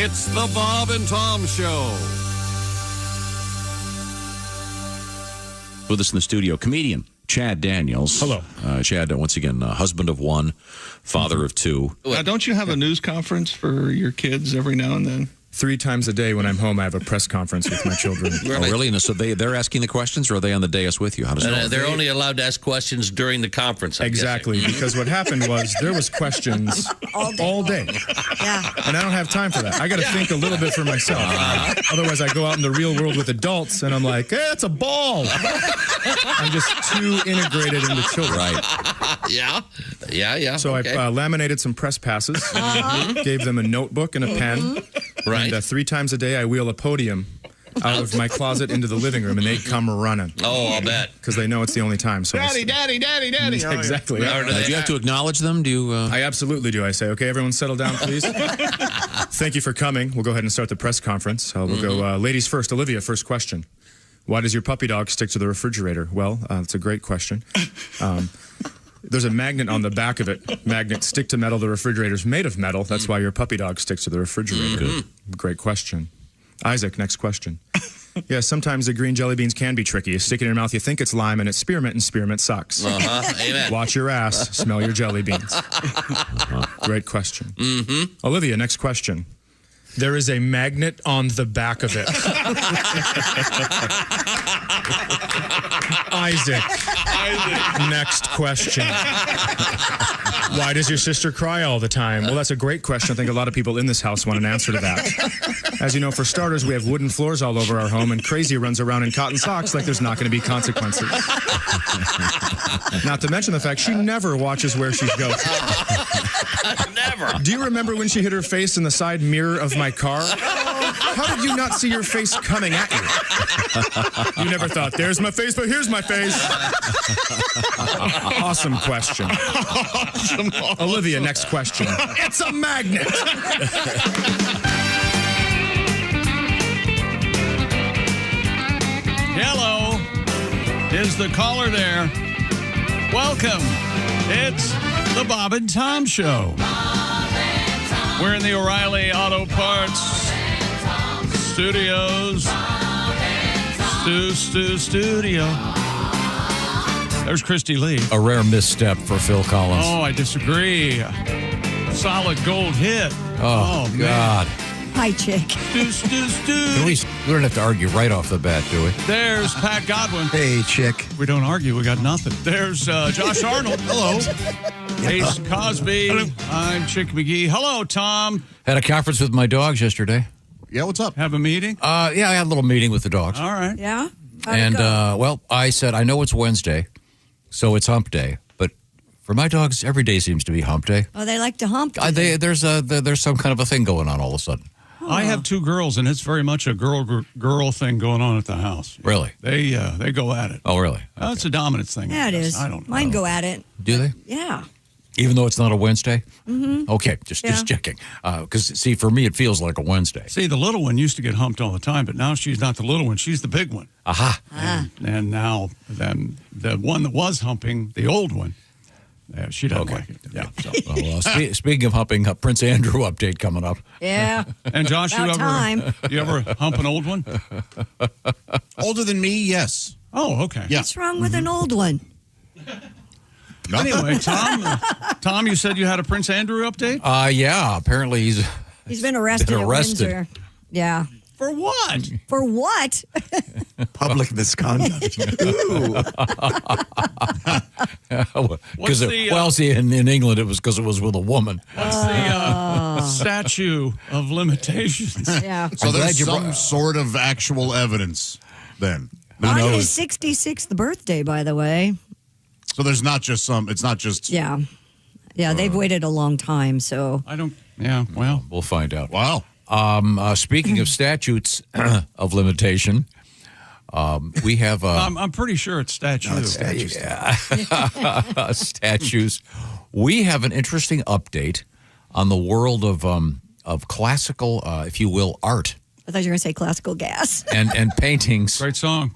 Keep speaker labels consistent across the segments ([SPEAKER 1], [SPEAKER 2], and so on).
[SPEAKER 1] It's the Bob and Tom Show.
[SPEAKER 2] With us in the studio, comedian Chad Daniels.
[SPEAKER 3] Hello.
[SPEAKER 2] Chad, once again, husband of one, father of two.
[SPEAKER 3] Now, don't you have a news conference for your kids every now and then?
[SPEAKER 4] 3 times a day when I'm home, I have a press conference with my children.
[SPEAKER 2] Oh, really? And so they're asking the questions, or are they on the dais with you? How does that
[SPEAKER 5] They're only allowed to ask questions during the conference.
[SPEAKER 4] Exactly, because what happened was there was questions all day.
[SPEAKER 6] Yeah.
[SPEAKER 4] And I don't have time for that. I got to think a little bit for myself. Otherwise, I go out in the real world with adults, and I'm like, hey, it's a ball. I'm just too integrated into children.
[SPEAKER 2] Right.
[SPEAKER 5] Yeah.
[SPEAKER 4] So
[SPEAKER 5] okay.
[SPEAKER 4] I laminated some press passes, gave them a notebook and a pen.
[SPEAKER 5] Right.
[SPEAKER 4] And 3 times a day, I wheel a podium out of my closet into the living room, and they come running.
[SPEAKER 5] Oh, I'll bet.
[SPEAKER 4] Because they know it's the only time. So
[SPEAKER 3] Daddy.
[SPEAKER 4] Exactly.
[SPEAKER 2] Do you have to acknowledge them? Do you?
[SPEAKER 4] I absolutely do. I say, okay, everyone settle down, please. Thank you for coming. We'll go ahead and start the press conference. We'll go ladies first. Olivia, first question. Why does your puppy dog stick to the refrigerator? Well, that's a great question. There's a magnet on the back of it. Magnets stick to metal. The refrigerator's made of metal. That's why your puppy dog sticks to the refrigerator. Great question. Isaac, next question. Yeah, sometimes the green jelly beans can be tricky. You stick it in your mouth, you think it's lime, and it's spearmint, and spearmint sucks.
[SPEAKER 5] Amen.
[SPEAKER 4] Watch your ass. Smell your jelly beans. Great question. Olivia, next question. There is a magnet on the back of it. Isaac. Next question. Why does your sister cry all the time? Well, that's a great question. I think a lot of people in this house want an answer to that. As you know, for starters, we have wooden floors all over our home, and Crazy runs around in cotton socks like there's not going to be consequences. Not to mention the fact she never watches where she goes.
[SPEAKER 5] Never.
[SPEAKER 4] Do you remember when she hit her face in the side mirror of my car? How did you not see your face coming at you? You never thought, there's my face, but here's my face. Awesome question. Olivia, next question. It's a magnet.
[SPEAKER 3] Hello. Is the caller there? Welcome. It's the Bob and Tom Show. We're in the O'Reilly Auto Parts Studios. Studio. There's Christy Lee.
[SPEAKER 7] A rare misstep for Phil Collins.
[SPEAKER 3] Oh, I disagree. Solid gold hit.
[SPEAKER 7] Oh God.
[SPEAKER 6] Hi, chick.
[SPEAKER 7] We don't have to argue right off the bat, do we?
[SPEAKER 3] There's Pat Godwin.
[SPEAKER 7] Hey, chick.
[SPEAKER 3] We don't argue. We got nothing. There's Josh Arnold. Hello. Ace Cosby. Hello. I'm Chick McGee. Hello, Tom.
[SPEAKER 7] Had a conference with my dogs yesterday.
[SPEAKER 8] Yeah, what's up?
[SPEAKER 3] Have a meeting?
[SPEAKER 7] Yeah, I had a little meeting with the dogs.
[SPEAKER 3] All right.
[SPEAKER 6] Yeah? How'd
[SPEAKER 7] And,
[SPEAKER 6] it go?
[SPEAKER 7] well, I said, I know it's Wednesday, so it's hump day. But for my dogs, every day seems to be hump day.
[SPEAKER 6] Oh, they like to hump.
[SPEAKER 7] There's some kind of a thing going on all of a sudden.
[SPEAKER 3] I have 2 girls, and it's very much a girl thing going on at the house.
[SPEAKER 7] Really?
[SPEAKER 3] They go at it.
[SPEAKER 7] Oh, really?
[SPEAKER 3] Oh, it's a dominance thing.
[SPEAKER 6] Yeah, it is.
[SPEAKER 3] I don't know.
[SPEAKER 6] Mine go at it.
[SPEAKER 7] Do they?
[SPEAKER 6] Yeah.
[SPEAKER 7] Even though it's not a Wednesday? Mm-hmm. Okay, just checking. Because, see, for me, it feels like a Wednesday.
[SPEAKER 3] See, the little one used to get humped all the time, but now she's not the little one. She's the big one.
[SPEAKER 7] Aha.
[SPEAKER 3] And now the one that was humping, the old one, she doesn't like it. Yeah. So.
[SPEAKER 7] Well, speaking of humping, Prince Andrew update coming up.
[SPEAKER 6] Yeah.
[SPEAKER 3] And Josh, you ever hump an old one?
[SPEAKER 8] Older than me, yes.
[SPEAKER 3] Oh, okay.
[SPEAKER 8] Yeah.
[SPEAKER 6] What's wrong with an old one?
[SPEAKER 3] Anyway, Tom, you said you had a Prince Andrew update?
[SPEAKER 7] Yeah, apparently
[SPEAKER 6] He's been arrested at Windsor. Yeah.
[SPEAKER 3] For what?
[SPEAKER 6] For what?
[SPEAKER 8] Public misconduct.
[SPEAKER 7] Because see, in England it was because it was with a woman.
[SPEAKER 3] What's the statute of limitations?
[SPEAKER 6] Yeah.
[SPEAKER 8] So there's some sort of actual evidence then.
[SPEAKER 6] On his 66th birthday, by the way.
[SPEAKER 8] So there's not just it's not just.
[SPEAKER 6] Yeah. Yeah, they've waited a long time, so.
[SPEAKER 3] Well.
[SPEAKER 7] We'll find out.
[SPEAKER 8] Wow.
[SPEAKER 7] Speaking of statutes of limitation, we have.
[SPEAKER 3] I'm pretty sure it's statutes.
[SPEAKER 7] Statues. We have an interesting update on the world of classical, if you will, art.
[SPEAKER 6] I thought you were going to say classical gas.
[SPEAKER 7] and paintings.
[SPEAKER 3] Great song.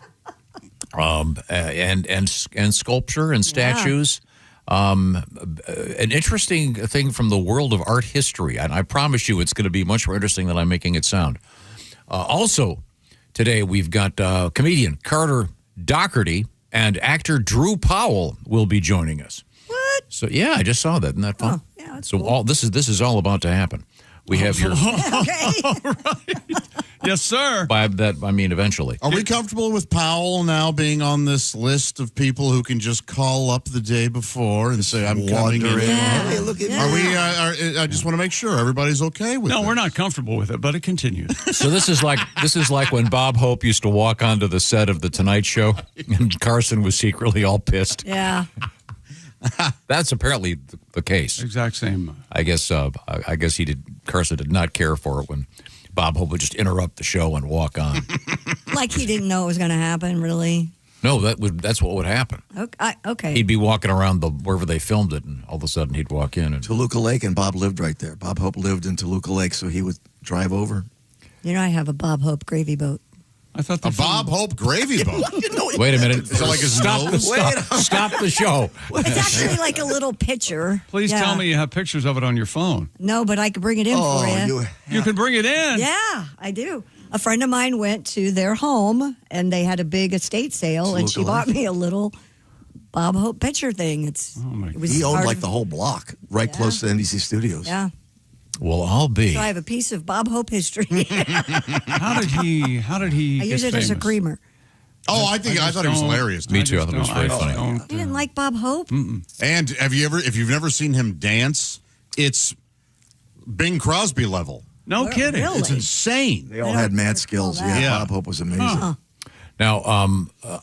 [SPEAKER 7] And sculpture and statues. An interesting thing from the world of art history, and I promise you it's going to be much more interesting than I'm making it sound. Also, today we've got comedian Carter Dockerty and actor Drew Powell will be joining us.
[SPEAKER 6] What?
[SPEAKER 7] So yeah, I just saw that. Isn't that fun?
[SPEAKER 6] Oh, yeah, that's
[SPEAKER 7] so
[SPEAKER 6] cool.
[SPEAKER 7] all this is all about to happen. We have your
[SPEAKER 6] Okay.
[SPEAKER 3] Yes, sir.
[SPEAKER 7] by that I mean eventually.
[SPEAKER 8] Are we comfortable with Powell now being on this list of people who can just call up the day before and say, I'm coming in?
[SPEAKER 6] Yeah.
[SPEAKER 9] Hey, look at
[SPEAKER 8] Are we? I just want to make sure everybody's okay with it.
[SPEAKER 3] No, we're not comfortable with it, but it continues.
[SPEAKER 7] So this is like when Bob Hope used to walk onto the set of the Tonight Show and Carson was secretly all pissed.
[SPEAKER 6] Yeah.
[SPEAKER 7] That's apparently the case.
[SPEAKER 3] Exact same.
[SPEAKER 7] I guess Carson did not care for it when Bob Hope would just interrupt the show and walk on.
[SPEAKER 6] Like he didn't know it was going to happen, really.
[SPEAKER 7] No, that's what would happen.
[SPEAKER 6] Okay.
[SPEAKER 7] He'd be walking around wherever they filmed it, and all of a sudden he'd walk in and
[SPEAKER 9] Toluca Lake, and Bob lived right there. Bob Hope lived in Toluca Lake, so he would drive over.
[SPEAKER 6] You know, I have a Bob Hope gravy boat.
[SPEAKER 3] I thought
[SPEAKER 8] A Bob Hope gravy boat.
[SPEAKER 7] wait a minute.
[SPEAKER 8] Is it like his nose?
[SPEAKER 7] Stop the show.
[SPEAKER 6] It's actually like a little pitcher.
[SPEAKER 3] Please
[SPEAKER 6] Yeah.
[SPEAKER 3] tell me you have pictures of it on your phone.
[SPEAKER 6] No, but I could bring it in for you.
[SPEAKER 3] You can bring it in.
[SPEAKER 6] Yeah, I do. A friend of mine went to their home, and they had a big estate sale, and she bought me a little Bob Hope pitcher thing. It was
[SPEAKER 9] He owned
[SPEAKER 6] part
[SPEAKER 9] like
[SPEAKER 6] of-
[SPEAKER 9] the whole block, right close to NBC Studios.
[SPEAKER 6] Yeah.
[SPEAKER 7] Well, I'll be.
[SPEAKER 6] So I have a piece of Bob Hope history.
[SPEAKER 3] How did he
[SPEAKER 6] I use
[SPEAKER 3] get
[SPEAKER 6] it as a
[SPEAKER 3] famous?
[SPEAKER 6] creamer.
[SPEAKER 8] Oh, I thought he was hilarious.
[SPEAKER 7] Me too. I thought it was very funny.
[SPEAKER 6] You didn't like Bob Hope?
[SPEAKER 8] And if you've never seen him dance, it's Bing Crosby level.
[SPEAKER 3] No kidding.
[SPEAKER 6] Really?
[SPEAKER 8] It's insane.
[SPEAKER 9] They all had mad skills.
[SPEAKER 6] that.
[SPEAKER 9] Yeah,
[SPEAKER 8] Yeah.
[SPEAKER 9] Bob Hope was amazing.
[SPEAKER 7] Now,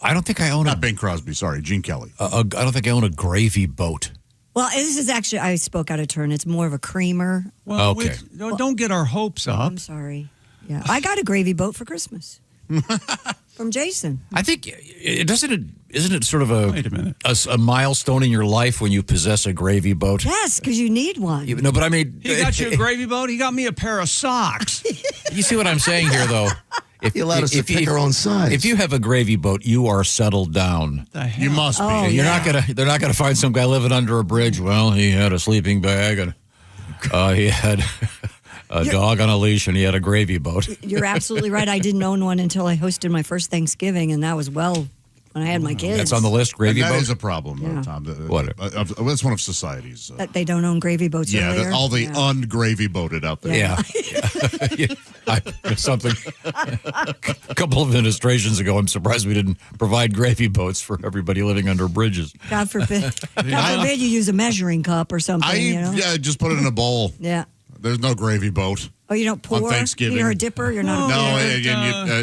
[SPEAKER 7] I don't think I own
[SPEAKER 8] Not Bing Crosby, sorry, Gene Kelly.
[SPEAKER 7] I don't think I own a gravy boat.
[SPEAKER 6] Well, this is actually, I spoke out of turn. It's more of a creamer.
[SPEAKER 3] Well,
[SPEAKER 7] Okay.
[SPEAKER 3] don't get our hopes up.
[SPEAKER 6] I'm sorry. Yeah. I got a gravy boat for Christmas from Jason.
[SPEAKER 7] I think isn't it sort of
[SPEAKER 3] Wait a minute.
[SPEAKER 7] a milestone in your life when you possess a gravy boat?
[SPEAKER 6] Yes, because you need one.
[SPEAKER 7] No, but I mean,
[SPEAKER 3] He got you a gravy boat. He got me a pair of socks.
[SPEAKER 7] you see what I'm saying here, though.
[SPEAKER 9] He allowed us to pick our own size.
[SPEAKER 7] If you have a gravy boat, you are settled down.
[SPEAKER 3] The hell?
[SPEAKER 8] You must be.
[SPEAKER 6] Oh,
[SPEAKER 7] They're not gonna find some guy living under a bridge. Well, he had a sleeping bag and he had a dog on a leash and he had a gravy boat.
[SPEAKER 6] You're absolutely right. I didn't own one until I hosted my first Thanksgiving, and that was when I had my kids.
[SPEAKER 7] That's on the list.
[SPEAKER 8] And
[SPEAKER 7] Gravy
[SPEAKER 8] that
[SPEAKER 7] boat.
[SPEAKER 8] is a problem,
[SPEAKER 6] Yeah.
[SPEAKER 8] Tom.
[SPEAKER 7] What?
[SPEAKER 8] That's one of society's.
[SPEAKER 6] That they don't own gravy boats
[SPEAKER 8] Yeah,
[SPEAKER 6] earlier.
[SPEAKER 8] all the
[SPEAKER 6] Yeah.
[SPEAKER 8] ungravy boated out there.
[SPEAKER 7] Yeah. Something. A couple of administrations ago, I'm surprised we didn't provide gravy boats for everybody living under bridges.
[SPEAKER 6] God forbid. God forbid you use a measuring cup or something. you know?
[SPEAKER 8] Just put it in a bowl.
[SPEAKER 6] Yeah.
[SPEAKER 8] There's no gravy boat.
[SPEAKER 6] Oh, you don't pour?
[SPEAKER 8] On Thanksgiving.
[SPEAKER 6] You're a dipper? You're not a
[SPEAKER 8] No,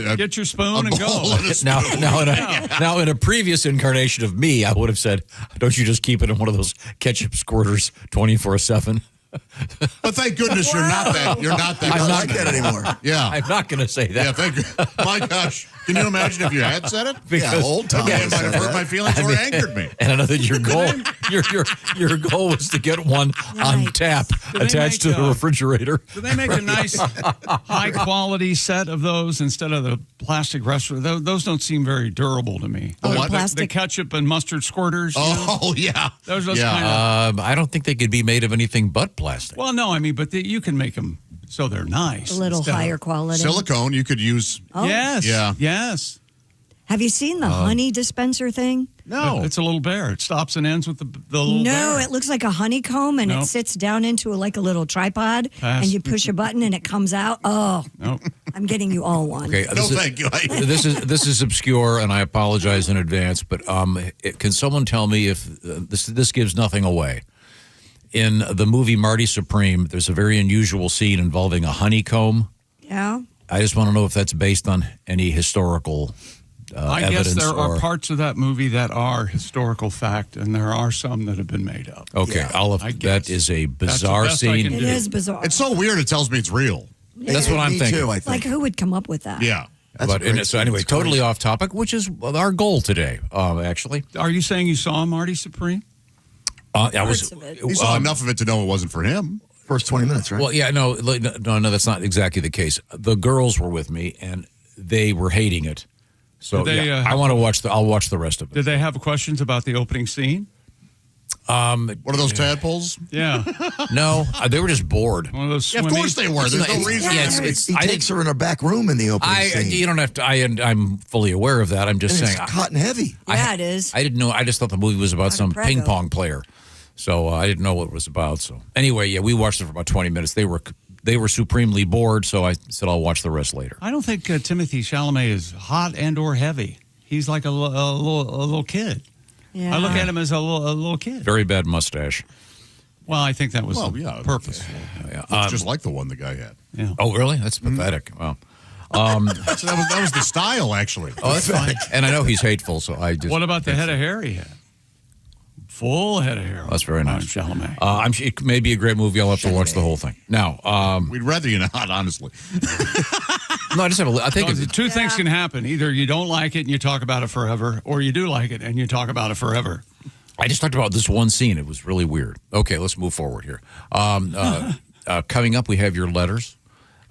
[SPEAKER 6] dipper?
[SPEAKER 3] Get your spoon and go.
[SPEAKER 7] Now, in a previous incarnation of me, I would have said, "Don't you just keep it in one of those ketchup squirters 24/7?"
[SPEAKER 8] But thank goodness you're not that. You're not that.
[SPEAKER 9] I don't
[SPEAKER 8] person
[SPEAKER 9] like that anymore.
[SPEAKER 8] Yeah.
[SPEAKER 7] I'm not going to say that.
[SPEAKER 8] Yeah, thank you. My gosh. Can you imagine if you had said it?
[SPEAKER 9] Yeah, old Tom
[SPEAKER 8] It
[SPEAKER 9] would
[SPEAKER 8] might
[SPEAKER 9] have
[SPEAKER 8] have hurt
[SPEAKER 9] said
[SPEAKER 8] my
[SPEAKER 9] that.
[SPEAKER 8] feelings or angered me.
[SPEAKER 7] And another, your goal was to get one on
[SPEAKER 6] Right.
[SPEAKER 7] tap
[SPEAKER 3] they
[SPEAKER 7] attached to
[SPEAKER 3] make,
[SPEAKER 7] the refrigerator.
[SPEAKER 3] Do they make a nice, high-quality set of those instead of the plastic restaurant? Those don't seem very durable to me.
[SPEAKER 8] The what?
[SPEAKER 3] The
[SPEAKER 6] Plastic.
[SPEAKER 3] ketchup and mustard squirters. you know?
[SPEAKER 8] Oh, yeah.
[SPEAKER 3] Those are
[SPEAKER 8] Yeah.
[SPEAKER 3] kind of.
[SPEAKER 7] I don't think they could be made of anything but plastic.
[SPEAKER 3] Well, no, I mean, but you can make them so they're nice.
[SPEAKER 6] A little
[SPEAKER 3] instead of-
[SPEAKER 6] higher quality.
[SPEAKER 8] Silicone you could use.
[SPEAKER 6] Oh.
[SPEAKER 3] Yes.
[SPEAKER 8] Yeah.
[SPEAKER 3] Yes.
[SPEAKER 6] Have you seen the honey dispenser thing?
[SPEAKER 8] No.
[SPEAKER 3] It's a little bear. It stops and ends with the little
[SPEAKER 6] No,
[SPEAKER 3] bear.
[SPEAKER 6] it looks like a honeycomb, and
[SPEAKER 3] Nope.
[SPEAKER 6] it sits down into like a little tripod,
[SPEAKER 3] Pass.
[SPEAKER 6] and you push a button, and it comes out. Oh,
[SPEAKER 3] Nope.
[SPEAKER 6] I'm getting you all one.
[SPEAKER 7] Okay,
[SPEAKER 8] No, thank you.
[SPEAKER 7] this is obscure, and I apologize in advance. But can someone tell me if this gives nothing away? In the movie Marty Supreme, there's a very unusual scene involving a honeycomb.
[SPEAKER 6] Yeah.
[SPEAKER 7] I just want to know if that's based on any historical
[SPEAKER 3] I
[SPEAKER 7] evidence.
[SPEAKER 3] guess there
[SPEAKER 7] or,
[SPEAKER 3] are parts of that movie that are historical fact, and there are some that have been made up.
[SPEAKER 7] Okay,
[SPEAKER 3] I guess.
[SPEAKER 7] that is a
[SPEAKER 3] That's the
[SPEAKER 7] bizarre
[SPEAKER 3] best I
[SPEAKER 7] scene.
[SPEAKER 3] can
[SPEAKER 6] It
[SPEAKER 3] do.
[SPEAKER 6] is bizarre.
[SPEAKER 8] It's so weird it tells me it's real.
[SPEAKER 7] That's what I'm
[SPEAKER 9] Me
[SPEAKER 7] thinking.
[SPEAKER 9] too, I think.
[SPEAKER 6] like, who would come up with that?
[SPEAKER 8] Yeah.
[SPEAKER 9] That's a
[SPEAKER 7] But
[SPEAKER 9] great
[SPEAKER 7] so anyway,
[SPEAKER 9] scene. It's
[SPEAKER 7] totally
[SPEAKER 9] crazy.
[SPEAKER 7] off topic, which is our goal today. Actually,
[SPEAKER 3] Are you saying you saw Marty Supreme?
[SPEAKER 7] I was.
[SPEAKER 6] Parts of it.
[SPEAKER 8] He saw enough of it to know it wasn't for him.
[SPEAKER 9] First 20 minutes, right?
[SPEAKER 7] Well, yeah, no, that's not exactly the case. The girls were with me, and they were hating it. So
[SPEAKER 3] Did they,
[SPEAKER 7] yeah, I want to watch I'll watch the rest of it.
[SPEAKER 3] Did they have questions about the opening scene?
[SPEAKER 8] What are those tadpoles?
[SPEAKER 3] Yeah.
[SPEAKER 7] No, they were just bored.
[SPEAKER 3] One of those
[SPEAKER 8] Yeah, of course they were. There's no reason.
[SPEAKER 7] Yeah,
[SPEAKER 9] He takes her in a back room in the opening scene.
[SPEAKER 7] You don't have to. I'm fully aware of that. I'm just
[SPEAKER 9] And
[SPEAKER 7] saying.
[SPEAKER 9] it's hot and heavy.
[SPEAKER 6] Yeah, it is.
[SPEAKER 7] I didn't know. I just thought the movie was about some
[SPEAKER 6] Prego.
[SPEAKER 7] ping pong player. So I didn't know what it was about. So anyway, yeah, we watched it for about 20 minutes. They were supremely bored, so I said I'll watch the rest later.
[SPEAKER 3] I don't think Timothy Chalamet is hot and or heavy. He's like a little kid.
[SPEAKER 6] Yeah.
[SPEAKER 3] I look at him as a little kid.
[SPEAKER 7] Very bad mustache.
[SPEAKER 3] Well, I think that was purposeful.
[SPEAKER 7] Yeah.
[SPEAKER 8] It's just like the one the guy had.
[SPEAKER 3] Yeah.
[SPEAKER 7] Oh, really? That's pathetic. Wow.
[SPEAKER 8] So that was the style, actually.
[SPEAKER 7] Oh, that's fine. And I know he's hateful, so I just.
[SPEAKER 3] What about the head of hair he had? Full head of hair.
[SPEAKER 7] That's very nice.
[SPEAKER 3] Chalamet.
[SPEAKER 7] I'm sure it may be a great movie. I'll have to watch the whole thing. Now,
[SPEAKER 8] We'd rather you not, honestly.
[SPEAKER 7] no, I just have I think
[SPEAKER 3] So two things can happen. Either you don't like it and you talk about it forever, or you do like it and you talk about it forever.
[SPEAKER 7] I just talked about this one scene. It was really weird. Okay, let's move forward here. Coming up, we have your letters.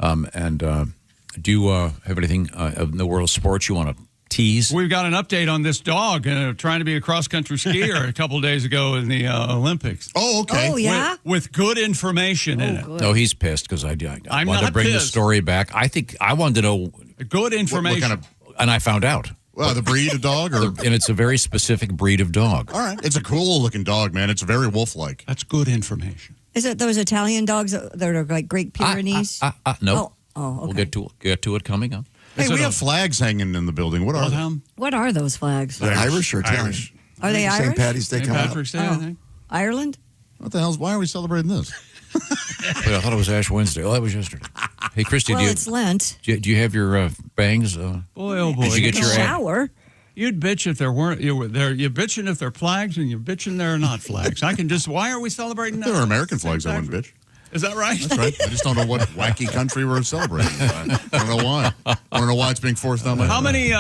[SPEAKER 7] Do you have anything in the world of sports you want to tease?
[SPEAKER 3] We've got an update on this dog trying to be a cross-country skier a couple of days ago in the Olympics.
[SPEAKER 8] Oh, okay.
[SPEAKER 6] Oh, yeah?
[SPEAKER 3] With good information in it.
[SPEAKER 6] Good.
[SPEAKER 7] No, he's pissed because I
[SPEAKER 3] I'm
[SPEAKER 7] wanted to
[SPEAKER 3] not
[SPEAKER 7] bring the
[SPEAKER 3] pissed.
[SPEAKER 7] story back. I think I wanted to know,
[SPEAKER 3] Good information.
[SPEAKER 8] What kind of,
[SPEAKER 7] and I found out.
[SPEAKER 8] the breed of dog? Or?
[SPEAKER 7] And it's a very specific breed of dog.
[SPEAKER 8] All right. It's a cool-looking dog, man. It's very wolf-like.
[SPEAKER 3] That's good information.
[SPEAKER 6] Is it those Italian dogs that are like Great Pyrenees?
[SPEAKER 7] No.
[SPEAKER 6] Oh, okay.
[SPEAKER 7] We'll get to it coming up.
[SPEAKER 8] Hey,
[SPEAKER 3] Is
[SPEAKER 8] we
[SPEAKER 3] it
[SPEAKER 8] have flags hanging in the building. What are they?
[SPEAKER 6] What are those flags?
[SPEAKER 9] They're Irish or Italian?
[SPEAKER 8] Irish.
[SPEAKER 6] Are they Irish?
[SPEAKER 9] St. Patty's Day
[SPEAKER 3] St.
[SPEAKER 9] coming up.
[SPEAKER 3] Patrick's Day, I think.
[SPEAKER 6] Ireland?
[SPEAKER 8] What the hell? Why are we celebrating this?
[SPEAKER 7] Wait, I thought it was Ash Wednesday. Oh, that was yesterday. Hey, Christy,
[SPEAKER 6] Well, it's Lent.
[SPEAKER 7] do you have your bangs?
[SPEAKER 3] Boy, oh boy.
[SPEAKER 7] Did you get
[SPEAKER 6] The
[SPEAKER 7] your
[SPEAKER 6] shower.
[SPEAKER 3] You'd bitch if there weren't. You're bitching if they're flags, and you're bitching they're not flags. I can just. Why are we celebrating that?
[SPEAKER 8] There are American
[SPEAKER 3] St.
[SPEAKER 8] flags, I wouldn't
[SPEAKER 3] Patrick?
[SPEAKER 8] bitch.
[SPEAKER 3] Is that right?
[SPEAKER 8] That's right. I just don't know what wacky country we're celebrating. I don't know why. I don't know why it's being forced on my
[SPEAKER 3] How many?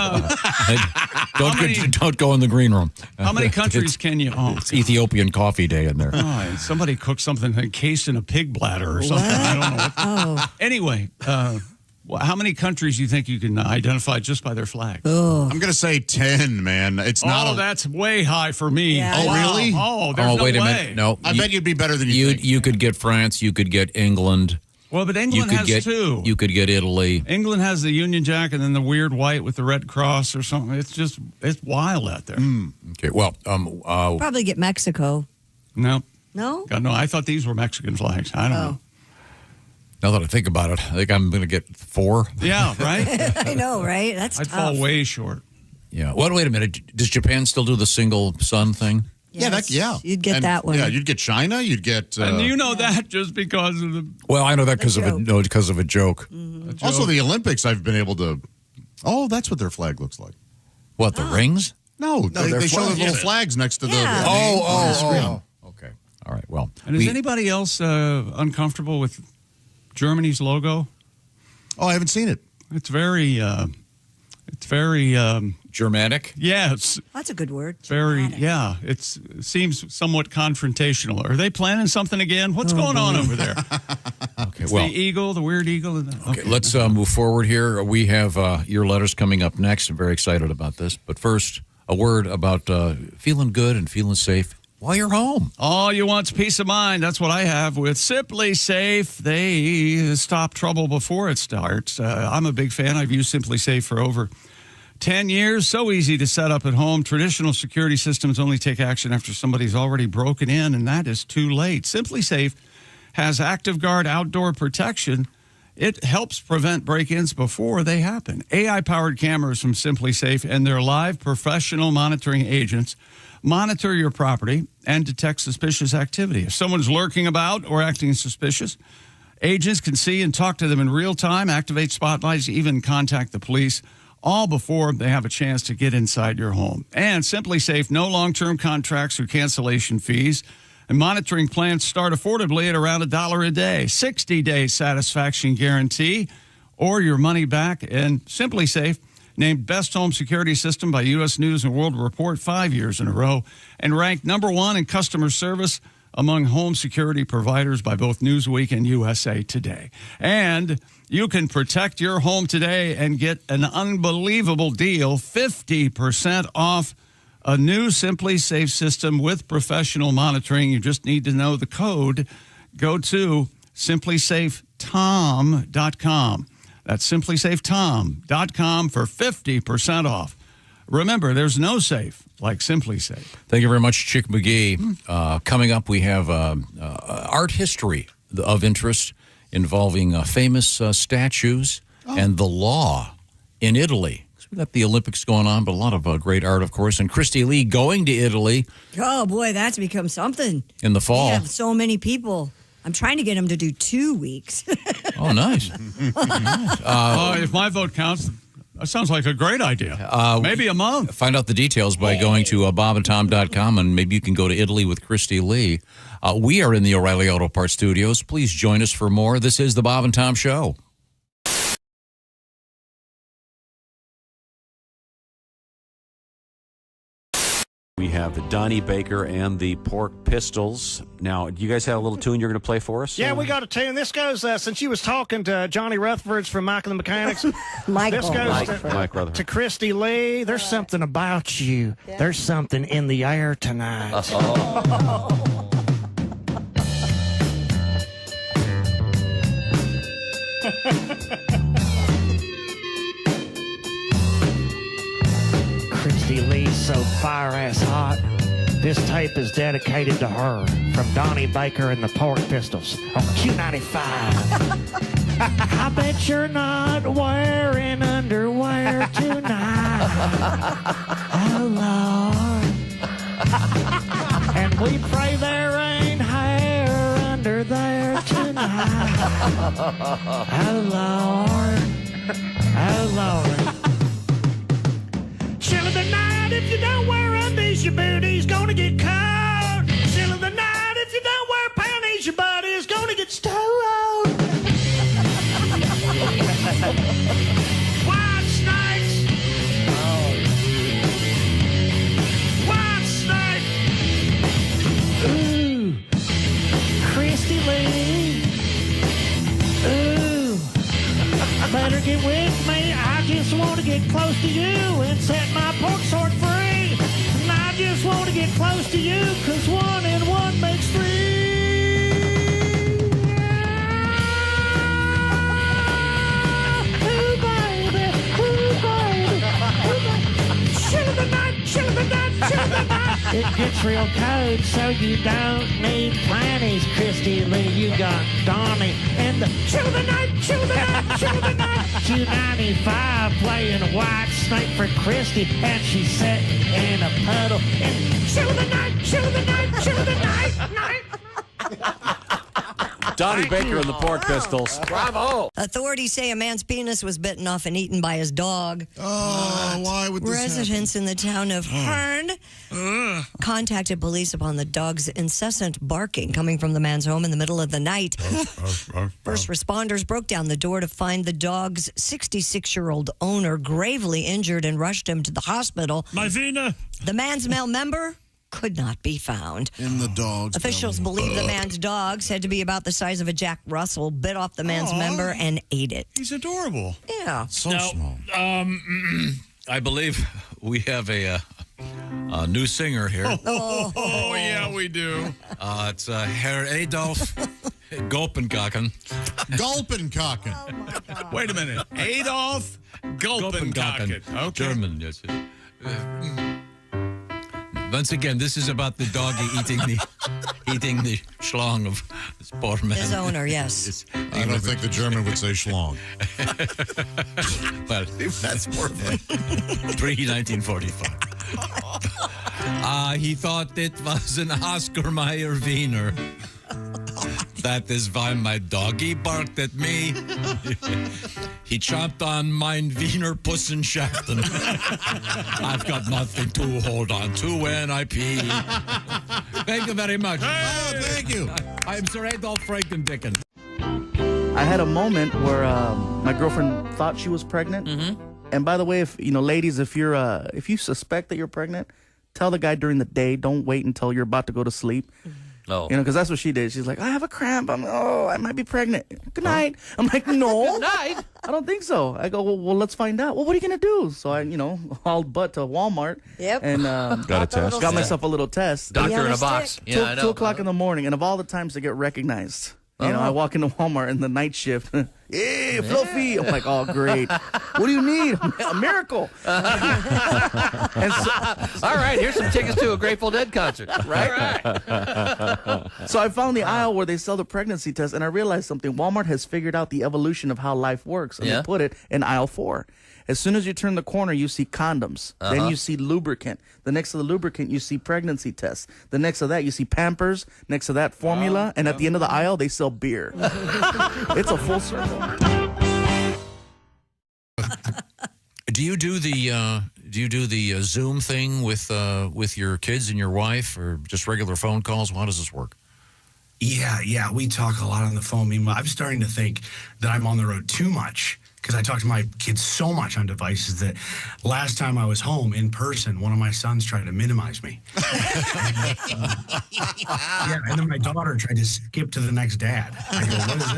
[SPEAKER 7] Don't go in the green room.
[SPEAKER 3] How many countries can you own?
[SPEAKER 7] It's Ethiopian coffee day in there.
[SPEAKER 3] Oh, and somebody cooked something encased in a pig bladder or something. I don't know.
[SPEAKER 6] Oh.
[SPEAKER 3] Anyway, how many countries do you think you can identify just by their flag?
[SPEAKER 6] Oh.
[SPEAKER 8] I'm going to say 10, man. It's not
[SPEAKER 3] That's way high for me.
[SPEAKER 6] Yeah.
[SPEAKER 8] Oh,
[SPEAKER 3] Wow.
[SPEAKER 8] really?
[SPEAKER 3] Oh, there's no
[SPEAKER 7] wait a
[SPEAKER 3] way.
[SPEAKER 7] minute. No.
[SPEAKER 8] I bet you'd be better than you think.
[SPEAKER 7] You could get France. You could get England.
[SPEAKER 3] Well, but
[SPEAKER 7] You
[SPEAKER 3] England
[SPEAKER 7] could
[SPEAKER 3] has
[SPEAKER 7] get
[SPEAKER 3] two.
[SPEAKER 7] You could get Italy.
[SPEAKER 3] England has the Union Jack and then the weird white with the red cross or something. It's wild out there.
[SPEAKER 7] Okay. Well,
[SPEAKER 6] Probably get Mexico.
[SPEAKER 3] No,
[SPEAKER 6] No?
[SPEAKER 3] God, no. I thought these were Mexican flags. I don't know.
[SPEAKER 7] now that I think about it, I think I'm going to get 4.
[SPEAKER 3] Yeah, right.
[SPEAKER 6] I know, right? That's
[SPEAKER 3] I'd
[SPEAKER 6] tough.
[SPEAKER 3] fall way short.
[SPEAKER 7] Yeah. Well, wait a minute. Does Japan still do the single sun thing?
[SPEAKER 6] Yes.
[SPEAKER 8] Yeah.
[SPEAKER 6] You'd get
[SPEAKER 8] And,
[SPEAKER 6] that one.
[SPEAKER 8] Yeah, you'd get China. You'd get.
[SPEAKER 3] And you know that just because of the
[SPEAKER 7] Well, I know that because of a joke.
[SPEAKER 8] Also, the Olympics, I've been able to. Oh, that's what their flag looks like.
[SPEAKER 7] What, the rings?
[SPEAKER 8] No,
[SPEAKER 9] they're
[SPEAKER 8] they show the
[SPEAKER 9] flags.
[SPEAKER 8] little flags next to
[SPEAKER 6] Yeah.
[SPEAKER 8] the.
[SPEAKER 7] Oh. Okay. All right. Well,
[SPEAKER 3] And is anybody else uncomfortable with Germany's logo?
[SPEAKER 8] Oh, I haven't seen it.
[SPEAKER 3] It's very
[SPEAKER 7] Germanic?
[SPEAKER 3] yes,
[SPEAKER 6] That's a good word.
[SPEAKER 3] very,
[SPEAKER 6] Dramatic.
[SPEAKER 3] yeah. It seems somewhat confrontational. Are they planning something again? What's going on over there?
[SPEAKER 7] Okay.
[SPEAKER 3] It's
[SPEAKER 7] Well,
[SPEAKER 3] the eagle, the weird eagle.
[SPEAKER 7] okay, let's move forward here. We have your letters coming up next. I'm very excited about this. But first, a word about feeling good and feeling safe while you're home.
[SPEAKER 3] All you want's peace of mind. That's what I have with Simply Safe. They stop trouble before it starts. I'm a big fan. I've used Simply Safe for over 10 years. So easy to set up at home. Traditional security systems only take action after somebody's already broken in, and that is too late. Simply Safe has Active Guard outdoor protection. It helps prevent break-ins before they happen. AI-powered cameras from Simply Safe and their live professional monitoring agents monitor your property and detect suspicious activity. If someone's lurking about or acting suspicious, agents can see and talk to them in real time, activate spotlights, even contact the police, all before they have a chance to get inside your home. And Simply Safe, no long-term contracts or cancellation fees. And monitoring plans start affordably at around $1 a day. 60-day satisfaction guarantee or your money back. And Simply Safe, named Best Home Security System by U.S. News & World Report 5 years in a row, and ranked #1 in customer service among home security providers by both Newsweek and USA Today. And you can protect your home today and get an unbelievable deal, 50% off A new Simply Safe system with professional monitoring. You just need to know the code. Go to simplysafetom.com. That's simplysafetom.com for 50% off. Remember, there's no safe like Simply Safe.
[SPEAKER 7] Thank you very much, Chick McGee. Coming up, we have art history of interest involving famous statues and the law in Italy. We've got the Olympics going on, but a lot of great art, of course. And Christy Lee going to Italy.
[SPEAKER 6] Oh, boy, that's become something.
[SPEAKER 7] In the fall.
[SPEAKER 6] We have so many people. I'm trying to get them to do 2 weeks.
[SPEAKER 7] Oh, nice.
[SPEAKER 3] If my vote counts, that sounds like a great idea. Maybe a month.
[SPEAKER 7] Find out the details by going to bobandtom.com, and maybe you can go to Italy with Christy Lee. We are in the O'Reilly Auto Parts studios. Please join us for more. This is the Bob and Tom Show.
[SPEAKER 10] We have Donnie Baker and the Pork Pistols. Now, do you guys have a little tune you're going to play for us?
[SPEAKER 11] Yeah, we got a tune. This goes, since you was talking to Johnny Rutherford's from Mike and the Mechanics.
[SPEAKER 6] Michael.
[SPEAKER 11] This goes
[SPEAKER 10] Mike Rutherford.
[SPEAKER 11] to Christy Lee. There's something about you. There's something in the air tonight. Christy Lee's so fire-ass hot. This tape is dedicated to her from Donnie Baker and the Pork Pistols on Q95. I bet you're not wearing underwear tonight. Oh, Lord. And we pray there ain't hair under there tonight. Oh, Lord. Oh, Lord. Chill of the night, if you don't wear undies, your booty's gonna get cold. Chill of the night, if you don't wear panties, your body's gonna get stoned. White snakes. White snake. Ooh. Christy Lee. Ooh. Better get with me. I just want to get close to you and set my pork sword free. And I just want to get close to you, 'cause 1 and 1 makes 3. Ooh, baby. Ooh, baby. Ooh, baby. Chill of the night, chill of the night, chill of the night. It gets real cold, so you don't need panties, Christy Lee. You got Donnie and the chill of the night, chill of the night, chill of the night. 295 playing White Snake for Christy, and she's sitting in a puddle. And chill of the night, chill of the night, chill of the night, night.
[SPEAKER 10] Donnie Baker and the Pork Pistols.
[SPEAKER 5] Bravo.
[SPEAKER 6] Authorities say a man's penis was bitten off and eaten by his dog.
[SPEAKER 8] Oh, why would this
[SPEAKER 6] Residents in the town of Hearn contacted police upon the dog's incessant barking coming from the man's home in the middle of the night. First responders broke down the door to find the dog's 66-year-old owner gravely injured and rushed him to the hospital.
[SPEAKER 3] My Vina.
[SPEAKER 6] The man's male member could not be found.
[SPEAKER 8] In the dog's
[SPEAKER 6] Officials believe the man's dog, said to be about the size of a Jack Russell, bit off the man's member and ate it.
[SPEAKER 3] He's adorable.
[SPEAKER 6] Yeah.
[SPEAKER 8] So small.
[SPEAKER 7] I believe we have a new singer here.
[SPEAKER 3] Oh, yeah, we do.
[SPEAKER 7] It's Herr Adolf Gulpenkaken.
[SPEAKER 8] Gulpenkaken.
[SPEAKER 3] Wait a minute. Adolf Gulpenkaken. Okay.
[SPEAKER 7] German, yes. Once again, this is about the doggy eating the schlong of this poor man.
[SPEAKER 6] His owner, yes.
[SPEAKER 8] I don't think the German would say schlong.
[SPEAKER 7] Well, that's perfect. Pre-1945. He thought it was an Oscar Mayer Wiener. That is why my doggy barked at me. He chomped on mein Wiener Pussenschachten. I've got nothing to hold on to when I pee. Thank you very much.
[SPEAKER 8] Oh, thank you.
[SPEAKER 7] I'm Sir Adolf Frankendicken.
[SPEAKER 12] I had a moment where my girlfriend thought she was pregnant. Mm-hmm. And by the way, if ladies, if you suspect that you're pregnant, tell the guy during the day. Don't wait until you're about to go to sleep.
[SPEAKER 5] No.
[SPEAKER 12] You know, because that's what she did. She's like, I have a cramp. I might be pregnant. Good night. I'm like, no.
[SPEAKER 5] Good night.
[SPEAKER 12] I don't think so. I go, well, let's find out. Well, what are you going to do? So I, hauled butt to Walmart.
[SPEAKER 6] Yep.
[SPEAKER 12] And
[SPEAKER 10] Got a test.
[SPEAKER 12] got myself a little test.
[SPEAKER 5] Doctor in a box. Yeah, I know.
[SPEAKER 12] 2 o'clock in the morning. And of all the times to get recognized, I walk into Walmart in the night shift. Hey, Fluffy. I'm like, oh, great. What do you need? A miracle.
[SPEAKER 5] All right, here's some tickets to a Grateful Dead concert. Right.
[SPEAKER 12] So I found the aisle where they sell the pregnancy test, and I realized something. Walmart has figured out the evolution of how life works, and they put it in aisle 4. As soon as you turn the corner, you see condoms. Then you see lubricant. The next to the lubricant, you see pregnancy tests. The next to that, you see Pampers. Next to that, formula. And at the end of the aisle, they sell beer. It's a full circle.
[SPEAKER 7] Do you do the Zoom thing with your kids and your wife, or just regular phone calls? How does this work?
[SPEAKER 13] Yeah, we talk a lot on the phone. Meanwhile, I'm starting to think that I'm on the road too much because I talk to my kids so much on devices that last time I was home in person, one of my sons tried to minimize me. And then my daughter tried to skip to the next dad. I go, what is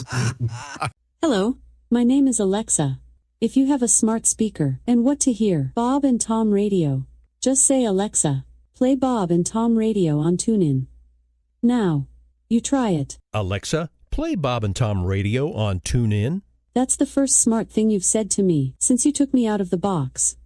[SPEAKER 13] this?
[SPEAKER 14] Hello, my name is Alexa. If you have a smart speaker and what to hear, Bob and Tom Radio, just say Alexa, play Bob and Tom Radio on TuneIn. Now, you try it.
[SPEAKER 15] Alexa, play Bob and Tom Radio on TuneIn.
[SPEAKER 14] That's the first smart thing you've said to me since you took me out of the box.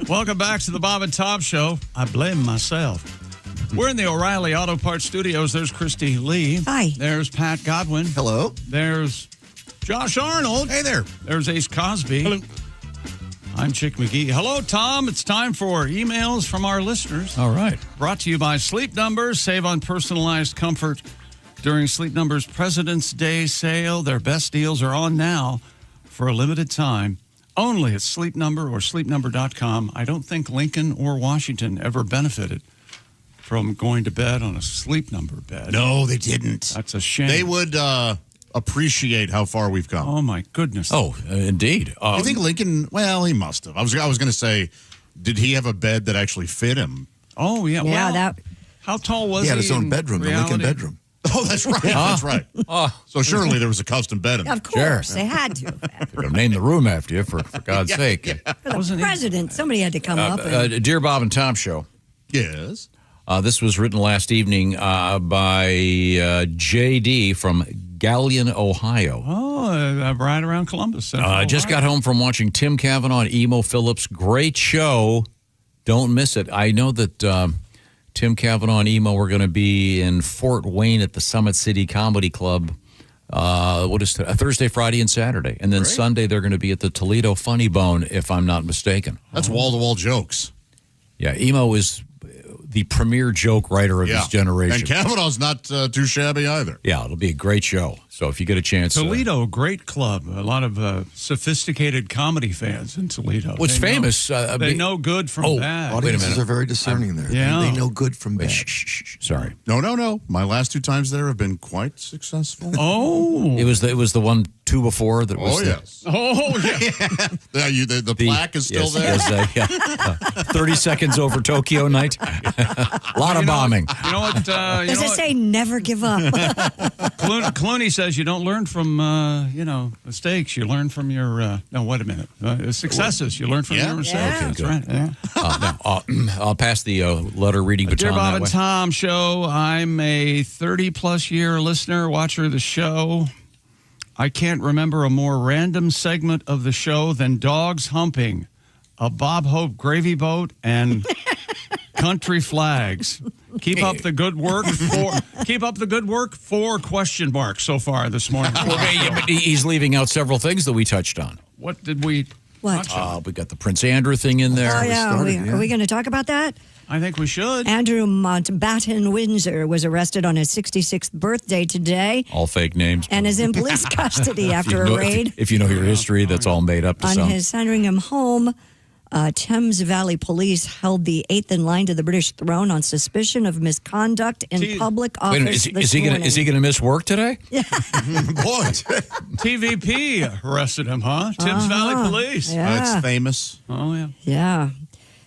[SPEAKER 3] Welcome back to the Bob and Tom Show. I blame myself. We're in the O'Reilly Auto Parts Studios. There's Christy Lee.
[SPEAKER 6] Hi.
[SPEAKER 3] There's Pat Godwin.
[SPEAKER 9] Hello.
[SPEAKER 3] There's Josh Arnold.
[SPEAKER 8] Hey there.
[SPEAKER 3] There's Ace Cosby.
[SPEAKER 8] Hello.
[SPEAKER 3] I'm Chick McGee. Hello, Tom. It's time for emails from our listeners.
[SPEAKER 7] All right.
[SPEAKER 3] Brought to you by Sleep Numbers. Save on personalized comfort during Sleep Numbers President's Day sale. Their best deals are on now for a limited time. Only at Sleep Number or sleepnumber.com. I don't think Lincoln or Washington ever benefited from going to bed on a Sleep Number bed.
[SPEAKER 8] No, they didn't.
[SPEAKER 3] That's a shame.
[SPEAKER 8] They would appreciate how far we've come.
[SPEAKER 3] Oh, my goodness.
[SPEAKER 7] Oh, indeed.
[SPEAKER 8] I think Lincoln, well, he must have. I was going to say, did he have a bed that actually fit him?
[SPEAKER 3] Oh, yeah. Well, how tall was he?
[SPEAKER 9] He had his own bedroom, the Lincoln bedroom.
[SPEAKER 8] Oh, that's right. That's right. So surely there was a custom bed in there.
[SPEAKER 6] Of course, they had to.
[SPEAKER 7] Could name the room after you, for God's sake.
[SPEAKER 6] For the president, somebody had to come up. And...
[SPEAKER 7] Dear Bob and Tom Show.
[SPEAKER 8] Yes.
[SPEAKER 7] This was written last evening by J.D. from Galion, Ohio.
[SPEAKER 3] Oh, right around Columbus.
[SPEAKER 7] Just got home from watching Tim Cavanaugh and Emo Phillips. Great show. Don't miss it. I know that Tim Cavanaugh and Emo were going to be in Fort Wayne at the Summit City Comedy Club. Thursday, Friday, and Saturday. And then Sunday, they're going to be at the Toledo Funny Bone, if I'm not mistaken.
[SPEAKER 8] That's wall-to-wall jokes.
[SPEAKER 7] Yeah, Emo is the premier joke writer of his generation.
[SPEAKER 8] And Cavanaugh's not too shabby either.
[SPEAKER 7] Yeah, it'll be a great show. So if you get a chance.
[SPEAKER 3] Toledo, great club. A lot of sophisticated comedy fans in Toledo.
[SPEAKER 7] What's famous?
[SPEAKER 3] They know good from bad.
[SPEAKER 9] Audiences are very discerning there.
[SPEAKER 3] Yeah.
[SPEAKER 9] They know good from bad.
[SPEAKER 7] Sorry.
[SPEAKER 8] No. My last 2 times there have been quite successful.
[SPEAKER 3] Oh.
[SPEAKER 7] It was the 2 before that was.
[SPEAKER 8] Oh, yes. The plaque is still there.
[SPEAKER 7] 30 seconds over Tokyo night. A lot of bombing.
[SPEAKER 3] You know what?
[SPEAKER 6] Does it say never give up?
[SPEAKER 3] Clooney says you don't learn from, mistakes. You learn from your, wait a minute. Successes. You learn from your mistakes.
[SPEAKER 6] Yeah.
[SPEAKER 3] That's right. Yeah.
[SPEAKER 7] I'll pass the letter reading baton
[SPEAKER 3] Dear Bob
[SPEAKER 7] that
[SPEAKER 3] and
[SPEAKER 7] way.
[SPEAKER 3] Tom Show, I'm a 30-plus year listener, watcher of the show. I can't remember a more random segment of the show than dogs humping, a Bob Hope gravy boat, and country flags. Keep up the good work. For question mark so far this morning.
[SPEAKER 7] But he's leaving out several things that we touched on.
[SPEAKER 3] What did we?
[SPEAKER 6] What?
[SPEAKER 7] We got the Prince Andrew thing in there.
[SPEAKER 6] Oh, yeah. Are we going to talk about that?
[SPEAKER 3] I think we should.
[SPEAKER 6] Andrew Mountbatten Windsor was arrested on his 66th birthday today.
[SPEAKER 7] All fake names.
[SPEAKER 6] And is in police custody after a raid.
[SPEAKER 7] If you know your history, that's all made up to
[SPEAKER 6] On
[SPEAKER 7] some.
[SPEAKER 6] his Sandringham home, Thames Valley Police held the eighth in line to the British throne on suspicion of misconduct in public office.
[SPEAKER 7] Wait a minute, is he going to miss work today?
[SPEAKER 6] Yeah.
[SPEAKER 8] Boy,
[SPEAKER 3] TVP arrested him, huh? Thames Valley Police.
[SPEAKER 6] Yeah.
[SPEAKER 8] That's famous.
[SPEAKER 3] Oh, yeah.
[SPEAKER 6] Yeah.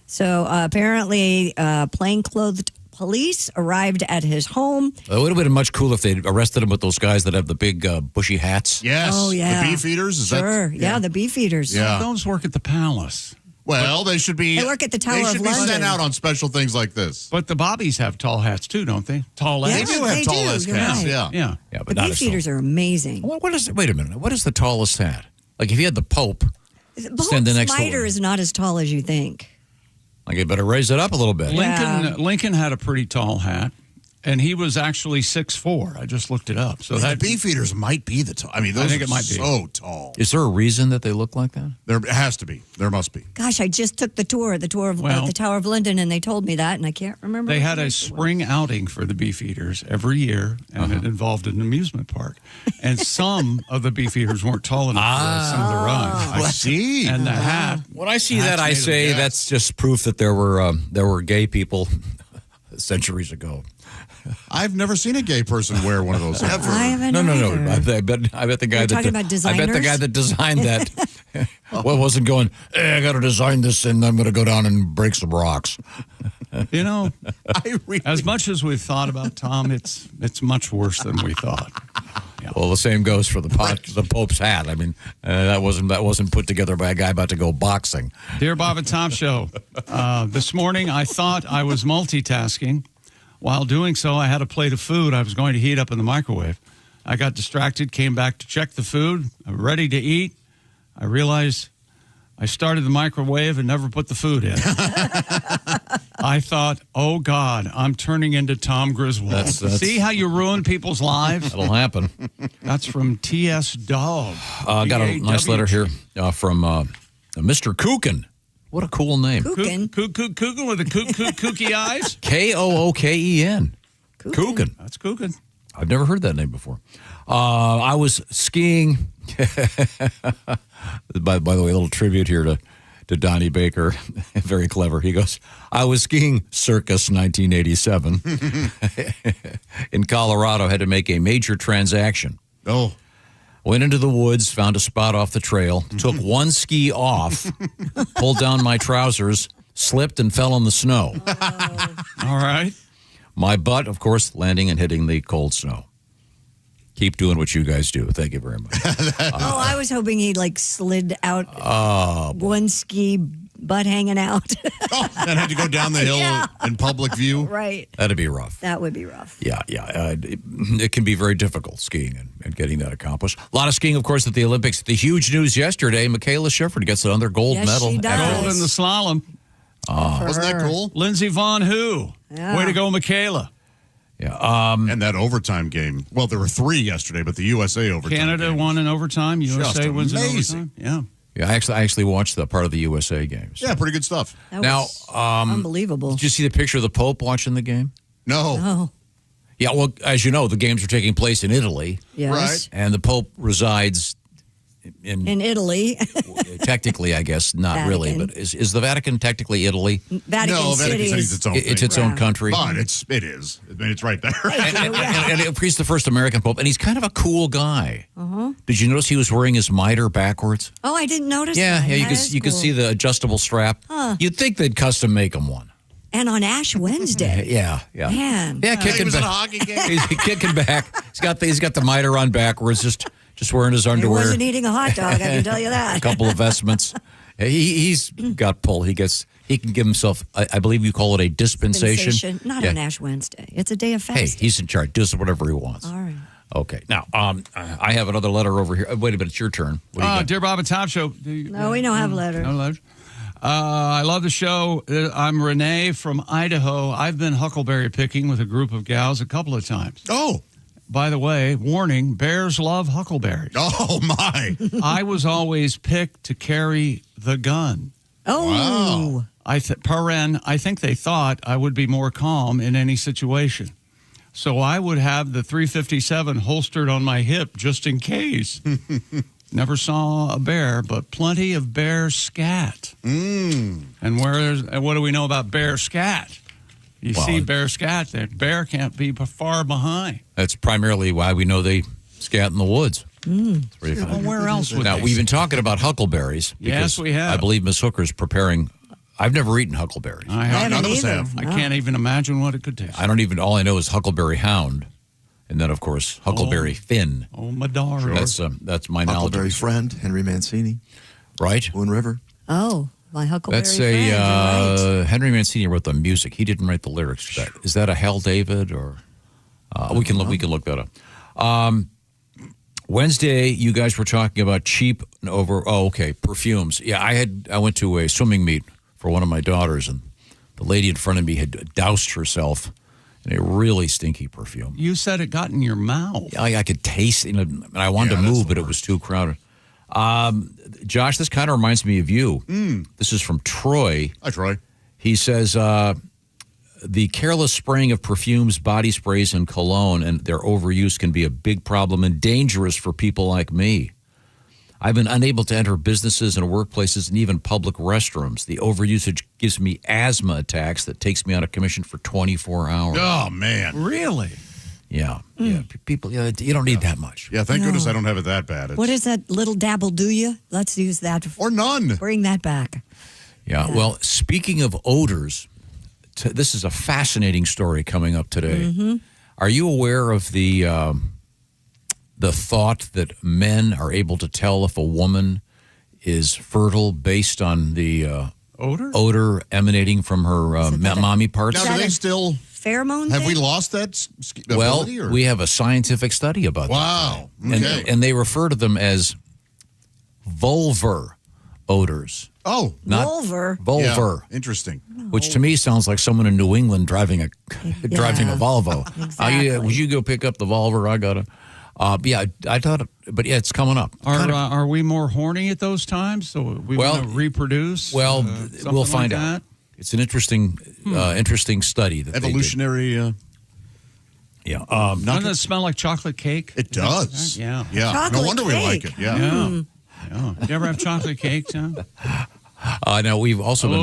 [SPEAKER 6] So apparently, plainclothed police arrived at his home.
[SPEAKER 7] It would have been much cooler if they'd arrested him with those guys that have the big bushy hats.
[SPEAKER 8] Yes.
[SPEAKER 6] Oh, yeah.
[SPEAKER 8] The Beefeaters?
[SPEAKER 6] Sure. Yeah, the Beefeaters.
[SPEAKER 8] Yeah.
[SPEAKER 3] Those work at the Palace.
[SPEAKER 8] Well, they should be.
[SPEAKER 6] They work at the Tower
[SPEAKER 8] They
[SPEAKER 6] of
[SPEAKER 8] should be
[SPEAKER 6] London.
[SPEAKER 8] sent out on special things like this.
[SPEAKER 3] But the Bobbies have tall hats, too, don't they? Tall
[SPEAKER 6] Yeah,
[SPEAKER 3] hats.
[SPEAKER 8] They do have
[SPEAKER 6] they
[SPEAKER 8] tall
[SPEAKER 6] do,
[SPEAKER 8] ass
[SPEAKER 6] you're
[SPEAKER 8] hats.
[SPEAKER 6] right.
[SPEAKER 8] Yeah.
[SPEAKER 3] Yeah.
[SPEAKER 7] Yeah,
[SPEAKER 6] The
[SPEAKER 7] but not as
[SPEAKER 6] Beefeaters are amazing.
[SPEAKER 7] What is? Wait a minute. What is the tallest hat? Like if you had the Pope
[SPEAKER 6] Pope's
[SPEAKER 7] standing next to
[SPEAKER 6] mitre
[SPEAKER 7] him.
[SPEAKER 6] is not as tall as you think.
[SPEAKER 7] Like you better raise it up a little bit.
[SPEAKER 6] Yeah.
[SPEAKER 3] Lincoln had a pretty tall hat, and he was actually 6'4". I just looked it up. So
[SPEAKER 8] The
[SPEAKER 3] that
[SPEAKER 8] Beefeaters might be the tall. I mean, those
[SPEAKER 3] think
[SPEAKER 8] are
[SPEAKER 3] it might be.
[SPEAKER 8] so tall.
[SPEAKER 7] Is there a reason that they look like that?
[SPEAKER 8] There has to be. There must be.
[SPEAKER 6] Gosh, I just took the tour of
[SPEAKER 3] Well-
[SPEAKER 6] the Tower of London, and they told me that, and I can't remember.
[SPEAKER 3] they
[SPEAKER 6] what
[SPEAKER 3] had a
[SPEAKER 6] place it was.
[SPEAKER 3] spring outing for the Beefeaters every year, and it involved an amusement park. And some of the Beefeaters weren't tall enough for some of the runs.
[SPEAKER 8] I see.
[SPEAKER 3] And the hat.
[SPEAKER 7] When I see
[SPEAKER 3] Hats
[SPEAKER 7] that, I
[SPEAKER 3] made of
[SPEAKER 7] say
[SPEAKER 3] gas.
[SPEAKER 7] that's just proof that there were gay people centuries ago.
[SPEAKER 8] I've never seen a gay person wear one of those ever.
[SPEAKER 6] I haven't
[SPEAKER 7] No.
[SPEAKER 6] either.
[SPEAKER 7] I bet the guy
[SPEAKER 6] You're
[SPEAKER 7] that
[SPEAKER 6] talking about
[SPEAKER 7] I bet the
[SPEAKER 6] designers?
[SPEAKER 7] guy that designed that wasn't going. Hey, I got to design this, and I'm going to go down and break some rocks.
[SPEAKER 3] You know,
[SPEAKER 8] really-
[SPEAKER 3] as much as we've thought about Tom, it's much worse than we thought.
[SPEAKER 7] Well, the same goes for the Pope's hat. I mean, that wasn't put together by a guy about to go boxing.
[SPEAKER 3] Dear Bob and Tom Show, this morning I thought I was multitasking. While doing so, I had a plate of food I was going to heat up in the microwave. I got distracted, came back to check the food. I'm ready to eat. I realized I started the microwave and never put the food in. I thought, oh, God, I'm turning into Tom Griswold.
[SPEAKER 7] That's-
[SPEAKER 3] See how you ruin people's lives?
[SPEAKER 7] That'll happen.
[SPEAKER 3] That's from T.S. Dog.
[SPEAKER 7] I got a nice letter here from Mr. Kukin. What a cool name.
[SPEAKER 6] Kukin.
[SPEAKER 3] Kukin with the kooky eyes?
[SPEAKER 7] Kooken. Kukin.
[SPEAKER 3] That's Kukin.
[SPEAKER 7] I've never heard that name before. I was skiing. By the way, a little tribute here to Donnie Baker. Very clever. He goes, I was skiing circus 1987 in Colorado. Had to make a major transaction.
[SPEAKER 8] Oh.
[SPEAKER 7] Went into the woods, found a spot off the trail, took one ski off, pulled down my trousers, slipped and fell in the snow.
[SPEAKER 3] All right.
[SPEAKER 7] My butt, of course, landing and hitting the cold snow. Keep doing what you guys do. Thank you very much.
[SPEAKER 6] I was hoping he slid out one ski butt hanging out.
[SPEAKER 8] And had to go down the hill in public view.
[SPEAKER 6] Right.
[SPEAKER 7] That'd be rough.
[SPEAKER 6] That would be rough.
[SPEAKER 7] Yeah. It can be very difficult skiing and getting that accomplished. A lot of skiing, of course, at the Olympics. The huge news yesterday, Michaela Schifrin gets another gold
[SPEAKER 6] Yes,
[SPEAKER 7] medal.
[SPEAKER 6] she does.
[SPEAKER 3] Gold in the slalom.
[SPEAKER 8] Wasn't that cool?
[SPEAKER 3] Lindsey Vonn Who.
[SPEAKER 6] Yeah.
[SPEAKER 3] Way to go, Michaela.
[SPEAKER 7] Yeah.
[SPEAKER 8] And that overtime game. Well, there were 3 yesterday, but the USA overtime
[SPEAKER 3] Canada
[SPEAKER 8] game.
[SPEAKER 3] won in overtime.
[SPEAKER 8] Just
[SPEAKER 3] USA wins in
[SPEAKER 8] amazing.
[SPEAKER 3] overtime. Yeah.
[SPEAKER 7] Yeah, I actually watched the part of the USA games.
[SPEAKER 8] Yeah, pretty good stuff.
[SPEAKER 6] That
[SPEAKER 7] Now,
[SPEAKER 6] was unbelievable.
[SPEAKER 7] Did you see the picture of the Pope watching the game?
[SPEAKER 8] No.
[SPEAKER 6] Oh,
[SPEAKER 7] Yeah, well, as you know, the games are taking place in Italy,
[SPEAKER 6] yes.
[SPEAKER 8] Right.
[SPEAKER 7] and the Pope resides in
[SPEAKER 6] Italy.
[SPEAKER 7] technically, I guess, not really,
[SPEAKER 6] Vatican.
[SPEAKER 7] but is the Vatican technically Italy?
[SPEAKER 6] Vatican
[SPEAKER 8] No,
[SPEAKER 6] City
[SPEAKER 8] Vatican City's
[SPEAKER 6] is
[SPEAKER 8] its own
[SPEAKER 7] It's
[SPEAKER 8] thing.
[SPEAKER 7] its own country.
[SPEAKER 8] But it is. I mean, it's right there.
[SPEAKER 7] And he's the first American Pope, and he's kind of a cool guy. Did you notice he was wearing his mitre backwards?
[SPEAKER 6] Oh, I didn't notice
[SPEAKER 7] Yeah,
[SPEAKER 6] that.
[SPEAKER 7] yeah,
[SPEAKER 6] That
[SPEAKER 7] you
[SPEAKER 6] is
[SPEAKER 7] could
[SPEAKER 6] cool.
[SPEAKER 7] see the adjustable strap. You'd think they'd custom make him one.
[SPEAKER 6] And on Ash Wednesday.
[SPEAKER 7] Yeah.
[SPEAKER 6] Man.
[SPEAKER 7] Yeah,
[SPEAKER 8] He
[SPEAKER 7] kicking
[SPEAKER 8] was at a
[SPEAKER 7] back.
[SPEAKER 8] hockey game.
[SPEAKER 7] He's kicking back. He's got the mitre on backwards, just wearing his
[SPEAKER 6] He
[SPEAKER 7] underwear.
[SPEAKER 6] wasn't eating a hot dog, I can tell you
[SPEAKER 7] A
[SPEAKER 6] that.
[SPEAKER 7] couple of vestments. He's got pull. He can give himself. I believe you call it a dispensation.
[SPEAKER 6] Not
[SPEAKER 7] Yeah.
[SPEAKER 6] on Ash Wednesday. It's a day of
[SPEAKER 7] Hey,
[SPEAKER 6] fasting.
[SPEAKER 7] he's in charge. Does whatever he wants.
[SPEAKER 6] All right.
[SPEAKER 7] Okay. Now, I have another letter over here. Wait a minute. It's your turn. What do you got?
[SPEAKER 3] Dear Bob and Tom Show.
[SPEAKER 6] No, we don't have letters.
[SPEAKER 3] No letters. I love the show. I'm Renee from Idaho. I've been huckleberry picking with a group of gals a couple of times.
[SPEAKER 8] Oh.
[SPEAKER 3] By the way, warning, bears love huckleberries.
[SPEAKER 8] Oh, my.
[SPEAKER 3] I was always picked to carry the gun.
[SPEAKER 6] Oh.
[SPEAKER 3] I think they thought I would be more calm in any situation. So I would have the 357 holstered on my hip just in case. Never saw a bear, but plenty of bear scat. And what do we know about bear scat? You see bear scat, that bear can't be far behind.
[SPEAKER 7] That's primarily why we know they scat in the woods. It's pretty
[SPEAKER 3] Well,
[SPEAKER 7] fun.
[SPEAKER 3] where else would
[SPEAKER 7] Now,
[SPEAKER 3] they
[SPEAKER 7] we've been talking about huckleberries.
[SPEAKER 3] Yes,
[SPEAKER 7] because
[SPEAKER 3] we have.
[SPEAKER 7] I believe Miss Hooker's preparing. I've never eaten huckleberries.
[SPEAKER 3] I
[SPEAKER 6] haven't
[SPEAKER 8] none of us
[SPEAKER 6] either.
[SPEAKER 8] have.
[SPEAKER 3] I can't even imagine what it could taste.
[SPEAKER 7] All I know is huckleberry hound. And then, of course, huckleberry fin.
[SPEAKER 3] Oh, Madara.
[SPEAKER 7] That's my knowledge.
[SPEAKER 9] Huckleberry friend, Henry Mancini.
[SPEAKER 7] Right?
[SPEAKER 9] Moon River.
[SPEAKER 6] Oh, my Huckleberry
[SPEAKER 7] That's
[SPEAKER 6] friend. You're right.
[SPEAKER 7] Henry Mancini wrote the music. He didn't write the lyrics for that. Is that a Hal David or we can look that up. Wednesday, you guys were talking about cheap perfumes. Yeah, I went to a swimming meet for one of my daughters, and the lady in front of me had doused herself in a really stinky perfume.
[SPEAKER 3] You said it got in your mouth.
[SPEAKER 7] I could taste it, and I wanted to move, but it was too crowded. Josh, this kind of reminds me of you. This is from Troy.
[SPEAKER 8] Hi, Troy.
[SPEAKER 7] He says, the careless spraying of perfumes, body sprays, and cologne and their overuse can be a big problem and dangerous for people like me. I've been unable to enter businesses and workplaces and even public restrooms. The overusage gives me asthma attacks that takes me out of commission for 24 hours.
[SPEAKER 8] Oh, man.
[SPEAKER 3] Really?
[SPEAKER 7] Yeah. People, you don't need that much.
[SPEAKER 8] Yeah, thank goodness I don't have it that bad.
[SPEAKER 6] What is that little dabble do you? Let's use that.
[SPEAKER 8] Or none.
[SPEAKER 6] Bring that back.
[SPEAKER 7] Yeah. Well, speaking of odors, this is a fascinating story coming up today. Are you aware of the thought that men are able to tell if a woman is fertile based on the odor emanating from her mommy parts?
[SPEAKER 8] Now, do they still
[SPEAKER 6] pheromone?
[SPEAKER 8] Have we lost that ability?
[SPEAKER 7] Well, we have a scientific study about that.
[SPEAKER 8] Wow. Okay.
[SPEAKER 7] And they refer to them as vulvar odors.
[SPEAKER 8] Oh,
[SPEAKER 7] not vulvar.
[SPEAKER 8] Yeah, interesting.
[SPEAKER 7] Which to me sounds like someone in New England driving a Volvo.
[SPEAKER 6] Exactly.
[SPEAKER 7] Would you go pick up the Volvo? I gotta. I thought, but yeah, it's coming up.
[SPEAKER 3] Are we more horny at those times? So we want to reproduce?
[SPEAKER 7] Well, we'll
[SPEAKER 3] something
[SPEAKER 7] find
[SPEAKER 3] like
[SPEAKER 7] out.
[SPEAKER 3] that?
[SPEAKER 7] It's an interesting study. That
[SPEAKER 8] evolutionary.
[SPEAKER 7] Yeah.
[SPEAKER 3] Doesn't it smell like chocolate cake?
[SPEAKER 8] It does.
[SPEAKER 3] Yeah.
[SPEAKER 8] Yeah.
[SPEAKER 6] Chocolate
[SPEAKER 8] no wonder we like it. Yeah.
[SPEAKER 3] Yeah. You ever have chocolate cake, Tom?
[SPEAKER 7] No, we've also
[SPEAKER 3] a
[SPEAKER 7] been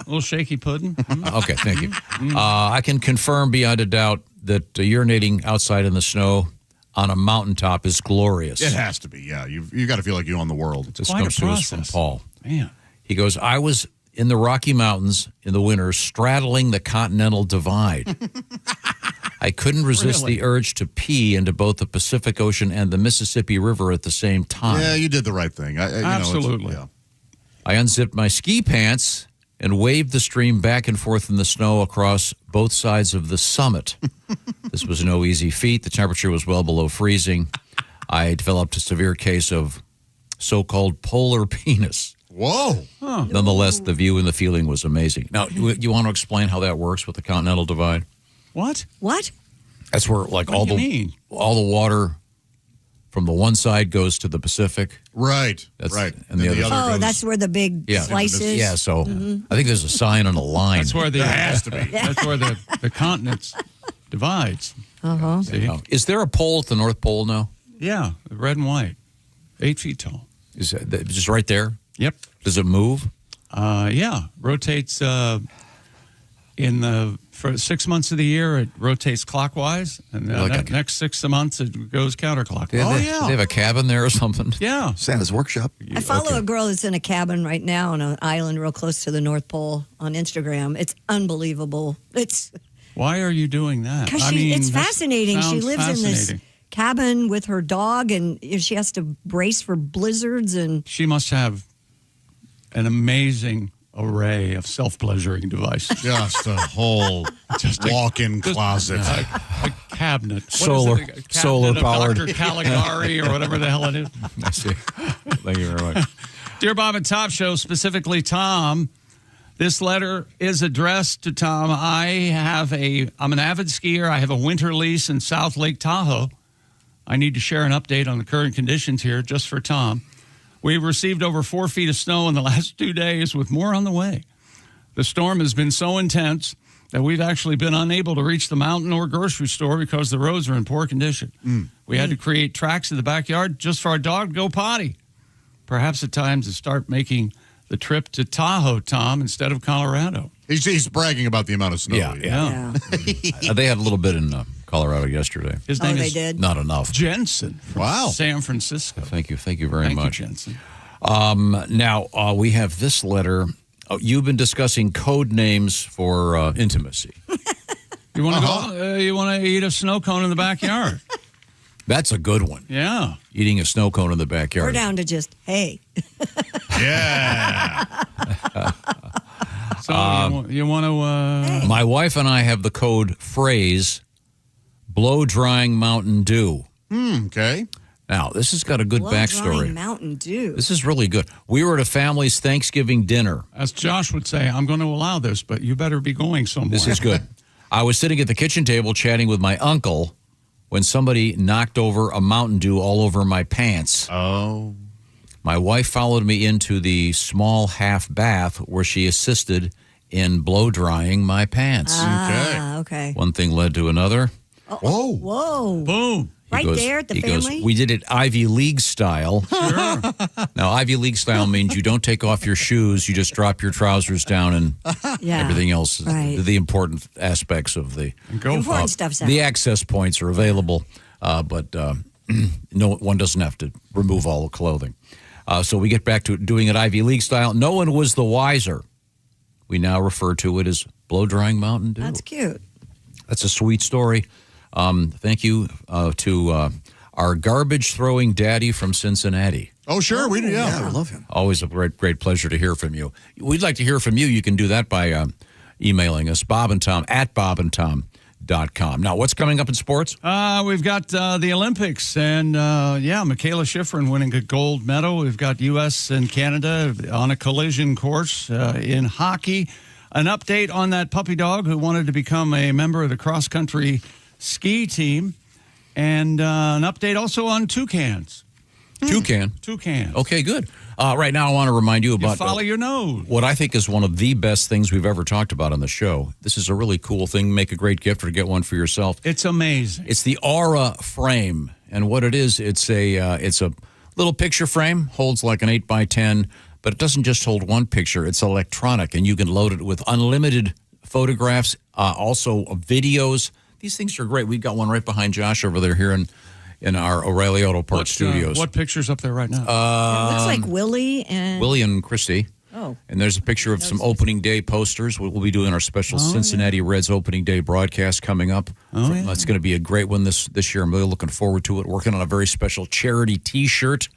[SPEAKER 3] little shaky pudding.
[SPEAKER 7] Okay, thank you. I can confirm beyond a doubt that urinating outside in the snow on a mountaintop is glorious.
[SPEAKER 8] It has to be. Yeah. You got to feel like you own the world.
[SPEAKER 7] This comes to us from Paul.
[SPEAKER 3] Man.
[SPEAKER 7] He goes, I was in the Rocky Mountains in the winter, straddling the Continental Divide. I couldn't resist the urge to pee into both the Pacific Ocean and the Mississippi River at the same time.
[SPEAKER 8] Yeah, you did the right thing.
[SPEAKER 3] Absolutely.
[SPEAKER 7] I unzipped my ski pants and waved the stream back and forth in the snow across both sides of the summit. This was no easy feat. The temperature was well below freezing. I developed a severe case of so-called polar penis.
[SPEAKER 8] Whoa.
[SPEAKER 3] Huh.
[SPEAKER 7] Nonetheless, the view and the feeling was amazing. Now, you want to explain how that works with the Continental Divide?
[SPEAKER 3] What?
[SPEAKER 7] That's where all the water from the one side goes to the Pacific.
[SPEAKER 8] Right.
[SPEAKER 7] That's
[SPEAKER 8] right.
[SPEAKER 7] And the other goes,
[SPEAKER 6] that's where the big slice is.
[SPEAKER 7] Yeah, so I think there's a sign on the line.
[SPEAKER 3] That's where
[SPEAKER 8] There has to be.
[SPEAKER 3] That's where the continents divides. See?
[SPEAKER 7] Is there a pole at the North Pole now?
[SPEAKER 3] Yeah, red and white, 8 feet tall.
[SPEAKER 7] Is that just right there?
[SPEAKER 3] Yep.
[SPEAKER 7] Does it move?
[SPEAKER 3] Yeah, rotates for 6 months of the year. It rotates clockwise, and next 6 months it goes counterclockwise.
[SPEAKER 7] Do they have a cabin there or something?
[SPEAKER 3] Yeah,
[SPEAKER 9] Santa's workshop.
[SPEAKER 6] I follow a girl that's in a cabin right now on an island real close to the North Pole on Instagram. It's unbelievable.
[SPEAKER 3] Why are you doing that?
[SPEAKER 6] Because it's fascinating. She lives in this cabin with her dog, and she has to brace for blizzards. And
[SPEAKER 3] she must have an amazing array of self-pleasuring devices.
[SPEAKER 8] Just a whole walk-in closet.
[SPEAKER 3] A cabinet.
[SPEAKER 7] Solar powered.
[SPEAKER 3] Dr. Caligari or whatever the hell it is.
[SPEAKER 7] I see. Thank you very much.
[SPEAKER 3] Dear Bob and Tom Show, specifically Tom, this letter is addressed to Tom. I'm an avid skier. I have a winter lease in South Lake Tahoe. I need to share an update on the current conditions here just for Tom. We've received over 4 feet of snow in the last 2 days, with more on the way. The storm has been so intense that we've actually been unable to reach the mountain or grocery store because the roads are in poor condition. We had to create tracks in the backyard just for our dog to go potty. Perhaps at times to start making the trip to Tahoe, Tom, instead of Colorado.
[SPEAKER 8] He's bragging about the amount of snow.
[SPEAKER 3] Yeah.
[SPEAKER 7] They had a little bit in Colorado yesterday.
[SPEAKER 3] His name
[SPEAKER 6] they
[SPEAKER 3] is
[SPEAKER 6] did?
[SPEAKER 7] Not enough.
[SPEAKER 3] Jensen from San Francisco.
[SPEAKER 7] Thank you very much.
[SPEAKER 3] Thank you, Jensen.
[SPEAKER 7] Now, we have this letter. Oh, you've been discussing code names for intimacy.
[SPEAKER 3] You want to go? You want to eat a snow cone in the backyard?
[SPEAKER 7] That's a good one.
[SPEAKER 3] Yeah.
[SPEAKER 7] Eating a snow cone in the
[SPEAKER 6] We're
[SPEAKER 7] backyard.
[SPEAKER 6] down to just, hey.
[SPEAKER 8] Yeah.
[SPEAKER 3] So you want to...
[SPEAKER 7] My wife and I have the code phrase, blow-drying Mountain Dew.
[SPEAKER 8] Okay.
[SPEAKER 7] Now, this has got a good backstory.
[SPEAKER 6] Mountain Dew.
[SPEAKER 7] This is really good. We were at a family's Thanksgiving dinner.
[SPEAKER 3] As Josh would say, I'm going to allow this, but you better be going somewhere.
[SPEAKER 7] This is good. I was sitting at the kitchen table chatting with my uncle when somebody knocked over a Mountain Dew all over my pants.
[SPEAKER 8] Oh.
[SPEAKER 7] My wife followed me into the small half bath where she assisted in blow drying my pants.
[SPEAKER 6] Okay.
[SPEAKER 7] One thing led to another.
[SPEAKER 8] Whoa.
[SPEAKER 6] Whoa.
[SPEAKER 3] Boom.
[SPEAKER 6] Right there at the family?
[SPEAKER 7] We did it Ivy League style.
[SPEAKER 3] Sure.
[SPEAKER 7] Now, Ivy League style means you don't take off your shoes. You just drop your trousers down and everything else. The important aspects of the
[SPEAKER 6] important stuff's out.
[SPEAKER 7] The access points are available, but no one doesn't have to remove all the clothing. So we get back to doing it Ivy League style. No one was the wiser. We now refer to it as blow-drying Mountain Dew.
[SPEAKER 6] That's cute.
[SPEAKER 7] That's a sweet story. Thank you to our garbage-throwing daddy from Cincinnati.
[SPEAKER 8] Oh, sure. We do, yeah.
[SPEAKER 9] I love him.
[SPEAKER 7] Always a great pleasure to hear from you. We'd like to hear from you. You can do that by emailing us, Bob and Tom, at bobandtom.com. Now, what's coming up in sports?
[SPEAKER 3] We've got the Olympics, and Michaela Schifrin winning a gold medal. We've got U.S. and Canada on a collision course in hockey. An update on that puppy dog who wanted to become a member of the cross-country ski team, and an update also on toucans.
[SPEAKER 7] Toucan. Okay, good. Right now, I want to remind you about
[SPEAKER 3] follow your nose.
[SPEAKER 7] What I think is one of the best things we've ever talked about on the show. This is a really cool thing. Make a great gift or get one for yourself.
[SPEAKER 3] It's amazing.
[SPEAKER 7] It's the Aura frame, and what it is, it's a little picture frame, holds like an 8x10, but it doesn't just hold one picture. It's electronic, and you can load it with unlimited photographs, also videos. These things are great. We've got one right behind Josh over there here in our O'Reilly Auto Parts studios.
[SPEAKER 3] What picture's up there right now?
[SPEAKER 6] It looks like Willie and
[SPEAKER 7] Christy.
[SPEAKER 6] Oh.
[SPEAKER 7] And there's a picture of some opening day posters. We'll be doing our special Cincinnati Reds opening day broadcast coming up. It's going to be a great one this year. I'm really looking forward to it. Working on a very special charity T-shirt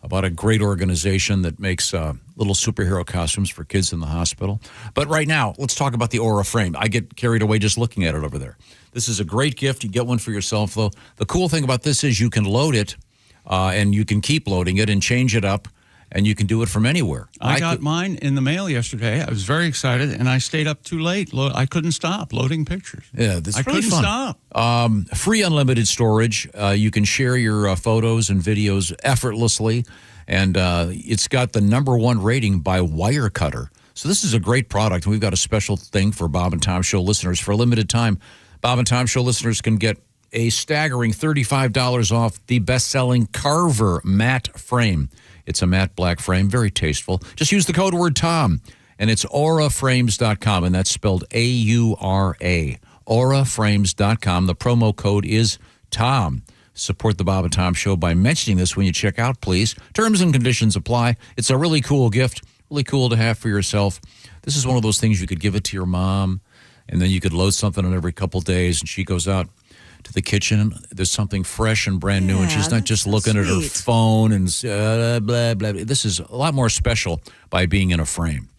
[SPEAKER 7] about a great organization that makes little superhero costumes for kids in the hospital. But right now, let's talk about the Aura frame. I get carried away just looking at it over there. This is a great gift. You get one for yourself, though. The cool thing about this is you can load it, and you can keep loading it and change it up, and you can do it from anywhere.
[SPEAKER 3] I got mine in the mail yesterday. I was very excited, and I stayed up too late. I couldn't stop loading pictures.
[SPEAKER 7] Yeah, this is
[SPEAKER 3] I
[SPEAKER 7] really
[SPEAKER 3] couldn't
[SPEAKER 7] fun.
[SPEAKER 3] stop.
[SPEAKER 7] Free unlimited storage. You can share your photos and videos effortlessly, and it's got the #1 rating by Wirecutter. So this is a great product. We've got a special thing for Bob and Tom Show listeners. For a limited time, Bob and Tom Show listeners can get a staggering $35 off the best-selling Carver matte frame. It's a matte black frame, very tasteful. Just use the code word Tom, and it's auraframes.com, and that's spelled A-U-R-A, auraframes.com. The promo code is Tom. Support the Bob and Tom Show by mentioning this when you check out, please. Terms and conditions apply. It's a really cool gift, really cool to have for yourself. This is one of those things you could give it to your mom, and then you could load something on every couple days, and she goes out to the kitchen, and there's something fresh and brand new, and she's not just looking at her phone and blah, blah. This is a lot more special by being in a frame.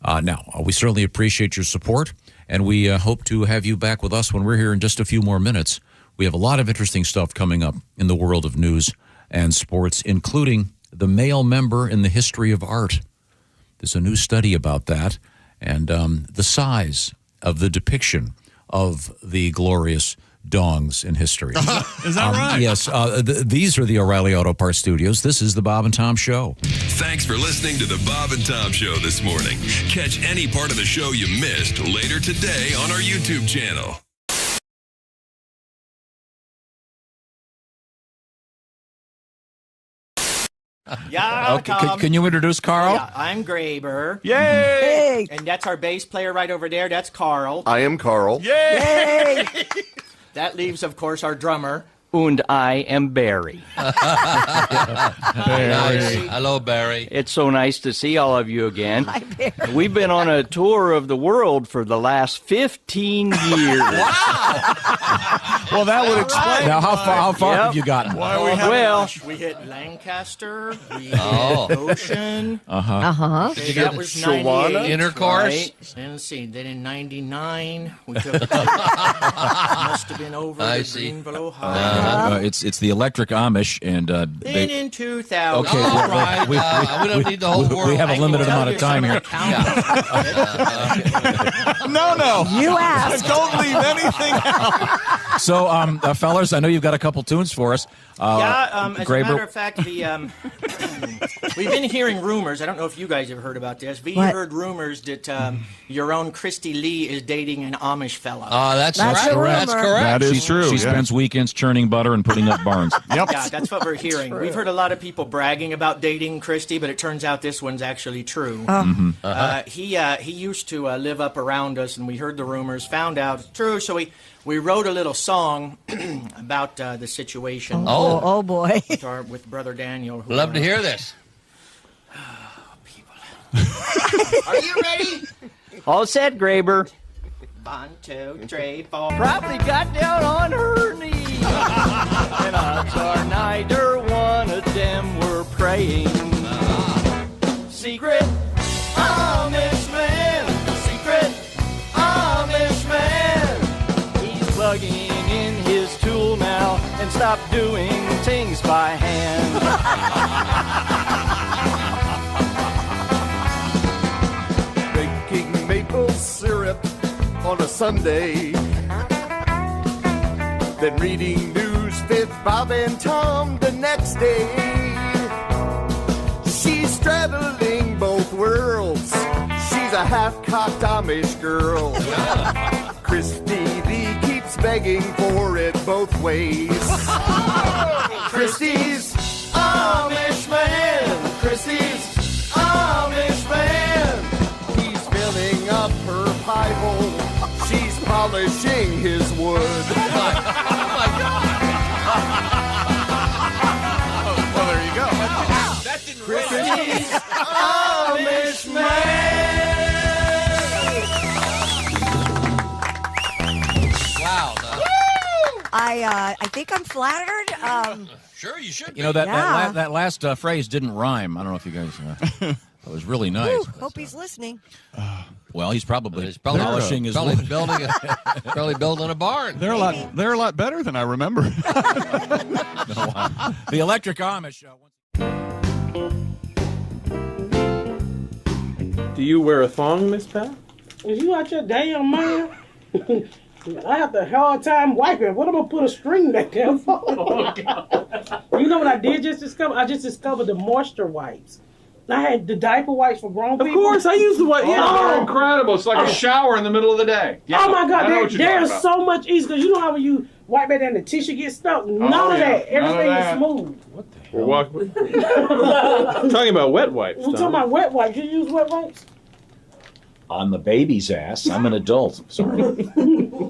[SPEAKER 7] Now, we certainly appreciate your support, and we hope to have you back with us when we're here in just a few more minutes. We have a lot of interesting stuff coming up in the world of news and sports, including the male member in the history of art. There's a new study about that, and the size of the depiction of the glorious dongs in history.
[SPEAKER 3] Is that right?
[SPEAKER 7] Yes. These are the O'Reilly Auto Parts Studios. This is the Bob and Tom Show.
[SPEAKER 16] Thanks for listening to the Bob and Tom Show this morning. Catch any part of the show you missed later today on our YouTube channel.
[SPEAKER 17] Yeah.
[SPEAKER 7] Okay, can you introduce Carl?
[SPEAKER 17] Yeah, I'm Graber.
[SPEAKER 3] Yay!
[SPEAKER 17] And that's our bass player right over there. That's Carl.
[SPEAKER 18] I am Carl.
[SPEAKER 17] Yay! That leaves, of course, our drummer. And I am Barry.
[SPEAKER 5] Nice. Hello, Barry.
[SPEAKER 17] It's so nice to see all of you again. We've been on a tour of the world for the last 15 years.
[SPEAKER 3] Well, that would explain.
[SPEAKER 7] Now, how far have you gotten?
[SPEAKER 17] We hit Lancaster, we hit Ocean.
[SPEAKER 5] Did you get
[SPEAKER 17] was
[SPEAKER 5] Shawana?
[SPEAKER 17] 98,
[SPEAKER 5] Intercourse?
[SPEAKER 17] Right? And let's see, then in 99, we took it. Must have been over
[SPEAKER 5] I
[SPEAKER 17] to
[SPEAKER 5] see.
[SPEAKER 17] Greenville, Ohio.
[SPEAKER 2] It's the Electric Amish, and
[SPEAKER 17] Then in 2000.
[SPEAKER 2] Okay,
[SPEAKER 5] All right. We don't need the whole world.
[SPEAKER 2] we have a limited amount of time here.
[SPEAKER 3] No.
[SPEAKER 6] You asked.
[SPEAKER 3] Don't leave anything out.
[SPEAKER 2] So, fellas, I know you've got a couple tunes for us.
[SPEAKER 17] As a
[SPEAKER 2] Graber-
[SPEAKER 17] matter of fact, we've been hearing rumors. I don't know if you guys have heard about this. We
[SPEAKER 6] What?
[SPEAKER 17] heard rumors that your own Christy Lee is dating an Amish fella.
[SPEAKER 5] That's
[SPEAKER 6] That's
[SPEAKER 5] right.
[SPEAKER 6] a
[SPEAKER 5] That's
[SPEAKER 6] rumor.
[SPEAKER 5] correct.
[SPEAKER 3] That is true.
[SPEAKER 2] She
[SPEAKER 3] yeah.
[SPEAKER 2] spends weekends churning butter and putting up barns.
[SPEAKER 3] Yep.
[SPEAKER 17] Yeah, that's what we're hearing. We've heard a lot of people bragging about dating Christy, but it turns out this one's actually true. He used to live up around us, and we heard the rumors, found out it's true, so we wrote a little song about the situation.
[SPEAKER 6] Oh boy.
[SPEAKER 17] With Brother Daniel. who,
[SPEAKER 5] Love to hear this.
[SPEAKER 17] Are you ready? All set, Graber. 1, 2, 3, 4. Probably got down on her knees. And odds are neither one of them were praying. Secret Amish man. Secret Amish man. He's plugging in his tool now and stopped doing things by hand.
[SPEAKER 18] Baking maple syrup on a Sunday. Then reading news with Bob and Tom the next day. She's straddling both worlds. She's a half-cocked Amish girl. Christy Lee keeps begging for it both ways. Christy's Amish man. Christy's Amish man. He's filling up her pie hole. She's polishing his wood.
[SPEAKER 5] Oh my God.
[SPEAKER 3] Well, there you go.
[SPEAKER 5] That didn't
[SPEAKER 17] Christy's Amish man.
[SPEAKER 5] Wow.
[SPEAKER 6] I think I'm flattered.
[SPEAKER 5] Sure, you should.
[SPEAKER 2] You know, that last phrase didn't rhyme. I don't know if you guys... That was really nice.
[SPEAKER 6] Whew, hope he's listening.
[SPEAKER 2] Well, he's probably
[SPEAKER 5] polishing
[SPEAKER 2] his
[SPEAKER 5] probably
[SPEAKER 2] wood.
[SPEAKER 5] probably building a barn.
[SPEAKER 3] They're a lot better than I remember.
[SPEAKER 2] The Electric Amish.
[SPEAKER 19] Do you wear a thong, Miss Pat? Is you out your damn mind? I have the hard time wiping. What am I gonna put a string back there for? You know what I did just discover? I just discovered the moisture wipes. I had the diaper wipes for grown people.
[SPEAKER 20] Of course, I use the wipe. Yeah, they're incredible. It's like a shower in the middle of the day. Yeah,
[SPEAKER 19] oh my God,
[SPEAKER 20] I know what you're
[SPEAKER 19] they're
[SPEAKER 20] talking about.
[SPEAKER 19] so much easier. Because you know how when you wipe it and the tissue gets stuck? None of that. Everything is smooth.
[SPEAKER 20] What the hell? I'm talking about wet wipes.
[SPEAKER 19] I'm talking about wet wipes. You use wet wipes?
[SPEAKER 21] On the baby's ass. I'm an adult. Sorry.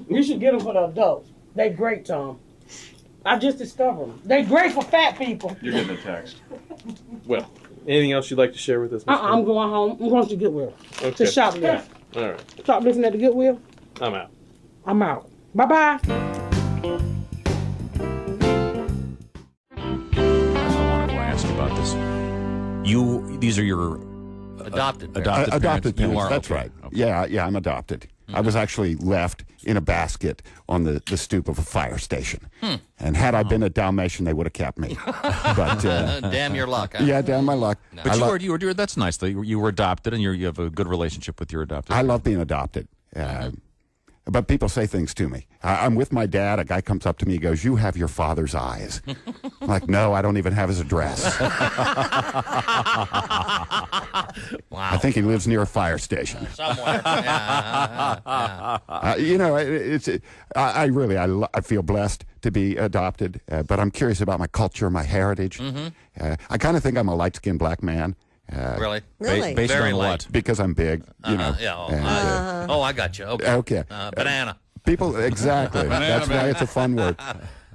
[SPEAKER 19] You should get them for the adults. They're great, Tom. I just discovered them. They're great for fat people.
[SPEAKER 20] You're getting a text. Well, anything else you'd like to share with us?
[SPEAKER 19] I'm going home. I'm going to Goodwill.
[SPEAKER 20] Okay.
[SPEAKER 19] To shoplift.
[SPEAKER 20] All right.
[SPEAKER 19] Shoplifting at the Goodwill.
[SPEAKER 20] I'm out.
[SPEAKER 19] I'm out. Bye-bye.
[SPEAKER 2] I wanted to ask about this. These are your
[SPEAKER 5] adopted
[SPEAKER 2] parents.
[SPEAKER 22] parents.
[SPEAKER 2] You are,
[SPEAKER 22] That's
[SPEAKER 2] okay.
[SPEAKER 22] right. Yeah, I'm adopted. I was actually left in a basket on the stoop of a fire station. And had I been a Dalmatian, they would have kept me. But
[SPEAKER 5] damn your luck. Huh?
[SPEAKER 22] Yeah, damn my luck.
[SPEAKER 5] No.
[SPEAKER 2] But you were that's nice though. You were adopted, and you have a good relationship with your adopted.
[SPEAKER 22] I love being adopted. but people say things to me. I'm with my dad. A guy comes up to me. He goes, "You have your father's eyes." I'm like, "No, I don't even have his address."
[SPEAKER 5] Wow.
[SPEAKER 22] I think he lives near a fire station.
[SPEAKER 5] Somewhere.
[SPEAKER 22] I feel blessed to be adopted, but I'm curious about my culture, my heritage.
[SPEAKER 5] Mm-hmm.
[SPEAKER 22] I kind of think I'm a light-skinned black man.
[SPEAKER 5] Really?
[SPEAKER 22] Based
[SPEAKER 5] Very
[SPEAKER 22] on
[SPEAKER 5] light.
[SPEAKER 22] what? Because I'm big, you know.
[SPEAKER 5] Yeah. Oh, I got you. Okay.
[SPEAKER 22] Okay.
[SPEAKER 5] Banana.
[SPEAKER 22] People, exactly. That's why it's a fun word.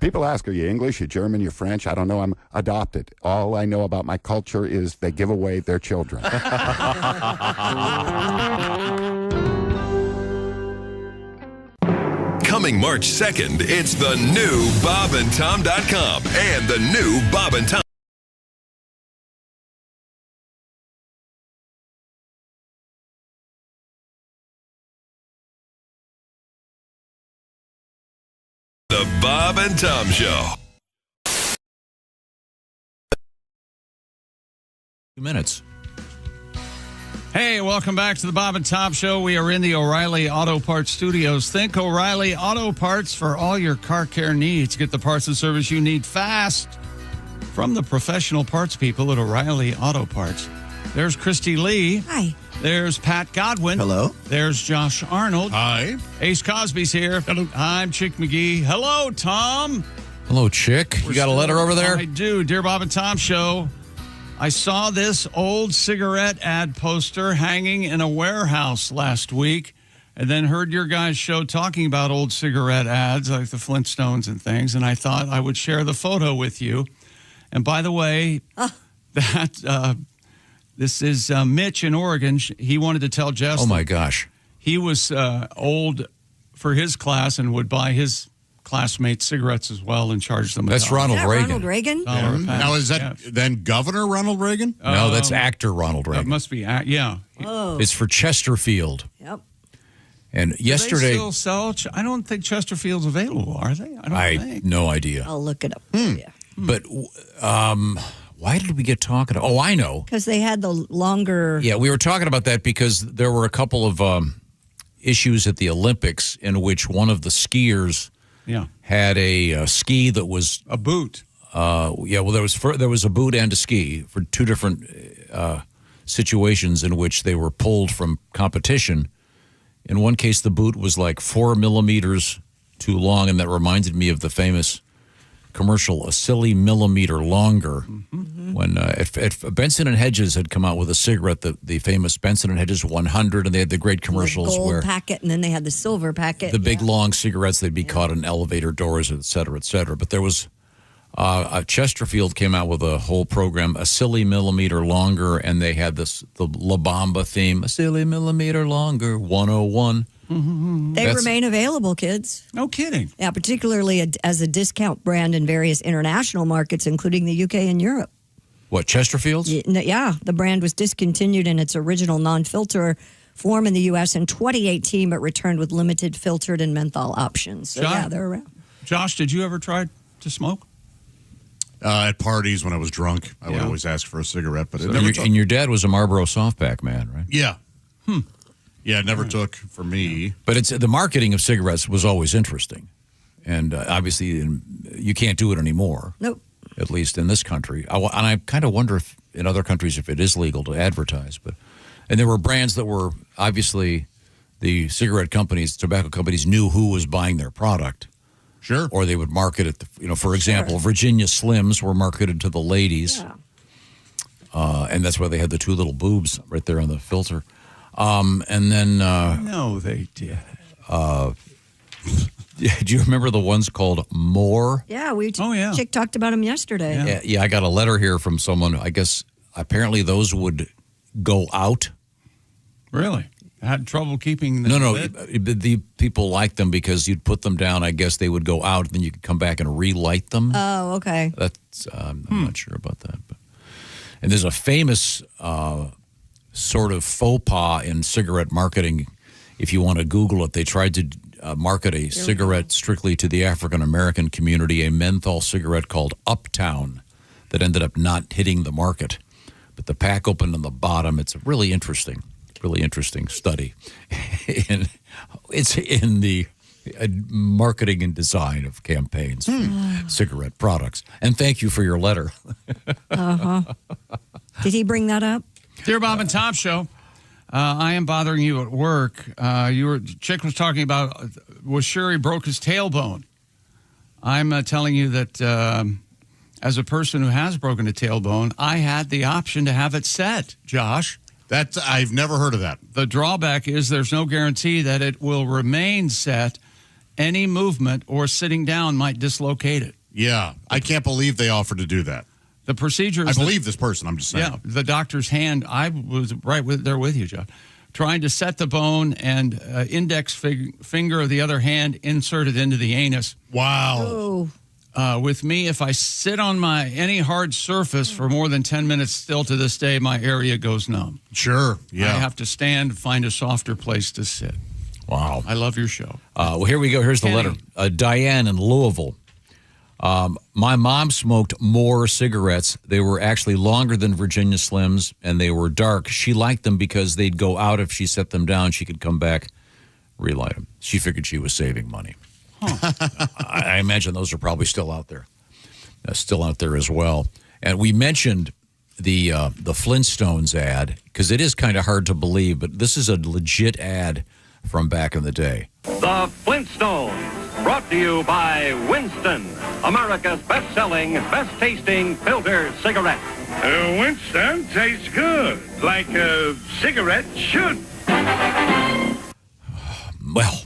[SPEAKER 22] People ask, are you English, you German, you French? I don't know. I'm adopted. All I know about my culture is they give away their children.
[SPEAKER 16] Coming March 2nd, it's the new BobandTom.com and the new Bob and Tom. The Bob and Tom Show.
[SPEAKER 7] 2 minutes.
[SPEAKER 3] Hey, welcome back to the Bob and Tom Show. We are in the O'Reilly Auto Parts Studios. Think O'Reilly Auto Parts for all your car care needs. Get the parts and service you need fast from the professional parts people at O'Reilly Auto Parts. There's Christy Lee.
[SPEAKER 6] Hi.
[SPEAKER 3] There's Pat Godwin.
[SPEAKER 9] Hello.
[SPEAKER 3] There's Josh Arnold.
[SPEAKER 8] Hi.
[SPEAKER 3] Ace Cosby's here. Hello. I'm Chick McGee. Hello, Tom.
[SPEAKER 7] Hello, Chick. You got a letter over there?
[SPEAKER 3] I do. Dear Bob and Tom Show, I saw this old cigarette ad poster hanging in a warehouse last week and then heard your guys' show talking about old cigarette ads like the Flintstones and things, and I thought I would share the photo with you. And by the way, this is Mitch in Oregon. He wanted to tell Jess.
[SPEAKER 7] Oh, my gosh.
[SPEAKER 3] He was old for his class and would buy his classmates cigarettes as well and charge them.
[SPEAKER 7] That's Ronald Reagan.
[SPEAKER 6] Ronald Reagan?
[SPEAKER 8] Now, is that then Governor Ronald Reagan?
[SPEAKER 7] No, that's actor Ronald Reagan.
[SPEAKER 3] That must be, yeah.
[SPEAKER 6] Oh.
[SPEAKER 7] It's for Chesterfield.
[SPEAKER 6] Yep.
[SPEAKER 7] And
[SPEAKER 3] Do
[SPEAKER 7] yesterday,
[SPEAKER 3] they still sell? I don't think Chesterfield's available, are they? I don't think.
[SPEAKER 7] no idea.
[SPEAKER 6] I'll look it up. Yeah.
[SPEAKER 7] But why did we get talking? Oh, I know.
[SPEAKER 6] Because they had the longer.
[SPEAKER 7] Yeah, we were talking about that because there were a couple of issues at the Olympics in which one of the skiers had a ski that was
[SPEAKER 3] a boot.
[SPEAKER 7] Well, there was a boot and a ski for two different situations in which they were pulled from competition. In one case, the boot was like 4 millimeters too long, and that reminded me of the famous commercial, A Silly Millimeter Longer, when if Benson and Hedges had come out with a cigarette, the famous Benson and Hedges 100, and they had the great commercials
[SPEAKER 6] the gold
[SPEAKER 7] where
[SPEAKER 6] packet, and then they had the silver packet.
[SPEAKER 7] the big long cigarettes, they'd be caught in elevator doors, et cetera, et cetera. But there was Chesterfield came out with a whole program, A Silly Millimeter Longer, and they had the La Bamba theme, A Silly Millimeter Longer, 101.
[SPEAKER 6] They remain available, kids.
[SPEAKER 3] No kidding.
[SPEAKER 6] Yeah, particularly as a discount brand in various international markets, including the UK and Europe.
[SPEAKER 7] What, Chesterfield's?
[SPEAKER 6] Yeah, the brand was discontinued in its original non-filter form in the U.S. in 2018, but returned with limited filtered and menthol options. So, yeah, they're around.
[SPEAKER 3] Josh, did you ever try to smoke?
[SPEAKER 8] At parties when I was drunk, I would always ask for a cigarette, but it never took.
[SPEAKER 7] And your dad was a Marlboro softpack man, right?
[SPEAKER 8] Yeah. Yeah, it never took for me.
[SPEAKER 7] But the marketing of cigarettes was always interesting. And obviously, you can't do it anymore.
[SPEAKER 6] Nope.
[SPEAKER 7] At least in this country. And I kind of wonder if in other countries if it is legal to advertise. And there were brands that were, obviously, the cigarette companies, tobacco companies knew who was buying their product.
[SPEAKER 8] Sure.
[SPEAKER 7] Or they would market it, for example, Virginia Slims were marketed to the ladies.
[SPEAKER 6] Yeah.
[SPEAKER 7] And that's why they had the two little boobs right there on the filter. And then...
[SPEAKER 3] no, they did.
[SPEAKER 7] Do you remember the ones called More?
[SPEAKER 6] Yeah, Chick talked about them yesterday.
[SPEAKER 7] Yeah, I got a letter here from someone. I guess apparently those would go out.
[SPEAKER 3] Really? Had trouble keeping them?
[SPEAKER 7] No. The people liked them because you'd put them down. I guess they would go out, and then you could come back and relight them.
[SPEAKER 6] Oh, okay.
[SPEAKER 7] That's I'm not sure about that. And there's a famous sort of faux pas in cigarette marketing. If you want to Google it, they tried to market a cigarette strictly to the African-American community, a menthol cigarette called Uptown that ended up not hitting the market. But the pack opened on the bottom. It's really interesting. really interesting study. It's in the marketing and design of campaigns for cigarette products. And thank you for your letter.
[SPEAKER 6] Did he bring that up?
[SPEAKER 3] Dear Bob and Tom Show, I am bothering you at work. Chick was talking about was sure he broke his tailbone. I'm telling you that as a person who has broken a tailbone, I had the option to have it set, Josh.
[SPEAKER 8] I've never heard of that.
[SPEAKER 3] The drawback is there's no guarantee that it will remain set. Any movement or sitting down might dislocate it.
[SPEAKER 8] Yeah, I can't believe they offered to do that.
[SPEAKER 3] The procedure.
[SPEAKER 8] I believe this person. I'm just saying.
[SPEAKER 3] Yeah, the doctor's hand. I was right there with you, John, trying to set the bone and index finger of the other hand inserted into the anus.
[SPEAKER 8] Wow.
[SPEAKER 3] With me, if I sit on any hard surface for more than 10 minutes, still to this day, my area goes numb.
[SPEAKER 8] Sure. Yeah.
[SPEAKER 3] I have to stand and find a softer place to sit.
[SPEAKER 7] Wow.
[SPEAKER 3] I love your show.
[SPEAKER 7] Well, here we go. Here's the letter. Diane in Louisville. My mom smoked more cigarettes. They were actually longer than Virginia Slims, and they were dark. She liked them because they'd go out if she set them down. She could come back, relight them. She figured she was saving money. I imagine those are probably still out there. As well. And we mentioned the Flintstones ad because it is kind of hard to believe, but this is a legit ad from back in the day.
[SPEAKER 1] The Flintstones, brought to you by Winston, America's best-selling, best-tasting filter cigarette.
[SPEAKER 4] Winston tastes good, like a cigarette should.
[SPEAKER 7] Well,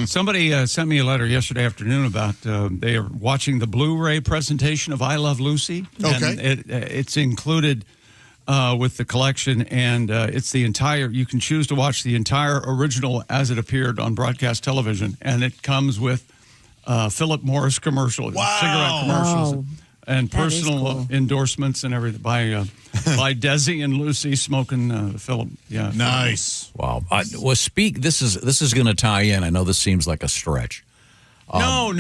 [SPEAKER 3] somebody sent me a letter yesterday afternoon about they are watching the Blu-ray presentation of I Love Lucy.
[SPEAKER 8] Okay.
[SPEAKER 3] And it's included with the collection, and it's the entire, you can choose to watch the entire original as it appeared on broadcast television, and it comes with Philip Morris commercials, cigarette commercials, and personal endorsements and everything by Desi and Lucy smoking Philip. Yeah,
[SPEAKER 8] nice.
[SPEAKER 7] Wow. This is going to tie in. I know this seems like a stretch.
[SPEAKER 3] No.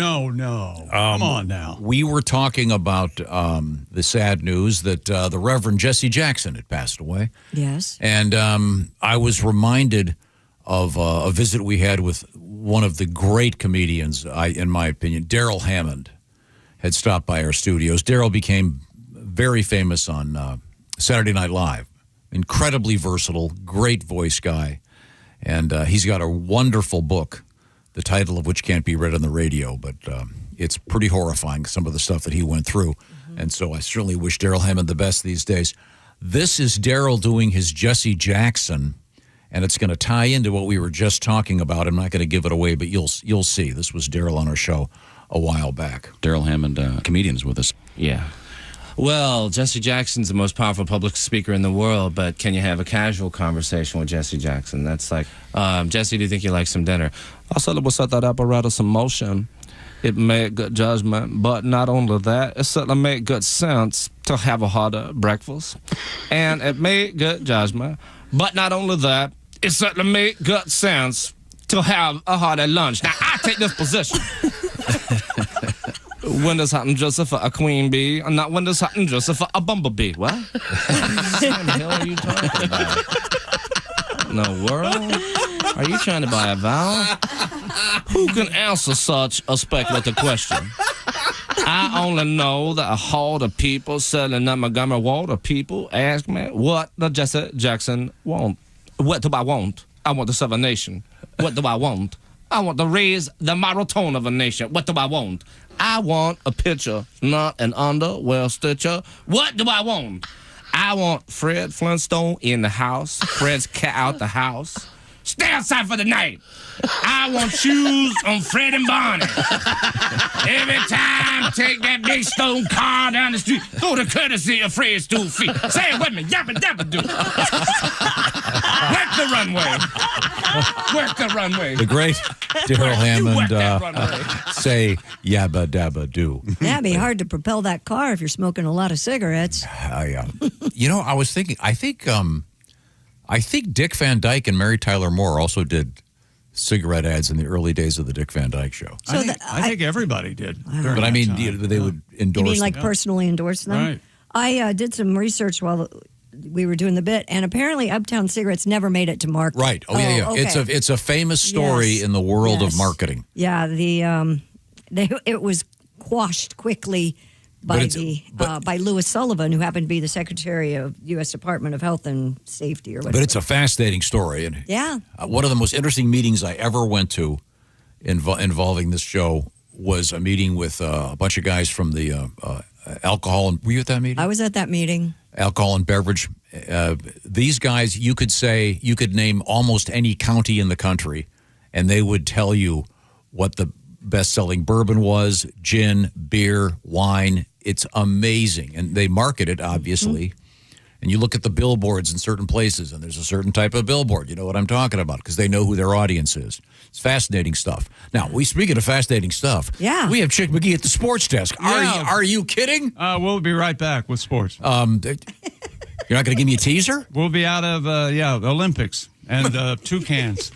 [SPEAKER 3] Come on now.
[SPEAKER 7] We were talking about the sad news that the Reverend Jesse Jackson had passed away.
[SPEAKER 6] Yes.
[SPEAKER 7] And I was reminded of a visit we had with one of the great comedians, in my opinion, Daryl Hammond, had stopped by our studios. Daryl became very famous on Saturday Night Live. Incredibly versatile, great voice guy. And he's got a wonderful book, the title of which can't be read on the radio, but it's pretty horrifying, some of the stuff that he went through. Mm-hmm. And so I certainly wish Daryl Hammond the best these days. This is Daryl doing his Jesse Jackson, and it's going to tie into what we were just talking about. I'm not going to give it away, but you'll see. This was Daryl on our show a while back.
[SPEAKER 23] Daryl Hammond, comedian's with us.
[SPEAKER 24] Yeah. Well, Jesse Jackson's the most powerful public speaker in the world, but can you have a casual conversation with Jesse Jackson? That's like, Jesse, do you think you like some dinner?
[SPEAKER 25] I said it will set that apparatus in motion. It made good judgment, but not only that, it certainly made good sense to have a harder breakfast. And it made good judgment, but not only that, it certainly made good sense to have a harder lunch. Now, I take this position. Windows hunting Joseph for a queen bee, and not windows hunting Joseph for a bumblebee. What? What the hell are you talking about? In the world? Are you trying to buy a vowel? Who can answer such a speculative question? I only know that a horde of people selling that Montgomery ward of people ask me what the Jesse Jackson want. What do I want? I want to serve a nation. What do I want? I want to raise the moral tone of a nation. What do I want? I want a pitcher, not an underwear stitcher. What do I want? I want Fred Flintstone in the house. Fred's cat out the house. Stay outside for the night. I want shoes on Fred and Barney. Every time, take that big stone car down the street. Throw the courtesy of Fred's 2 feet. Say it with me, yabba dabba doo. Work the runway. Work the runway.
[SPEAKER 7] The great Daryl Hammond say yabba dabba doo.
[SPEAKER 6] Yeah, it'd be hard to propel that car if you're smoking a lot of cigarettes.
[SPEAKER 7] You know, I was thinking, I think Dick Van Dyke and Mary Tyler Moore also did cigarette ads in the early days of the Dick Van Dyke Show.
[SPEAKER 3] So I think everybody did.
[SPEAKER 7] But I mean, they would endorse
[SPEAKER 6] You mean like
[SPEAKER 7] them.
[SPEAKER 6] personally endorse them?
[SPEAKER 3] Right.
[SPEAKER 6] I did some research while we were doing the bit, and apparently Uptown Cigarettes never made it to market.
[SPEAKER 7] Right. Oh, yeah.
[SPEAKER 6] Okay.
[SPEAKER 7] It's a famous story in the world of marketing.
[SPEAKER 6] Yeah, it was quashed quickly by Louis Sullivan, who happened to be the Secretary of U.S. Department of Health and Safety or whatever.
[SPEAKER 7] But it's a fascinating story. And one of the most interesting meetings I ever went to involving this show was a meeting with a bunch of guys from the alcohol. And were you at that meeting?
[SPEAKER 6] I was at that meeting.
[SPEAKER 7] Alcohol and beverage. These guys, you could name almost any county in the country, and they would tell you what the best-selling bourbon was, gin, beer, wine. It's amazing. And they market it, obviously. And you look at the billboards in certain places, and there's a certain type of billboard. You know what I'm talking about, because they know who their audience is. It's fascinating stuff. Now, speaking of fascinating stuff, we have Chick McGee at the sports desk. Are you kidding?
[SPEAKER 3] We'll be right back with sports.
[SPEAKER 7] You're not going to give me a teaser?
[SPEAKER 3] We'll be out of, the Olympics and toucans.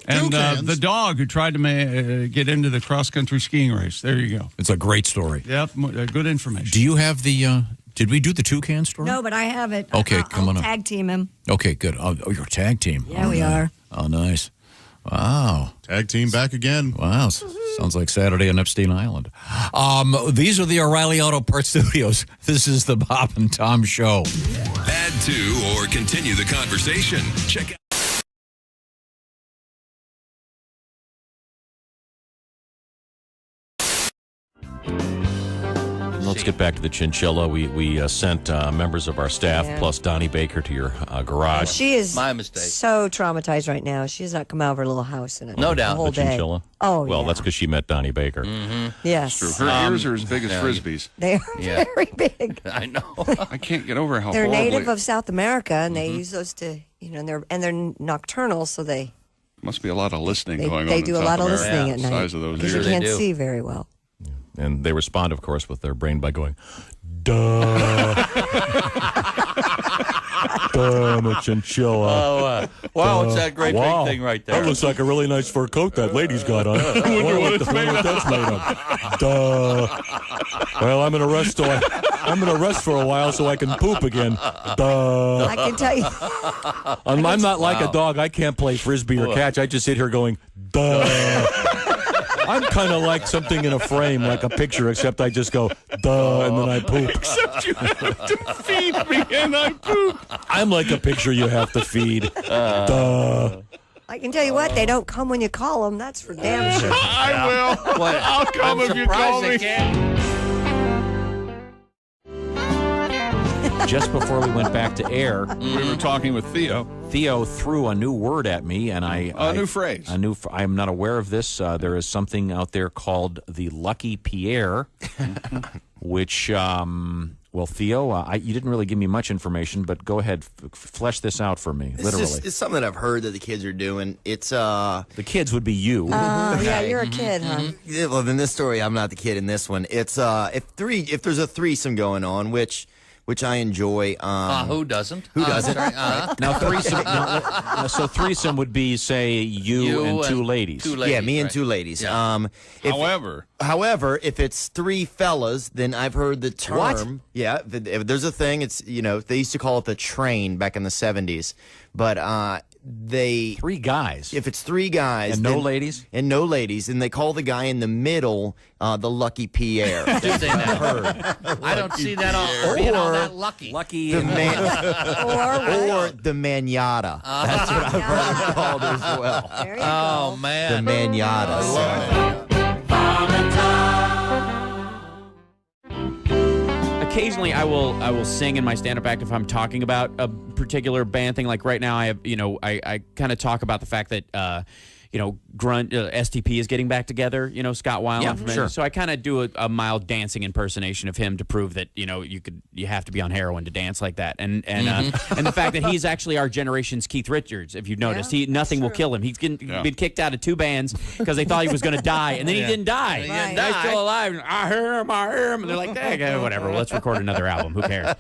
[SPEAKER 3] And the dog who tried to get into the cross-country skiing race. There you go.
[SPEAKER 7] It's a great story.
[SPEAKER 3] Yep, good information.
[SPEAKER 7] Do you have the, did we do the toucan story?
[SPEAKER 6] No, but I have it.
[SPEAKER 7] Okay,
[SPEAKER 6] I'll
[SPEAKER 7] on up.
[SPEAKER 6] Tag team him.
[SPEAKER 7] Okay, good. Oh, you're a tag team.
[SPEAKER 6] Yeah, we are.
[SPEAKER 7] Oh, nice. Wow.
[SPEAKER 8] Tag team back again.
[SPEAKER 7] Wow. Sounds like Saturday on Epstein Island. These are the O'Reilly Auto Parts Studios. This is the Bob and Tom Show.
[SPEAKER 16] Add to or continue the conversation. Check out.
[SPEAKER 23] Let's get back to the chinchilla. We sent members of our staff plus Donnie Baker to your garage.
[SPEAKER 10] She is
[SPEAKER 5] my mistake.
[SPEAKER 10] So traumatized right now. She has not come out of her little house in
[SPEAKER 5] No doubt.
[SPEAKER 10] the whole
[SPEAKER 23] the
[SPEAKER 10] day.
[SPEAKER 23] chinchilla?
[SPEAKER 10] Oh,
[SPEAKER 23] well, that's because she met Donnie Baker.
[SPEAKER 10] Yes.
[SPEAKER 20] That's true. Her ears are as big as Frisbees.
[SPEAKER 10] They are very big.
[SPEAKER 5] I know.
[SPEAKER 20] I can't get over how
[SPEAKER 10] They're
[SPEAKER 20] horribly...
[SPEAKER 10] native of South America, and they use those to, and they're nocturnal, so they
[SPEAKER 20] Must be a lot of listening going on.
[SPEAKER 10] They do
[SPEAKER 20] in
[SPEAKER 10] a
[SPEAKER 20] South
[SPEAKER 10] lot of
[SPEAKER 20] America.
[SPEAKER 10] listening at night.
[SPEAKER 20] Size of those
[SPEAKER 10] because
[SPEAKER 20] ears.
[SPEAKER 10] you can't see very well.
[SPEAKER 23] And they respond, of course, with their brain by going, duh. Duh, I'm a chinchilla.
[SPEAKER 5] Oh, wow, it's that great big thing right there.
[SPEAKER 23] That looks like a really nice fur coat that lady's got on. I wonder what that's made of. Duh. Well, I'm gonna rest for a while so I can poop again. Duh.
[SPEAKER 10] I can tell you.
[SPEAKER 23] I'm not like a dog. I can't play frisbee or catch. I just sit here going, duh. I'm kind of like something in a frame, like a picture, except I just go, duh, and then I poop.
[SPEAKER 20] Except you have to feed me and I poop.
[SPEAKER 23] I'm like a picture you have to feed. Duh.
[SPEAKER 10] I can tell you what, they don't come when you call them. That's for damn sure.
[SPEAKER 20] I will. I'll come if you call me.
[SPEAKER 7] Just before we went back to air,
[SPEAKER 20] we were talking with Theo.
[SPEAKER 7] Theo threw a new word at me, and
[SPEAKER 20] a new phrase.
[SPEAKER 7] I'm not aware of this. There is something out there called the Lucky Pierre, which, well, Theo, you didn't really give me much information, but go ahead, flesh this out for me, literally.
[SPEAKER 11] It's something that I've heard that the kids are doing. It's
[SPEAKER 7] the kids would be you.
[SPEAKER 10] Yeah, you're a kid, huh?
[SPEAKER 11] Yeah, well, in this story, I'm not the kid in this one. It's if there's a threesome going on, which I enjoy.
[SPEAKER 5] Who doesn't?
[SPEAKER 11] Who doesn't?
[SPEAKER 7] Now, threesome. So threesome would be, say, you and two ladies.
[SPEAKER 11] Yeah, me and two ladies.
[SPEAKER 5] Yeah.
[SPEAKER 11] However, if it's three fellas, then I've heard the term.
[SPEAKER 7] What?
[SPEAKER 11] Yeah, if there's a thing. It's they used to call it the train back in the 70s, but
[SPEAKER 7] three guys.
[SPEAKER 11] If it's three guys
[SPEAKER 7] and no ladies,
[SPEAKER 11] and they call the guy in the middle the Lucky Pierre.
[SPEAKER 5] Do they now? I don't see that being all that lucky.
[SPEAKER 11] The or the manata. That's what I've heard it called as well.
[SPEAKER 10] There you go.
[SPEAKER 5] Oh man,
[SPEAKER 11] the manata.
[SPEAKER 12] Occasionally, I will sing in my stand-up act if I'm talking about a particular band thing. Like right now, I have I kind of talk about the fact that Grunt STP is getting back together. Scott Weiland.
[SPEAKER 7] Yeah, sure.
[SPEAKER 12] So I kind of do a mild dancing impersonation of him to prove that you have to be on heroin to dance like that. And the fact that he's actually our generation's Keith Richards. If you've noticed, nothing will kill him. He's been kicked out of two bands because they thought he was going to die, and then he didn't die. He's still alive. I hear him, and they're like, whatever. Let's record another album. Who cares?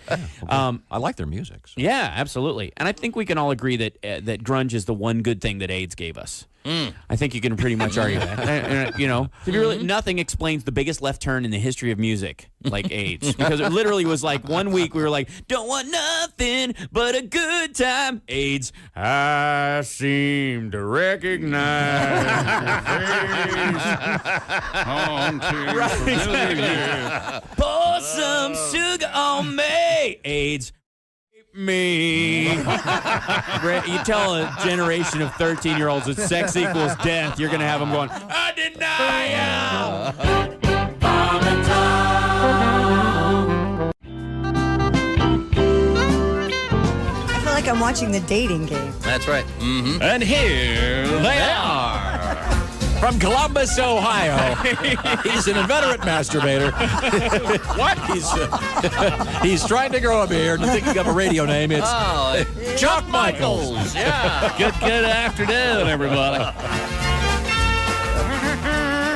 [SPEAKER 7] I like their music. So.
[SPEAKER 12] Yeah, absolutely. And I think we can all agree that grunge is the one good thing that AIDS gave us. I think you can pretty much argue that. You know, if you really, nothing explains the biggest left turn in the history of music like AIDS. Because it literally was like 1 week we were like, don't want nothing but a good time. AIDS, I seem to recognize your face. Pour some sugar on me. AIDS. Me. You tell a generation of 13-year-olds that sex equals death, you're going to have them going, I deny
[SPEAKER 6] I feel like I'm watching the dating game.
[SPEAKER 5] That's right. Mm-hmm.
[SPEAKER 3] And here they are.
[SPEAKER 7] From Columbus, Ohio. He's an inveterate masturbator.
[SPEAKER 3] What?
[SPEAKER 7] He's trying to grow a beard and thinking of a radio name. It's Chuck Michaels.
[SPEAKER 5] Yeah.
[SPEAKER 3] Good afternoon, everybody.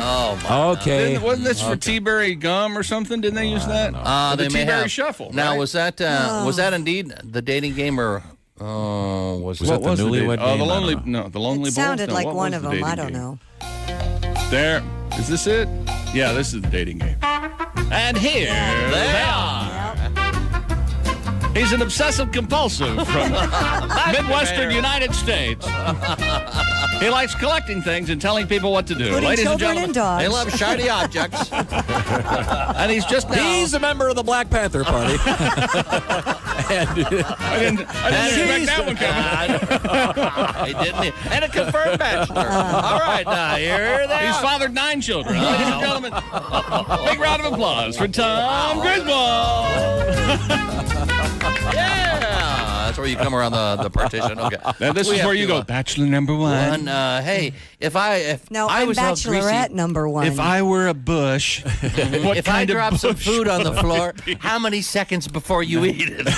[SPEAKER 5] Oh, my
[SPEAKER 7] Okay.
[SPEAKER 3] Wasn't this for T-Berry gum or something? Didn't they use that?
[SPEAKER 5] They
[SPEAKER 3] the
[SPEAKER 5] may
[SPEAKER 3] T-Berry
[SPEAKER 5] have.
[SPEAKER 3] Shuffle.
[SPEAKER 5] Now,
[SPEAKER 3] right?
[SPEAKER 5] was that indeed the dating game, or was
[SPEAKER 7] that the newlywed game?
[SPEAKER 3] The Lonely Bowl.
[SPEAKER 6] It sounded
[SPEAKER 3] No,
[SPEAKER 6] like
[SPEAKER 3] what
[SPEAKER 6] one
[SPEAKER 3] was
[SPEAKER 6] of
[SPEAKER 3] the
[SPEAKER 6] them.
[SPEAKER 3] dating
[SPEAKER 6] I don't
[SPEAKER 3] game?
[SPEAKER 6] know.
[SPEAKER 3] There. Is this it? Yeah, this is the dating game. And here they are. He's an obsessive compulsive from Midwestern United States. He likes collecting things and telling people what to do.
[SPEAKER 6] Putting
[SPEAKER 3] Ladies and
[SPEAKER 6] children
[SPEAKER 3] gentlemen,
[SPEAKER 6] and dogs.
[SPEAKER 5] They love shiny objects.
[SPEAKER 3] and he's just now.
[SPEAKER 7] He's a member of the Black Panther Party.
[SPEAKER 3] I didn't expect that one coming.
[SPEAKER 5] He didn't. And a confirmed bachelor. All right, now here they
[SPEAKER 3] He's
[SPEAKER 5] are.
[SPEAKER 3] fathered 9 children. Ladies and gentlemen, big round of applause for Tom Griswold.
[SPEAKER 5] Yeah, that's where you come around the partition. Okay.
[SPEAKER 3] Now this is where you go, bachelor number one.
[SPEAKER 5] Hey, if I
[SPEAKER 6] I'm
[SPEAKER 5] was all
[SPEAKER 6] bachelorette
[SPEAKER 5] greasy,
[SPEAKER 6] number one.
[SPEAKER 3] If I were a bush, what
[SPEAKER 5] if I
[SPEAKER 3] kind of
[SPEAKER 5] drop some
[SPEAKER 3] bush
[SPEAKER 5] food on the
[SPEAKER 3] would I
[SPEAKER 5] floor,
[SPEAKER 3] be?
[SPEAKER 5] how many seconds before you eat it?
[SPEAKER 7] Now,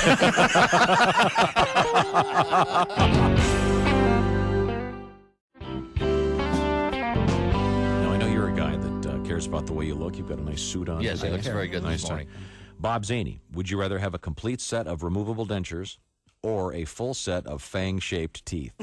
[SPEAKER 7] I know you're a guy that cares about the way you look. You've got a nice suit on.
[SPEAKER 5] Yes, he looks very good
[SPEAKER 7] nice
[SPEAKER 5] this morning.
[SPEAKER 7] Bob Zaney, would you rather have a complete set of removable dentures or a full set of fang-shaped teeth?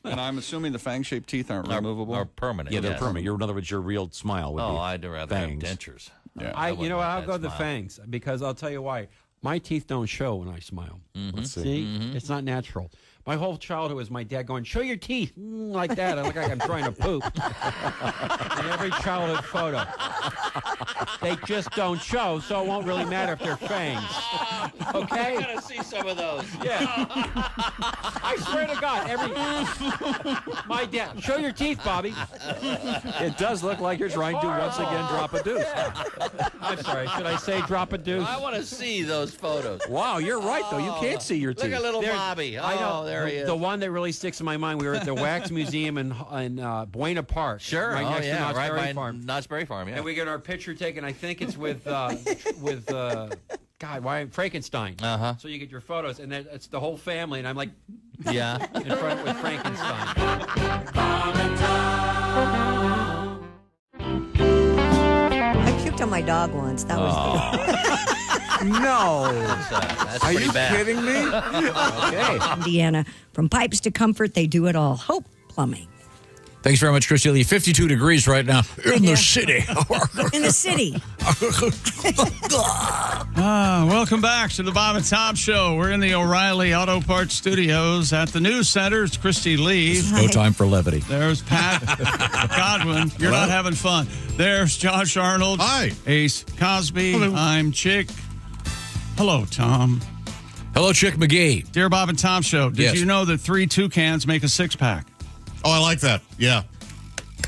[SPEAKER 3] And I'm assuming the fang-shaped teeth aren't removable.
[SPEAKER 5] Are permanent.
[SPEAKER 7] Yeah, they're
[SPEAKER 5] yes.
[SPEAKER 7] permanent. In other words, your real smile would be
[SPEAKER 5] I'd rather
[SPEAKER 7] fangs.
[SPEAKER 5] have dentures.
[SPEAKER 3] Yeah.
[SPEAKER 13] You know what? I'll go the fangs because I'll tell you why. My teeth don't show when I smile.
[SPEAKER 7] Let's see.
[SPEAKER 13] See? It's not natural. My whole childhood was my dad going, show your teeth, like that. I look like I'm trying to poop. In every childhood photo. They just don't show, so it won't really matter if they're fangs. Okay?
[SPEAKER 5] I gotta see some of those.
[SPEAKER 13] Yeah. I swear to God, my dad, show your teeth, Bobby.
[SPEAKER 23] It does look like you're trying to once again drop a deuce.
[SPEAKER 13] I'm sorry, should I say drop a deuce?
[SPEAKER 5] I want to see those photos.
[SPEAKER 23] Wow, you're right, though. You can't see your teeth.
[SPEAKER 5] Look at little Bobby.
[SPEAKER 13] I know.
[SPEAKER 5] There he is.
[SPEAKER 13] The one that really sticks in my mind, we were at the Wax Museum in Buena Park.
[SPEAKER 5] Sure.
[SPEAKER 13] Right next to Knott's
[SPEAKER 5] right
[SPEAKER 13] Berry
[SPEAKER 5] by
[SPEAKER 13] Farm.
[SPEAKER 5] Knott's Berry Farm, yeah.
[SPEAKER 13] And we get our picture taken. I think it's with Frankenstein.
[SPEAKER 5] Uh-huh.
[SPEAKER 13] So you get your photos, and then it's the whole family, and I'm like,
[SPEAKER 5] yeah,
[SPEAKER 13] in front with Frankenstein.
[SPEAKER 6] I puked on my dog once. That was
[SPEAKER 9] No.
[SPEAKER 5] That's
[SPEAKER 9] Are
[SPEAKER 5] pretty
[SPEAKER 9] you
[SPEAKER 5] bad.
[SPEAKER 9] kidding me?
[SPEAKER 5] Okay.
[SPEAKER 6] Indiana. From pipes to comfort, they do it all. Hope Plumbing.
[SPEAKER 7] Thanks very much, Chris Ely. 52 degrees right now in the city.
[SPEAKER 6] In the city.
[SPEAKER 3] Welcome back to the Bob and Tom Show. We're in the O'Reilly Auto Parts Studios at the News Center. It's Christy Lee.
[SPEAKER 7] No time for levity.
[SPEAKER 3] There's Pat Godwin. You're not having fun. There's Josh Arnold.
[SPEAKER 8] Hi.
[SPEAKER 3] Ace Cosby. Hello. I'm Chick. Hello, Tom.
[SPEAKER 7] Hello, Chick McGee.
[SPEAKER 3] Dear Bob and Tom Show, did
[SPEAKER 7] Yes.
[SPEAKER 3] you know that 3 toucans make a 6-pack?
[SPEAKER 8] Oh, I like that. Yeah.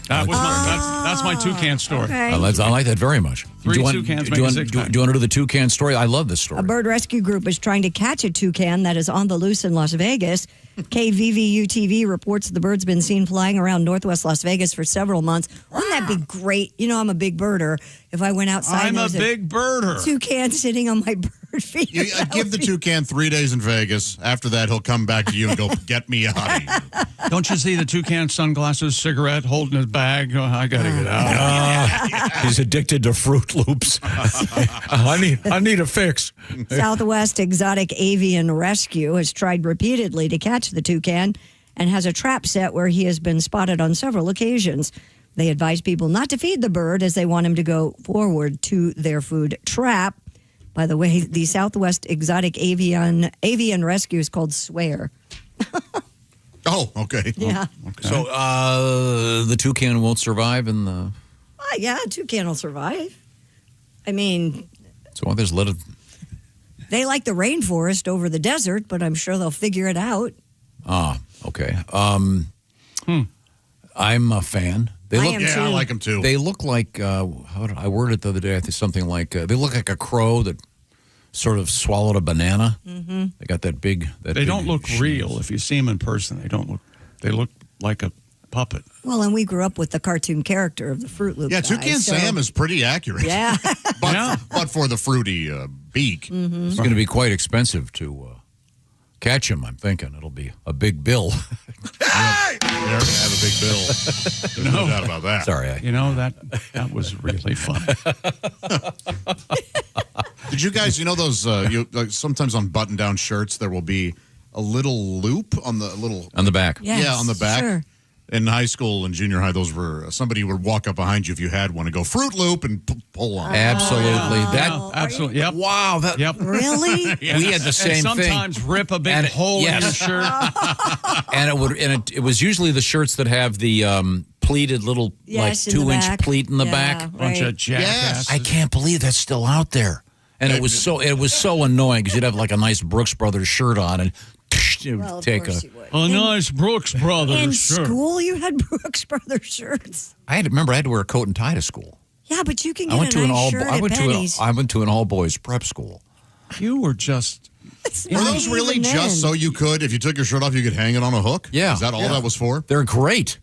[SPEAKER 3] That's my toucan story.
[SPEAKER 6] Okay.
[SPEAKER 7] I like that very much.
[SPEAKER 3] 3
[SPEAKER 7] want,
[SPEAKER 3] toucans
[SPEAKER 7] do
[SPEAKER 3] make
[SPEAKER 7] you
[SPEAKER 3] a
[SPEAKER 7] want,
[SPEAKER 3] six-pack.
[SPEAKER 7] do you want to do the toucan story? I love this story.
[SPEAKER 6] A bird rescue group is trying to catch a toucan that is on the loose in Las Vegas. KVVU TV reports the bird's been seen flying around northwest Las Vegas for several months. Wouldn't that be great? You know, I'm a big birder. If I went outside,
[SPEAKER 3] I'm a big birder.
[SPEAKER 6] Toucan sitting on my bird feeder.
[SPEAKER 8] You give the toucan 3 days in Vegas. After that, he'll come back to you and go, get me out of here.
[SPEAKER 3] Don't you see the toucan sunglasses, cigarette, holding his bag? Oh, I got to get out.
[SPEAKER 7] He's addicted to Fruit Loops. I need a fix.
[SPEAKER 6] Southwest Exotic Avian Rescue has tried repeatedly to catch the toucan and has a trap set where he has been spotted on several occasions. They advise people not to feed the bird as they want him to go forward to their food trap. By the way, the Southwest Exotic Avian Rescue is called Swear.
[SPEAKER 8] Oh, okay.
[SPEAKER 6] Yeah.
[SPEAKER 8] Okay.
[SPEAKER 7] So the toucan won't survive in the.
[SPEAKER 6] Yeah, toucan will survive. I mean,
[SPEAKER 7] So there's let it.
[SPEAKER 6] they like the rainforest over the desert, but I'm sure they'll figure it out.
[SPEAKER 7] Ah, okay. I'm a fan. They
[SPEAKER 6] I
[SPEAKER 7] look,
[SPEAKER 6] am too.
[SPEAKER 8] I like them too.
[SPEAKER 7] They look like how did I worded it the other day? I think something like they look like a crow that sort of swallowed a banana.
[SPEAKER 6] Mm-hmm.
[SPEAKER 7] They got that big.
[SPEAKER 3] They
[SPEAKER 7] big
[SPEAKER 3] don't look real. If you see them in person, they don't look. They look like a puppet.
[SPEAKER 6] Well, and we grew up with the cartoon character of the Fruit Loop.
[SPEAKER 8] Yeah,
[SPEAKER 6] guy,
[SPEAKER 8] Toucan
[SPEAKER 6] so-
[SPEAKER 8] Sam is pretty accurate.
[SPEAKER 6] Yeah.
[SPEAKER 8] but for the fruity beak.
[SPEAKER 6] Mm-hmm.
[SPEAKER 7] It's going to be quite expensive to catch him. I'm thinking it'll be a big bill.
[SPEAKER 8] They're going to have a big bill. There's no doubt about that.
[SPEAKER 7] Sorry,
[SPEAKER 3] You know, that was really fun.
[SPEAKER 8] Did you guys, those, like sometimes on button-down shirts, there will be a little loop on the
[SPEAKER 7] back.
[SPEAKER 6] Yes,
[SPEAKER 8] yeah, on the back.
[SPEAKER 6] sure.
[SPEAKER 8] In high school and junior high, those were, somebody would walk up behind you if you had one and go, Fruit Loop, and pull on.
[SPEAKER 7] Absolutely.
[SPEAKER 3] Absolutely. Yep.
[SPEAKER 7] Wow. That.
[SPEAKER 3] Yep.
[SPEAKER 6] Really?
[SPEAKER 7] We had the same
[SPEAKER 3] and
[SPEAKER 7] thing.
[SPEAKER 3] sometimes rip a big hole in your shirt.
[SPEAKER 7] And it was usually the shirts that have the pleated little
[SPEAKER 6] Yes, in the
[SPEAKER 7] 2-inch
[SPEAKER 6] back.
[SPEAKER 7] pleat in the
[SPEAKER 6] Yeah,
[SPEAKER 7] back.
[SPEAKER 3] Bunch of jackasses.
[SPEAKER 7] I can't believe that's still out there. And it was so annoying because you'd have like a nice Brooks Brothers shirt on and you would
[SPEAKER 6] Well, of
[SPEAKER 7] take
[SPEAKER 6] course
[SPEAKER 7] a.
[SPEAKER 6] you would.
[SPEAKER 3] A nice Brooks Brothers
[SPEAKER 6] In
[SPEAKER 3] shirt.
[SPEAKER 6] school, you had Brooks Brothers shirts.
[SPEAKER 7] I had to wear a coat and tie to school.
[SPEAKER 6] Yeah, but you can
[SPEAKER 7] I
[SPEAKER 6] get
[SPEAKER 7] went
[SPEAKER 6] a
[SPEAKER 7] to an
[SPEAKER 6] nice
[SPEAKER 7] all
[SPEAKER 6] shirt
[SPEAKER 7] I
[SPEAKER 6] at
[SPEAKER 7] went
[SPEAKER 6] Penny's.
[SPEAKER 7] to an all boys prep school.
[SPEAKER 3] You were just.
[SPEAKER 8] Were those really just so you could, if you took your shirt off, you could hang it on a hook?
[SPEAKER 7] Yeah.
[SPEAKER 8] Is that all that was for?
[SPEAKER 7] They're great.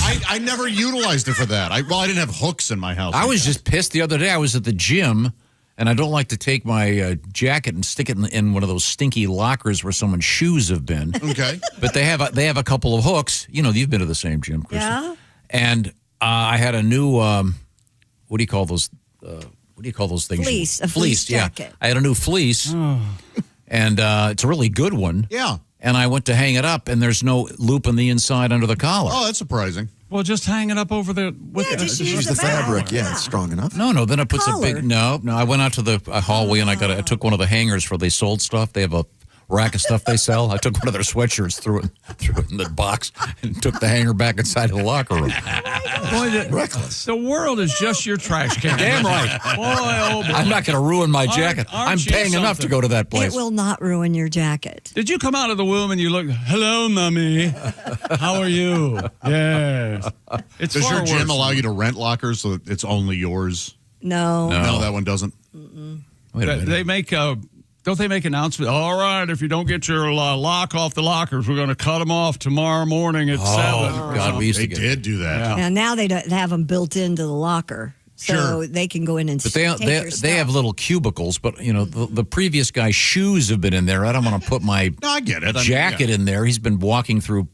[SPEAKER 8] I never utilized it for that. I didn't have hooks in my house.
[SPEAKER 7] I was just pissed the other day. I was at the gym, and I don't like to take my jacket and stick it in one of those stinky lockers where someone's shoes have been.
[SPEAKER 8] Okay.
[SPEAKER 7] But they have a couple of hooks. You've been to the same gym, Kristen.
[SPEAKER 6] Yeah.
[SPEAKER 7] And I had a new what do you call those? What do you call those things?
[SPEAKER 6] Fleece, a fleece
[SPEAKER 7] yeah.
[SPEAKER 6] jacket.
[SPEAKER 7] I had a new fleece, and it's a really good one.
[SPEAKER 8] Yeah.
[SPEAKER 7] And I went to hang it up, and there's no loop in the inside under the collar.
[SPEAKER 8] Oh, that's surprising.
[SPEAKER 3] Well, just hang it up over the.
[SPEAKER 6] Just use
[SPEAKER 9] Use the
[SPEAKER 6] back.
[SPEAKER 9] fabric. Yeah, it's strong enough.
[SPEAKER 7] No, then it puts a
[SPEAKER 6] Collar.
[SPEAKER 7] big no. I went out to the hallway and I took one of the hangers where they sold stuff. They have a rack of stuff they sell. I took one of their sweatshirts, threw it in the box, and took the hanger back inside of the locker room.
[SPEAKER 3] Boy,
[SPEAKER 9] Reckless.
[SPEAKER 3] The world is just your trash can.
[SPEAKER 7] Damn right.
[SPEAKER 3] Boy, oh boy.
[SPEAKER 7] I'm not going to ruin my jacket.
[SPEAKER 3] Aren't
[SPEAKER 7] I'm
[SPEAKER 3] you
[SPEAKER 7] paying enough to
[SPEAKER 3] something?
[SPEAKER 7] go to that
[SPEAKER 6] It
[SPEAKER 7] place.
[SPEAKER 6] will not ruin your jacket.
[SPEAKER 3] Did you come out of the womb and you look, hello, mommy? How are you? Yes. It's
[SPEAKER 8] Does
[SPEAKER 3] far
[SPEAKER 8] your gym
[SPEAKER 3] worse.
[SPEAKER 8] allow you to rent lockers so that it's only yours?
[SPEAKER 6] No.
[SPEAKER 8] No, that one doesn't.
[SPEAKER 7] Wait a minute.
[SPEAKER 3] They make don't they make announcements? All right, if you don't get your lock off the lockers, we're going to cut them off tomorrow morning at 7.
[SPEAKER 7] God, we used
[SPEAKER 8] They
[SPEAKER 7] to get.
[SPEAKER 8] did do that.
[SPEAKER 3] Yeah.
[SPEAKER 6] And now they don't have them built into the locker. So
[SPEAKER 8] Sure.
[SPEAKER 6] they can go in and
[SPEAKER 7] But
[SPEAKER 6] take your
[SPEAKER 7] they
[SPEAKER 6] stuff.
[SPEAKER 7] have little cubicles, but the previous guy's shoes have been in there. I don't want to put my
[SPEAKER 8] No, I get it. I mean,
[SPEAKER 7] jacket in there. He's been walking through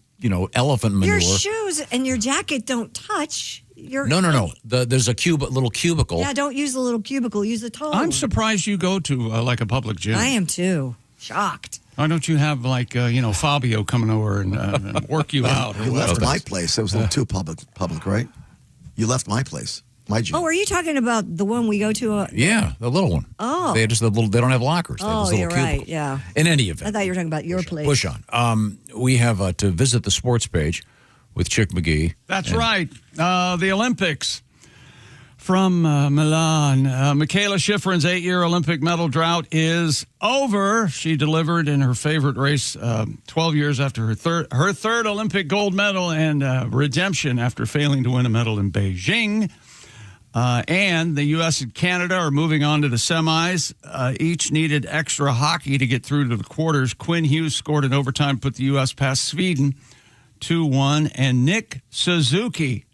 [SPEAKER 7] elephant manure.
[SPEAKER 6] Your shoes and your jacket don't touch. Your
[SPEAKER 7] No. There's a little cubicle.
[SPEAKER 6] Yeah, don't use the little cubicle. Use the tall
[SPEAKER 3] I'm
[SPEAKER 6] one.
[SPEAKER 3] surprised you go to like a public gym.
[SPEAKER 6] I am too. Shocked.
[SPEAKER 3] Why don't you have like Fabio coming over and work you out?
[SPEAKER 9] You left my place. It was a little too public, right? You left my place, my gym.
[SPEAKER 6] Oh, are you talking about the one we go to?
[SPEAKER 7] Yeah, the little one.
[SPEAKER 6] Oh.
[SPEAKER 7] They don't have lockers. They have
[SPEAKER 6] Oh,
[SPEAKER 7] this little
[SPEAKER 6] you're
[SPEAKER 7] cubicle.
[SPEAKER 6] right. Yeah.
[SPEAKER 7] In any
[SPEAKER 6] I
[SPEAKER 7] event,
[SPEAKER 6] thought you were talking about your place.
[SPEAKER 7] push on. We have to visit the sports page with Chick McGee.
[SPEAKER 3] That's right. The Olympics from Milan. Michaela Schifrin's 8-year Olympic medal drought is over. She delivered in her favorite race 12 years after her third Olympic gold medal and redemption after failing to win a medal in Beijing. And the U.S. and Canada are moving on to the semis. Each needed extra hockey to get through to the quarters. Quinn Hughes scored in overtime, put the U.S. past Sweden 2-1. And Nick Suzuki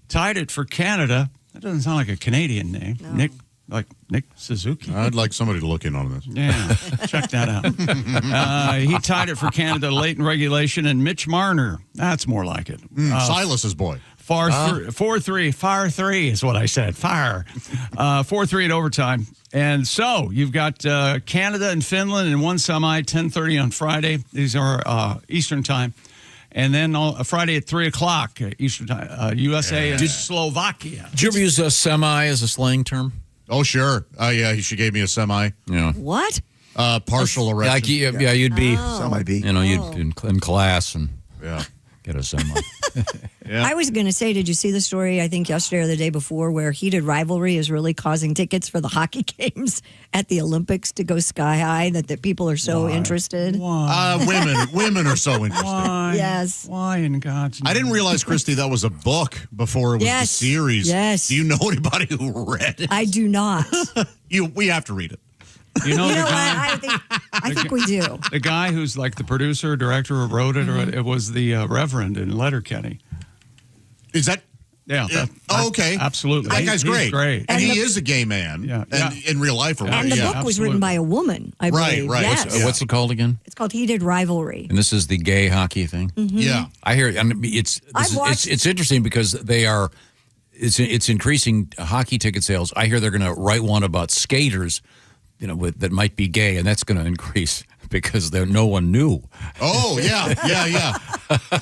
[SPEAKER 3] tied it for Canada. That doesn't sound like a Canadian name.
[SPEAKER 6] No.
[SPEAKER 3] Nick Suzuki.
[SPEAKER 8] I'd like somebody to look in on this.
[SPEAKER 3] Yeah, check that out. He tied it for Canada late in regulation. And Mitch Marner, that's more like it.
[SPEAKER 8] Silas's boy.
[SPEAKER 3] 4-3. Fire 3 is what I said. Fire. 4-3 at overtime. And so you've got Canada and Finland in one semi, 10:30 on Friday. These are Eastern time. And then Friday at 3 o'clock Eastern Time, USA and Slovakia.
[SPEAKER 7] Did you ever use a semi as a slang term?
[SPEAKER 8] Oh, sure. Yeah, she gave me a semi.
[SPEAKER 7] Yeah.
[SPEAKER 6] What?
[SPEAKER 8] Partial erection.
[SPEAKER 7] Yeah, you'd be
[SPEAKER 9] Semi-B.
[SPEAKER 7] You know, you'd in class and
[SPEAKER 8] Yeah.
[SPEAKER 7] get a semi.
[SPEAKER 6] I was going to say, did you see the story, I think yesterday or the day before, where heated rivalry is really causing tickets for the hockey games at the Olympics to go sky high, that people are so interested?
[SPEAKER 8] Women are so interested.
[SPEAKER 3] Why?
[SPEAKER 6] Yes.
[SPEAKER 3] Why in God's name?
[SPEAKER 8] I didn't realize, Christy, that was a book before it was the series.
[SPEAKER 6] Yes.
[SPEAKER 8] Do you know anybody who read it?
[SPEAKER 6] I do not.
[SPEAKER 8] We have to read it.
[SPEAKER 3] You know,
[SPEAKER 6] You
[SPEAKER 3] the
[SPEAKER 6] know
[SPEAKER 3] guy,
[SPEAKER 6] what? I think we do.
[SPEAKER 3] the guy who's like the producer, director, who wrote it, or it was the Reverend in Letterkenny.
[SPEAKER 8] Is that?
[SPEAKER 3] Yeah.
[SPEAKER 8] Okay.
[SPEAKER 3] Absolutely.
[SPEAKER 8] That guy's
[SPEAKER 3] He's
[SPEAKER 8] great.
[SPEAKER 3] great.
[SPEAKER 8] And he is a gay man.
[SPEAKER 3] Yeah.
[SPEAKER 8] And in real life. Or
[SPEAKER 6] And the book was written by a woman, I believe.
[SPEAKER 8] Right.
[SPEAKER 6] Yes.
[SPEAKER 7] What's it called again?
[SPEAKER 6] It's called Heated Rivalry.
[SPEAKER 7] And this is the gay hockey thing.
[SPEAKER 6] Mhm.
[SPEAKER 8] Yeah.
[SPEAKER 7] I hear. I mean, it's interesting because they are. It's increasing hockey ticket sales. I hear they're going to write one about skaters, you know, that might be gay, and that's going to increase because no one knew.
[SPEAKER 8] Oh, yeah.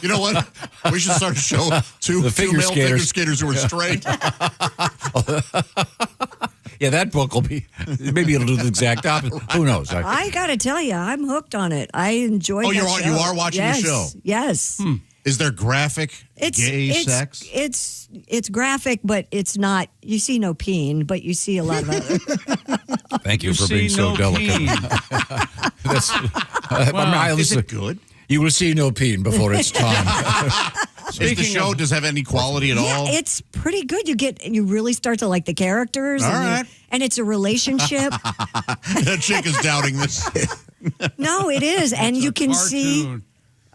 [SPEAKER 8] You know what? We should start a show. Two
[SPEAKER 7] The figure
[SPEAKER 8] male figure
[SPEAKER 7] skaters.
[SPEAKER 8] skaters who are straight.
[SPEAKER 7] Yeah, that book will be. Maybe it'll do the exact opposite. Who knows?
[SPEAKER 6] I got to tell you, I'm hooked on it. I enjoy
[SPEAKER 8] Oh,
[SPEAKER 6] that show.
[SPEAKER 8] you are watching the show?
[SPEAKER 6] Yes.
[SPEAKER 8] Is there graphic gay sex?
[SPEAKER 6] It's graphic, but it's not. You see no peen, but you see a lot of other.
[SPEAKER 7] Thank you for being so delicate. That's,
[SPEAKER 8] Is it good?
[SPEAKER 7] You will see no peen before it's time.
[SPEAKER 8] Is the show does it have any quality at all?
[SPEAKER 6] Yeah, it's pretty good. You really start to like the characters.
[SPEAKER 8] All
[SPEAKER 6] and
[SPEAKER 8] right.
[SPEAKER 6] and it's a relationship.
[SPEAKER 8] That chick is doubting this.
[SPEAKER 6] No, it is, and you can see.
[SPEAKER 3] Cartoon.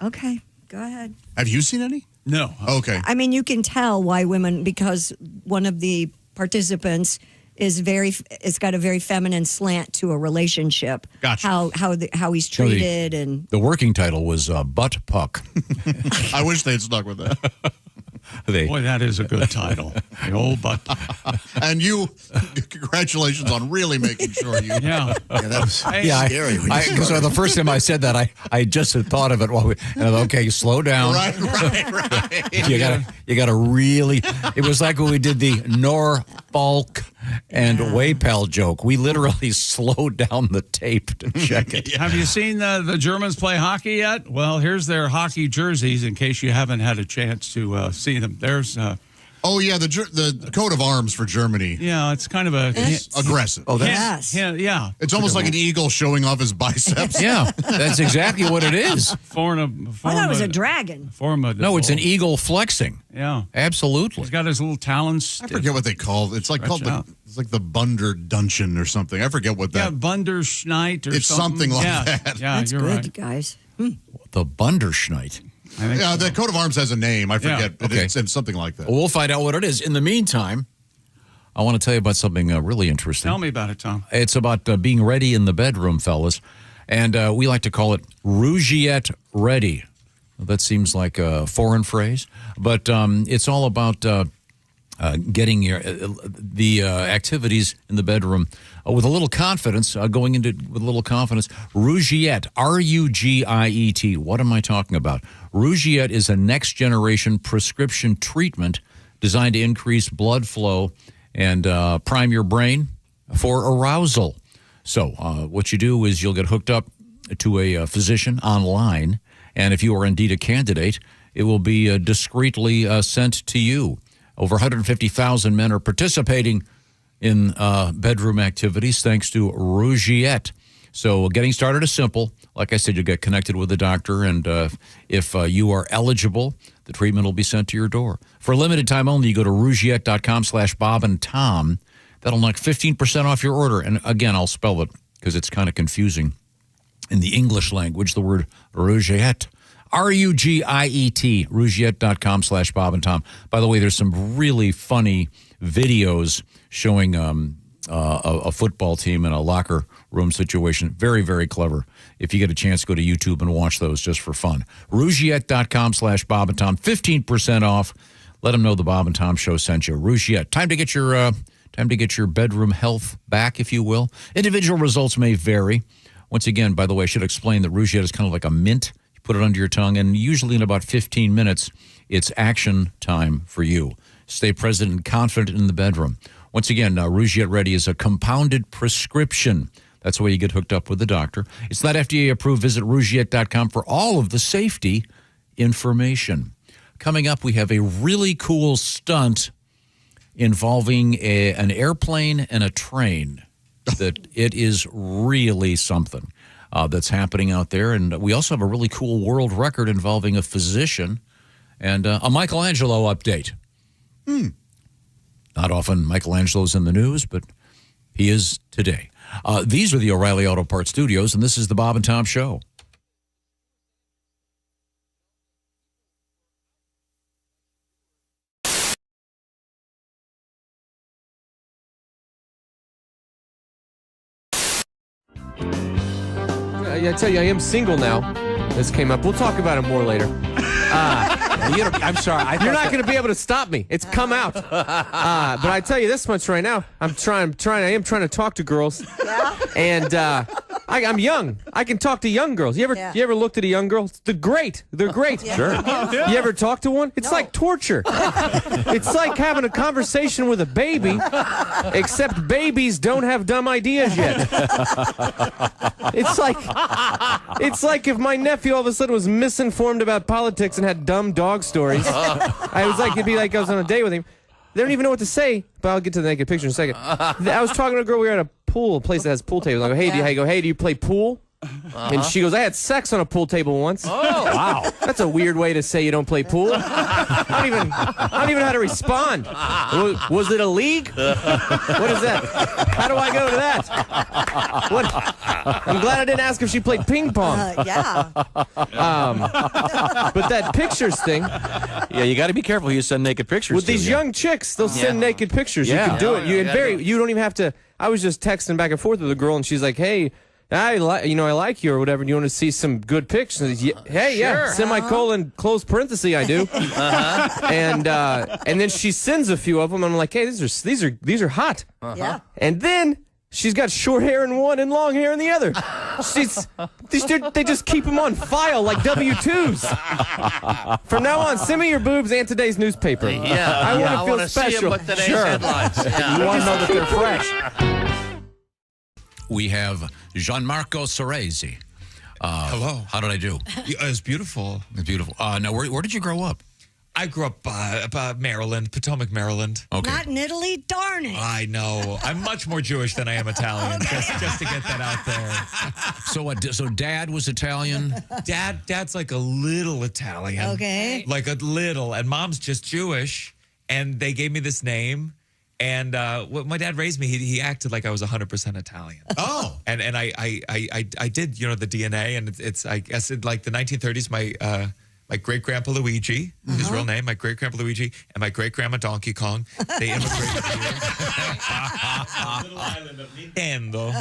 [SPEAKER 6] Okay, go ahead.
[SPEAKER 8] Have you seen any?
[SPEAKER 3] No.
[SPEAKER 8] Okay.
[SPEAKER 6] I mean, you can tell why women, because one of the participants it's got a very feminine slant to a relationship.
[SPEAKER 8] Gotcha.
[SPEAKER 6] How he's treated and
[SPEAKER 7] The working title was Butt Puck.
[SPEAKER 8] I wish they'd stuck with that.
[SPEAKER 3] Boy, that is a good title. The old butt.
[SPEAKER 8] And you, congratulations on really making sure you.
[SPEAKER 3] Yeah.
[SPEAKER 9] That was
[SPEAKER 7] Yeah,
[SPEAKER 9] scary.
[SPEAKER 7] because the first time I said that, I just had thought of it while and I thought, okay, slow down.
[SPEAKER 8] Right.
[SPEAKER 7] You gotta really. It was like when we did the Norfolk and Waypal joke. We literally slowed down the tape to check it.
[SPEAKER 3] Have you seen the Germans play hockey yet? Well, here's their hockey jerseys in case you haven't had a chance to see them. There's.
[SPEAKER 8] Oh yeah, the coat of arms for Germany.
[SPEAKER 3] Yeah, it's kind of a
[SPEAKER 8] Aggressive.
[SPEAKER 9] Oh, that's
[SPEAKER 3] yeah.
[SPEAKER 8] It's almost like an eagle showing off his biceps.
[SPEAKER 7] Yeah, that's exactly what it is.
[SPEAKER 6] I thought it was a dragon.
[SPEAKER 7] No, it's an eagle flexing.
[SPEAKER 3] Yeah,
[SPEAKER 7] absolutely.
[SPEAKER 3] He's got his little talons.
[SPEAKER 8] I forget what they call it. It's like called it's like the Bunder Dungeon or something. I forget what that.
[SPEAKER 3] Yeah, Bunderschneit or
[SPEAKER 8] It's something like that.
[SPEAKER 3] Yeah,
[SPEAKER 6] That's
[SPEAKER 3] you're
[SPEAKER 6] good,
[SPEAKER 3] right.
[SPEAKER 6] you guys.
[SPEAKER 7] The Bunderschneit.
[SPEAKER 8] Yeah, the coat of arms has a name. I forget.
[SPEAKER 7] Yeah.
[SPEAKER 8] But
[SPEAKER 7] Okay.
[SPEAKER 8] it's something like that.
[SPEAKER 7] Well, we'll find out what it is. In the meantime, I want to tell you about something really interesting.
[SPEAKER 3] Tell me about it, Tom.
[SPEAKER 7] It's about being ready in the bedroom, fellas. And we like to call it Rougiette Ready. That seems like a foreign phrase, but it's all about getting the activities in the bedroom with a little confidence, going into with a little confidence. Rougiette, Rugiet. What am I talking about? Rougiette is a next-generation prescription treatment designed to increase blood flow and prime your brain for arousal. So what you do is you'll get hooked up to a physician online, and if you are indeed a candidate, it will be discreetly sent to you. Over 150,000 men are participating in bedroom activities thanks to Rougiette. So getting started is simple. Like I said, you'll get connected with a doctor, and if you are eligible, the treatment will be sent to your door. For a limited time only, you go to Rougiette.com/Bob and Tom. That'll knock 15% off your order. And again, I'll spell it because it's kind of confusing. In the English language, the word Rougiette. Rugiet, Rougiette.com/Bob and Tom. By the way, there's some really funny videos showing a football team in a locker room situation. Very, very clever. If you get a chance, go to YouTube and watch those just for fun. Rougiette.com/Bob and Tom. 15% off. Let them know the Bob and Tom Show sent you. Rougiette. Time to get your bedroom health back, if you will. Individual results may vary. Once again, by the way, I should explain that Rougiette is kind of like a mint. put it under your tongue, and usually in about 15 minutes, it's action time for you. Stay present and confident in the bedroom. Once again, Rougiette Ready is a compounded prescription. That's the way you get hooked up with the doctor. It's not FDA approved. Visit Rougiette.com for all of the safety information. Coming up, we have a really cool stunt involving an airplane and a train. That it is really something that's happening out there. And we also have a really cool world record involving a physician and a Michelangelo update. Not often Michelangelo's in the news, but he is today. These are the O'Reilly Auto Parts Studios, and this is the Bob and Tom Show.
[SPEAKER 14] I tell you, I am single now. This came up. We'll talk about it more later. I'm sorry. You're not going to be able to stop me. It's come out. But I tell you this much right now. I am trying to talk to girls. Yeah. And I'm young. I can talk to young girls. You ever looked at a young girl? They're great. They're great.
[SPEAKER 23] Yeah. Sure.
[SPEAKER 14] Yeah. You ever talk to one? It's like torture. It's like having a conversation with a baby, except babies don't have dumb ideas yet. It's like if my nephew all of a sudden was misinformed about politics and had dumb dog stories. It'd be like I was on a date with him. They don't even know what to say, but I'll get to the naked picture in a second. I was talking to a girl. We were at a place that has pool tables. I go, hey, do you play pool? And she goes, I had sex on a pool table once. Oh, wow. That's a weird way to say you don't play pool. I don't even know how to respond. Was it a league? What is that? How do I go to that? I'm glad I didn't ask if she played ping pong.
[SPEAKER 10] Yeah.
[SPEAKER 14] But that pictures thing.
[SPEAKER 23] Yeah, you got to be careful who you send naked pictures
[SPEAKER 14] with
[SPEAKER 23] to.
[SPEAKER 14] These young chicks, they'll send naked pictures. You can do it. You don't even have to. I was just texting back and forth with a girl, and she's like, hey, I like you or whatever. Do you want to see some good pictures? Hey, yeah, semicolon, close parenthesis, I do. And then she sends a few of them. And I'm like, hey, these are hot.
[SPEAKER 10] Yeah.
[SPEAKER 14] And then she's got short hair in one and long hair in the other. They just keep them on file like W-2s. From now on, send me your boobs and today's newspaper.
[SPEAKER 5] Yeah,
[SPEAKER 14] I want to feel
[SPEAKER 5] see
[SPEAKER 14] special.
[SPEAKER 5] them with today's headlines. Yeah.
[SPEAKER 14] You want to know that they're fresh.
[SPEAKER 7] We have Gianmarco Ceresi.
[SPEAKER 15] Hello.
[SPEAKER 7] How did I do?
[SPEAKER 15] It's beautiful.
[SPEAKER 7] It's beautiful. Now, where did you grow up?
[SPEAKER 15] I grew up Maryland, Potomac, Maryland.
[SPEAKER 7] Okay.
[SPEAKER 6] Not in Italy, darn it.
[SPEAKER 15] I know. I'm much more Jewish than I am Italian. Just to get that out there.
[SPEAKER 7] So what? So Dad was Italian.
[SPEAKER 15] Dad's like a little Italian.
[SPEAKER 6] Okay.
[SPEAKER 15] Like a little, and Mom's just Jewish, and they gave me this name. And when my dad raised me, he acted like I was 100% Italian.
[SPEAKER 7] Oh,
[SPEAKER 15] and I did the DNA, and it's I guess in like the 1930s, my great grandpa Luigi, his real name, my great grandpa Luigi, and my great grandma Donkey Kong, they immigrated here. Little island of Nintendo.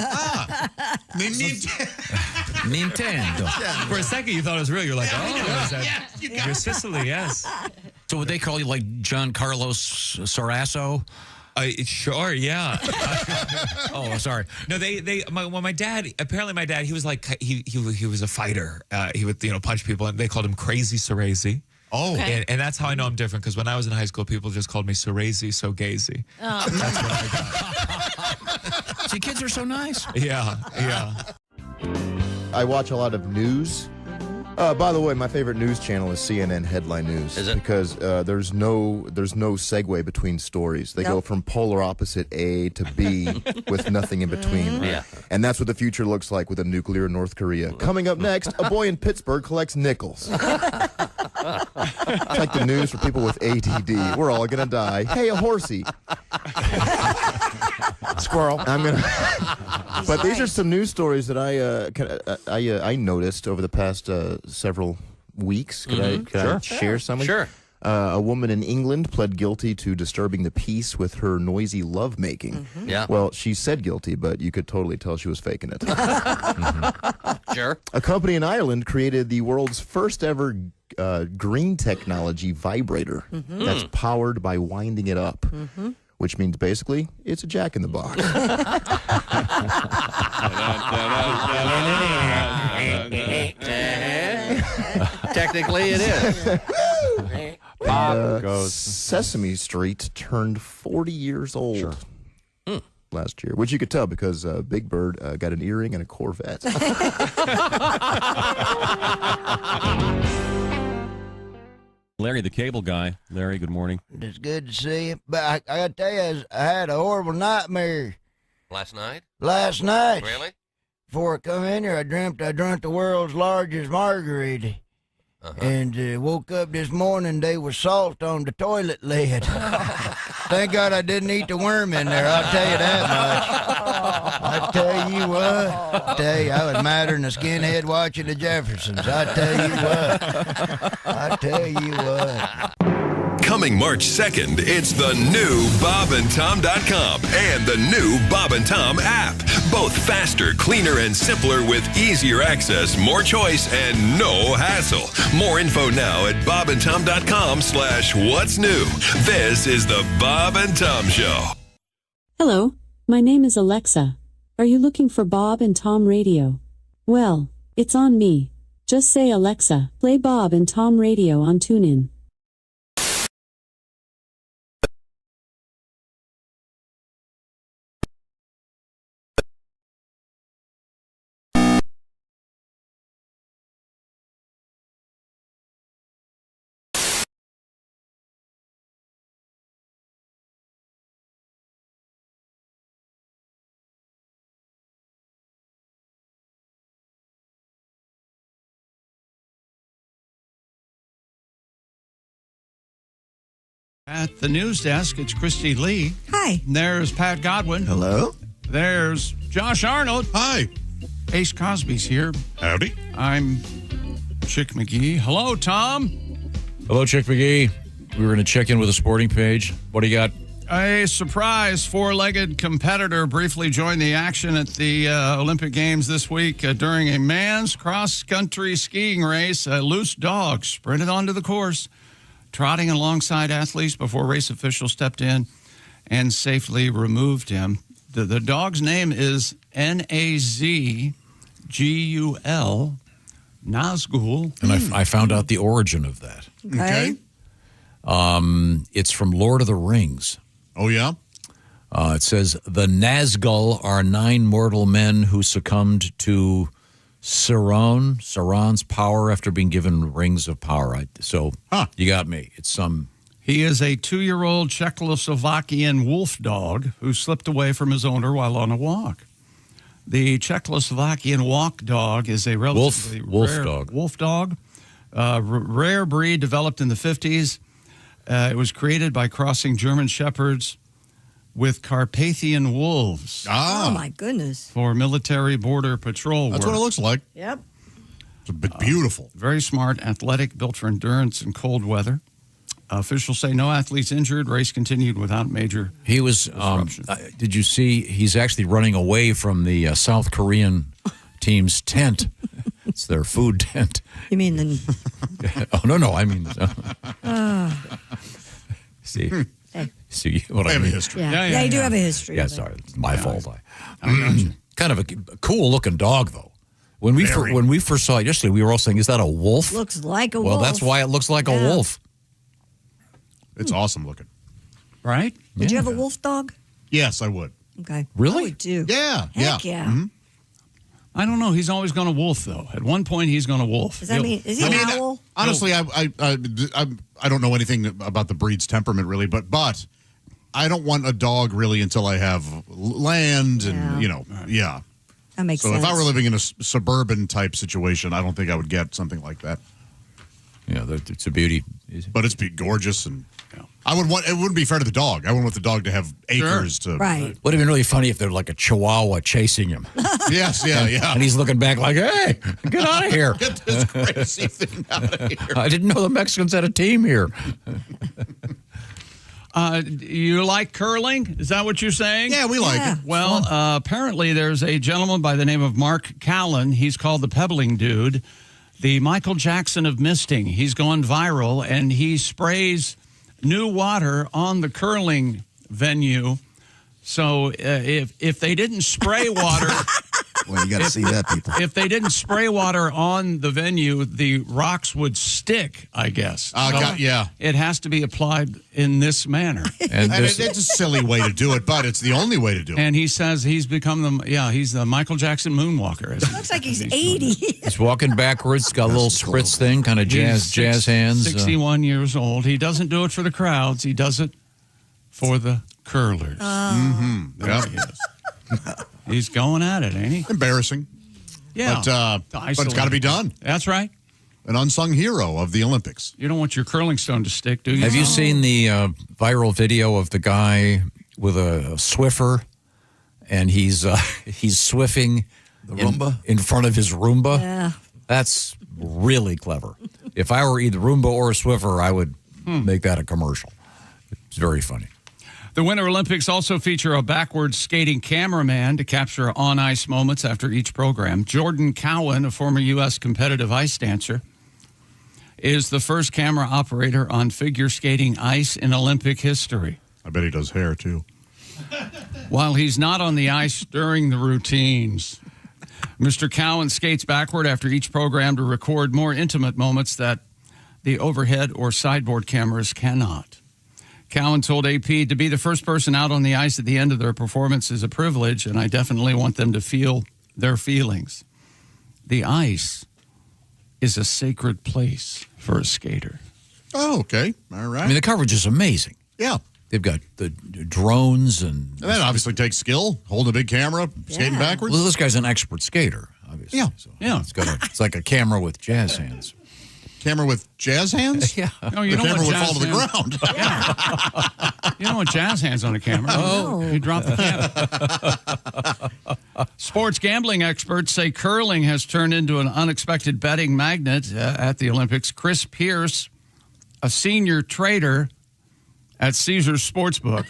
[SPEAKER 7] Nintendo.
[SPEAKER 15] For a second, you thought it was real. You're like, you're Sicily, yes.
[SPEAKER 7] So would they call you like John Carlos Sarasso?
[SPEAKER 15] Sure, yeah.
[SPEAKER 7] Oh, sorry.
[SPEAKER 15] No, my dad, he was like, he was a fighter. He would, punch people, and they called him Crazy Ceresi.
[SPEAKER 7] Oh.
[SPEAKER 15] Okay. And that's how I know I'm different, because when I was in high school, people just called me Ceresi, so gazy.
[SPEAKER 6] Oh.
[SPEAKER 15] That's what I got.
[SPEAKER 7] See, kids are so nice.
[SPEAKER 15] Yeah.
[SPEAKER 11] I watch a lot of news. By the way, my favorite news channel is CNN Headline News.
[SPEAKER 5] Is it?
[SPEAKER 11] Because there's no segue between stories. They go from polar opposite A to B with nothing in between.
[SPEAKER 5] Yeah.
[SPEAKER 11] And that's what the future looks like with a nuclear North Korea. Coming up next, a boy in Pittsburgh collects nickels. It's like the news for people with ADD. We're all gonna die. Hey, a horsey. Squirrel. But these are some news stories that I noticed over the past several weeks. Could I share some?
[SPEAKER 5] Sure.
[SPEAKER 11] A woman in England pled guilty to disturbing the peace with her noisy lovemaking.
[SPEAKER 5] Yeah.
[SPEAKER 11] Well, she said guilty, but you could totally tell she was faking it.
[SPEAKER 5] Sure.
[SPEAKER 11] A company in Ireland created the world's first ever green technology vibrator that's powered by winding it up. Which means basically it's a Jack in the Box.
[SPEAKER 5] Technically, it is.
[SPEAKER 11] Bob goes. Sesame Street turned 40 years old.
[SPEAKER 5] Sure.
[SPEAKER 11] Last year, which you could tell because Big Bird got an earring and a Corvette.
[SPEAKER 2] Larry, the cable guy. Larry, good morning.
[SPEAKER 17] It's good to see you. But I got to tell you, I had a horrible nightmare
[SPEAKER 5] Last night?
[SPEAKER 17] last night.
[SPEAKER 5] Really?
[SPEAKER 17] Before I come in here, I dreamt the world's largest margarita. And woke up this morning, they was salt on the toilet lid. Thank God I didn't eat the worm in there, I'll tell you that much. I tell you what, I was madder than a skinhead watching the Jeffersons. I tell you what.
[SPEAKER 16] Coming March 2nd, it's the new BobandTom.com and the new Bob and Tom app. Both faster, cleaner, and simpler with easier access, more choice, and no hassle. More info now at BobandTom.com/what's new. This is the Bob and Tom Show.
[SPEAKER 18] Hello, my name is Alexa. Are you looking for Bob and Tom Radio? Well, it's on me. Just say, Alexa, play Bob and Tom Radio on TuneIn.
[SPEAKER 3] At the news desk, it's Christy Lee.
[SPEAKER 6] Hi.
[SPEAKER 3] There's Pat Godwin.
[SPEAKER 9] Hello.
[SPEAKER 3] There's Josh Arnold.
[SPEAKER 8] Hi.
[SPEAKER 3] Ace Cosby's here.
[SPEAKER 8] Howdy.
[SPEAKER 3] I'm Chick McGee. Hello, Tom.
[SPEAKER 7] Hello, Chick McGee. We were going to check in with a sporting page. What do you got?
[SPEAKER 3] A surprise four-legged competitor briefly joined the action at the Olympic Games this week during a man's cross-country skiing race. A loose dog sprinted onto the course, trotting alongside athletes before race officials stepped in and safely removed him. The dog's name is Nazgul, Nazgul.
[SPEAKER 7] And I found out the origin of that.
[SPEAKER 6] Okay.
[SPEAKER 7] It's from Lord of the Rings.
[SPEAKER 8] Oh, yeah?
[SPEAKER 7] It says, the Nazgul are 9 mortal men who succumbed to Sauron's power after being given rings of power. You got me. It's some...
[SPEAKER 3] He is a 2-year-old Czechoslovakian wolf dog who slipped away from his owner while on a walk. The Czechoslovakian walk dog is a relatively rare wolf dog. Rare breed developed in the 50s. It was created by crossing German Shepherds with Carpathian wolves.
[SPEAKER 6] Oh, my goodness.
[SPEAKER 3] For military border patrol
[SPEAKER 8] That's
[SPEAKER 3] work.
[SPEAKER 8] what it looks like.
[SPEAKER 6] Yep.
[SPEAKER 8] It's beautiful.
[SPEAKER 3] Very smart, athletic, built for endurance in cold weather. Officials say no athletes injured. Race continued without major
[SPEAKER 7] He was, did you see, he's actually running away from the South Korean team's tent. It's their food tent.
[SPEAKER 6] You mean the...
[SPEAKER 7] Oh, no, I mean... See what I
[SPEAKER 8] have
[SPEAKER 7] mean?
[SPEAKER 8] a history.
[SPEAKER 6] Yeah, you do have a history.
[SPEAKER 7] Yeah, sorry. It's my fault. Kind of a cool-looking dog, though. When we first saw it yesterday, we were all saying, is that a wolf?
[SPEAKER 6] Looks like a wolf.
[SPEAKER 7] Well, that's why it looks like a wolf.
[SPEAKER 8] It's awesome looking.
[SPEAKER 3] Right?
[SPEAKER 6] Would you have a wolf dog?
[SPEAKER 8] Yes, I would.
[SPEAKER 6] Okay.
[SPEAKER 7] Really?
[SPEAKER 6] I would too.
[SPEAKER 8] Yeah.
[SPEAKER 6] Heck yeah.
[SPEAKER 8] Mm-hmm.
[SPEAKER 3] I don't know. He's always going to wolf, though. At one point, he's going to wolf.
[SPEAKER 6] Does that mean, is he an owl?
[SPEAKER 8] Honestly, I don't know anything about the breed's temperament, really, but I don't want a dog, really, until I have land and,
[SPEAKER 6] That makes
[SPEAKER 8] sense.
[SPEAKER 6] sense.
[SPEAKER 8] So if I were living in a suburban type situation, I don't think I would get something like that.
[SPEAKER 7] Yeah, it's a beauty.
[SPEAKER 8] But it's gorgeous, and I would want. It wouldn't be fair to the dog. I wouldn't want the dog to have acres to.
[SPEAKER 6] Right.
[SPEAKER 7] Would have been really funny if they're like a Chihuahua chasing him.
[SPEAKER 8] Yes, yeah.
[SPEAKER 7] And he's looking back like, "Hey, get out of here!
[SPEAKER 8] Get this crazy thing out of here!"
[SPEAKER 7] I didn't know the Mexicans had a team here.
[SPEAKER 3] You like curling? Is that what you're saying?
[SPEAKER 8] Yeah, we like it.
[SPEAKER 3] Well, apparently there's a gentleman by the name of Mark Callan. He's called the Pebbling Dude, the Michael Jackson of misting. He's gone viral, and he sprays new water on the curling venue. So if they didn't spray water
[SPEAKER 9] Well, you got to see that, people.
[SPEAKER 3] If they didn't spray water on the venue, the rocks would stick, I guess.
[SPEAKER 8] Yeah.
[SPEAKER 3] It has to be applied in this manner.
[SPEAKER 8] And it's a silly way to do it, but it's the only way to do it.
[SPEAKER 3] And he says he's become he's the Michael Jackson moonwalker.
[SPEAKER 6] Looks like he's 80.
[SPEAKER 7] He's walking backwards, got a little spritz thing, kind of jazz hands.
[SPEAKER 3] 61 years old. He doesn't do it for the crowds. He does it for the curlers. There he is. He's going at it, ain't he?
[SPEAKER 8] Embarrassing.
[SPEAKER 3] Yeah.
[SPEAKER 8] But it's got to be done.
[SPEAKER 3] That's right.
[SPEAKER 8] An unsung hero of the Olympics.
[SPEAKER 3] You don't want your curling stone to stick, do you?
[SPEAKER 7] Have you seen the viral video of the guy with a Swiffer, and he's swiffing
[SPEAKER 9] the Roomba
[SPEAKER 7] in front of his Roomba?
[SPEAKER 6] Yeah.
[SPEAKER 7] That's really clever. If I were either Roomba or a Swiffer, I would make that a commercial. It's very funny.
[SPEAKER 3] The Winter Olympics also feature a backwards skating cameraman to capture on-ice moments after each program. Jordan Cowan, a former U.S. competitive ice dancer, is the first camera operator on figure skating ice in Olympic history.
[SPEAKER 8] I bet he does hair, too.
[SPEAKER 3] While he's not on the ice during the routines, Mr. Cowan skates backward after each program to record more intimate moments that the overhead or sideboard cameras cannot. Cowan told AP, to be the first person out on the ice at the end of their performance is a privilege, and I definitely want them to feel their feelings. The ice is a sacred place for a skater.
[SPEAKER 8] Oh, okay. All right.
[SPEAKER 7] I mean, the coverage is amazing.
[SPEAKER 8] Yeah.
[SPEAKER 7] They've got the drones and
[SPEAKER 8] that obviously takes skill, holding a big camera, skating backwards.
[SPEAKER 7] Well, this guy's an expert skater, obviously.
[SPEAKER 8] Yeah.
[SPEAKER 7] So it's like a camera with jazz hands.
[SPEAKER 8] Camera with jazz hands?
[SPEAKER 7] Yeah.
[SPEAKER 3] No, you
[SPEAKER 8] the
[SPEAKER 3] don't
[SPEAKER 8] camera
[SPEAKER 3] want
[SPEAKER 8] would fall to the
[SPEAKER 3] jazz
[SPEAKER 8] ground.
[SPEAKER 3] Yeah. You don't want jazz hands on a camera.
[SPEAKER 8] Oh.
[SPEAKER 3] You drop the camera. Sports gambling experts say curling has turned into an unexpected betting magnet at the Olympics. Chris Pierce, a senior trader at Caesars Sportsbook.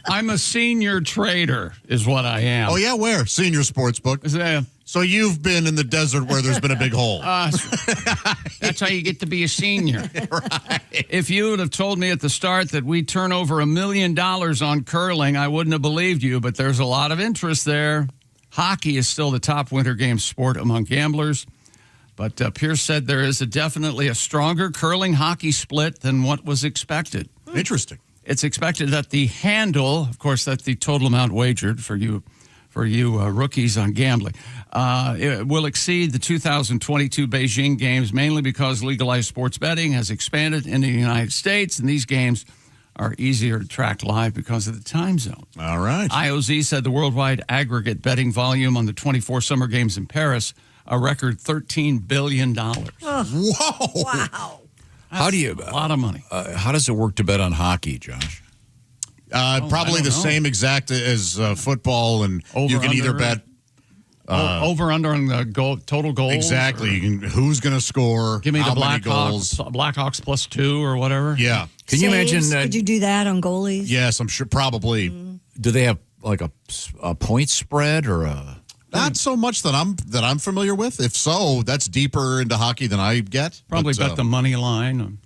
[SPEAKER 3] I'm a senior trader, is what I am.
[SPEAKER 8] Oh, yeah, where? Senior Sportsbook. So you've been in the desert where there's been a big hole.
[SPEAKER 3] That's how you get to be a senior.
[SPEAKER 8] Right.
[SPEAKER 3] If you would have told me at the start that we turn over $1 million on curling, I wouldn't have believed you, but there's a lot of interest there. Hockey is still the top winter game sport among gamblers, but Pierce said there is definitely a stronger curling-hockey split than what was expected.
[SPEAKER 8] Interesting.
[SPEAKER 3] It's expected that the handle, of course, that's the total amount wagered for you rookies on gambling, it will exceed the 2022 Beijing Games, mainly because legalized sports betting has expanded in the United States, and these games are easier to track live because of the time zone.
[SPEAKER 8] All right.
[SPEAKER 3] IOZ said the worldwide aggregate betting volume on the 24 Summer Games in Paris, a record $13 billion.
[SPEAKER 8] Whoa.
[SPEAKER 6] Wow.
[SPEAKER 7] How do you?
[SPEAKER 3] A lot of money.
[SPEAKER 7] How does it work to bet on hockey, Josh?
[SPEAKER 8] Probably the same exact as football, and you can either bet
[SPEAKER 3] over under on the total goals.
[SPEAKER 8] Exactly. You can, who's going to score?
[SPEAKER 3] Give me the
[SPEAKER 8] Blackhawks.
[SPEAKER 3] Blackhawks +2 or whatever.
[SPEAKER 8] Yeah.
[SPEAKER 7] Can you imagine?
[SPEAKER 6] Could you do that on goalies?
[SPEAKER 8] Yes, I'm sure. Probably.
[SPEAKER 7] Do they have like a point spread or a?
[SPEAKER 8] Not so much that I'm familiar with. If so, that's deeper into hockey than I get.
[SPEAKER 3] Probably bet the money line.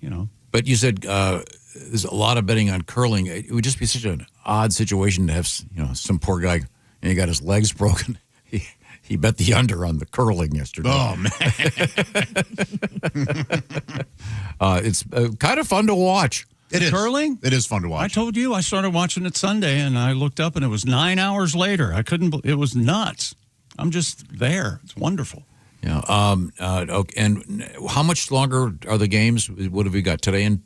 [SPEAKER 7] But you said there's a lot of betting on curling. It would just be such an odd situation to have some poor guy and he got his legs broken. He bet the under on the curling yesterday.
[SPEAKER 8] Oh man,
[SPEAKER 7] it's kind of fun to watch.
[SPEAKER 8] It is
[SPEAKER 3] curling.
[SPEAKER 8] It is fun to watch.
[SPEAKER 3] I told you I started watching it Sunday, and I looked up, and it was 9 hours later. I couldn't. It was nuts. I'm just there. It's wonderful.
[SPEAKER 7] Yeah. Okay. And how much longer are the games? What have we got today? And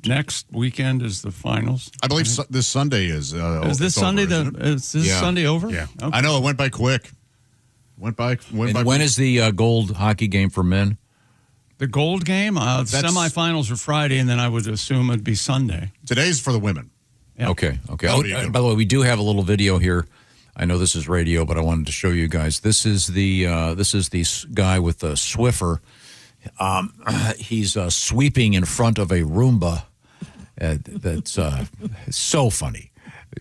[SPEAKER 3] next weekend is the finals.
[SPEAKER 8] I believe this Sunday is.
[SPEAKER 3] Is this Sunday Sunday over?
[SPEAKER 8] Yeah.
[SPEAKER 3] Okay.
[SPEAKER 8] I know it went by quick. Went by.
[SPEAKER 7] When is the gold hockey game for men?
[SPEAKER 3] The gold game? Semifinals are Friday, and then I would assume it'd be Sunday.
[SPEAKER 8] Today's for the women.
[SPEAKER 3] Yeah.
[SPEAKER 7] Okay. By the way, we do have a little video here. I know this is radio, but I wanted to show you guys. This is the guy with the Swiffer. He's sweeping in front of a Roomba. That's so funny.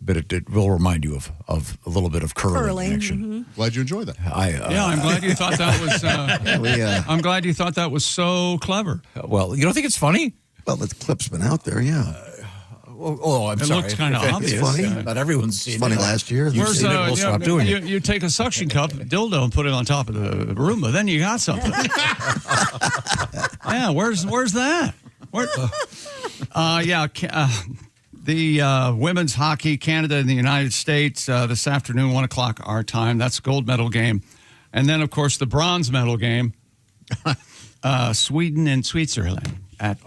[SPEAKER 7] But it will remind you of a little bit of curling action.
[SPEAKER 6] Mm-hmm.
[SPEAKER 8] Glad you enjoyed that.
[SPEAKER 3] I'm glad you thought that was. I'm glad you thought that was so clever.
[SPEAKER 7] Well, you don't think it's funny?
[SPEAKER 9] Well, the clip's been out there, yeah.
[SPEAKER 7] Oh, I'm
[SPEAKER 3] It
[SPEAKER 7] sorry.
[SPEAKER 3] looks kind of obvious.
[SPEAKER 9] It's funny.
[SPEAKER 7] Not everyone's seen
[SPEAKER 9] Funny
[SPEAKER 7] it.
[SPEAKER 9] last year.
[SPEAKER 7] You've
[SPEAKER 3] Where's,
[SPEAKER 7] seen it. We'll stop doing it.
[SPEAKER 3] You take a suction cup, dildo, and put it on top of the Roomba, then you got something. Yeah, where's that? The women's hockey, Canada and the United States, this afternoon, 1 o'clock our time. That's gold medal game. And then, of course, the bronze medal game, Sweden and Switzerland.
[SPEAKER 8] And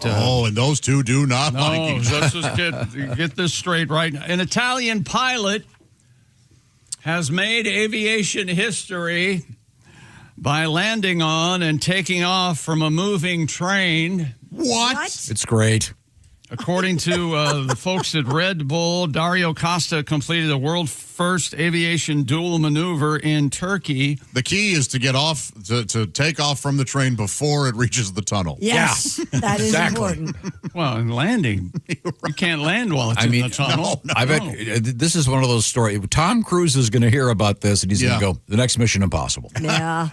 [SPEAKER 8] those two do not like each other.
[SPEAKER 3] Let's just get this straight right now. An Italian pilot has made aviation history by landing on and taking off from a moving train.
[SPEAKER 8] What?
[SPEAKER 7] It's great.
[SPEAKER 3] According to the folks at Red Bull, Dario Costa completed a world-first aviation dual maneuver in Turkey.
[SPEAKER 8] The key is to get off, to take off from the train before it reaches the tunnel.
[SPEAKER 6] Yes, that is important.
[SPEAKER 3] Well, in landing, you can't land while it's in the tunnel.
[SPEAKER 7] I bet this is one of those stories. Tom Cruise is going to hear about this, and he's going to go, the next Mission Impossible.
[SPEAKER 6] Yeah.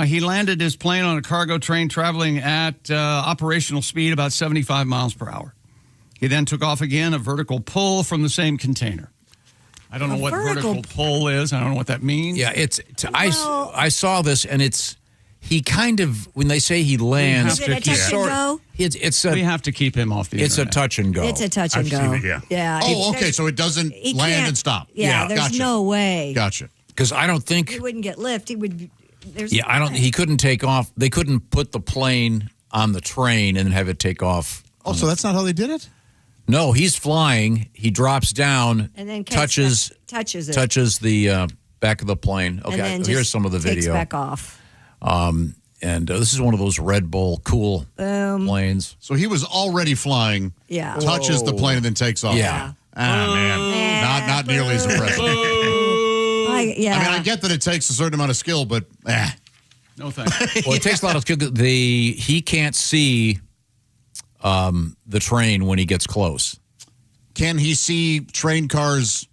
[SPEAKER 3] He landed his plane on a cargo train traveling at operational speed about 75 miles per hour. He then took off again, a vertical pull from the same container. I don't know what vertical pull is. I don't know what that means.
[SPEAKER 7] Yeah, I saw this, and he kind of, when they say he lands,
[SPEAKER 6] is it a touch and go?
[SPEAKER 3] We have to keep him off the
[SPEAKER 7] It's
[SPEAKER 3] internet.
[SPEAKER 7] a touch and go.
[SPEAKER 6] It's a touch and go. Yeah.
[SPEAKER 8] Oh, okay, so it doesn't land and stop.
[SPEAKER 6] Yeah, there's
[SPEAKER 8] gotcha.
[SPEAKER 6] no way.
[SPEAKER 8] Gotcha.
[SPEAKER 7] Because I don't think...
[SPEAKER 6] He wouldn't get lift. He would...
[SPEAKER 7] He couldn't take off. They couldn't put the plane on the train and have it take off.
[SPEAKER 8] Oh, so that's not how they did it?
[SPEAKER 7] No, he's flying. He drops down,
[SPEAKER 6] and then
[SPEAKER 7] touches the back of the plane.
[SPEAKER 6] And
[SPEAKER 7] Okay,
[SPEAKER 6] then
[SPEAKER 7] here's some of the
[SPEAKER 6] takes
[SPEAKER 7] video.
[SPEAKER 6] back off.
[SPEAKER 7] And this is one of those Red Bull cool planes.
[SPEAKER 8] So he was already flying.
[SPEAKER 6] Yeah.
[SPEAKER 8] Touches the plane and then takes off.
[SPEAKER 7] Yeah.
[SPEAKER 8] Ah, man. Not nearly as impressive. I mean, I get that it takes a certain amount of skill, but
[SPEAKER 3] no thanks.
[SPEAKER 7] Well, it takes a lot of skill. He can't see the train when he gets close.
[SPEAKER 8] Can he see train cars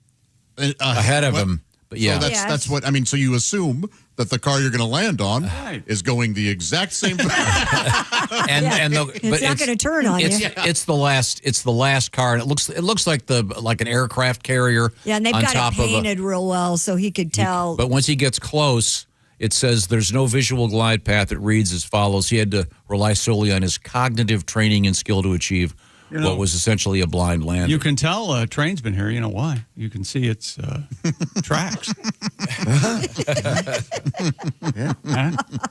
[SPEAKER 7] ahead of him? But yeah,
[SPEAKER 8] so that's what I mean. So you assume that the car you're going to land on is going the exact same.
[SPEAKER 7] But
[SPEAKER 6] it's not going to turn on you.
[SPEAKER 7] It's the last car, and it looks like an aircraft carrier.
[SPEAKER 6] Yeah, and they've
[SPEAKER 7] on
[SPEAKER 6] got
[SPEAKER 7] top
[SPEAKER 6] it painted real well, so he could tell.
[SPEAKER 7] But once he gets close, it says there's no visual glide path. It reads as follows: he had to rely solely on his cognitive training and skill to achieve what was essentially a blind landing.
[SPEAKER 3] You can tell a train's been here. You know why? You can see its tracks.
[SPEAKER 9] Yeah.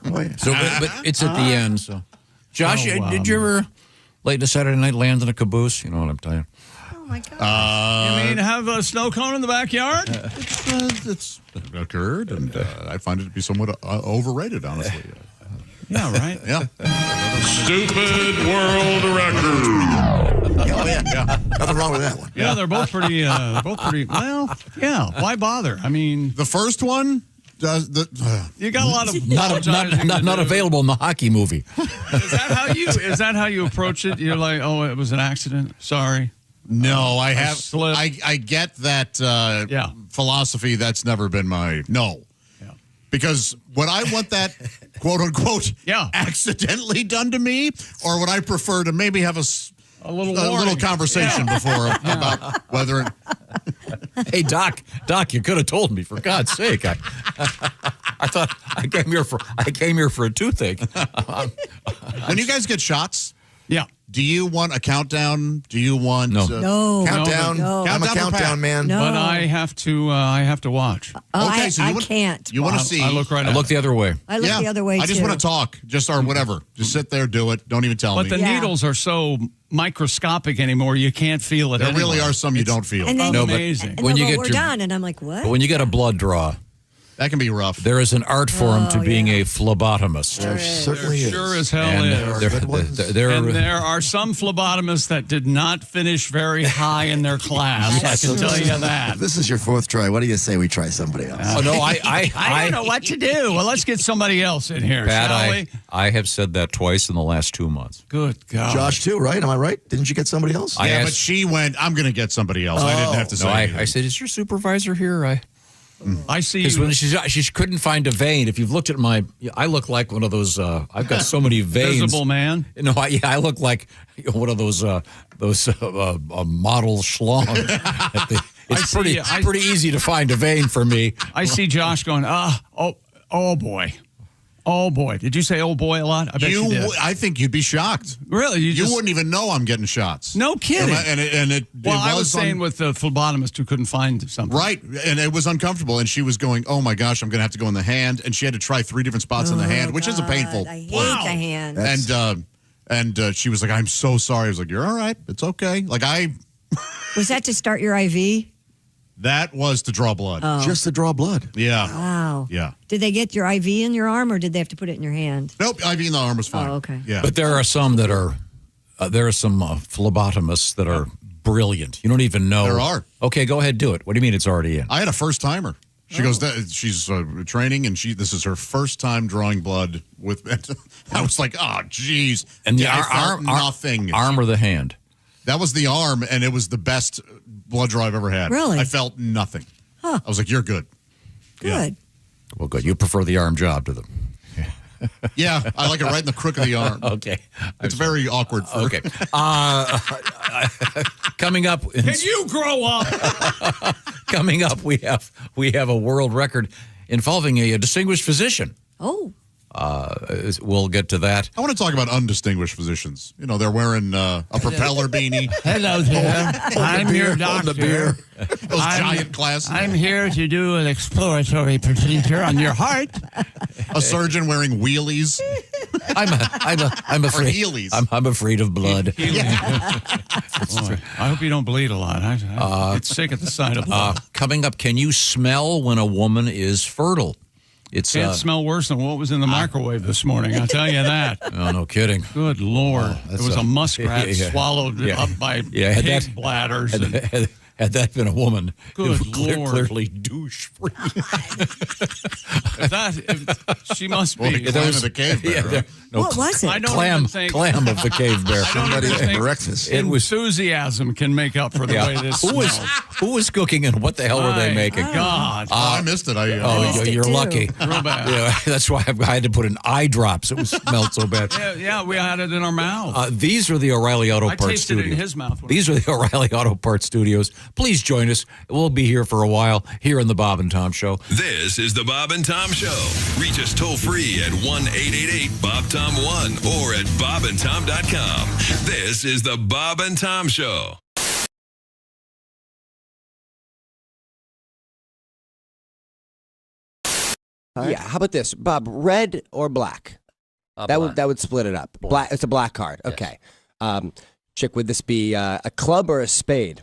[SPEAKER 9] Oh, yeah.
[SPEAKER 7] So, but it's at the end. So, Josh, did you ever late in a Saturday night land in a caboose? You know what I'm telling you.
[SPEAKER 6] Oh my God!
[SPEAKER 3] You mean have a snow cone in the backyard?
[SPEAKER 8] It's occurred, and I find it to be somewhat overrated, honestly.
[SPEAKER 3] Yeah, right.
[SPEAKER 8] Yeah.
[SPEAKER 1] Stupid world record.
[SPEAKER 9] Oh, yeah. Nothing wrong with that one.
[SPEAKER 3] Yeah, they're both pretty. Well, yeah. Why bother? I mean,
[SPEAKER 8] the first one does
[SPEAKER 3] you got a lot of
[SPEAKER 7] not available in the hockey movie.
[SPEAKER 3] Is that how you approach it? You're like, oh, it was an accident. Sorry.
[SPEAKER 8] No, I have. I get that philosophy. That's never been my no.
[SPEAKER 3] Yeah.
[SPEAKER 8] Because would I want that quote unquote accidentally done to me, or would I prefer to maybe have a little conversation before about whether?
[SPEAKER 7] Hey, Doc, you could have told me, for God's sake. I thought I came here for a toothache.
[SPEAKER 8] When you guys get shots,
[SPEAKER 3] do
[SPEAKER 8] you want a countdown? Do you want
[SPEAKER 6] no
[SPEAKER 9] countdown?
[SPEAKER 6] No.
[SPEAKER 9] I'm a countdown man.
[SPEAKER 6] No.
[SPEAKER 3] But I have to watch.
[SPEAKER 8] Okay, so
[SPEAKER 6] I can't.
[SPEAKER 8] You want to see?
[SPEAKER 3] I look right.
[SPEAKER 7] I look the other way.
[SPEAKER 6] I look the other way.
[SPEAKER 8] I just want to talk, or whatever. Just sit there, do it. Don't even tell me.
[SPEAKER 3] But the needles are so microscopic anymore, you can't feel it.
[SPEAKER 8] There really are some you don't feel.
[SPEAKER 6] And then,
[SPEAKER 3] amazing.
[SPEAKER 6] And when you get we're done, and I'm like, what?
[SPEAKER 7] But when you get a blood draw,
[SPEAKER 8] that can be rough.
[SPEAKER 7] There is an art form to being a phlebotomist.
[SPEAKER 9] There certainly is.
[SPEAKER 3] Sure as hell is. There are some phlebotomists that did not finish very high in their class. I can tell you that.
[SPEAKER 9] This is your fourth try. What do you say we try somebody else?
[SPEAKER 7] Oh no,
[SPEAKER 3] I don't know what to do. Well, let's get somebody else in here,
[SPEAKER 7] Pat,
[SPEAKER 3] shall we?
[SPEAKER 7] I have said that twice in the last 2 months.
[SPEAKER 3] Good God.
[SPEAKER 9] Josh too, right? Am I right? Didn't you get somebody else?
[SPEAKER 8] But she went, I'm going to get somebody else. I didn't have to say anything.
[SPEAKER 7] I said, is your supervisor here?
[SPEAKER 3] I see.
[SPEAKER 7] Because when she couldn't find a vein. If you've looked at I look like one of those. I've got so many veins.
[SPEAKER 3] Visible man.
[SPEAKER 7] No, I look like one of those model schlong. It's pretty easy to find a vein for me.
[SPEAKER 3] I see Josh going, oh boy. Oh boy! Did you say "oh boy" a lot? I bet you did.
[SPEAKER 8] I think you'd be shocked.
[SPEAKER 3] Really?
[SPEAKER 8] You wouldn't even know I'm getting shots.
[SPEAKER 3] No kidding.
[SPEAKER 8] Well,
[SPEAKER 3] I was saying with the phlebotomist who couldn't find something.
[SPEAKER 8] Right, and it was uncomfortable, and she was going, "Oh my gosh, I'm going to have to go in the hand," and she had to try 3 different spots in the hand, which is a painful.
[SPEAKER 6] I hate the hand.
[SPEAKER 8] And she was like, "I'm so sorry." I was like, "You're all right. It's okay."
[SPEAKER 6] Was that to start your IV?
[SPEAKER 8] That was to draw blood.
[SPEAKER 6] Oh.
[SPEAKER 9] Just to draw blood.
[SPEAKER 8] Yeah.
[SPEAKER 6] Wow.
[SPEAKER 8] Yeah.
[SPEAKER 6] Did they get your IV in your arm, or did they have to put it in your hand?
[SPEAKER 8] Nope, IV in the arm was fine.
[SPEAKER 6] Oh, okay.
[SPEAKER 8] Yeah.
[SPEAKER 7] But there are some that are, there are some phlebotomists that are brilliant. You don't even know.
[SPEAKER 8] There are.
[SPEAKER 7] Okay, go ahead, do it. What do you mean it's already in?
[SPEAKER 8] I had a first timer. She goes, she's training, and this is her first time drawing blood with. I was like, oh, geez.
[SPEAKER 7] And the
[SPEAKER 8] I felt nothing.
[SPEAKER 7] Arm or the hand?
[SPEAKER 8] That was the arm, and it was the best blood draw I've ever had.
[SPEAKER 6] Really?
[SPEAKER 8] I felt nothing.
[SPEAKER 6] Huh.
[SPEAKER 8] I was like, you're good.
[SPEAKER 6] Good.
[SPEAKER 8] Yeah.
[SPEAKER 7] Well, good. You prefer the arm job to them.
[SPEAKER 8] Yeah, I like it right in the crook of the arm.
[SPEAKER 7] Okay.
[SPEAKER 8] It's very awkward.
[SPEAKER 7] Okay. Coming up.
[SPEAKER 3] Can you grow up?
[SPEAKER 7] Coming up, we have a world record involving a distinguished physician.
[SPEAKER 6] Oh.
[SPEAKER 7] We'll get to that.
[SPEAKER 8] I want to talk about undistinguished physicians. You know, they're wearing a propeller beanie.
[SPEAKER 4] Hello there. I'm your doctor.
[SPEAKER 8] Those giant glasses.
[SPEAKER 4] I'm here to do an exploratory procedure on your heart.
[SPEAKER 8] A surgeon wearing wheelies.
[SPEAKER 7] I'm afraid.
[SPEAKER 8] Or heelys.
[SPEAKER 7] I'm afraid of blood.
[SPEAKER 3] I hope you don't bleed a lot. I get sick at the sight of blood.
[SPEAKER 7] Coming up, can you smell when a woman is fertile? It's
[SPEAKER 3] can't smell worse than what was in the microwave this morning. I'll tell you that.
[SPEAKER 7] Oh, no kidding.
[SPEAKER 3] Good Lord. It was a muskrat swallowed up by pig bladders.
[SPEAKER 7] Had that been a woman,
[SPEAKER 3] Good
[SPEAKER 7] it was
[SPEAKER 3] Lord.
[SPEAKER 7] clearly douche-free.
[SPEAKER 3] She must be.
[SPEAKER 8] Well, clam of the cave bear.
[SPEAKER 7] Yeah,
[SPEAKER 8] right?
[SPEAKER 6] What was it?
[SPEAKER 3] I don't
[SPEAKER 7] Clam
[SPEAKER 3] even think
[SPEAKER 7] of the cave bear.
[SPEAKER 3] Somebody think
[SPEAKER 9] breakfast.
[SPEAKER 7] It was
[SPEAKER 3] enthusiasm can make up for the way this smells.
[SPEAKER 7] Who was cooking and what the hell were they making?
[SPEAKER 3] God.
[SPEAKER 8] I missed it.
[SPEAKER 7] You're lucky.
[SPEAKER 3] Real bad.
[SPEAKER 7] Yeah, that's why I had to put in eye drops. It smelled so bad.
[SPEAKER 3] Yeah, we had it in our mouth.
[SPEAKER 7] These are the O'Reilly Auto
[SPEAKER 3] I
[SPEAKER 7] Parts
[SPEAKER 3] tasted
[SPEAKER 7] Studios.
[SPEAKER 3] it in his mouth.
[SPEAKER 7] These are the O'Reilly Auto Parts Studios. Please join us. We'll be here for a while here in the Bob and Tom Show.
[SPEAKER 16] This is the Bob and Tom Show. Reach us toll free at 1-888-BOB-TOM-1 or at bobandtom.com. This is the Bob and Tom Show.
[SPEAKER 19] Yeah, how about this, Bob? Red or black? That would split it up. Black. It's a black card. Okay. Chick, would this be a club or a spade?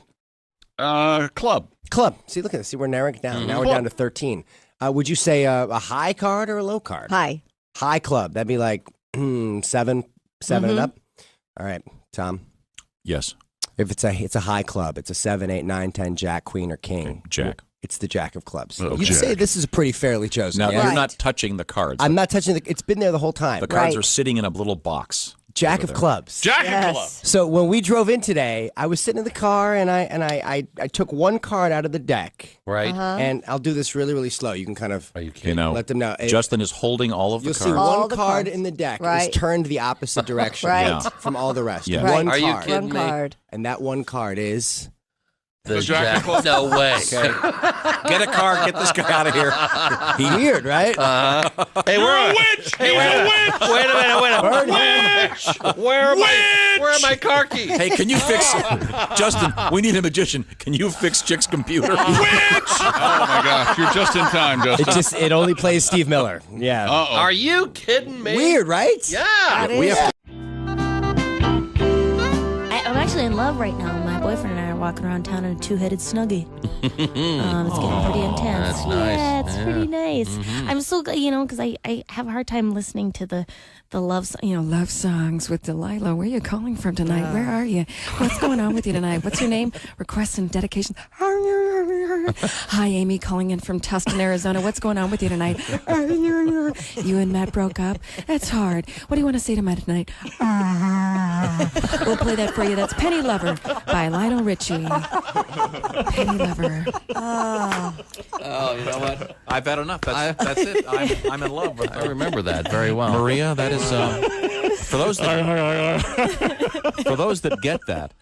[SPEAKER 20] Club.
[SPEAKER 19] Club. See, look at this. See, we're narrowing it down. Now we're down to 13. Would you say a high card or a low card?
[SPEAKER 10] High.
[SPEAKER 19] High club. That'd be like 7 and up. All right, Tom.
[SPEAKER 7] Yes.
[SPEAKER 19] If it's a high club, it's a 7, 8, 9, 10, jack, queen, or king.
[SPEAKER 23] Okay, jack.
[SPEAKER 19] It's the jack of clubs.
[SPEAKER 23] Oh,
[SPEAKER 19] You'd
[SPEAKER 23] jack.
[SPEAKER 19] say this is pretty fairly chosen.
[SPEAKER 23] Now,
[SPEAKER 19] yeah?
[SPEAKER 23] you're not touching the cards.
[SPEAKER 19] I'm not touching it's been there the whole time.
[SPEAKER 23] The cards are sitting in a little box.
[SPEAKER 19] Jack of clubs.
[SPEAKER 20] Jack of clubs.
[SPEAKER 19] So when we drove in today, I was sitting in the car and I took one card out of the deck.
[SPEAKER 5] Right.
[SPEAKER 19] And I'll do this really, really slow. You can kind of let them know.
[SPEAKER 23] Justin is holding all of the
[SPEAKER 19] You'll
[SPEAKER 23] cards.
[SPEAKER 19] see
[SPEAKER 10] All
[SPEAKER 19] one
[SPEAKER 10] the
[SPEAKER 19] card
[SPEAKER 10] cards.
[SPEAKER 19] in the deck
[SPEAKER 10] Right.
[SPEAKER 19] is turned the opposite direction
[SPEAKER 10] Right.
[SPEAKER 19] from all the rest.
[SPEAKER 23] Yeah.
[SPEAKER 19] One
[SPEAKER 5] Are you
[SPEAKER 19] card.
[SPEAKER 5] kidding
[SPEAKER 10] One
[SPEAKER 5] me?
[SPEAKER 10] card.
[SPEAKER 19] And that one card is...
[SPEAKER 5] The Jack. No way.
[SPEAKER 23] Get a card. Get this guy out of here.
[SPEAKER 19] Weird, right?
[SPEAKER 5] Hey, we're a
[SPEAKER 20] witch.
[SPEAKER 5] Hey, wait a minute. Wait a minute. Witch. Where are my car keys?
[SPEAKER 23] Hey, can you fix Justin? We need a magician. Can you fix Chick's computer?
[SPEAKER 20] Witch. Oh my gosh, you're just in time, Justin.
[SPEAKER 19] It only plays Steve Miller. Yeah.
[SPEAKER 20] Uh-oh.
[SPEAKER 5] Are you kidding me?
[SPEAKER 19] Weird, right?
[SPEAKER 5] Yeah.
[SPEAKER 23] We have to
[SPEAKER 21] I'm actually in love right now. My boyfriend and I are walking around town in a two-headed snuggie. It's getting pretty intense.
[SPEAKER 5] That's nice.
[SPEAKER 21] Yeah, it's
[SPEAKER 5] Yeah.
[SPEAKER 21] pretty nice. I'm so, because I have a hard time listening to the love, love songs with Delilah. Where are you calling from tonight? Where are you? What's going on with you tonight? What's your name? Requests and dedications. Hi, Amy, calling in from Tustin, Arizona. What's going on with you tonight? You and Matt broke up. That's hard. What do you want to say to Matt tonight? We'll play that for you. That's Penny Lover by Lionel Richie. Penny Lover.
[SPEAKER 5] Oh, you know what?
[SPEAKER 7] I've had enough. That's it. I'm in love with
[SPEAKER 5] I remember that very well.
[SPEAKER 7] Maria, that is for those that get that.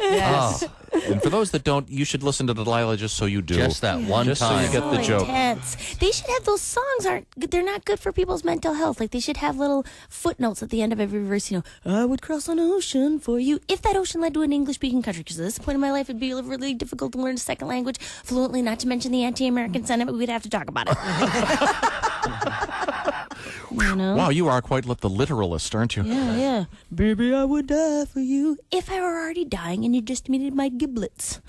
[SPEAKER 21] Yes.
[SPEAKER 7] And for those that don't, you should listen to Delilah just so you do.
[SPEAKER 5] Just that one
[SPEAKER 7] just
[SPEAKER 5] time.
[SPEAKER 7] so you get the joke.
[SPEAKER 21] Intense. They should have those songs. They're not good for people's mental health. Like they should have little footnotes at the end of every verse. I would cross an ocean for you if that ocean led to an English-speaking country. Because at this point in my life, it'd be really difficult to learn a second language fluently. Not to mention the anti-American sentiment. We'd have to talk about it. You know?
[SPEAKER 7] Wow, you are quite the literalist, aren't you?
[SPEAKER 21] Yeah. Baby, I would die for you if I were already dying and you just needed my giblets.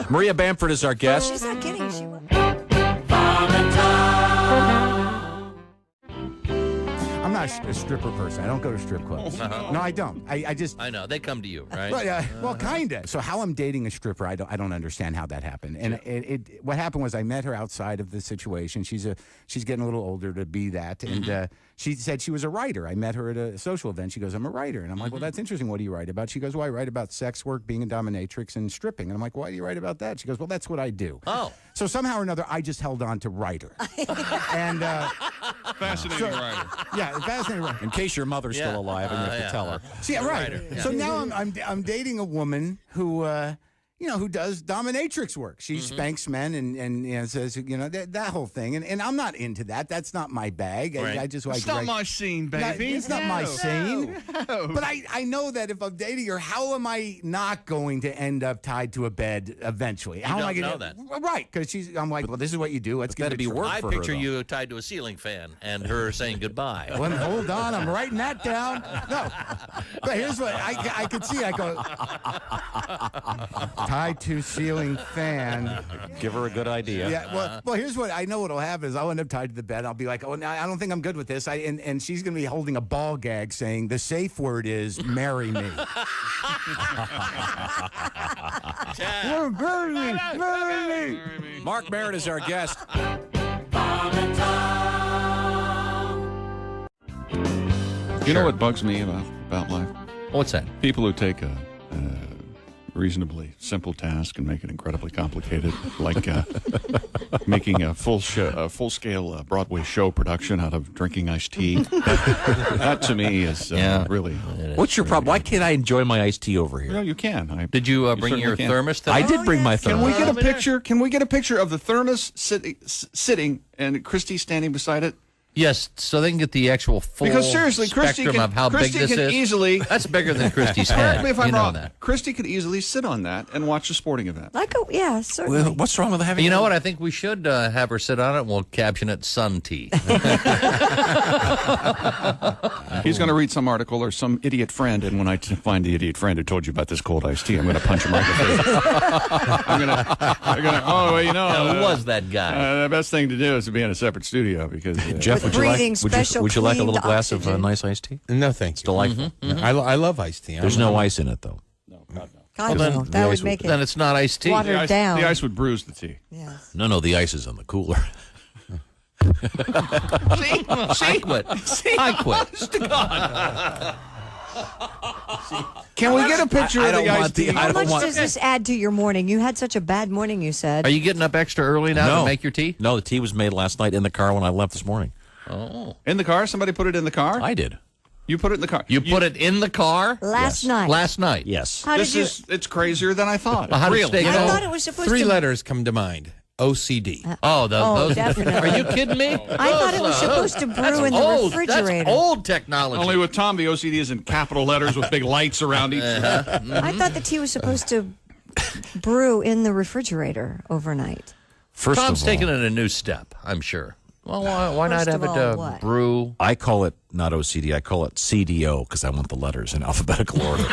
[SPEAKER 7] Maria Bamford is our guest.
[SPEAKER 6] She's not kidding. She was.
[SPEAKER 12] I'm not a stripper person. I don't go to strip clubs. No, I don't. I just.
[SPEAKER 5] I know. They come to you, right?
[SPEAKER 12] Well, kind of. So how I'm dating a stripper, I don't understand how that happened. And what happened was I met her outside of the situation. She's getting a little older to be that, and she said she was a writer. I met her at a social event. She goes, I'm a writer. And I'm like, well, that's interesting. What do you write about? She goes, well, I write about sex work, being a dominatrix, and stripping. And I'm like, why do you write about that? She goes, well, that's what I do.
[SPEAKER 5] Oh.
[SPEAKER 12] So somehow or another, I just held on to writer. And
[SPEAKER 3] fascinating writer.
[SPEAKER 12] Yeah, fascinating writer.
[SPEAKER 7] In case your mother's still alive and you have to tell her.
[SPEAKER 12] See, right.
[SPEAKER 5] Writer, yeah.
[SPEAKER 12] So now I'm dating a woman who who does dominatrix work. She spanks men and says, that whole thing. And I'm not into that. That's not my bag.
[SPEAKER 5] Right.
[SPEAKER 12] I just
[SPEAKER 3] It's not my scene, baby.
[SPEAKER 12] It's not my scene.
[SPEAKER 3] No.
[SPEAKER 12] But I know that if I'm dating her, how am I not going to end up tied to a bed eventually? How am I
[SPEAKER 5] don't
[SPEAKER 12] gonna,
[SPEAKER 5] know that.
[SPEAKER 12] Right, because I'm like, well, this is what you do. Let's give it a try.
[SPEAKER 5] I picture you tied to a ceiling fan and her saying goodbye.
[SPEAKER 12] Well, hold on, I'm writing that down. No, but here's what I could see. I go tied to ceiling fan.
[SPEAKER 7] Give her a good idea.
[SPEAKER 12] Yeah. Well, here's what I know. What'll happen is I'll end up tied to the bed. I'll be like, oh, no, I don't think I'm good with this. And she's gonna be holding a ball gag saying the safe word is marry me. Marry me.
[SPEAKER 7] Mark Merritt is our guest.
[SPEAKER 3] You know what bugs me about life?
[SPEAKER 5] What's that?
[SPEAKER 3] People who take a reasonably simple task and make it incredibly complicated, like making a full-scale Broadway show production out of drinking iced tea. That to me is really.
[SPEAKER 7] What's your problem? Why can't I enjoy my iced tea over here?
[SPEAKER 3] Well, you can.
[SPEAKER 5] Did you bring your thermos?
[SPEAKER 7] I did bring my thermos.
[SPEAKER 3] Can we get a picture? Can we get a picture of the thermos sitting and Christy standing beside it?
[SPEAKER 5] Yes, so they can get the actual full
[SPEAKER 3] because seriously,
[SPEAKER 5] spectrum of how big this is.
[SPEAKER 3] Easily,
[SPEAKER 5] that's bigger than Christy's head.
[SPEAKER 3] Correct me if I'm wrong.
[SPEAKER 5] That.
[SPEAKER 3] Christy could easily sit on that and watch a sporting event.
[SPEAKER 6] Yeah, certainly.
[SPEAKER 7] Well, what's wrong with having?
[SPEAKER 5] You know what? I think we should have her sit on it. And we'll caption it "Sun Tea."
[SPEAKER 3] He's going to read some article or some idiot friend, and when I find the idiot friend who told you about this cold iced tea, I'm going to punch him right in the face. I'm going to. Oh, well, you know,
[SPEAKER 5] who was that guy?
[SPEAKER 3] The best thing to do is to be in a separate studio because
[SPEAKER 7] Jeff, would you like a little glass of nice iced tea?
[SPEAKER 14] No, thank you.
[SPEAKER 7] It's delightful.
[SPEAKER 14] I love iced tea.
[SPEAKER 7] There's no ice in it, though.
[SPEAKER 3] No, God, no.
[SPEAKER 6] God, no. That would make it.
[SPEAKER 5] Then it's not iced tea.
[SPEAKER 6] Watered down.
[SPEAKER 3] The ice would bruise the tea.
[SPEAKER 6] Yes.
[SPEAKER 7] No, the ice is in the cooler.
[SPEAKER 5] I quit.
[SPEAKER 3] Can we get a picture of the iced tea?
[SPEAKER 6] How much does this add to your morning? You had such a bad morning, you said.
[SPEAKER 5] Are you getting up extra early now to make your tea?
[SPEAKER 7] No, the tea was made last night in the car when I left this morning.
[SPEAKER 5] Oh.
[SPEAKER 3] In the car? Somebody put it in the car?
[SPEAKER 7] I did.
[SPEAKER 3] You put it in the car?
[SPEAKER 5] You put it in the car?
[SPEAKER 6] Last night.
[SPEAKER 5] Last night?
[SPEAKER 7] Yes.
[SPEAKER 6] How did you?
[SPEAKER 3] It's crazier than I thought.
[SPEAKER 5] Well, how did it
[SPEAKER 6] I thought it was supposed
[SPEAKER 14] Three
[SPEAKER 6] to.
[SPEAKER 14] letters come to mind. OCD.
[SPEAKER 5] Those
[SPEAKER 6] definitely.
[SPEAKER 5] Are you kidding me?
[SPEAKER 6] I thought it was supposed to brew in the refrigerator.
[SPEAKER 5] That's old technology.
[SPEAKER 3] Only with Tom, the OCD is in capital letters with big lights around each.
[SPEAKER 6] I thought the tea was supposed to brew in the refrigerator overnight.
[SPEAKER 5] Tom's taking it a new step, I'm sure. Well, why not have it brew?
[SPEAKER 7] I call it not OCD. I call it CDO because I want the letters in alphabetical order.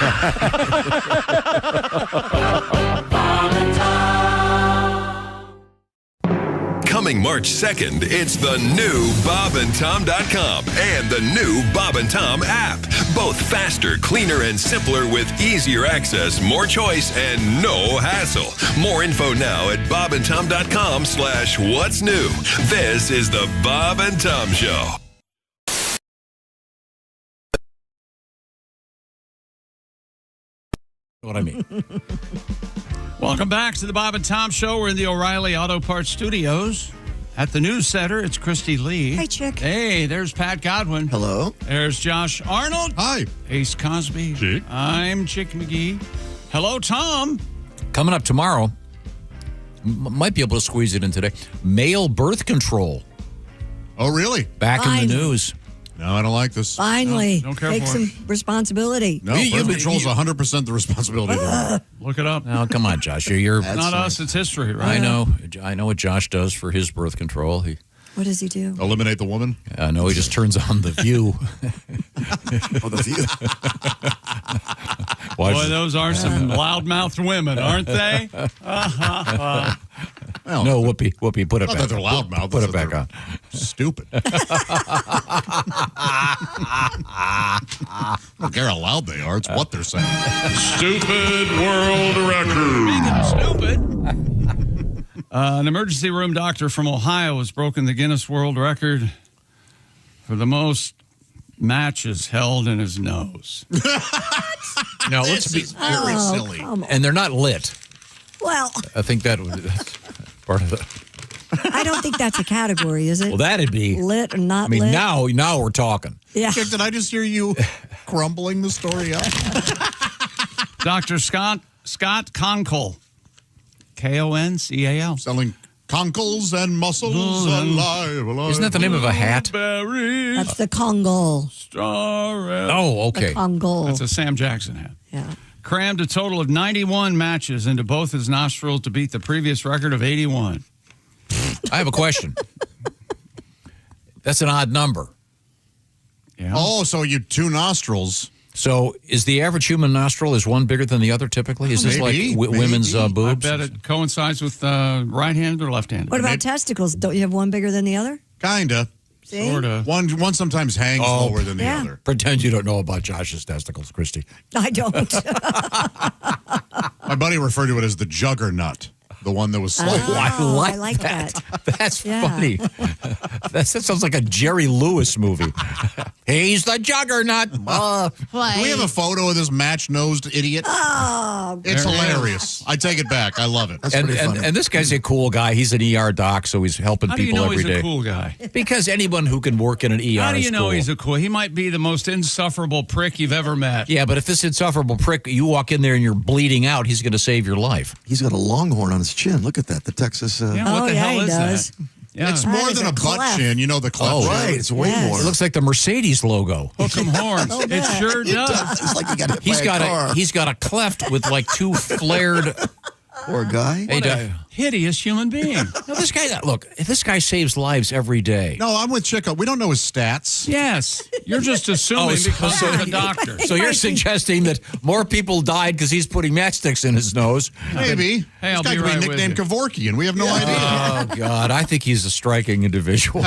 [SPEAKER 16] Coming March 2nd, it's the new BobandTom.com and the new Bob and Tom app. Both faster, cleaner, and simpler with easier access, more choice, and no hassle. More info now at BobandTom.com/what's new. This is the Bob and Tom Show.
[SPEAKER 7] What I mean.
[SPEAKER 3] Welcome back to the Bob and Tom Show. We're in the O'Reilly Auto Parts Studios. At the news center, it's Christy Lee.
[SPEAKER 6] Hi, Chick.
[SPEAKER 3] Hey, there's Pat Godwin.
[SPEAKER 9] Hello.
[SPEAKER 3] There's Josh Arnold.
[SPEAKER 8] Hi.
[SPEAKER 3] Ace Cosby.
[SPEAKER 8] Chick.
[SPEAKER 3] I'm Chick McGee. Hello, Tom.
[SPEAKER 7] Coming up tomorrow, might be able to squeeze it in today, male birth control.
[SPEAKER 8] Oh, really?
[SPEAKER 7] Back in the
[SPEAKER 6] Finally.
[SPEAKER 7] neuse.
[SPEAKER 8] No, I don't like this.
[SPEAKER 6] Finally,
[SPEAKER 3] don't care
[SPEAKER 6] take
[SPEAKER 3] for
[SPEAKER 6] some responsibility.
[SPEAKER 8] No, birth control's 100% the responsibility.
[SPEAKER 3] Look it up.
[SPEAKER 7] Oh, come on, Josh. You're
[SPEAKER 3] Not us, it's history, right?
[SPEAKER 7] I know what Josh does for his birth control. He
[SPEAKER 6] What does he do?
[SPEAKER 8] Eliminate the woman?
[SPEAKER 7] no, he just turns on the view.
[SPEAKER 9] The view.
[SPEAKER 3] Boy, those are some loudmouthed women, aren't they?
[SPEAKER 7] No, Whoopi, put it
[SPEAKER 8] Not
[SPEAKER 7] back.
[SPEAKER 8] that they're loudmouth.
[SPEAKER 7] Put it back on.
[SPEAKER 8] Stupid. I don't care how loud they are. It's what they're saying.
[SPEAKER 1] Stupid world record.
[SPEAKER 3] Stupid. An emergency room doctor from Ohio has broken the Guinness World Record for the most matches held in his nose.
[SPEAKER 7] No, let's be
[SPEAKER 8] very silly.
[SPEAKER 6] Come on.
[SPEAKER 7] And they're not lit.
[SPEAKER 6] Well,
[SPEAKER 7] I think that's part of the.
[SPEAKER 6] I don't think that's a category, is it?
[SPEAKER 7] Well, that'd be
[SPEAKER 6] lit or not
[SPEAKER 7] I mean,
[SPEAKER 6] lit.
[SPEAKER 7] now we're talking.
[SPEAKER 6] Yeah.
[SPEAKER 8] Chick, did I just hear you crumbling the story up?
[SPEAKER 3] Dr. Scott Conkle, Koncal.
[SPEAKER 8] Selling conkles and mussels alive.
[SPEAKER 7] Isn't that the name of a hat?
[SPEAKER 6] That's the Congo.
[SPEAKER 7] Oh, okay.
[SPEAKER 6] The Congo.
[SPEAKER 3] That's a Sam Jackson hat.
[SPEAKER 6] Yeah.
[SPEAKER 3] Crammed a total of 91 matches into both his nostrils to beat the previous record of 81.
[SPEAKER 7] I have a question. That's an odd number.
[SPEAKER 3] Yeah.
[SPEAKER 8] Oh, so you two nostrils.
[SPEAKER 7] So is the average human nostril, is one bigger than the other typically? Is this
[SPEAKER 8] Maybe,
[SPEAKER 7] like women's
[SPEAKER 3] I
[SPEAKER 7] boobs?
[SPEAKER 3] bet it coincides with right-handed or left-handed.
[SPEAKER 6] What about testicles? Don't you have one bigger than the other?
[SPEAKER 8] Kinda.
[SPEAKER 6] See?
[SPEAKER 3] Sort of.
[SPEAKER 8] One sometimes hangs lower than the
[SPEAKER 6] Yeah.
[SPEAKER 8] other.
[SPEAKER 7] Pretend you don't know about Josh's testicles, Christy.
[SPEAKER 6] I don't.
[SPEAKER 8] My buddy referred to it as the juggernaut. The one that was slightly.
[SPEAKER 6] Oh, I like that.
[SPEAKER 7] That's
[SPEAKER 6] Yeah.
[SPEAKER 7] funny. That sounds like a Jerry Lewis movie. He's the juggernaut.
[SPEAKER 8] Do we have a photo of this match-nosed idiot?
[SPEAKER 6] Oh,
[SPEAKER 8] It's
[SPEAKER 3] There it
[SPEAKER 8] hilarious. I take it back. I love it.
[SPEAKER 9] That's
[SPEAKER 7] And,
[SPEAKER 9] pretty
[SPEAKER 7] and,
[SPEAKER 9] funny.
[SPEAKER 7] and this guy's a cool guy. He's an ER doc, so he's helping
[SPEAKER 3] How do you
[SPEAKER 7] people
[SPEAKER 3] know
[SPEAKER 7] every
[SPEAKER 3] he's
[SPEAKER 7] day.
[SPEAKER 3] a cool guy?
[SPEAKER 7] Because anyone who can work in an ER
[SPEAKER 3] How do
[SPEAKER 7] is
[SPEAKER 3] you know
[SPEAKER 7] cool.
[SPEAKER 3] he's a cool? He might be the most insufferable prick you've ever met.
[SPEAKER 7] Yeah, but if this insufferable prick, you walk in there and you're bleeding out, he's going to save your life.
[SPEAKER 9] He's got a longhorn on his chin. Look at that. The Texas.
[SPEAKER 3] What the hell
[SPEAKER 6] he
[SPEAKER 3] is
[SPEAKER 6] does.
[SPEAKER 3] that? Yeah.
[SPEAKER 8] It's
[SPEAKER 6] That
[SPEAKER 8] more
[SPEAKER 6] is
[SPEAKER 8] than
[SPEAKER 6] a
[SPEAKER 8] a butt
[SPEAKER 6] cleft.
[SPEAKER 8] chin. You know the cleft.
[SPEAKER 7] Oh,
[SPEAKER 8] chin.
[SPEAKER 9] Right. It's way
[SPEAKER 6] Yes.
[SPEAKER 9] more.
[SPEAKER 7] It looks like the Mercedes logo.
[SPEAKER 3] Hook 'em horns.
[SPEAKER 6] Oh,
[SPEAKER 3] It
[SPEAKER 6] yeah.
[SPEAKER 3] sure does.
[SPEAKER 9] It's like he got hit by a car.
[SPEAKER 7] He's got a cleft with like two flared.
[SPEAKER 9] Poor guy.
[SPEAKER 7] Hey,
[SPEAKER 3] What a hideous human being.
[SPEAKER 7] no, this guy saves lives every day.
[SPEAKER 8] No, I'm with Chico. We don't know his stats.
[SPEAKER 3] Yes. You're just assuming because he's a doctor.
[SPEAKER 7] So you're suggesting that more people died because he's putting matchsticks in his nose?
[SPEAKER 8] Maybe.
[SPEAKER 3] Hey, I'll
[SPEAKER 8] this guy
[SPEAKER 3] be
[SPEAKER 8] could
[SPEAKER 3] right
[SPEAKER 8] be
[SPEAKER 3] with
[SPEAKER 8] nicknamed
[SPEAKER 3] you.
[SPEAKER 8] Kevorkian. We have no idea.
[SPEAKER 7] Oh, God. I think he's a striking individual.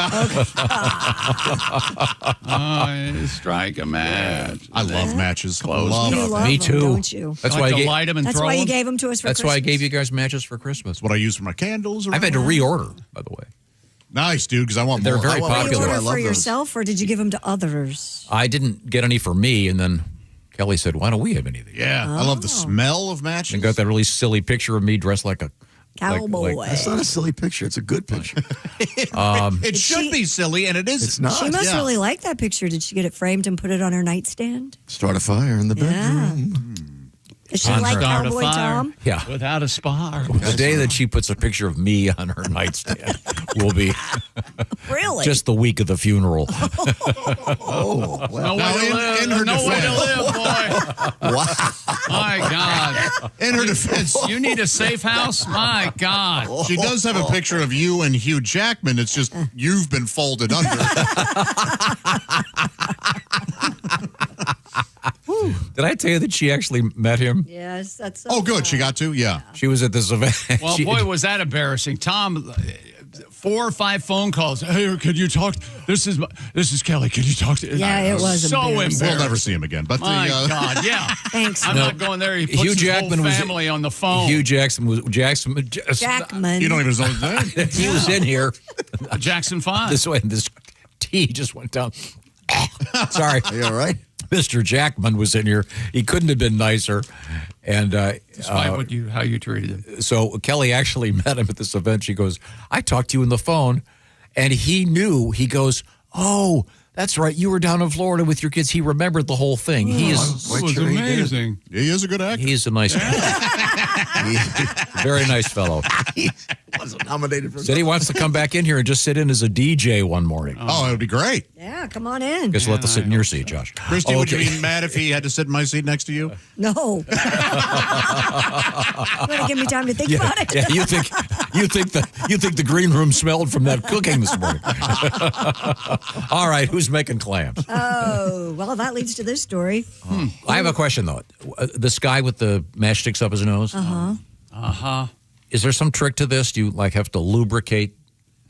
[SPEAKER 3] Strike a match.
[SPEAKER 8] I love matches.
[SPEAKER 3] Close.
[SPEAKER 8] Love
[SPEAKER 6] You
[SPEAKER 8] them.
[SPEAKER 6] love
[SPEAKER 7] Me
[SPEAKER 6] them,
[SPEAKER 7] too.
[SPEAKER 6] don't you?
[SPEAKER 7] That's
[SPEAKER 3] I
[SPEAKER 7] why
[SPEAKER 3] like
[SPEAKER 7] I
[SPEAKER 3] to
[SPEAKER 7] gave,
[SPEAKER 3] light them and
[SPEAKER 6] That's
[SPEAKER 3] throw
[SPEAKER 6] why you
[SPEAKER 3] them.
[SPEAKER 6] gave them to us for
[SPEAKER 7] that's
[SPEAKER 6] Christmas.
[SPEAKER 7] why I gave you guys matches for Christmas.
[SPEAKER 8] What I use for my candles.
[SPEAKER 7] I've had to reorder, by the way.
[SPEAKER 8] Nice, dude, because I want
[SPEAKER 7] They're
[SPEAKER 8] more.
[SPEAKER 7] very
[SPEAKER 8] I want
[SPEAKER 6] Did you
[SPEAKER 7] popular.
[SPEAKER 6] order
[SPEAKER 9] I love
[SPEAKER 6] for
[SPEAKER 9] those.
[SPEAKER 6] yourself, or did you give them to others?
[SPEAKER 7] I didn't get any for me, and then Kelly said, "Why don't we have any of these?"
[SPEAKER 8] Yeah, I love the smell of matches.
[SPEAKER 7] And got that really silly picture of me dressed like a
[SPEAKER 6] Cowboy.
[SPEAKER 9] That's not a silly picture. It's a good picture.
[SPEAKER 8] It should be silly, and it is.
[SPEAKER 9] It's not.
[SPEAKER 6] She must
[SPEAKER 8] Yeah.
[SPEAKER 6] really like that picture. Did she get it framed and put it on her nightstand?
[SPEAKER 9] Start a fire in the bedroom.
[SPEAKER 6] Is she like
[SPEAKER 3] Start a
[SPEAKER 6] Cowboy
[SPEAKER 3] fire
[SPEAKER 6] Tom?
[SPEAKER 7] Yeah.
[SPEAKER 3] Without a spar.
[SPEAKER 7] The day that she puts a picture of me on her nightstand will be
[SPEAKER 6] Really?
[SPEAKER 7] just the week of the funeral.
[SPEAKER 9] Oh,
[SPEAKER 3] No
[SPEAKER 9] well.
[SPEAKER 3] way to live.
[SPEAKER 8] in her
[SPEAKER 3] No way to
[SPEAKER 8] defense.
[SPEAKER 3] live, boy. My God.
[SPEAKER 8] In her defense,
[SPEAKER 3] You need a safe house? My God.
[SPEAKER 8] she does have a picture of you and Hugh Jackman. It's just you've been folded under.
[SPEAKER 7] Did I tell you that she actually met him?
[SPEAKER 6] Yes, that's so
[SPEAKER 8] Oh, good.
[SPEAKER 6] fun.
[SPEAKER 8] She got to? Yeah.
[SPEAKER 7] She was at this event.
[SPEAKER 3] Well,
[SPEAKER 7] She-
[SPEAKER 3] boy, was that embarrassing. Tom, 4 or 5 phone calls. Hey, could you talk? This is Kelly. Could you talk to?
[SPEAKER 6] Yeah, it was
[SPEAKER 3] so
[SPEAKER 6] embarrassing.
[SPEAKER 8] We'll never see him again. But
[SPEAKER 3] My
[SPEAKER 8] the,
[SPEAKER 3] God, yeah.
[SPEAKER 6] Thanks.
[SPEAKER 3] I'm not going there. He puts
[SPEAKER 7] Hugh
[SPEAKER 3] his
[SPEAKER 7] Jackman
[SPEAKER 3] whole
[SPEAKER 7] was-
[SPEAKER 3] family on the phone.
[SPEAKER 7] Hugh Jackman was
[SPEAKER 6] Jackman.
[SPEAKER 8] you don't even know his name.
[SPEAKER 7] He was in here.
[SPEAKER 3] Jackson 5.
[SPEAKER 7] This way, this tea just went down. Sorry.
[SPEAKER 9] Are you all right?
[SPEAKER 7] Mr. Jackman was in here. He couldn't have been nicer. And
[SPEAKER 3] despite how you treated him.
[SPEAKER 7] So Kelly actually met him at this event. She goes, I talked to you on the phone. And he knew. He goes, oh, that's right. You were down in Florida with your kids. He remembered the whole thing. He is
[SPEAKER 3] amazing.
[SPEAKER 8] He is a good actor.
[SPEAKER 7] He's a nice guy. Very nice fellow.
[SPEAKER 9] He wasn't nominated for
[SPEAKER 7] Said he wants to come back in here and just sit in as a DJ one morning.
[SPEAKER 8] Oh, it would be great.
[SPEAKER 6] Yeah, come on in.
[SPEAKER 7] Guess we'll have to sit in your seat, Josh.
[SPEAKER 8] Christy, would you be mad if he had to sit in my seat next to you?
[SPEAKER 6] No. You want to give me time to think about it?
[SPEAKER 7] Yeah, you think the green room smelled from that cooking this morning. All right, who's making clams?
[SPEAKER 6] Oh, well, that leads to this story.
[SPEAKER 7] I have a question, though. This guy with the matchsticks up his nose?
[SPEAKER 6] Uh-huh.
[SPEAKER 7] Is there some trick to this? Do you have to lubricate?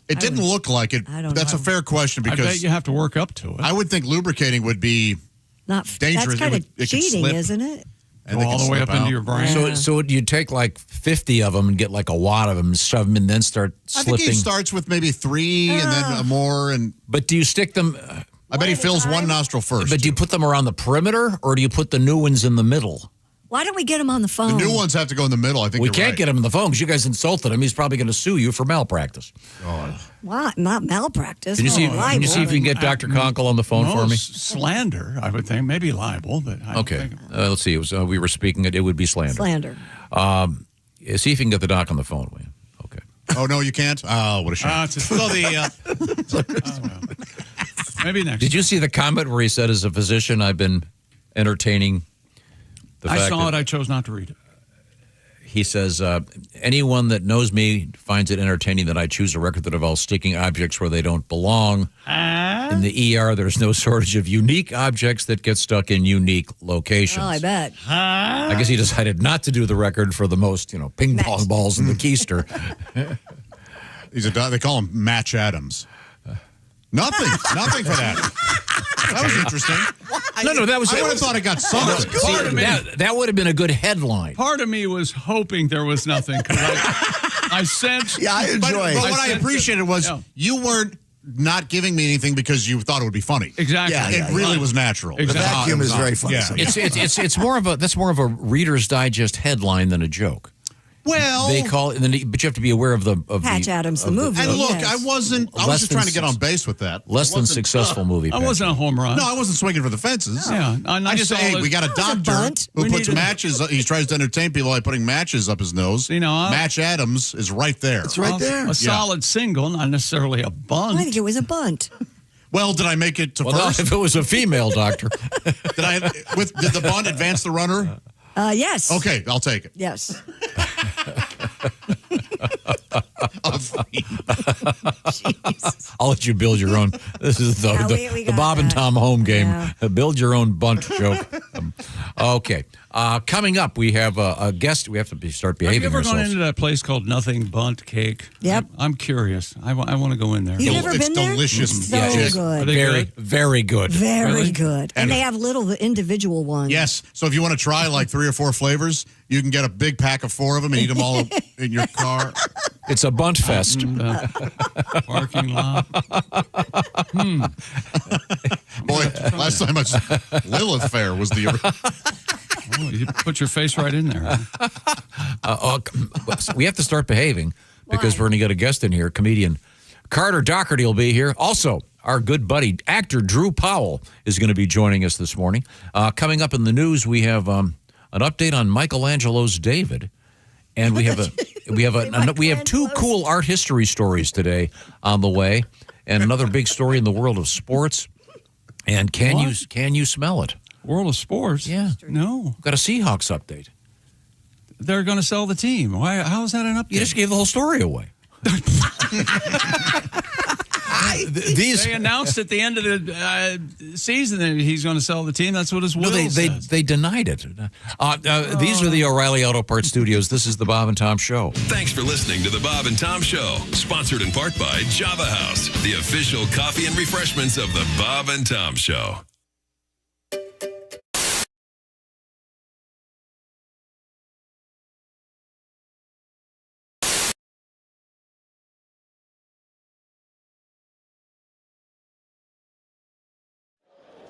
[SPEAKER 8] It didn't look like it. That's a fair question because
[SPEAKER 3] I bet you have to work up to it.
[SPEAKER 8] I would think lubricating would be
[SPEAKER 6] not
[SPEAKER 8] dangerous.
[SPEAKER 6] That's kind of
[SPEAKER 8] it could
[SPEAKER 6] cheating,
[SPEAKER 8] slip.
[SPEAKER 6] isn't it?
[SPEAKER 8] And
[SPEAKER 3] Go all the way up into your brain.
[SPEAKER 7] So you'd take like 50 of them and get like a wad of them, shove them, and then start slipping.
[SPEAKER 8] I think he starts with maybe 3 and then more.
[SPEAKER 7] But do you stick them?
[SPEAKER 8] I bet he fills one nostril first.
[SPEAKER 7] But do you put them around the perimeter or do you put the new ones in the middle?
[SPEAKER 6] Why don't we get him on the phone?
[SPEAKER 8] The new ones have to go in the middle. I think
[SPEAKER 7] we
[SPEAKER 8] you're
[SPEAKER 7] can't
[SPEAKER 8] right.
[SPEAKER 7] get him in the phone because you guys insulted him. He's probably going to sue you for malpractice.
[SPEAKER 6] What? Not malpractice.
[SPEAKER 7] Can you see?
[SPEAKER 6] Libel.
[SPEAKER 7] Can you see if you can get Dr. Conkle on the phone for me?
[SPEAKER 3] Slander, I would think. Maybe libel, but I don't
[SPEAKER 7] Okay.
[SPEAKER 3] think.
[SPEAKER 7] Let's see. It was, we were speaking. It would be slander.
[SPEAKER 6] Slander.
[SPEAKER 7] See if you can get the doc on the phone, will you? Okay.
[SPEAKER 8] Oh no, you can't. Oh, what a shame.
[SPEAKER 3] Maybe next.
[SPEAKER 7] Did you see the comment where he said, "As a physician, I've been entertaining."
[SPEAKER 3] I saw it. I chose not to read it.
[SPEAKER 7] He says, anyone that knows me finds it entertaining that I choose a record that involves sticking objects where they don't belong. In the ER, there's no shortage of unique objects that get stuck in unique locations.
[SPEAKER 6] Oh, I bet.
[SPEAKER 7] I guess he decided not to do the record for the most, ping pong balls in the keister.
[SPEAKER 8] They call him Match Adams. Nothing for that. That was interesting.
[SPEAKER 7] No, that was.
[SPEAKER 8] I would have thought it got solid.
[SPEAKER 7] That would have been a good headline.
[SPEAKER 3] Part of me was hoping there was nothing. I sensed.
[SPEAKER 9] Yeah, I enjoy it.
[SPEAKER 8] But what I appreciated was you weren't not giving me anything because you thought it would be funny.
[SPEAKER 3] Exactly.
[SPEAKER 8] It really was natural.
[SPEAKER 3] Exactly.
[SPEAKER 9] The vacuum is very funny.
[SPEAKER 8] Yeah.
[SPEAKER 7] It's more of a Reader's Digest headline than a joke.
[SPEAKER 8] Well,
[SPEAKER 7] they call it, but you have to be aware of
[SPEAKER 6] Patch Adams, the movie.
[SPEAKER 8] And look,
[SPEAKER 6] yes.
[SPEAKER 8] I was just trying to get on base with that.
[SPEAKER 7] Less than successful movie.
[SPEAKER 3] I wasn't a home run.
[SPEAKER 8] No, I wasn't swinging for the fences.
[SPEAKER 3] Yeah,
[SPEAKER 8] I just say, hey, we got a doctor who puts matches. He tries to entertain people by putting matches up his nose. Match Adams is right there.
[SPEAKER 9] It's right there.
[SPEAKER 3] A solid single, not necessarily a bunt.
[SPEAKER 6] I think it was a bunt.
[SPEAKER 8] Well, did I make it to
[SPEAKER 7] Well,
[SPEAKER 8] first?
[SPEAKER 7] if it was a female doctor.
[SPEAKER 8] Did the bunt advance the runner?
[SPEAKER 6] Yes.
[SPEAKER 8] Okay, I'll take it.
[SPEAKER 6] Yes.
[SPEAKER 7] I'll let you build your own. This is the Bob and Tom home game. Yeah. Build your own bunt joke. Okay. Coming up, we have a guest. We have to start behaving ourselves.
[SPEAKER 3] Have you ever gone into that place called Nothing Bunt Cake?
[SPEAKER 6] Yep.
[SPEAKER 3] I'm curious. I want to go in there.
[SPEAKER 6] You've never
[SPEAKER 8] It's
[SPEAKER 6] been there?
[SPEAKER 8] delicious.
[SPEAKER 6] So good.
[SPEAKER 3] Are they
[SPEAKER 7] Very,
[SPEAKER 3] good?
[SPEAKER 7] very good.
[SPEAKER 6] Very
[SPEAKER 3] Really?
[SPEAKER 6] good. And they have little individual ones.
[SPEAKER 8] Yes. So if you want to try like 3 or 4 flavors, you can get a big pack of 4 of them and eat them all in your car.
[SPEAKER 7] It's a bunt fest.
[SPEAKER 3] Parking lot.
[SPEAKER 8] Boy, last time I was Lilith Fair was the.
[SPEAKER 3] Oh, you put your face right in there. Huh?
[SPEAKER 7] We have to start behaving because we're going to get a guest in here. Comedian Carter Dockerty will be here. Also, our good buddy, actor Drew Powell, is going to be joining us this morning. Coming up in the news, we have an update on Michelangelo's David. And we have 2 cool art history stories today on the way, and another big story in the world of sports. And can you smell it?
[SPEAKER 3] World of sports?
[SPEAKER 7] Yeah.
[SPEAKER 3] No.
[SPEAKER 7] We've got a Seahawks update.
[SPEAKER 3] They're going to sell the team. Why? How is that an update?
[SPEAKER 7] You just gave the whole story away.
[SPEAKER 3] They announced at the end of the season that he's going to sell the team. That's what his will says.
[SPEAKER 7] They denied it. These are the O'Reilly Auto Parts Studios. This is the Bob and Tom Show.
[SPEAKER 16] Thanks for listening to the Bob and Tom Show, sponsored in part by Java House, the official coffee and refreshments of the Bob and Tom Show.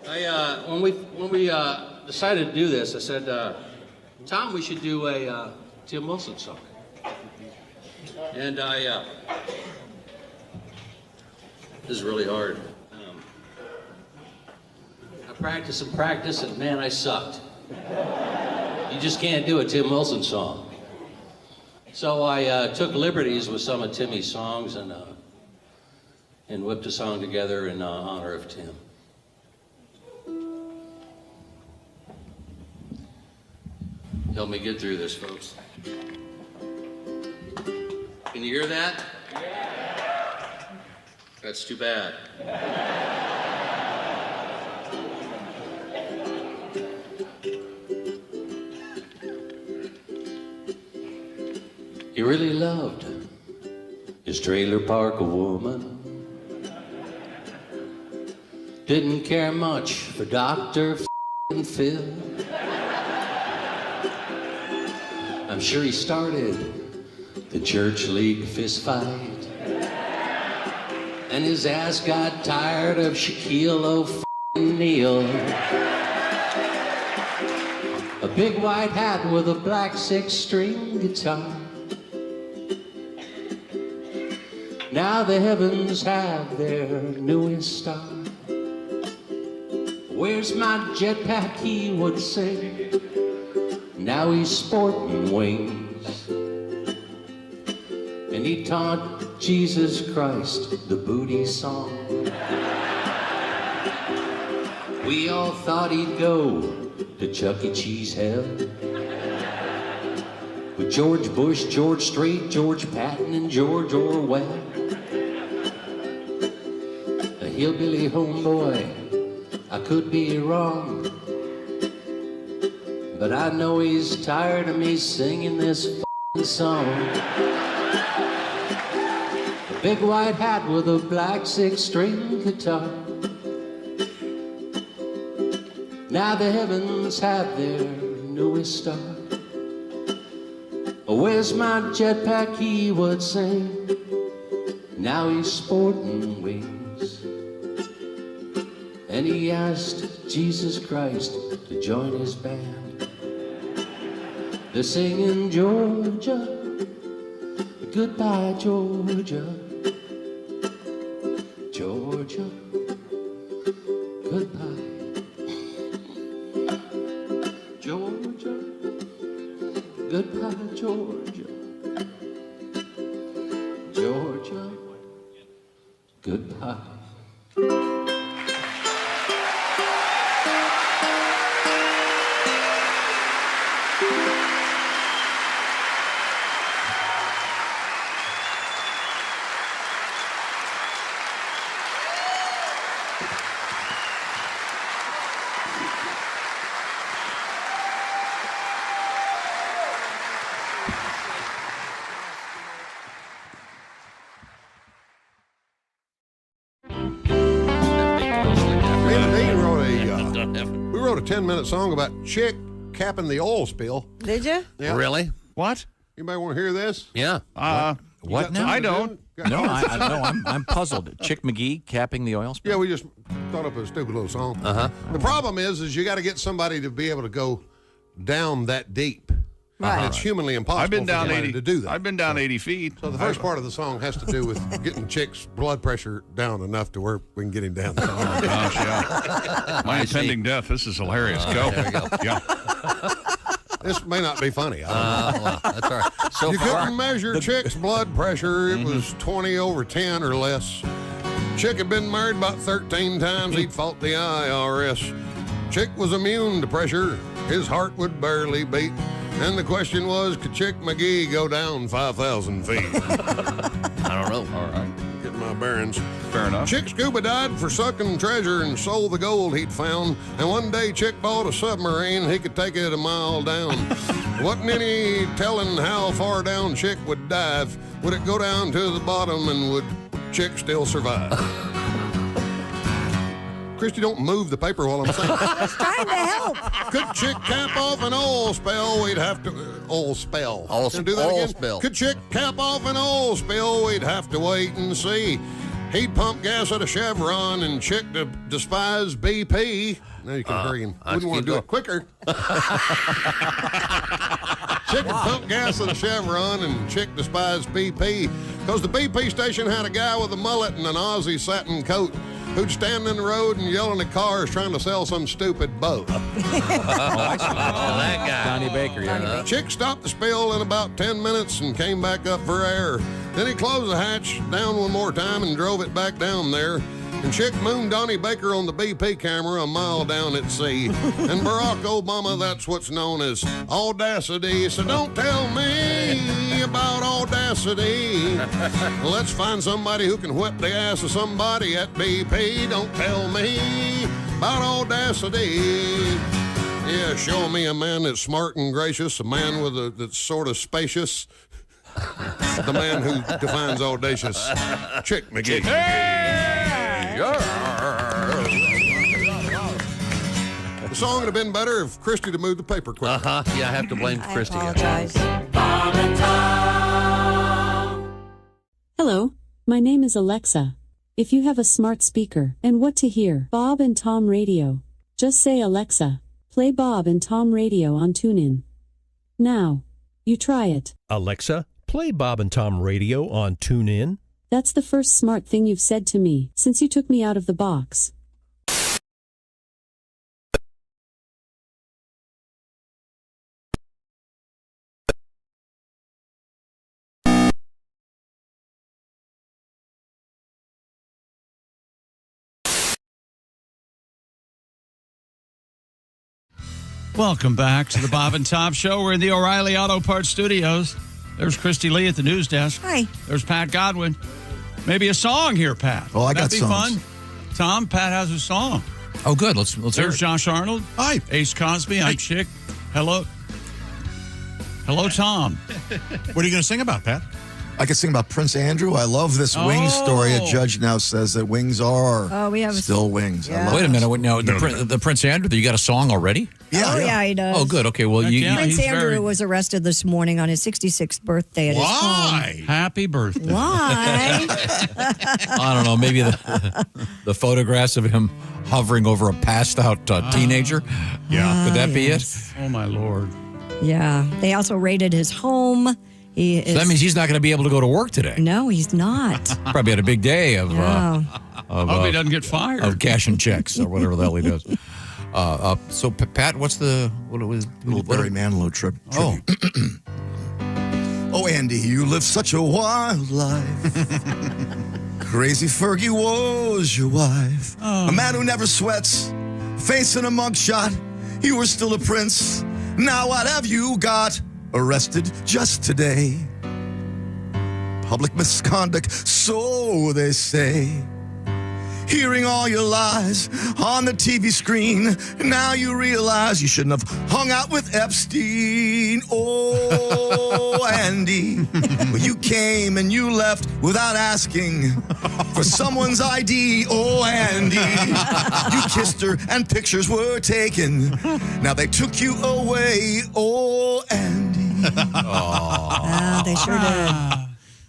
[SPEAKER 13] When we decided to do this, I said, Tom, we should do a Tim Wilson song. And this is really hard. I practice, and man, I sucked. You just can't do a Tim Wilson song. So I took liberties with some of Timmy's songs and whipped a song together in honor of Tim. Help me get through this, folks. Can you hear that? That's too bad. He really loved his trailer park a woman. Didn't care much for Dr. Phil. I'm sure he started the church league fist fight. And his ass got tired of Shaquille O'Neal. A big white hat with a black 6-string guitar. Now the heavens have their newest star. Where's my jetpack, he would say. Now he's sporting wings. And he taught Jesus Christ the booty song. We all thought he'd go to Chuck E. Cheese hell. With George Bush, George Strait, George Patton, and George Orwell. A hillbilly homeboy, I could be wrong. But I know he's tired of me singing this f***ing song. A big white hat with a black 6-string guitar. Now the heavens have their newest star. Where's my jetpack, he would sing. Now he's sporting wings. And he asked Jesus Christ to join his band. They're singing Georgia, goodbye Georgia, Georgia, goodbye, Georgia, goodbye Georgia, Georgia, goodbye.
[SPEAKER 15] We wrote a 10-minute song about Chick capping the oil spill.
[SPEAKER 10] Did you?
[SPEAKER 15] Yeah.
[SPEAKER 7] Really?
[SPEAKER 3] What?
[SPEAKER 15] Anybody want to hear this?
[SPEAKER 7] Yeah.
[SPEAKER 15] What
[SPEAKER 7] now?
[SPEAKER 15] I don't.
[SPEAKER 7] No, I'm puzzled. Chick McGee capping the oil spill?
[SPEAKER 15] Yeah, we just thought up a stupid little song.
[SPEAKER 7] Uh-huh.
[SPEAKER 15] The problem is you got to get somebody to be able to go down that deep.
[SPEAKER 10] Right.
[SPEAKER 15] It's humanly impossible
[SPEAKER 3] I've been down
[SPEAKER 15] for somebody
[SPEAKER 3] 80
[SPEAKER 15] to do that.
[SPEAKER 3] I've been down 80 feet.
[SPEAKER 15] So the first part of the song has to do with getting Chick's blood pressure down enough to where we can get him down there.
[SPEAKER 3] Oh, gosh, yeah. My impending death. This is hilarious. Go.
[SPEAKER 15] There we go.
[SPEAKER 3] Yeah.
[SPEAKER 15] This may not be funny. I don't know.
[SPEAKER 7] Well, that's all right. So
[SPEAKER 15] you
[SPEAKER 7] far,
[SPEAKER 15] couldn't measure Chick's blood pressure. It was 20/10 or less. Chick had been married about 13 times. He'd fought the IRS. Chick was immune to pressure. His heart would barely beat. And the question was, could Chick McGee go down 5,000 feet?
[SPEAKER 7] I don't know.
[SPEAKER 15] All right. Get my bearings.
[SPEAKER 3] Fair enough.
[SPEAKER 15] Chick scuba dived for sucking treasure and sold the gold he'd found. And one day Chick bought a submarine. He could take it a mile down. Wasn't any telling how far down Chick would dive. Would it go down to the bottom and would Chick still survive? Christy, don't move the paper while I'm saying.
[SPEAKER 10] I was trying to help.
[SPEAKER 15] Could Chick cap off an oil spell? We'd have to oil spell.
[SPEAKER 7] Oil
[SPEAKER 15] Can I do that
[SPEAKER 7] oil
[SPEAKER 15] again?
[SPEAKER 7] spill.
[SPEAKER 15] Could Chick cap off an oil spill? We'd have to wait and see. He'd pump gas at a Chevron and chick despised BP. Now you can hurry him. Wouldn't want to do it quicker. Chick would pump gas at a Chevron and chick despised BP because the BP station had a guy with a mullet and an Aussie satin coat who'd stand in the road and yelling at cars trying to sell some stupid boat.
[SPEAKER 5] That guy.
[SPEAKER 12] Donnie Baker, yeah.
[SPEAKER 15] Chick stopped the spill in about 10 minutes and came back up for air. Then he closed the hatch down one more time and drove it back down there. And Chick mooned Donnie Baker on the BP camera a mile down at sea. And Barack Obama, that's what's known as audacity. So don't tell me about audacity. Let's find somebody who can whip the ass of somebody at BP. Don't tell me about audacity. Yeah, show me a man that's smart and gracious, a man that's sort of spacious. The man who defines audacious. Chick McGee. The song would have been better if Christy had moved the paper quicker.
[SPEAKER 5] Yeah, I have to blame Christy.
[SPEAKER 18] Hello, my name is Alexa. If you have a smart speaker and what to hear, Bob and Tom Radio, just say Alexa, play Bob and Tom Radio on TuneIn. Now, you try it.
[SPEAKER 2] Alexa, play Bob and Tom Radio on TuneIn.
[SPEAKER 18] That's the first smart thing you've said to me since you took me out of the box.
[SPEAKER 3] Welcome back to the Bob and Tom Show. We're in the O'Reilly Auto Parts Studios. There's Christy Lee at the news desk.
[SPEAKER 6] Hi.
[SPEAKER 3] There's Pat Godwin. Maybe a song here, Pat.
[SPEAKER 9] Oh, I got
[SPEAKER 3] songs. That'd be fun. Tom, Pat has a song.
[SPEAKER 7] Oh, good. Let's hear
[SPEAKER 3] There's
[SPEAKER 7] it.
[SPEAKER 3] Josh Arnold.
[SPEAKER 8] Hi.
[SPEAKER 3] Ace Cosby. I'm Chick. Hello. Hello, Tom.
[SPEAKER 8] What are you going to sing about, Pat?
[SPEAKER 9] I could sing about Prince Andrew. I love this wings story. A judge now says that wings are still wings.
[SPEAKER 6] Yeah.
[SPEAKER 9] I love
[SPEAKER 7] Wait a minute.
[SPEAKER 9] this.
[SPEAKER 7] Now, the Prince Andrew, you got a song already?
[SPEAKER 6] Yeah, he does.
[SPEAKER 7] Oh, good. Okay, well,
[SPEAKER 6] Prince Andrew was arrested this morning on his 66th birthday at his home.
[SPEAKER 3] Happy birthday.
[SPEAKER 6] Why?
[SPEAKER 7] I don't know. Maybe the photographs of him hovering over a passed-out teenager.
[SPEAKER 3] Yeah.
[SPEAKER 7] Could that be it?
[SPEAKER 3] Oh, my Lord.
[SPEAKER 6] Yeah. They also raided his home.
[SPEAKER 7] So that means he's not going to be able to go to work today.
[SPEAKER 6] No, he's not.
[SPEAKER 7] Probably had a big day of
[SPEAKER 3] Hope he doesn't get fired.
[SPEAKER 7] Of cashing checks or whatever the hell he does. So, Pat, what's the...
[SPEAKER 9] Little Barry Manilow trip.
[SPEAKER 7] Oh.
[SPEAKER 9] Oh, Andy, you live such a wild life. Crazy Fergie was your wife. A man who never sweats, facing a mugshot. You were still a prince. Now what have you got? Arrested just today. Public misconduct, so they say. Hearing all your lies on the TV screen. Now you realize you shouldn't have hung out with Epstein. Oh, Andy, well, you came and you left without asking for someone's ID. Oh, Andy, you kissed her and pictures were taken. Now they took you away. Oh, Andy.
[SPEAKER 6] They sure did.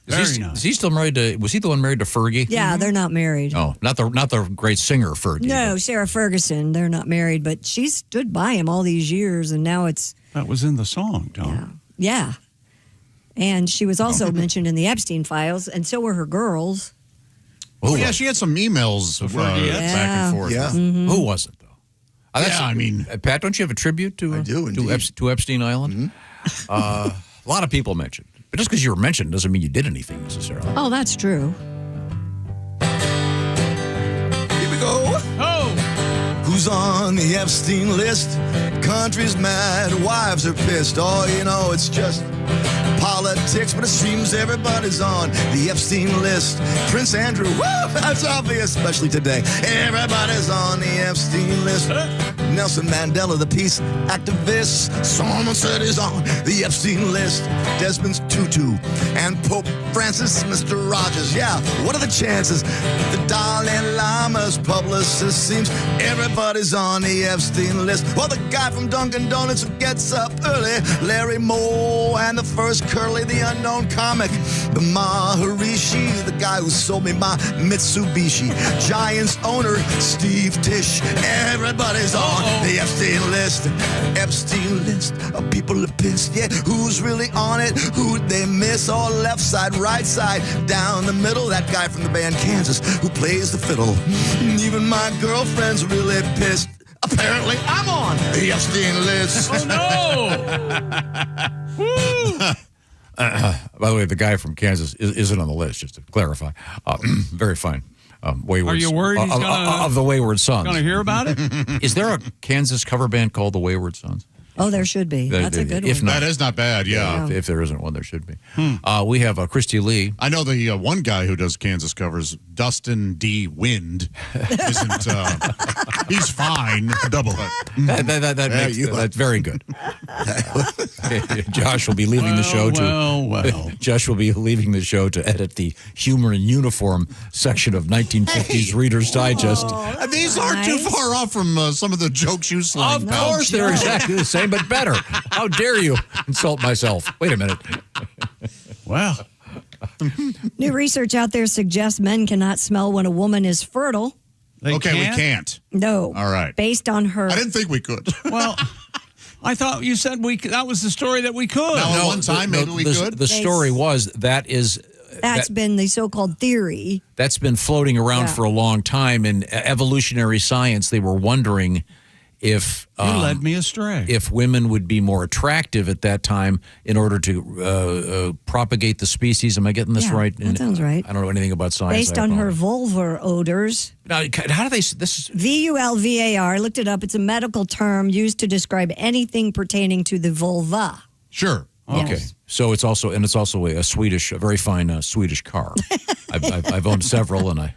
[SPEAKER 7] Is he still married to? Was he the one married to Fergie?
[SPEAKER 6] Yeah, they're not married.
[SPEAKER 7] Oh, not the great singer Fergie.
[SPEAKER 6] No, Sarah Ferguson. They're not married, but she stood by him all these years, and now it's...
[SPEAKER 3] That was in the song, Tom.
[SPEAKER 6] Yeah. And she was also mentioned in the Epstein files, and so were her girls.
[SPEAKER 8] Oh, yeah, she had some emails back and forth.
[SPEAKER 9] Yeah.
[SPEAKER 6] Mm-hmm.
[SPEAKER 7] Who was it, though?
[SPEAKER 3] I mean...
[SPEAKER 7] Pat, don't you have a tribute to,
[SPEAKER 9] I do,
[SPEAKER 7] to Epstein Island? Mm-hmm. A lot of people mentioned. But just because you were mentioned doesn't mean you did anything necessarily.
[SPEAKER 6] Oh, that's true.
[SPEAKER 9] Here we go.
[SPEAKER 3] Oh!
[SPEAKER 9] Who's on the Epstein list? Country's mad, wives are pissed. Oh, you know, it's just politics, but it seems everybody's on the Epstein list. Prince Andrew, woo, that's obvious, especially today. Everybody's on the Epstein list. Nelson Mandela, the peace activist. Someone said he's on the Epstein list. Desmond Tutu and Pope Francis, Mr. Rogers. Yeah, what are the chances? The Dalai Lama's publicist seems everybody's on the Epstein list. Well, the guy from Dunkin' Donuts who gets up early, Larry Moe, and the first Curly, the unknown comic, the Maharishi, the guy who sold me my Mitsubishi, Giants owner, Steve Tisch. Everybody's on the Epstein list. Epstein list of people are pissed. Yeah, who's really on it? Who'd they miss? All left side, right side, down the middle. That guy from the band Kansas who plays the fiddle. Even my girlfriend's really pissed. Apparently, I'm on the Epstein list.
[SPEAKER 7] Oh, no! By the way, the guy from Kansas isn't on the list, just to clarify. Very fine. Wayward.
[SPEAKER 3] Are you worried he's
[SPEAKER 7] of the Wayward Sons?
[SPEAKER 3] Going to hear about it?
[SPEAKER 7] Is there a Kansas cover band called the Wayward Sons?
[SPEAKER 6] Oh, there should be. That's a good
[SPEAKER 7] if
[SPEAKER 6] one.
[SPEAKER 7] Not,
[SPEAKER 8] that is not bad, yeah.
[SPEAKER 7] If there isn't one, there should be. We have Christy Lee.
[SPEAKER 8] I know the one guy who does Kansas covers, Dustin D. Wind, isn't. He's fine. Double.
[SPEAKER 7] That's very good. Josh will be leaving the show to. Josh will be leaving the show to edit the humor in uniform section of 1950s Reader's Digest.
[SPEAKER 8] These aren't too far off from some of the jokes you slang.
[SPEAKER 7] Of course, they're exactly the same, but better. How dare you insult myself? Wait a minute.
[SPEAKER 3] Wow.
[SPEAKER 6] New research out there suggests men cannot smell when a woman is fertile.
[SPEAKER 8] We can't.
[SPEAKER 6] No.
[SPEAKER 8] All right.
[SPEAKER 6] Based on her.
[SPEAKER 8] I didn't think we could.
[SPEAKER 3] Well, I thought you said that was the story that we could.
[SPEAKER 8] No, one time maybe we could.
[SPEAKER 7] The story was
[SPEAKER 6] That's been the so-called theory.
[SPEAKER 7] That's been floating around for a long time. In evolutionary science, they were wondering if
[SPEAKER 3] you led me astray.
[SPEAKER 7] If women would be more attractive at that time in order to propagate the species. Am I getting this right?
[SPEAKER 6] That sounds right.
[SPEAKER 7] I don't know anything about science.
[SPEAKER 6] Based on her vulvar odors.
[SPEAKER 7] Now, how do they? This
[SPEAKER 6] VULVAR. Looked it up. It's a medical term used to describe anything pertaining to the vulva.
[SPEAKER 8] Sure.
[SPEAKER 7] Okay. So it's also a very fine Swedish car. I've owned several, and I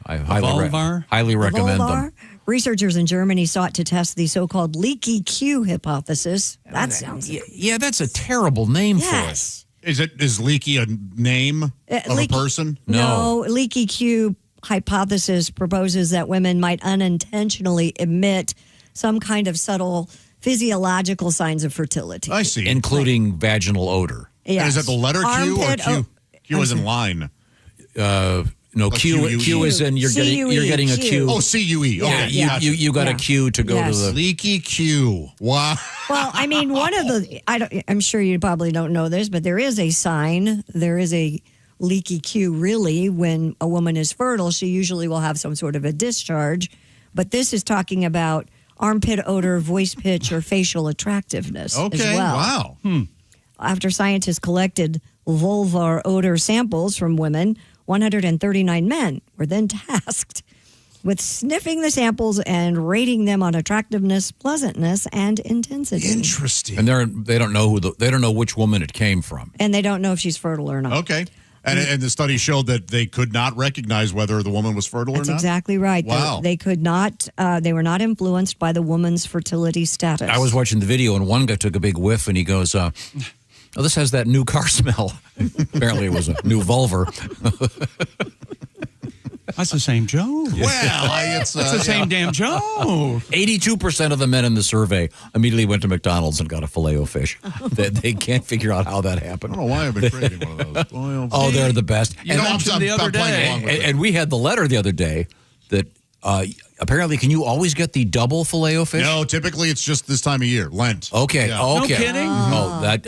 [SPEAKER 7] highly recommend them.
[SPEAKER 6] Researchers in Germany sought to test the so-called leaky Q hypothesis. That sounds...
[SPEAKER 7] Yeah, that's a terrible name for it.
[SPEAKER 8] Is leaky a name of a person?
[SPEAKER 6] No, leaky Q hypothesis proposes that women might unintentionally emit some kind of subtle physiological signs of fertility.
[SPEAKER 8] I see.
[SPEAKER 7] Including vaginal odor.
[SPEAKER 6] Yes.
[SPEAKER 8] And is that the letter Q or Q? Q is in line.
[SPEAKER 7] No, Q is in you're getting a Q.
[SPEAKER 8] Oh, CUE. Okay.
[SPEAKER 7] You got a Q to go to the
[SPEAKER 8] leaky Q. Wow.
[SPEAKER 6] Well, I mean, one of the I'm sure you probably don't know this, but there is a sign. There is a leaky Q. Really, when a woman is fertile, she usually will have some sort of a discharge. But this is talking about armpit odor, voice pitch, or facial attractiveness as well.
[SPEAKER 8] Wow.
[SPEAKER 6] After scientists collected vulvar odor samples from women, 139 men were then tasked with sniffing the samples and rating them on attractiveness, pleasantness, and intensity.
[SPEAKER 8] Interesting.
[SPEAKER 7] And they don't know they don't know which woman it came from.
[SPEAKER 6] And they don't know if she's fertile or not.
[SPEAKER 8] Okay. And the study showed that they could not recognize whether the woman was fertile or not?
[SPEAKER 6] That's exactly right.
[SPEAKER 8] Wow.
[SPEAKER 6] They could not, they were not influenced by the woman's fertility status.
[SPEAKER 7] I was watching the video, and one guy took a big whiff, and he goes, oh, this has that new car smell. Apparently it was a new vulvar.
[SPEAKER 3] That's the same Joe.
[SPEAKER 8] Well, it's
[SPEAKER 3] the same damn Joe.
[SPEAKER 7] 82% of the men in the survey immediately went to McDonald's and got a Filet-O-Fish. They can't figure out how that happened.
[SPEAKER 8] I don't know why I've been craving one of those.
[SPEAKER 7] They're the best.
[SPEAKER 3] You mentioned the other day.
[SPEAKER 7] And we had the letter the other day that apparently, can you always get the double Filet-O-Fish?
[SPEAKER 8] No, typically it's just this time of year, Lent.
[SPEAKER 7] Okay,
[SPEAKER 8] Yeah.
[SPEAKER 7] okay.
[SPEAKER 3] No kidding?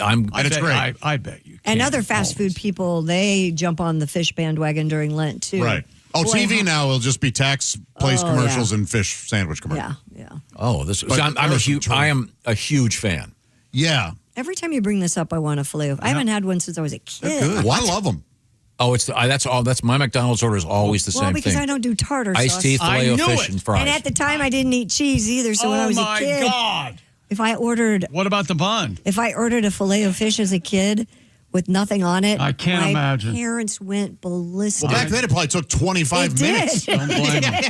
[SPEAKER 7] And
[SPEAKER 8] it's great.
[SPEAKER 3] I bet you.
[SPEAKER 6] And other fast food people, they jump on the fish bandwagon during Lent, too.
[SPEAKER 8] Right. Oh,
[SPEAKER 6] Boy,
[SPEAKER 8] TV now will just be tax place commercials and fish sandwich commercials.
[SPEAKER 6] Yeah.
[SPEAKER 7] Oh, I am a huge fan.
[SPEAKER 8] Yeah.
[SPEAKER 6] Every time you bring this up, I want a filet. I haven't had one since I was a kid.
[SPEAKER 8] Good. Well, I love them.
[SPEAKER 7] Oh, that's my McDonald's order is always the same thing.
[SPEAKER 6] Well, because I don't do tartar sauce.
[SPEAKER 7] Iced tea, Filet-O-Fish, and fries.
[SPEAKER 6] And at the time, I didn't eat cheese either. So when I was a kid,
[SPEAKER 3] God!
[SPEAKER 6] if I ordered,
[SPEAKER 3] What about the bun?
[SPEAKER 6] if I ordered a Filet-O-Fish as a kid with nothing on it.
[SPEAKER 3] I can't imagine.
[SPEAKER 6] My parents went ballistic.
[SPEAKER 8] Well, back then it probably took 25 minutes.
[SPEAKER 3] Don't blame them.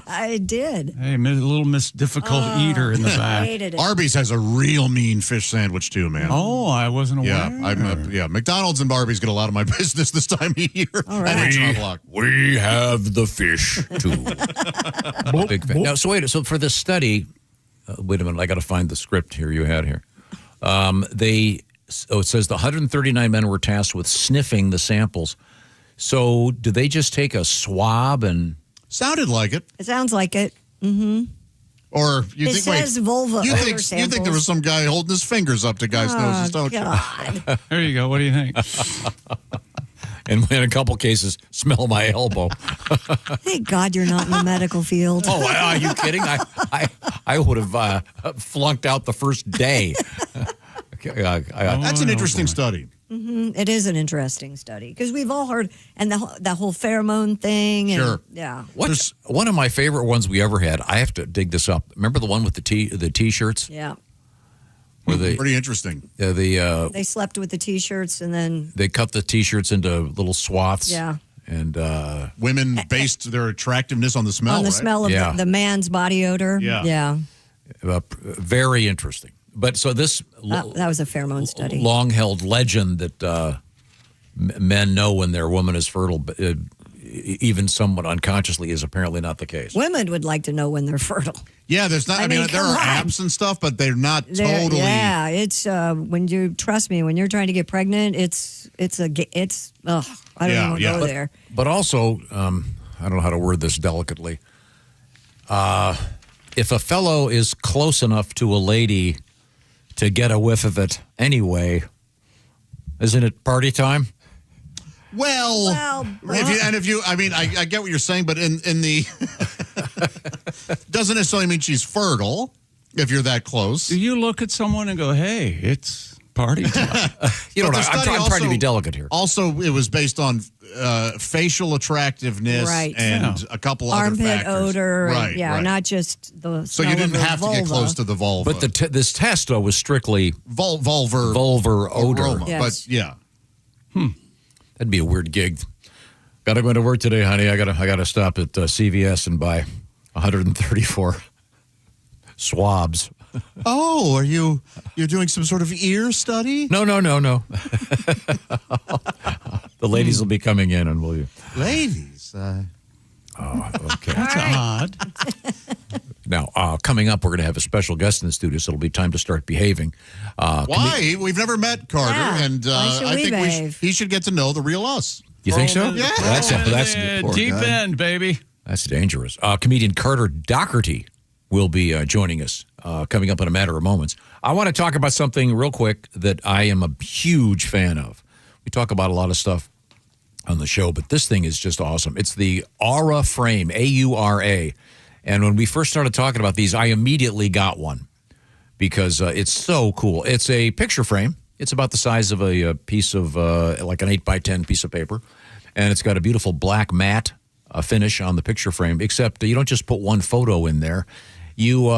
[SPEAKER 6] I did.
[SPEAKER 3] Hey, a little Miss Difficult Eater in the back.
[SPEAKER 6] Hated it.
[SPEAKER 8] Arby's has a real mean fish sandwich too, man.
[SPEAKER 3] Oh, I wasn't aware.
[SPEAKER 8] Yeah, McDonald's and Arby's get a lot of my business this time of year.
[SPEAKER 6] All right.
[SPEAKER 7] We have the fish too. Big fan. Now, so for this study, wait a minute, I got to find the script here you had here. It says the 139 men were tasked with sniffing the samples. So did they just take a swab and?
[SPEAKER 8] Sounded like it.
[SPEAKER 6] It sounds like it. Mm-hmm.
[SPEAKER 8] Or you
[SPEAKER 6] It
[SPEAKER 8] think?
[SPEAKER 6] says
[SPEAKER 8] wait,
[SPEAKER 6] vulva
[SPEAKER 8] you
[SPEAKER 6] odor
[SPEAKER 8] think
[SPEAKER 6] samples.
[SPEAKER 8] there was some guy holding his fingers up to guys' noses, don't
[SPEAKER 6] God.
[SPEAKER 3] There you go. What do you think?
[SPEAKER 7] And in a couple cases, smell my elbow.
[SPEAKER 6] Thank God you're not in the medical field.
[SPEAKER 7] Oh, are you kidding? I would have flunked out the first day.
[SPEAKER 8] That's an interesting study.
[SPEAKER 6] Mm-hmm. It is an interesting study because we've all heard, and that whole pheromone thing. And,
[SPEAKER 7] Sure.
[SPEAKER 6] Yeah.
[SPEAKER 7] What's one of my favorite ones we ever had? I have to dig this up. Remember the one with the T-shirts?
[SPEAKER 6] Yeah.
[SPEAKER 7] Where they,
[SPEAKER 8] pretty interesting.
[SPEAKER 6] They slept with the T-shirts and then.
[SPEAKER 7] They cut the T-shirts into little swaths.
[SPEAKER 6] Yeah.
[SPEAKER 7] And
[SPEAKER 8] women based their attractiveness on the smell.
[SPEAKER 6] On the
[SPEAKER 8] right?
[SPEAKER 6] smell of the man's body odor.
[SPEAKER 8] Yeah.
[SPEAKER 6] Yeah.
[SPEAKER 7] Very interesting. But so this
[SPEAKER 6] that was a pheromone study.
[SPEAKER 7] Long-held legend that men know when their woman is fertile, but even somewhat unconsciously, is apparently not the case.
[SPEAKER 6] Women would like to know when they're fertile.
[SPEAKER 8] Yeah, there's not. I mean there are apps and stuff, but they're not totally.
[SPEAKER 6] Yeah, it's when you trust me when you're trying to get pregnant, it's I don't even want to go there.
[SPEAKER 7] But also, I don't know how to word this delicately. If a fellow is close enough to a lady to get a whiff of it anyway, isn't it party time?
[SPEAKER 8] Well, I get what you're saying, but in the doesn't necessarily mean she's fertile if you're that close.
[SPEAKER 3] Do you look at someone and go, "Hey, it's party time"?
[SPEAKER 7] I'm trying to be delicate here.
[SPEAKER 8] Also, it was based on facial attractiveness and a couple
[SPEAKER 6] armpit
[SPEAKER 8] other factors.
[SPEAKER 6] odor,
[SPEAKER 8] right?
[SPEAKER 6] and, not just the.
[SPEAKER 8] So you didn't have to get close to the vulva,
[SPEAKER 7] but this test though was strictly vulvar odor.
[SPEAKER 8] Aroma. But yeah.
[SPEAKER 7] That'd be a weird gig. Got to go to work today, honey. I gotta stop at CVS and buy 134 swabs.
[SPEAKER 8] Oh, you're doing some sort of ear study?
[SPEAKER 7] No. The ladies will be coming in, and will you?
[SPEAKER 8] Ladies.
[SPEAKER 7] Oh, okay.
[SPEAKER 3] That's odd.
[SPEAKER 7] Now, coming up, we're going to have a special guest in the studio, so it'll be time to start behaving.
[SPEAKER 8] Why? We've never met Carter, and I think he should get to know the real us.
[SPEAKER 7] You think so?
[SPEAKER 8] Yeah.
[SPEAKER 7] That's
[SPEAKER 3] deep end, baby.
[SPEAKER 7] That's dangerous. Comedian Carter Dockerty will be joining us coming up in a matter of moments. I want to talk about something real quick that I am a huge fan of. We talk about a lot of stuff on the show, but this thing is just awesome. It's the Aura frame, A-U-R-A. And when we first started talking about these, I immediately got one because it's so cool. It's a picture frame. It's about the size of a piece of, like an 8x10 piece of paper. And it's got a beautiful black matte finish on the picture frame, except you don't just put one photo in there. You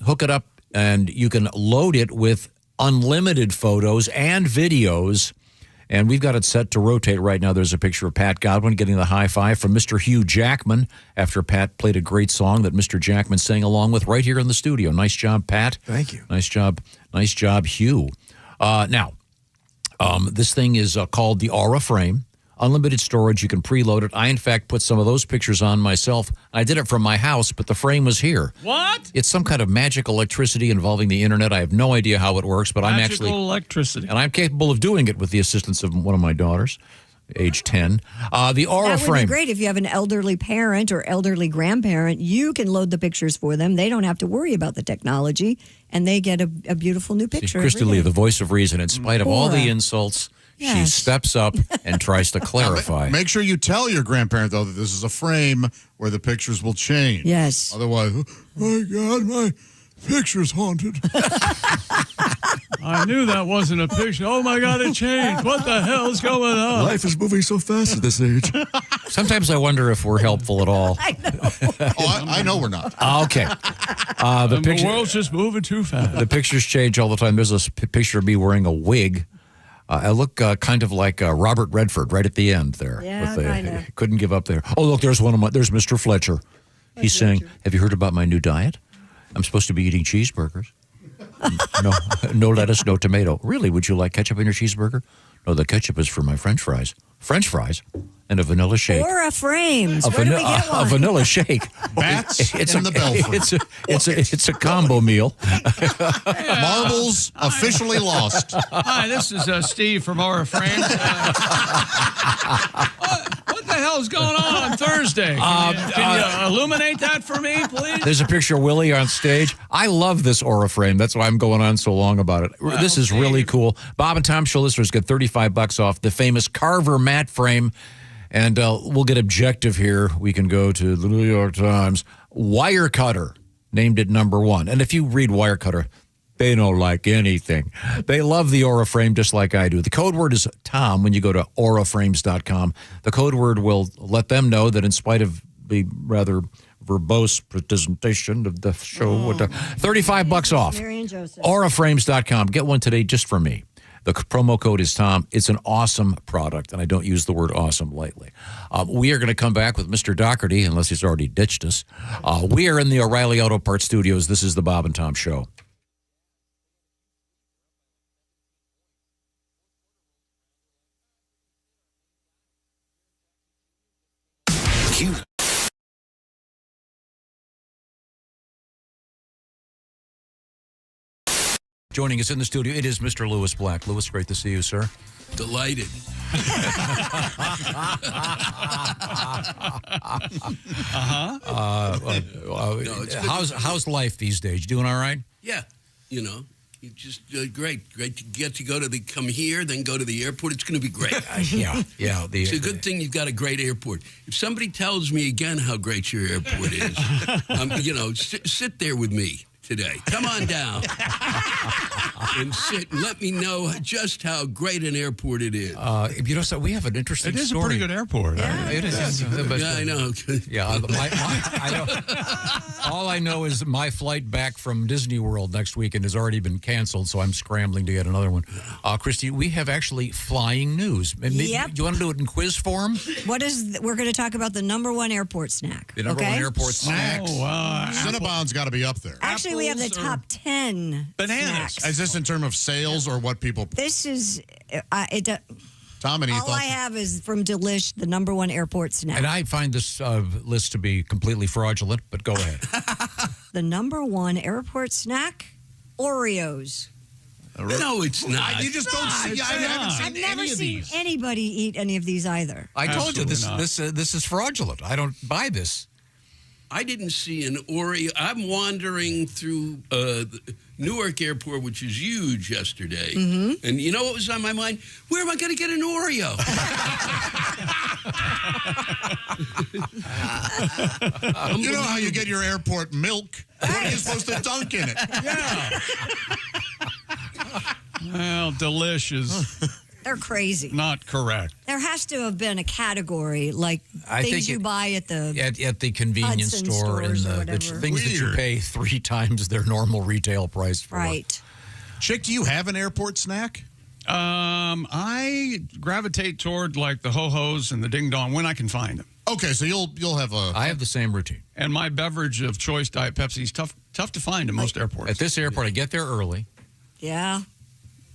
[SPEAKER 7] hook it up and you can load it with unlimited photos and videos. And we've got it set to rotate right now. There's a picture of Pat Godwin getting the high five from Mr. Hugh Jackman after Pat played a great song that Mr. Jackman sang along with right here in the studio. Nice job, Pat.
[SPEAKER 9] Thank you.
[SPEAKER 7] Nice job, Hugh. Now, this thing is called the Aura Frame. Unlimited storage. You can preload it. I, in fact, put some of those pictures on myself. I did it from my house, but the frame was here.
[SPEAKER 3] What?
[SPEAKER 7] It's some kind of magic electricity involving the internet. I have no idea how it works, but
[SPEAKER 3] Magical electricity.
[SPEAKER 7] And I'm capable of doing it with the assistance of one of my daughters, age 10. The Aura
[SPEAKER 6] That would
[SPEAKER 7] frame.
[SPEAKER 6] be great if you have an elderly parent or elderly grandparent. You can load the pictures for them. They don't have to worry about the technology, and they get a beautiful new picture.
[SPEAKER 7] Krista
[SPEAKER 6] every
[SPEAKER 7] Lee,
[SPEAKER 6] day.
[SPEAKER 7] the voice of reason, in spite of all
[SPEAKER 6] Aura.
[SPEAKER 7] the insults, she
[SPEAKER 6] Yes.
[SPEAKER 7] steps up and tries to clarify.
[SPEAKER 8] Make sure you tell your grandparent, though, that this is a frame where the pictures will change.
[SPEAKER 6] Yes.
[SPEAKER 8] Otherwise, oh my God, my picture's haunted.
[SPEAKER 3] I knew that wasn't a picture. Oh, my God, it changed. What the hell's going on?
[SPEAKER 9] Life is moving so fast at this age.
[SPEAKER 7] Sometimes I wonder if we're helpful at all.
[SPEAKER 6] I know.
[SPEAKER 8] I know we're not.
[SPEAKER 7] Okay.
[SPEAKER 3] The world's just moving too fast.
[SPEAKER 7] The pictures change all the time. There's a picture of me wearing a wig. I look kind of like Robert Redford right at the end there.
[SPEAKER 6] Yeah, kinda.
[SPEAKER 7] Couldn't give up there. Oh, look, there's there's Mr. Fletcher. He's saying, have you heard about my new diet? I'm supposed to be eating cheeseburgers. No lettuce, no tomato. Really? Would you like ketchup in your cheeseburger? No, the ketchup is for my French fries. French fries and a vanilla shake.
[SPEAKER 6] Or a frames. Where do we get one?
[SPEAKER 7] A vanilla shake.
[SPEAKER 8] Bats in the Belfry.
[SPEAKER 7] It's a combo meal.
[SPEAKER 8] Marbles officially lost.
[SPEAKER 3] Hi, this is Steve from Aura Frames. What the hell's going on Thursday? Can you illuminate that for me, please?
[SPEAKER 7] There's a picture of Willie on stage. I love this Aura frame. That's why I'm going on so long about it. This is really cool. Bob and Tom Show listeners get $35 off the famous Carver mat frame. And we'll get objective here. We can go to the New York Times. Wirecutter named it #1. And if you read Wirecutter, they don't like anything. They love the Aura frame just like I do. The code word is Tom when you go to auraframes.com. The code word will let them know that in spite of the rather verbose presentation of the show, $35 off.
[SPEAKER 6] Mary and Joseph.
[SPEAKER 7] Auraframes.com. Get one today just for me. The promo code is Tom. It's an awesome product, and I don't use the word awesome lightly. We are going to come back with Mr. Dockerty, unless he's already ditched us. We are in the O'Reilly Auto Parts Studios. This is the Bob and Tom Show. Joining us in the studio, it is Mr. Lewis Black. Lewis, great to see you, sir.
[SPEAKER 11] Delighted.
[SPEAKER 7] How's life these days? You doing all right?
[SPEAKER 11] Yeah, you just great. Great to get to come here, then go to the airport. It's going to be great.
[SPEAKER 7] Yeah.
[SPEAKER 11] It's a good thing you've got a great airport. If somebody tells me again how great your airport is, sit there with me today. Come on down and sit and let me know just how great an airport it is.
[SPEAKER 7] So we have an interesting story.
[SPEAKER 3] It is a pretty good airport.
[SPEAKER 11] Yeah,
[SPEAKER 3] it is.
[SPEAKER 11] Yeah, I know.
[SPEAKER 7] Yeah, I know. All I know is my flight back from Disney World next weekend has already been canceled, so I'm scrambling to get another one. Christy, we have actually flying news.
[SPEAKER 6] Yep.
[SPEAKER 7] Do you want to do it in quiz form?
[SPEAKER 6] We're going to talk about the #1 airport snack.
[SPEAKER 7] The #1 airport snacks.
[SPEAKER 8] Cinnabon's got to be up there.
[SPEAKER 6] Actually, we have the top 10
[SPEAKER 8] bananas.
[SPEAKER 6] snacks.
[SPEAKER 8] Is this in terms of sales or what people?
[SPEAKER 6] This is
[SPEAKER 8] Tom, any
[SPEAKER 6] all
[SPEAKER 8] thoughts?
[SPEAKER 6] I have is from Delish, the #1 airport snack.
[SPEAKER 7] And I find this list to be completely fraudulent, but go ahead.
[SPEAKER 6] The #1 airport snack, Oreos.
[SPEAKER 11] No, it's not.
[SPEAKER 8] You just don't see. I haven't seen
[SPEAKER 6] I've never
[SPEAKER 8] any of
[SPEAKER 6] seen
[SPEAKER 8] these.
[SPEAKER 6] anybody eat any of these either.
[SPEAKER 7] I told you this is fraudulent. I don't buy this.
[SPEAKER 11] I didn't see an Oreo. I'm wandering through Newark Airport, which is huge, yesterday.
[SPEAKER 6] Mm-hmm.
[SPEAKER 11] And you know what was on my mind? Where am I going to get an Oreo?
[SPEAKER 8] You know how you get your airport milk? What are you supposed to dunk in it?
[SPEAKER 3] Yeah. Well, delicious.
[SPEAKER 6] They're crazy.
[SPEAKER 3] Not correct.
[SPEAKER 6] There has to have been a category like things you buy at the
[SPEAKER 7] convenience
[SPEAKER 6] Hudson
[SPEAKER 7] store and
[SPEAKER 6] stores or
[SPEAKER 7] the
[SPEAKER 6] whatever.
[SPEAKER 7] things that you pay 3 times their normal retail price for.
[SPEAKER 6] Right.
[SPEAKER 8] Chick, do you have an airport snack?
[SPEAKER 3] I gravitate toward like the ho-hos and the ding-dong when I can find them.
[SPEAKER 8] Okay, so you'll have a.
[SPEAKER 7] I have the same routine.
[SPEAKER 3] And my beverage of choice, Diet Pepsi, is tough to find in most airports.
[SPEAKER 7] At this airport, I get there early,
[SPEAKER 6] Yeah.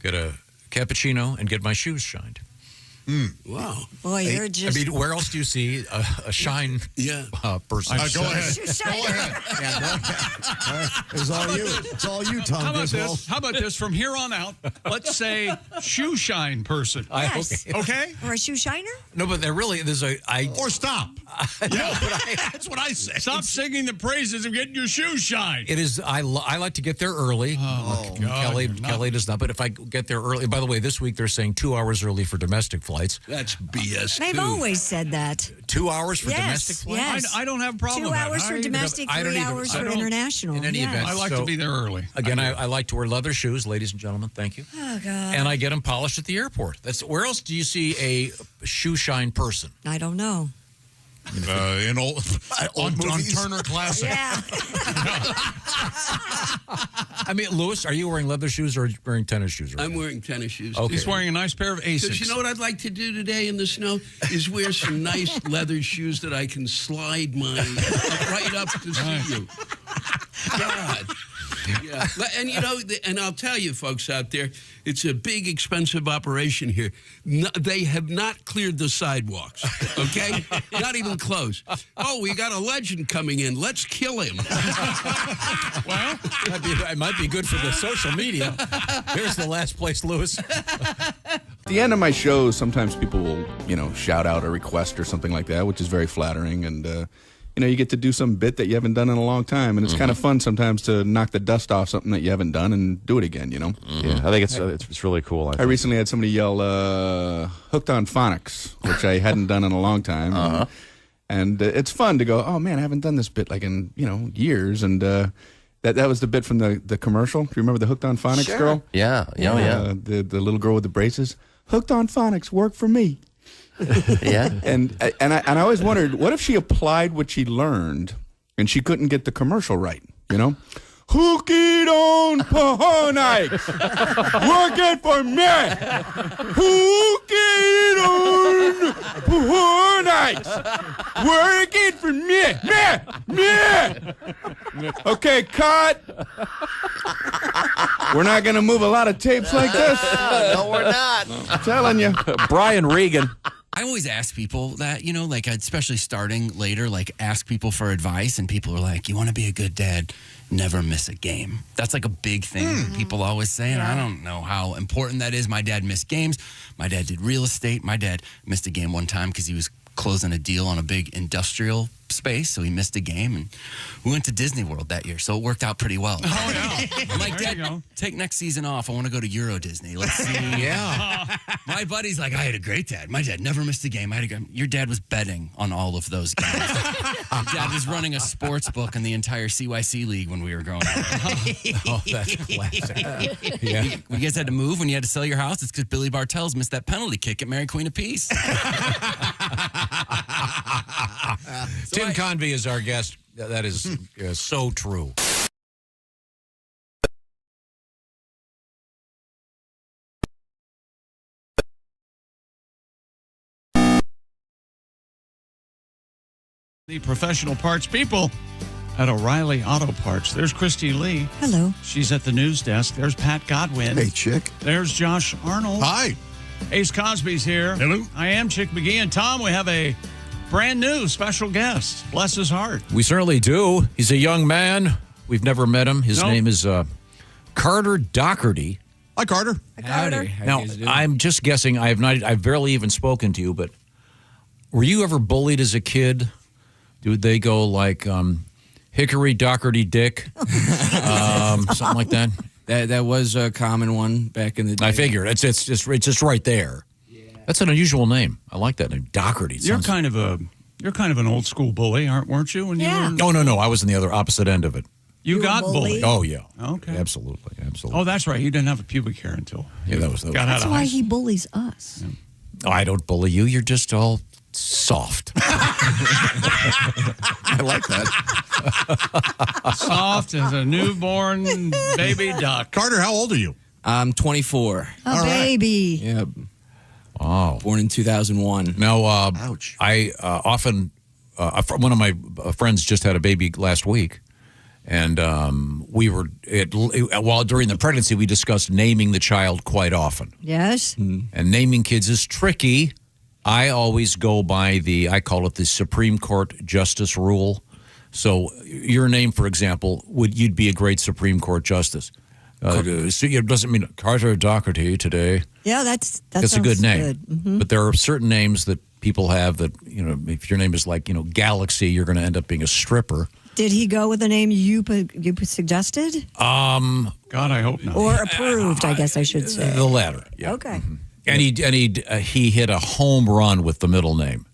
[SPEAKER 7] get a cappuccino, and get my shoes shined.
[SPEAKER 11] Wow.
[SPEAKER 6] Boy, you're just...
[SPEAKER 7] I mean, where else do you see a shine person?
[SPEAKER 8] Go ahead.
[SPEAKER 9] It's all you. It's all you, Tom.
[SPEAKER 3] How about this? From here on out, let's say shoe shine person.
[SPEAKER 6] Yes.
[SPEAKER 3] Okay?
[SPEAKER 6] Or a shoe shiner?
[SPEAKER 7] No, but there's
[SPEAKER 8] Or stop. That's what I say.
[SPEAKER 3] Stop singing the praises of getting your shoes shined.
[SPEAKER 7] It is. I like to get there early.
[SPEAKER 3] Oh, God,
[SPEAKER 7] Kelly does not. But if I get there early, by the way, this week they're saying 2 hours early for domestic flights.
[SPEAKER 11] That's BS.
[SPEAKER 6] They've always said that.
[SPEAKER 7] 2 hours for domestic flights?
[SPEAKER 6] Yes.
[SPEAKER 3] I don't have a problem
[SPEAKER 6] 2
[SPEAKER 3] with that.
[SPEAKER 6] hours for domestic, 3 hours for international.
[SPEAKER 7] In any event.
[SPEAKER 3] I like to be there early.
[SPEAKER 7] Again, I like to wear leather shoes, ladies and gentlemen. Thank you.
[SPEAKER 6] Oh, God.
[SPEAKER 7] And I get them polished at the airport. Where else do you see a shoe shine person?
[SPEAKER 6] I don't know.
[SPEAKER 8] In old on Turner Classic.
[SPEAKER 6] Yeah.
[SPEAKER 7] I mean, Lewis, are you wearing leather shoes or wearing tennis shoes?
[SPEAKER 11] I'm wearing tennis shoes.
[SPEAKER 7] Okay.
[SPEAKER 3] He's wearing a nice pair of Asics.
[SPEAKER 11] Because you know what I'd like to do today in the snow is wear some nice leather shoes that I can slide my right up to see you. God. Yeah. And, you know, and I'll tell you, folks out there, it's a big, expensive operation here. No, they have not cleared the sidewalks, okay? Not even close. Oh, we got a legend coming in. Let's kill him.
[SPEAKER 7] Well, it might be good for the social media. Here's the last place, Lewis.
[SPEAKER 4] At the end of my shows, sometimes people will, shout out a request or something like that, which is very flattering. And, you get to do some bit that you haven't done in a long time. And it's kind of fun sometimes to knock the dust off something that you haven't done and do it again,
[SPEAKER 17] Yeah, I think it's really cool.
[SPEAKER 4] I recently had somebody yell, hooked on phonics, which I hadn't done in a long time. And it's fun to go, oh, man, I haven't done this bit in, years. And that was the bit from the commercial. Do you remember the Hooked on Phonics girl?
[SPEAKER 5] Yeah.
[SPEAKER 4] The little girl with the braces. Hooked on Phonics, work for me.
[SPEAKER 5] Yeah.
[SPEAKER 4] And I always wondered, what if she applied what she learned and she couldn't get the commercial right, Hooked on phonics, working for me. Hooked on phonics, working for me. Okay, cut. We're not going to move a lot of tapes like this.
[SPEAKER 5] No, we're not.
[SPEAKER 4] I'm telling you.
[SPEAKER 23] Brian Regan.
[SPEAKER 22] I always ask people that, especially starting later, ask people for advice, and people are like, you want to be a good dad, never miss a game. That's a big thing people always say, and I don't know how important that is. My dad missed games. My dad did real estate. My dad missed a game one time because he was closing a deal on a big industrial space, so he missed a game, and we went to Disney World that year, so it worked out pretty well.
[SPEAKER 3] Oh, yeah.
[SPEAKER 22] I'm like, Dad, take next season off. I want to go to Euro Disney. Let's see.
[SPEAKER 7] Yeah.
[SPEAKER 22] My buddy's like, I had a great dad. My dad never missed a game. Your dad was betting on all of those games. Your dad was running a sports book in the entire CYC league when we were growing up.
[SPEAKER 7] Oh, that's classic. Yeah.
[SPEAKER 22] You guys had to move when you had to sell your house? It's because Billy Bartels missed that penalty kick at Mary Queen of Peace.
[SPEAKER 7] Tim Convey is our guest. That is so true.
[SPEAKER 3] The professional parts people at O'Reilly Auto Parts. There's Christy Lee.
[SPEAKER 6] Hello.
[SPEAKER 3] She's at the news desk. There's Pat Godwin.
[SPEAKER 9] Hey, Chick.
[SPEAKER 3] There's Josh Arnold.
[SPEAKER 8] Hi.
[SPEAKER 3] Ace Cosby's here.
[SPEAKER 8] Hello.
[SPEAKER 3] I am Chick McGee. And Tom, we have a brand new special guest. Bless his heart.
[SPEAKER 7] We certainly do. He's a young man. We've never met him. His name is Carter Dockerty.
[SPEAKER 8] Hi, Carter.
[SPEAKER 22] Howdy.
[SPEAKER 7] Now, I'm just guessing. I've barely even spoken to you, but were you ever bullied as a kid? Did they go like Hickory Dockerty Dick, something like that?
[SPEAKER 24] That was a common one back in the day.
[SPEAKER 7] I figured it's just right there. Yeah. That's an unusual name. I like that name, Dockerty.
[SPEAKER 3] You're kind of an old school bully, weren't you? When you were...
[SPEAKER 7] No. I was in the opposite end of it.
[SPEAKER 3] You got bullied?
[SPEAKER 7] Oh yeah.
[SPEAKER 3] Okay.
[SPEAKER 7] Absolutely.
[SPEAKER 3] Oh, that's right. You didn't have a pubic hair until.
[SPEAKER 7] Yeah, that was.
[SPEAKER 6] That's why he bullies us.
[SPEAKER 3] Yeah.
[SPEAKER 7] Oh, I don't bully you. You're just all soft.
[SPEAKER 8] I like that.
[SPEAKER 3] Soft as a newborn baby duck.
[SPEAKER 8] Carter, how old are you?
[SPEAKER 24] I'm 24.
[SPEAKER 6] A baby.
[SPEAKER 24] Yeah.
[SPEAKER 7] Wow.
[SPEAKER 24] Born in 2001.
[SPEAKER 7] Now,
[SPEAKER 8] ouch.
[SPEAKER 7] I often, one of my friends just had a baby last week. And we were, while during the pregnancy, we discussed naming the child quite often.
[SPEAKER 6] Yes.
[SPEAKER 7] And naming kids is tricky. I always go by I call it the Supreme Court Justice Rule. So your name, for example, you'd be a great Supreme Court Justice. It doesn't mean Carter Dockerty today.
[SPEAKER 6] Yeah, that's
[SPEAKER 7] a good name.
[SPEAKER 6] Good. Mm-hmm.
[SPEAKER 7] But there are certain names that people have that, if your name is like, Galaxy, you're going to end up being a stripper.
[SPEAKER 6] Did he go with the name you suggested?
[SPEAKER 3] God, I hope not.
[SPEAKER 6] Or approved, I guess I should say.
[SPEAKER 7] The latter. Yeah.
[SPEAKER 6] Okay.
[SPEAKER 7] Mm-hmm. And he hit a home run with the middle name.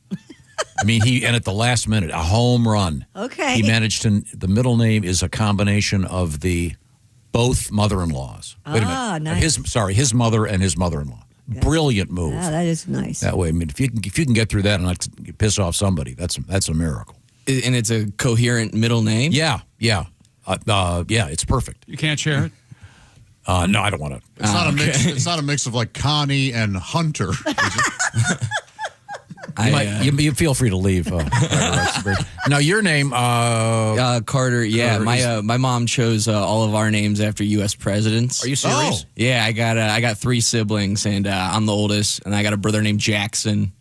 [SPEAKER 7] I mean, and at the last minute, a home run.
[SPEAKER 6] Okay.
[SPEAKER 7] He managed the middle name is a combination of both mother-in-laws. Wait a minute.
[SPEAKER 6] Nice.
[SPEAKER 7] His mother and his mother-in-law. brilliant move.
[SPEAKER 6] Yeah, that is nice.
[SPEAKER 7] That way, I mean, if you can get through that and not piss off somebody, that's a miracle.
[SPEAKER 24] And it's a coherent middle name?
[SPEAKER 7] Yeah. It's perfect.
[SPEAKER 3] You can't share it?
[SPEAKER 7] No, I don't want to.
[SPEAKER 8] It's not a mix. It's not a mix of like Connie and Hunter.
[SPEAKER 7] You feel free to leave. Now, your name,
[SPEAKER 24] Carter. Yeah, my mom chose all of our names after U.S. presidents.
[SPEAKER 7] Are you serious?
[SPEAKER 24] Yeah, I got 3 siblings, and I'm the oldest, and I got a brother named Jackson,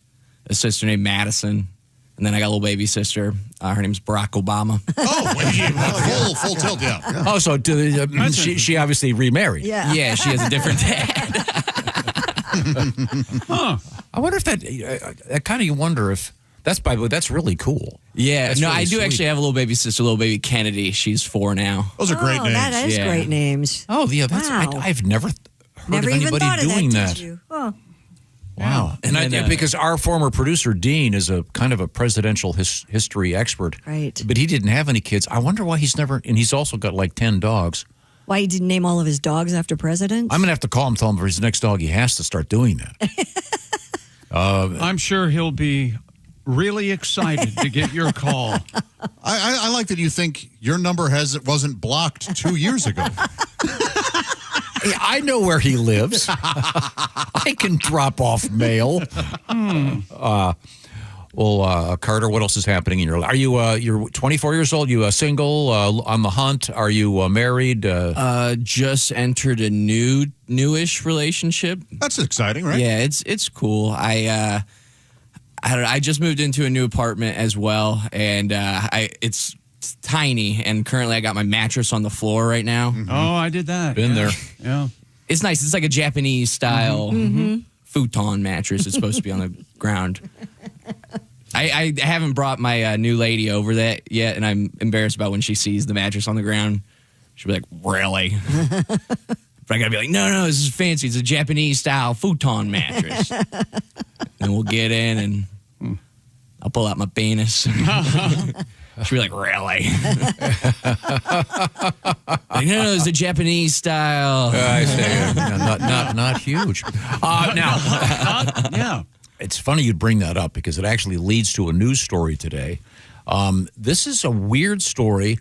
[SPEAKER 24] a sister named Madison, and then I got a little baby sister. Her name's Barack Obama.
[SPEAKER 8] Full tilt, yeah.
[SPEAKER 7] Oh, so she obviously remarried.
[SPEAKER 24] Yeah, she has a different dad.
[SPEAKER 7] I wonder if that kind of you wonder if that's, by the way, that's really cool.
[SPEAKER 24] Yeah,
[SPEAKER 7] That's
[SPEAKER 24] no,
[SPEAKER 7] really
[SPEAKER 24] I do
[SPEAKER 7] sweet.
[SPEAKER 24] actually have a little baby sister, little baby Kennedy. She's 4 now.
[SPEAKER 8] Those are great names.
[SPEAKER 6] That is great names.
[SPEAKER 7] Oh, yeah,
[SPEAKER 6] Wow.
[SPEAKER 7] I've never heard
[SPEAKER 6] Never
[SPEAKER 7] of
[SPEAKER 6] even
[SPEAKER 7] anybody
[SPEAKER 6] thought of
[SPEAKER 7] doing
[SPEAKER 6] that.
[SPEAKER 7] that.
[SPEAKER 6] Did you? Oh.
[SPEAKER 7] Wow. And because our former producer, Dean, is a kind of a presidential history expert.
[SPEAKER 6] Right.
[SPEAKER 7] But he didn't have any kids. I wonder why he's never, and he's also got like 10 dogs.
[SPEAKER 6] Why he didn't name all of his dogs after presidents?
[SPEAKER 7] I'm going to have to call him, tell him for his next dog, he has to start doing that.
[SPEAKER 3] I'm sure he'll be really excited to get your call.
[SPEAKER 8] I like that you think your number wasn't blocked 2 years ago.
[SPEAKER 7] I know where he lives. I can drop off mail. Carter, what else is happening in your life? Are you you're 24 years old? You single, on the hunt? Are you married?
[SPEAKER 24] Just entered a newish relationship.
[SPEAKER 8] That's exciting, right?
[SPEAKER 24] Yeah, it's cool. I just moved into a new apartment as well, and it's tiny, and currently I got my mattress on the floor right now.
[SPEAKER 3] Oh, I did that.
[SPEAKER 7] Been there.
[SPEAKER 3] Yeah.
[SPEAKER 24] It's nice. It's like a Japanese style futon mattress. It's supposed to be on the ground. I haven't brought my new lady over that yet, and I'm embarrassed about when she sees the mattress on the ground. She'll be like, really? But I gotta be like, no, this is fancy. It's a Japanese style futon mattress. And we'll get in, and I'll pull out my penis. She'll be like, really? Like, no, it's a Japanese style.
[SPEAKER 7] I say, not huge.
[SPEAKER 3] Yeah.
[SPEAKER 7] It's funny you'd bring that up because it actually leads to a news story today. This is a weird story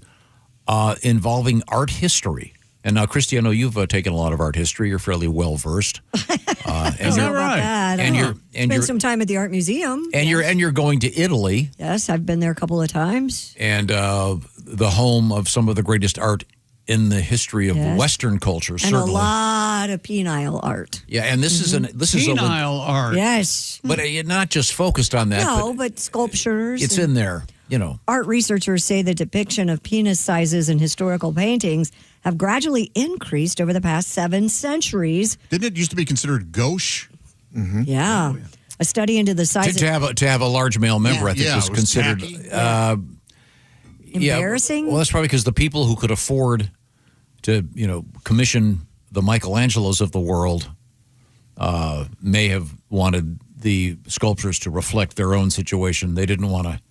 [SPEAKER 7] involving art history. And now, Christy, I know you've taken a lot of art history. You're fairly well versed.
[SPEAKER 6] Is that right?
[SPEAKER 7] And you're
[SPEAKER 6] spent some time at the art museum.
[SPEAKER 7] And you're going to Italy.
[SPEAKER 6] Yes, I've been there a couple of times.
[SPEAKER 7] And the home of some of the greatest art in the history of Western culture,
[SPEAKER 6] and
[SPEAKER 7] certainly.
[SPEAKER 6] a lot of penile art.
[SPEAKER 7] Yeah, and this is
[SPEAKER 3] penile art.
[SPEAKER 6] Yes,
[SPEAKER 7] but not just focused on that.
[SPEAKER 6] No, but sculptures.
[SPEAKER 7] It's in there.
[SPEAKER 6] Art researchers say the depiction of penis sizes in historical paintings have gradually increased over the past 7 centuries.
[SPEAKER 8] Didn't it used to be considered gauche?
[SPEAKER 6] Mm-hmm. Yeah. A study into the size
[SPEAKER 7] to have a large male member, I think, was considered
[SPEAKER 6] embarrassing.
[SPEAKER 7] Well, that's probably because the people who could afford to, commission the Michelangelos of the world may have wanted the sculptures to reflect their own situation. They didn't want to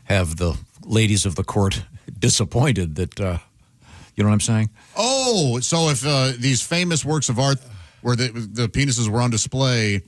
[SPEAKER 7] have the ladies of the court disappointed that, you know what I'm saying?
[SPEAKER 8] Oh, so if these famous works of art where the penises were on display,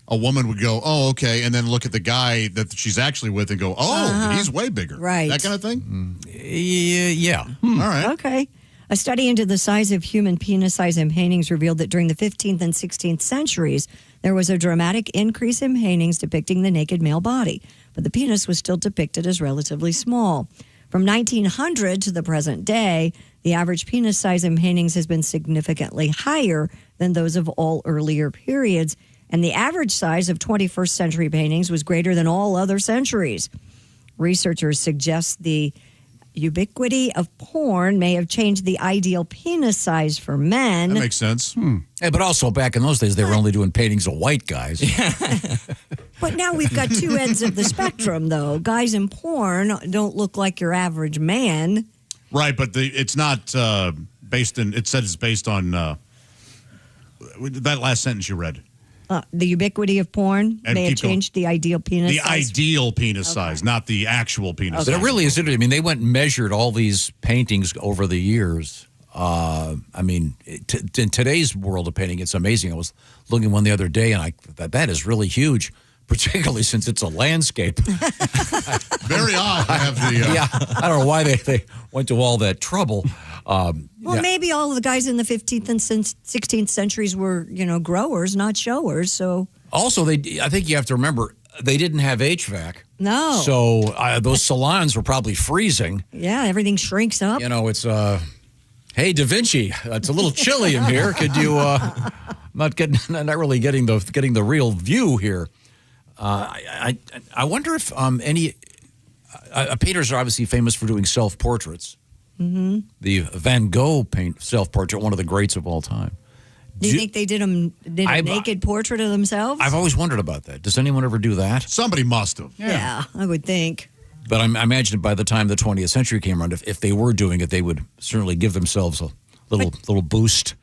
[SPEAKER 8] a woman would go, oh, okay, and then look at the guy that she's actually with and go, oh, he's way bigger.
[SPEAKER 6] Right.
[SPEAKER 8] That kind of thing?
[SPEAKER 7] Yeah.
[SPEAKER 8] All right.
[SPEAKER 6] Okay. A study into the size of human penis size in paintings revealed that during the 15th and 16th centuries, there was a dramatic increase in paintings depicting the naked male body, but the penis was still depicted as relatively small. From 1900 to the present day, the average penis size in paintings has been significantly higher than those of all earlier periods, and the average size of 21st century paintings was greater than all other centuries. Researchers suggest the ubiquity of porn may have changed the ideal penis size for men.
[SPEAKER 8] That makes sense.
[SPEAKER 7] Hey, but also back in those days, they were only doing paintings of white guys.
[SPEAKER 6] But now we've got 2 ends of the spectrum, though. Guys in porn don't look like your average man.
[SPEAKER 8] Right, but it's not based in, it said it's based on that last sentence you read.
[SPEAKER 6] The ubiquity of porn
[SPEAKER 8] And
[SPEAKER 6] may have
[SPEAKER 8] keep going.
[SPEAKER 6] changed the ideal penis
[SPEAKER 8] The
[SPEAKER 6] size.
[SPEAKER 8] ideal penis size, not the actual penis
[SPEAKER 7] But
[SPEAKER 8] size.
[SPEAKER 7] it really is interesting. I mean, they went and measured all these paintings over the years I mean, in today's world of painting, it's amazing. I was looking at one the other day, and that is really huge, particularly since it's a landscape.
[SPEAKER 8] Very odd to have the...
[SPEAKER 7] Yeah, I don't know why they went to all that trouble.
[SPEAKER 6] Maybe all of the guys in the 15th and 16th centuries were, growers, not showers. So
[SPEAKER 7] also, I think you have to remember, they didn't have HVAC.
[SPEAKER 6] No.
[SPEAKER 7] So those salons were probably freezing.
[SPEAKER 6] Yeah, everything shrinks up.
[SPEAKER 7] It's hey, Da Vinci, it's a little chilly in here. Could you not really getting the real view here? I wonder if any painters are obviously famous for doing self-portraits. Mm-hmm. The Van Gogh self-portrait, one of the greats of all time.
[SPEAKER 6] Do you think they did a naked portrait of themselves?
[SPEAKER 7] I've always wondered about that. Does anyone ever do that?
[SPEAKER 8] Somebody must have.
[SPEAKER 6] Yeah, I would think.
[SPEAKER 7] But I imagine by the time the 20th century came around, if they were doing it, they would certainly give themselves a little boost.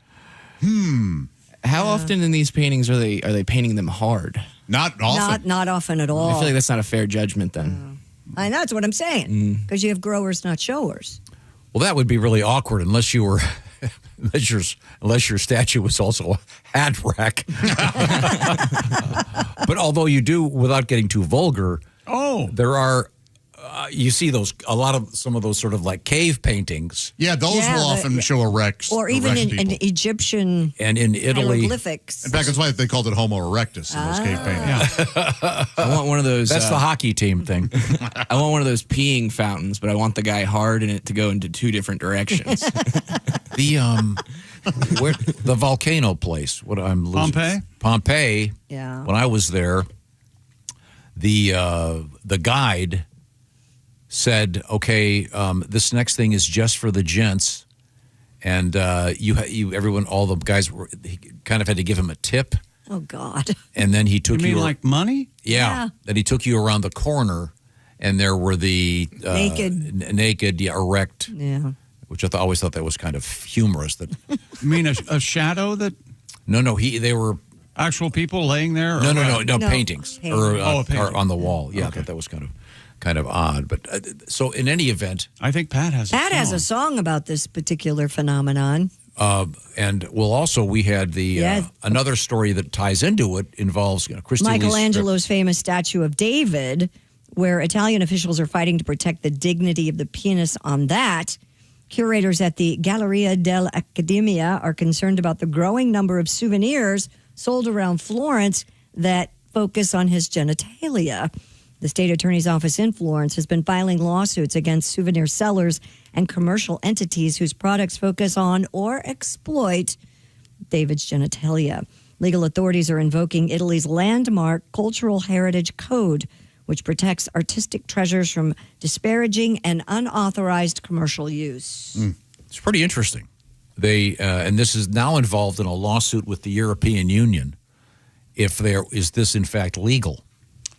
[SPEAKER 22] How often in these paintings are they painting them hard?
[SPEAKER 8] Not often.
[SPEAKER 6] Not often at all.
[SPEAKER 22] I feel like that's not a fair judgment then.
[SPEAKER 6] I know, that's what I'm saying. Because you have growers, not showers.
[SPEAKER 7] Well, that would be really awkward unless you were, unless your statue was also a hat rack. But although you do, without getting too vulgar, there are. You see some of those sort of like cave paintings.
[SPEAKER 8] Yeah, those will often show erect.
[SPEAKER 6] Or even in Egyptian
[SPEAKER 7] and in Italy.
[SPEAKER 6] hieroglyphics.
[SPEAKER 8] In fact, that's why they called it Homo erectus in those cave paintings.
[SPEAKER 22] I want one of those.
[SPEAKER 7] That's the hockey team thing.
[SPEAKER 22] I want one of those peeing fountains, but I want the guy hard in it to go into two different directions.
[SPEAKER 7] The volcano place. What I'm losing. Pompeii.
[SPEAKER 6] Yeah.
[SPEAKER 7] When I was there, the guide said, "Okay, this next thing is just for the gents," and all the guys he kind of had to give him a tip.
[SPEAKER 6] Oh God!
[SPEAKER 7] And then he took
[SPEAKER 3] you. Mean like money?
[SPEAKER 7] Yeah. Then he took you around the corner, and there were the naked, erect.
[SPEAKER 6] Yeah.
[SPEAKER 7] Which I always thought that was kind of humorous. That
[SPEAKER 3] you mean a shadow that?
[SPEAKER 7] No. They were
[SPEAKER 3] actual people laying there.
[SPEAKER 7] No, paintings or on the wall. Yeah,
[SPEAKER 3] Okay.
[SPEAKER 7] I thought that was kind of odd. But so in any event,
[SPEAKER 3] I think Pat has
[SPEAKER 6] a song about this particular phenomenon.
[SPEAKER 7] And we had another story that ties into it, involves Christy
[SPEAKER 6] Michelangelo's famous statue of David, where Italian officials are fighting to protect the dignity of the penis on that. Curators at the Galleria dell'Accademia are concerned about the growing number of souvenirs sold around Florence that focus on his genitalia. The state attorney's office in Florence has been filing lawsuits against souvenir sellers and commercial entities whose products focus on or exploit David's genitalia. Legal authorities are invoking Italy's landmark cultural heritage code, which protects artistic treasures from disparaging and unauthorized commercial use.
[SPEAKER 7] It's pretty interesting. And this is now involved in a lawsuit with the European Union. Is this in fact legal?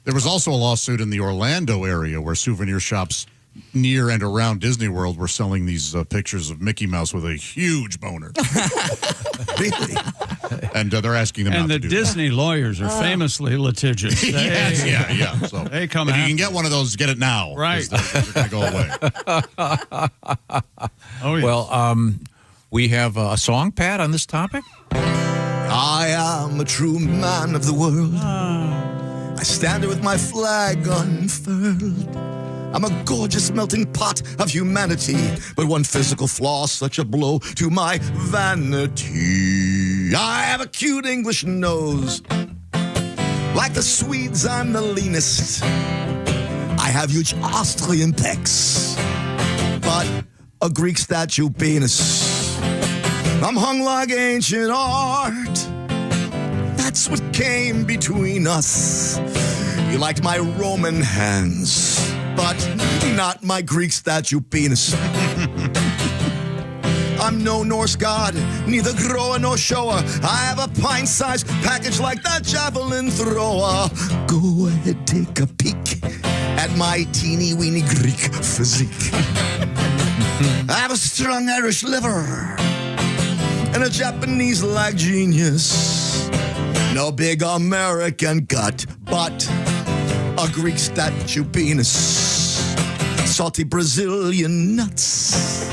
[SPEAKER 8] There was also a lawsuit in the Orlando area where souvenir shops near and around Disney World were selling these pictures of Mickey Mouse with a huge boner. Really? And they're asking them not to do that.
[SPEAKER 3] And the Disney lawyers are famously litigious.
[SPEAKER 8] Yes, yeah. So
[SPEAKER 3] they come
[SPEAKER 8] if
[SPEAKER 3] after.
[SPEAKER 8] you can get one of those, get it now.
[SPEAKER 3] Right.
[SPEAKER 8] They're going to go away.
[SPEAKER 3] Oh, yes.
[SPEAKER 7] Well, we have a song, Pat, on this topic.
[SPEAKER 9] I am a true man of the world. I stand here with my flag unfurled. I'm a gorgeous melting pot of humanity, but one physical flaw, such a blow to my vanity. I have a cute English nose. Like the Swedes, I'm the leanest. I have huge Austrian pecs, but a Greek statue penis. I'm hung like ancient art. That's what came between us. You liked my Roman hands, but not my Greek statue penis. I'm no Norse god, neither grower nor shower. I have a pint-sized package like that javelin thrower. Go ahead, take a peek at my teeny-weeny Greek physique. I have a strong Irish liver and a Japanese-like genius. No big American gut, but a Greek statue penis. Salty Brazilian nuts.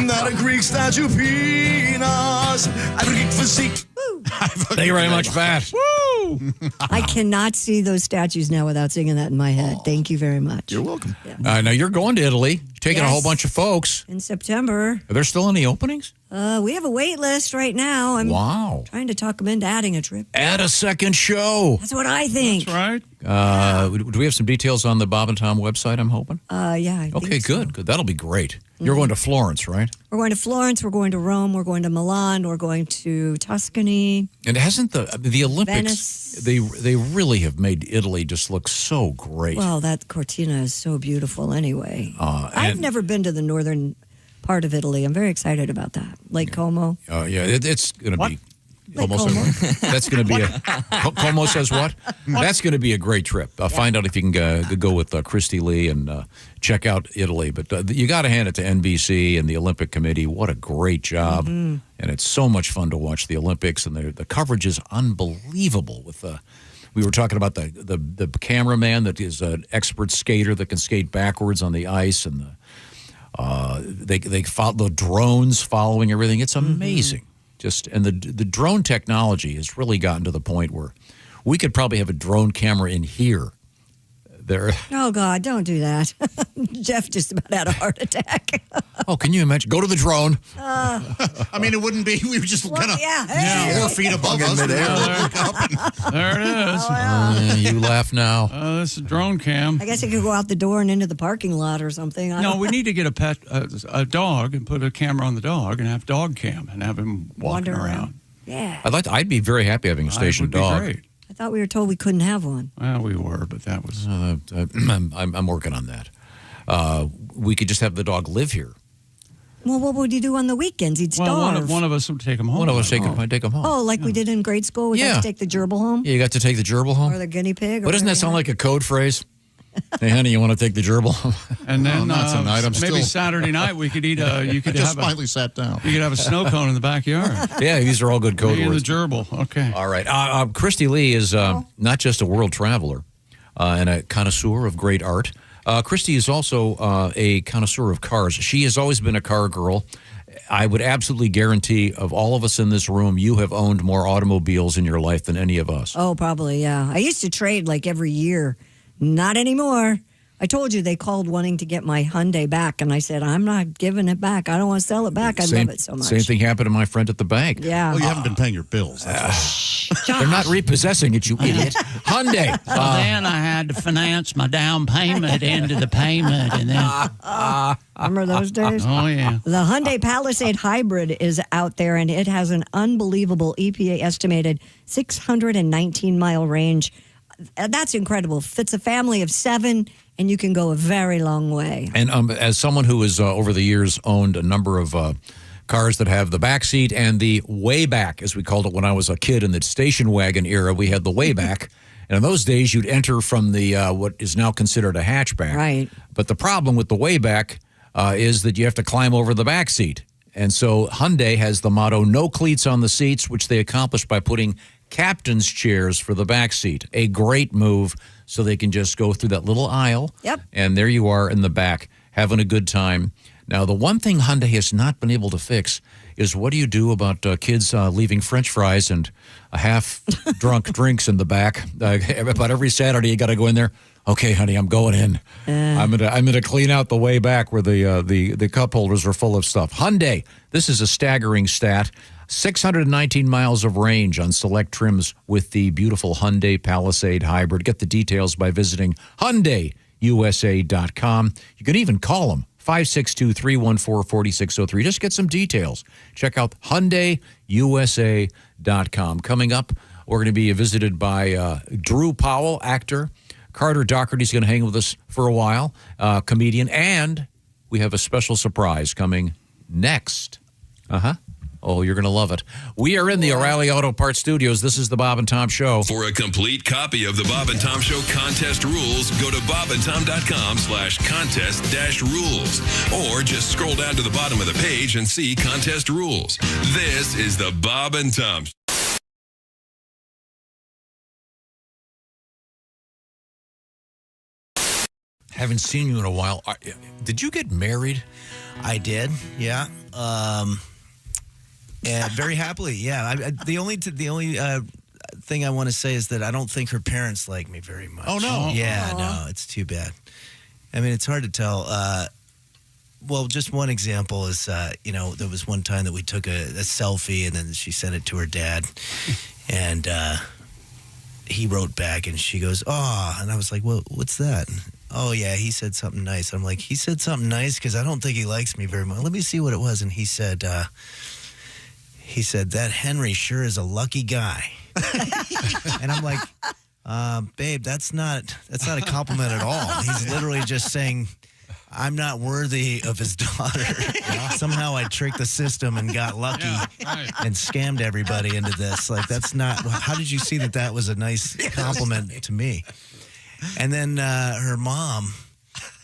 [SPEAKER 9] Not a Greek statue, penis. A Greek physique.
[SPEAKER 7] Thank you very much, Pat.
[SPEAKER 3] Woo!
[SPEAKER 6] I cannot see those statues now without singing that in my head. Thank you very much.
[SPEAKER 8] You're welcome.
[SPEAKER 7] Now you're going to Italy, taking a whole
[SPEAKER 6] Yes.
[SPEAKER 7] bunch of folks.
[SPEAKER 6] In September.
[SPEAKER 7] Are there still any openings?
[SPEAKER 6] We have a wait list right now. I'm
[SPEAKER 7] Wow.
[SPEAKER 6] trying to talk them into adding a trip.
[SPEAKER 7] Add a second show.
[SPEAKER 6] That's what I think.
[SPEAKER 3] That's right.
[SPEAKER 7] Do we have some details on the Bob and Tom website, I'm hoping?
[SPEAKER 6] Yeah. I
[SPEAKER 7] Okay,
[SPEAKER 6] think so.
[SPEAKER 7] good. That'll be great. You're going to Florence, right?
[SPEAKER 6] We're going to Florence. We're going to Rome. We're going to Milan. We're going to Tuscany.
[SPEAKER 7] And hasn't the Olympics,
[SPEAKER 6] Venice.
[SPEAKER 7] they really have made Italy just look so great.
[SPEAKER 6] Well, that Cortina is so beautiful anyway. I've
[SPEAKER 7] and-
[SPEAKER 6] never been to the northern part of Italy. I'm very excited about that. Lake Como.
[SPEAKER 7] It's going to be.
[SPEAKER 6] Lake
[SPEAKER 7] Como
[SPEAKER 6] Como.
[SPEAKER 7] says, that's going to be Como says what? That's going to be a great trip. Find out if you can go with Christy Lee and check out Italy. But you got to hand it to NBC and the Olympic Committee. What a great job!
[SPEAKER 6] Mm-hmm.
[SPEAKER 7] And it's so much fun to watch the Olympics, and the coverage is unbelievable. We were talking about the cameraman that is an expert skater that can skate backwards on the ice, and they follow the drones following everything. It's amazing. And the drone technology has really gotten to the point where we could probably have a drone camera in here.
[SPEAKER 6] Oh, God, don't do that. Jeff just about had a heart attack.
[SPEAKER 7] Oh, can you imagine? Go to the drone.
[SPEAKER 8] I mean, it wouldn't be. We were just kind of
[SPEAKER 6] hey.
[SPEAKER 8] 4 feet above us.
[SPEAKER 3] There it is.
[SPEAKER 7] You laugh now.
[SPEAKER 3] This is drone cam.
[SPEAKER 6] I guess it could go out the door and into the parking lot or something.
[SPEAKER 3] No, we need to get a dog and put a camera on the dog and have dog cam and have him walking
[SPEAKER 6] Wander
[SPEAKER 3] around.
[SPEAKER 6] Yeah.
[SPEAKER 7] I'd be very happy having a stationed
[SPEAKER 3] Would be
[SPEAKER 7] dog.
[SPEAKER 3] great.
[SPEAKER 6] I thought we were told we couldn't have one.
[SPEAKER 3] Well, we were, but that was.
[SPEAKER 7] I'm working on that. We could just have the dog live here.
[SPEAKER 6] Well, what would you do on the weekends? He'd
[SPEAKER 3] Well,
[SPEAKER 6] starve.
[SPEAKER 3] one of us would take him home.
[SPEAKER 7] One of us take him home.
[SPEAKER 6] Oh, like we did in grade school? We had to take the gerbil home?
[SPEAKER 7] Yeah, you got to take the gerbil home.
[SPEAKER 6] Or the guinea pig?
[SPEAKER 7] But doesn't that sound like a code phrase? Hey, honey, you want to take the gerbil home?
[SPEAKER 3] And then
[SPEAKER 8] not tonight. I'm
[SPEAKER 3] maybe
[SPEAKER 8] still-
[SPEAKER 3] Saturday night we could eat you could
[SPEAKER 8] I just
[SPEAKER 3] have
[SPEAKER 8] finally sat down.
[SPEAKER 3] You could have a snow cone in the backyard.
[SPEAKER 7] Yeah, these are all good code
[SPEAKER 3] Me and
[SPEAKER 7] words.
[SPEAKER 3] the gerbil. Okay.
[SPEAKER 7] All right. Christy Lee is not just a world traveler and a connoisseur of great art. Christy is also a connoisseur of cars. She has always been a car girl. I would absolutely guarantee of all of us in this room, you have owned more automobiles in your life than any of us.
[SPEAKER 6] Oh, probably, yeah. I used to trade like every year. Not anymore. I told you they called wanting to get my Hyundai back, and I said, I'm not giving it back. I don't want to sell it back. I love it so much.
[SPEAKER 7] Same thing happened to my friend at the bank.
[SPEAKER 6] Yeah.
[SPEAKER 8] Well, you haven't been paying your bills. That's
[SPEAKER 7] They're not repossessing it, you idiot. Hyundai.
[SPEAKER 3] So then I had to finance my down payment into the payment, and then
[SPEAKER 6] Remember those days?
[SPEAKER 3] Oh yeah.
[SPEAKER 6] The Hyundai Palisade Hybrid is out there, and it has an unbelievable EPA estimated 619-mile range. That's incredible. Fits a family of 7, and you can go a very long way.
[SPEAKER 7] And as someone who has over the years owned a number of cars that have the back seat and the way back, as we called it when I was a kid in the station wagon era, we had the way back. And in those days, you'd enter from the what is now considered a hatchback.
[SPEAKER 6] Right.
[SPEAKER 7] But the problem with the way back is that you have to climb over the back seat. And so Hyundai has the motto, no cleats on the seats, which they accomplished by putting captain's chairs for the back seat. A great move, so they can just go through that little aisle.
[SPEAKER 6] Yep.
[SPEAKER 7] And there you are in the back, having a good time. Now, the one thing Hyundai has not been able to fix is what do you do about kids leaving French fries and half-drunk drinks in the back? About every Saturday, you got to go in there. Okay, honey, I'm going in. I'm gonna clean out the way back where the cup holders are full of stuff. Hyundai, this is a staggering stat. 619 miles of range on select trims with the beautiful Hyundai Palisade Hybrid. Get the details by visiting HyundaiUSA.com. You can even call them, 562-314-4603. Just get some details. Check out HyundaiUSA.com. Coming up, we're going to be visited by Drew Powell, actor. Carter Dockerty is going to hang with us for a while, comedian. And we have a special surprise coming next. Oh, you're going to love it. We are in the O'Reilly Auto Parts Studios. This is the Bob and Tom Show.
[SPEAKER 16] For a complete copy of the Bob and Tom Show contest rules, go to bobandtom.com/contest-rules. Or just scroll down to the bottom of the page and see contest rules. This is the Bob and Tom Show.
[SPEAKER 7] Haven't seen you in a while. Did you get married?
[SPEAKER 14] I did, yeah. And very happily, yeah. The only thing I want to say is that I don't think her parents like me very much.
[SPEAKER 7] Oh, no.
[SPEAKER 14] Yeah, no, it's too bad. I mean, it's hard to tell. Well, just one example is, there was one time that we took a selfie and then she sent it to her dad. And he wrote back and she goes, "Oh," and I was like, "Well, what's that?" "Oh, yeah, he said something nice." I'm like, "He said something nice? Because I don't think he likes me very much. Let me see what it was." And he said, "That Henry sure is a lucky guy." And I'm like, "Babe, that's not a compliment at all. He's literally just saying I'm not worthy of his daughter. Somehow I tricked the system and got lucky and scammed everybody into this. Like, that's not, how did you see that was a nice compliment to me?" And then her mom,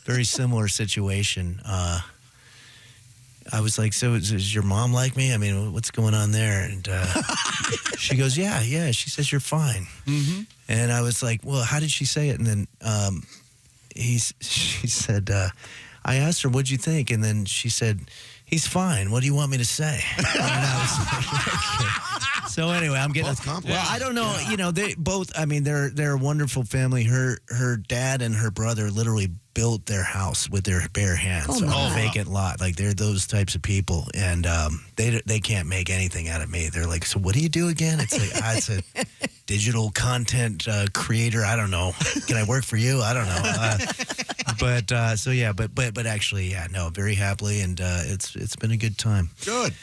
[SPEAKER 14] very similar situation. I was like, "So does your mom like me? I mean, what's going on there?" And she goes, yeah. She says you're fine. Mm-hmm. And I was like, "Well, how did she say it?" And then she said, I asked her, "What'd you think?" And then she said, "He's fine. What do you want me to say?" And I was like, okay. So anyway, I'm getting well, I don't know. They both. I mean, they're a wonderful family. Her dad and her brother literally built their house with their bare hands on a vacant lot. Like, they're those types of people, and they can't make anything out of me. They're like, "So what do you do again?" It's like, it's a digital content creator. I don't know. Can I work for you? I don't know. But actually, yeah, no, very happily, and it's been a good time.
[SPEAKER 7] Good.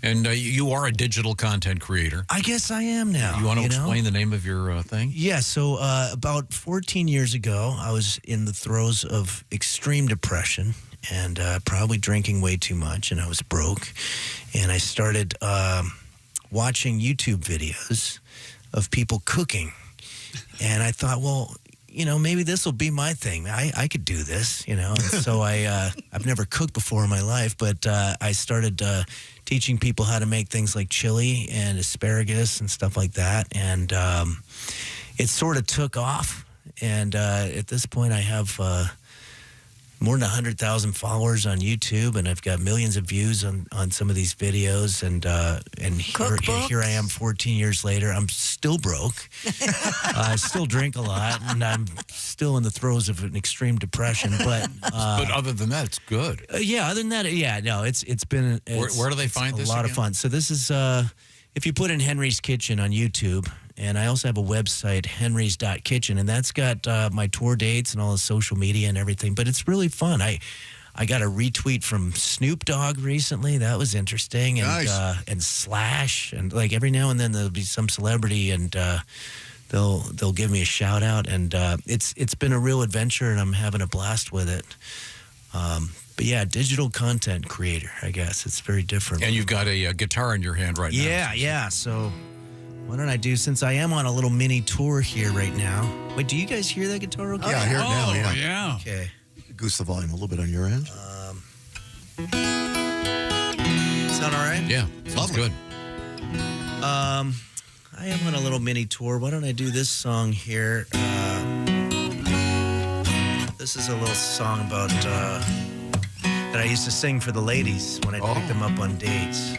[SPEAKER 7] And you are a digital content creator.
[SPEAKER 14] I guess I am now.
[SPEAKER 7] You want to explain the name of your thing?
[SPEAKER 14] Yeah, so about 14 years ago, I was in the throes of extreme depression and probably drinking way too much, and I was broke. And I started watching YouTube videos of people cooking. And I thought, well, maybe this will be my thing. I could do this, And so I've never cooked before in my life, but I started teaching people how to make things like chili and asparagus and stuff like that. And it sort of took off. And at this point, I have more than 100,000 followers on YouTube, and I've got millions of views on some of these videos. And here I am 14 years later. I'm still broke. I still drink a lot, and I'm still in the throes of an extreme depression. But
[SPEAKER 7] other than that, it's good.
[SPEAKER 14] Other than that, no, it's been
[SPEAKER 7] where do they find this?
[SPEAKER 14] A lot of fun. So this is if you put in Henry's Kitchen on YouTube. And I also have a website, henrys.kitchen, and that's got my tour dates and all the social media and everything. But it's really fun. I got a retweet from Snoop Dogg recently. That was interesting. And
[SPEAKER 9] Nice.
[SPEAKER 14] And Slash, and like every now and then there'll be some celebrity, and they'll give me a shout out. And it's been a real adventure, and I'm having a blast with it. But yeah, digital content creator, I guess. It's very different.
[SPEAKER 7] And you've got a guitar in your hand right now.
[SPEAKER 14] Yeah. So why don't I do, since I am on a little mini tour here right now. Wait, do you guys hear that guitar okay?
[SPEAKER 9] Yeah, I hear it now, yeah.
[SPEAKER 3] Yeah.
[SPEAKER 14] Okay.
[SPEAKER 9] Goose the volume a little bit on your end.
[SPEAKER 14] Sound all right?
[SPEAKER 7] Yeah, sounds good.
[SPEAKER 14] I am on a little mini tour. Why don't I do this song here? This is a little song about that I used to sing for the ladies when I picked them up on dates.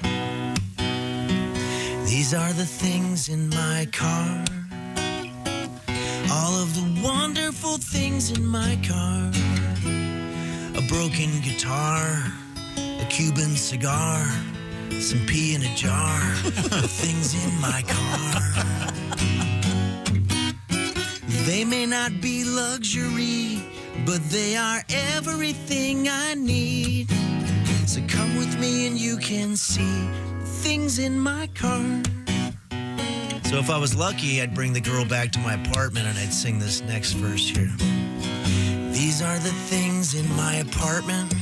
[SPEAKER 14] These are the things in my car, all of the wonderful things in my car. A broken guitar, a Cuban cigar, some pee in a jar, the things in my car. They may not be luxury, but they are everything I need. So come with me and you can see things in my car. So if I was lucky, I'd bring the girl back to my apartment and I'd sing this next verse here. These are the things in my apartment.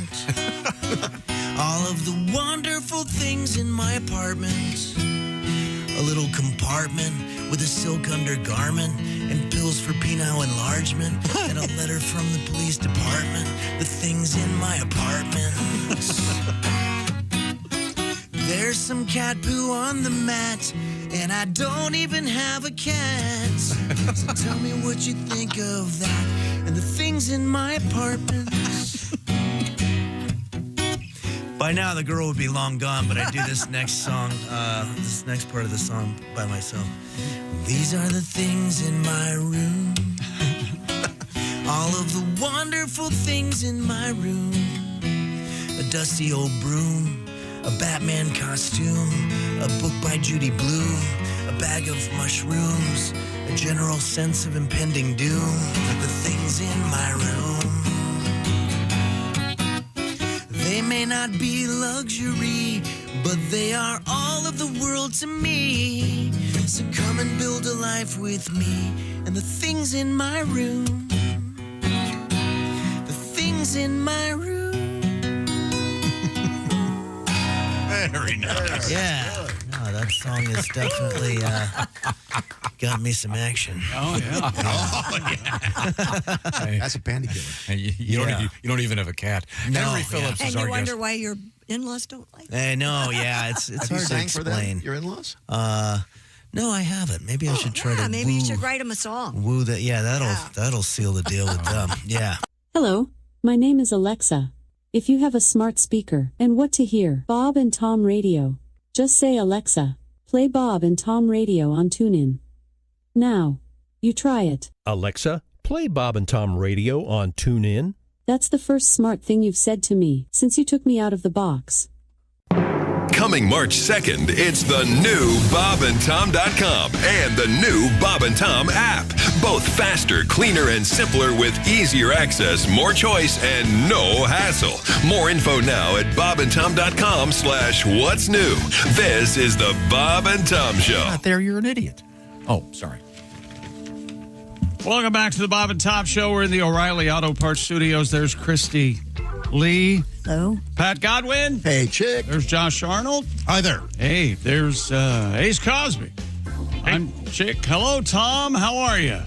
[SPEAKER 14] All of the wonderful things in my apartment. A little compartment with a silk undergarment and pills for penile enlargement and a letter from the police department. The things in my apartment. There's some cat poo on the mat, and I don't even have a cat. So tell me what you think of that and the things things in my apartment. By now, the girl would be long gone, but I do this next song, this next part of the song by myself. These are the things in my room. All of the wonderful things in my room. A dusty old broom, a Batman costume, a book by Judy Blume, a bag of mushrooms, a general sense of impending doom. The things in my room. They may not be luxury, but they are all of the world to me. So come and build a life with me and the things in my room. The things in my room.
[SPEAKER 8] Very nice.
[SPEAKER 14] Yeah. No, that song is definitely got me some action.
[SPEAKER 3] Oh, yeah.
[SPEAKER 1] That's a panty killer.
[SPEAKER 7] And you don't even have a cat.
[SPEAKER 14] No,
[SPEAKER 7] Henry Phillips
[SPEAKER 6] And
[SPEAKER 7] is
[SPEAKER 6] you
[SPEAKER 7] our
[SPEAKER 6] wonder
[SPEAKER 7] guest.
[SPEAKER 6] why your in-laws don't like it.
[SPEAKER 14] I know, yeah. It's
[SPEAKER 1] Have
[SPEAKER 14] hard
[SPEAKER 1] you
[SPEAKER 14] to
[SPEAKER 1] sang for them,
[SPEAKER 14] explain.
[SPEAKER 1] your in-laws?
[SPEAKER 14] No, I haven't. Maybe I should try to
[SPEAKER 6] Maybe you
[SPEAKER 14] woo,
[SPEAKER 6] should write them a song.
[SPEAKER 14] woo that. Yeah, that'll seal the deal with them. Yeah.
[SPEAKER 18] Hello, my name is Alexa. If you have a smart speaker and what to hear, Bob and Tom Radio, just say Alexa, play Bob and Tom Radio on TuneIn. Now, you try it.
[SPEAKER 2] Alexa, play Bob and Tom Radio on TuneIn.
[SPEAKER 18] That's the first smart thing you've said to me since you took me out of the box.
[SPEAKER 16] Coming March 2nd, it's the new BobandTom.com and the new Bob and Tom app. Both faster, cleaner, and simpler with easier access, more choice, and no hassle. More info now at BobandTom.com/what's new. This is the Bob and Tom Show.
[SPEAKER 7] Not there, you're an idiot. Oh, sorry.
[SPEAKER 3] Welcome back to the Bob and Tom Show. We're in the O'Reilly Auto Parts Studios. There's Christy Lee.
[SPEAKER 6] Hello.
[SPEAKER 3] Pat Godwin.
[SPEAKER 1] Hey, chick.
[SPEAKER 3] There's Josh Arnold.
[SPEAKER 8] Hi there.
[SPEAKER 3] Hey, there's Ace Cosby. I'm Chick. Hello, Tom. How are you?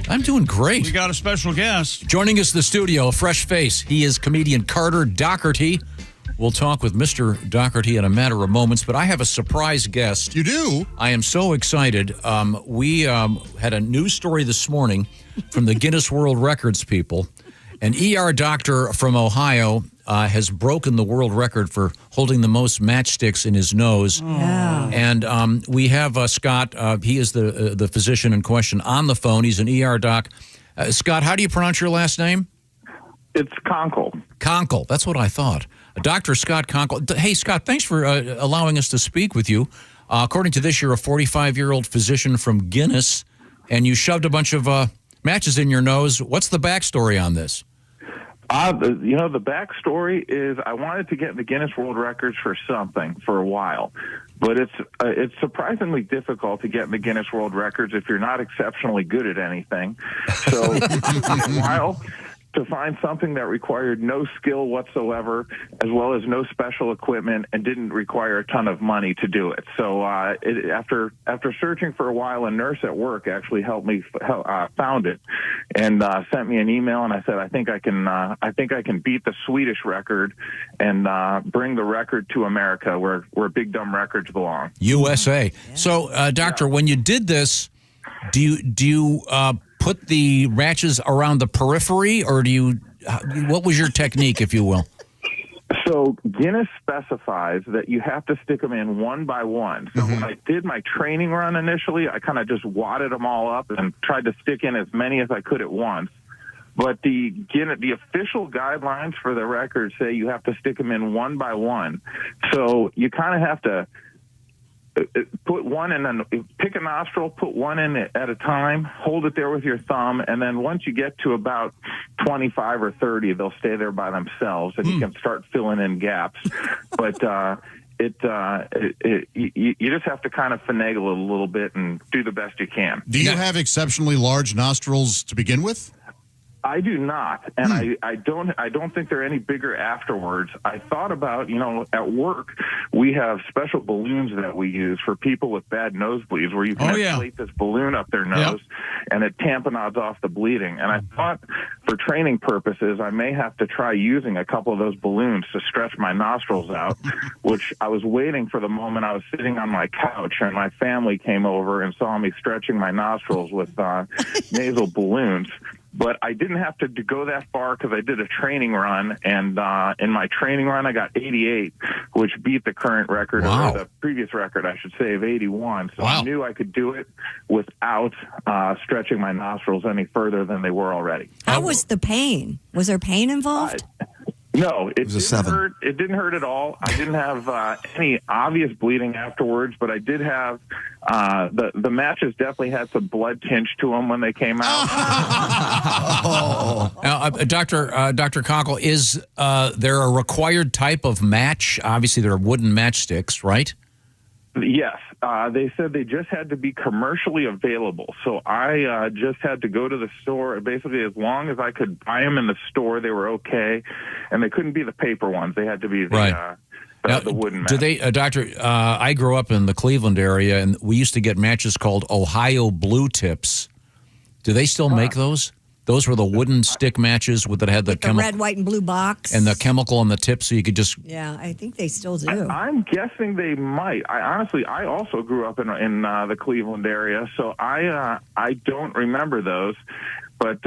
[SPEAKER 7] I'm doing great.
[SPEAKER 3] We got a special guest.
[SPEAKER 7] Joining us in the studio, a fresh face. He is comedian Carter Dockerty. We'll talk with Mr. Dockerty in a matter of moments, but I have a surprise guest.
[SPEAKER 8] You do?
[SPEAKER 7] I am so excited. We had a news story this morning from the Guinness World Records people. An ER doctor from Ohio has broken the world record for holding the most matchsticks in his nose.
[SPEAKER 6] Yeah.
[SPEAKER 7] And we have Scott. He is the physician in question on the phone. He's an ER doc. Scott, how do you pronounce your last name?
[SPEAKER 19] It's Conkle.
[SPEAKER 7] Conkle. That's what I thought. Dr. Scott Conkle. Hey, Scott, thanks for allowing us to speak with you. According to this, you're a 45-year-old physician from Guinness, and you shoved a bunch of matches in your nose. What's the backstory on this?
[SPEAKER 19] The backstory is I wanted to get in the Guinness World Records for something for a while, but it's surprisingly difficult to get in the Guinness World Records if you're not exceptionally good at anything. So it took me a while to find something that required no skill whatsoever, as well as no special equipment, and didn't require a ton of money to do it. So after searching for a while, a nurse at work actually helped me found it, and sent me an email. And I said, I think I can beat the Swedish record and bring the record to America, where Big Dumb Records belong.
[SPEAKER 7] USA. Yeah. So, Doctor, when you did this, do you put the matches around the periphery, or what was your technique, if you will?
[SPEAKER 19] So Guinness specifies that you have to stick them in one by one. So when I did my training run initially, I kind of just wadded them all up and tried to stick in as many as I could at once. But the official guidelines for the record say you have to stick them in one by one. So you kind of have to put one in, and pick a nostril, put one in at a time, hold it there with your thumb, and then once you get to about 25 or 30, they'll stay there by themselves, and you can start filling in gaps. But you just have to kind of finagle it a little bit and do the best you can.
[SPEAKER 8] Do you have exceptionally large nostrils to begin with?
[SPEAKER 19] I do not, and I don't think they're any bigger afterwards. I thought about, at work we have special balloons that we use for people with bad nosebleeds, where you can inflate this balloon up their nose, and it tamponades off the bleeding. And I thought, for training purposes, I may have to try using a couple of those balloons to stretch my nostrils out, which I was waiting for the moment I was sitting on my couch and my family came over and saw me stretching my nostrils with nasal balloons. But I didn't have to go that far because I did a training run, and in my training run, I got 88, which beat the current record, or the previous record, I should say, of 81. So I knew I could do it without stretching my nostrils any further than they were already.
[SPEAKER 6] How was the pain? Was there pain involved?
[SPEAKER 19] No, it didn't hurt. It didn't hurt at all. I didn't have any obvious bleeding afterwards, but I did have the matches definitely had some blood tinge to them when they came out.
[SPEAKER 7] Now, Dr. Conkle, is there a required type of match? Obviously, there are wooden matchsticks, right?
[SPEAKER 19] Yes. They said they just had to be commercially available. So I just had to go to the store. Basically, as long as I could buy them in the store, they were okay. And they couldn't be the paper ones. They had to be the wooden match.
[SPEAKER 7] Do they, Doctor, I grew up in the Cleveland area, and we used to get matches called Ohio Blue Tips. Do they still make those? Those were the wooden stick matches that had the
[SPEAKER 6] red, white, and blue box.
[SPEAKER 7] And the chemical on the tip, so you could just...
[SPEAKER 6] Yeah, I think they still do.
[SPEAKER 19] I'm guessing they might. I also grew up in the Cleveland area, so I don't remember those. But,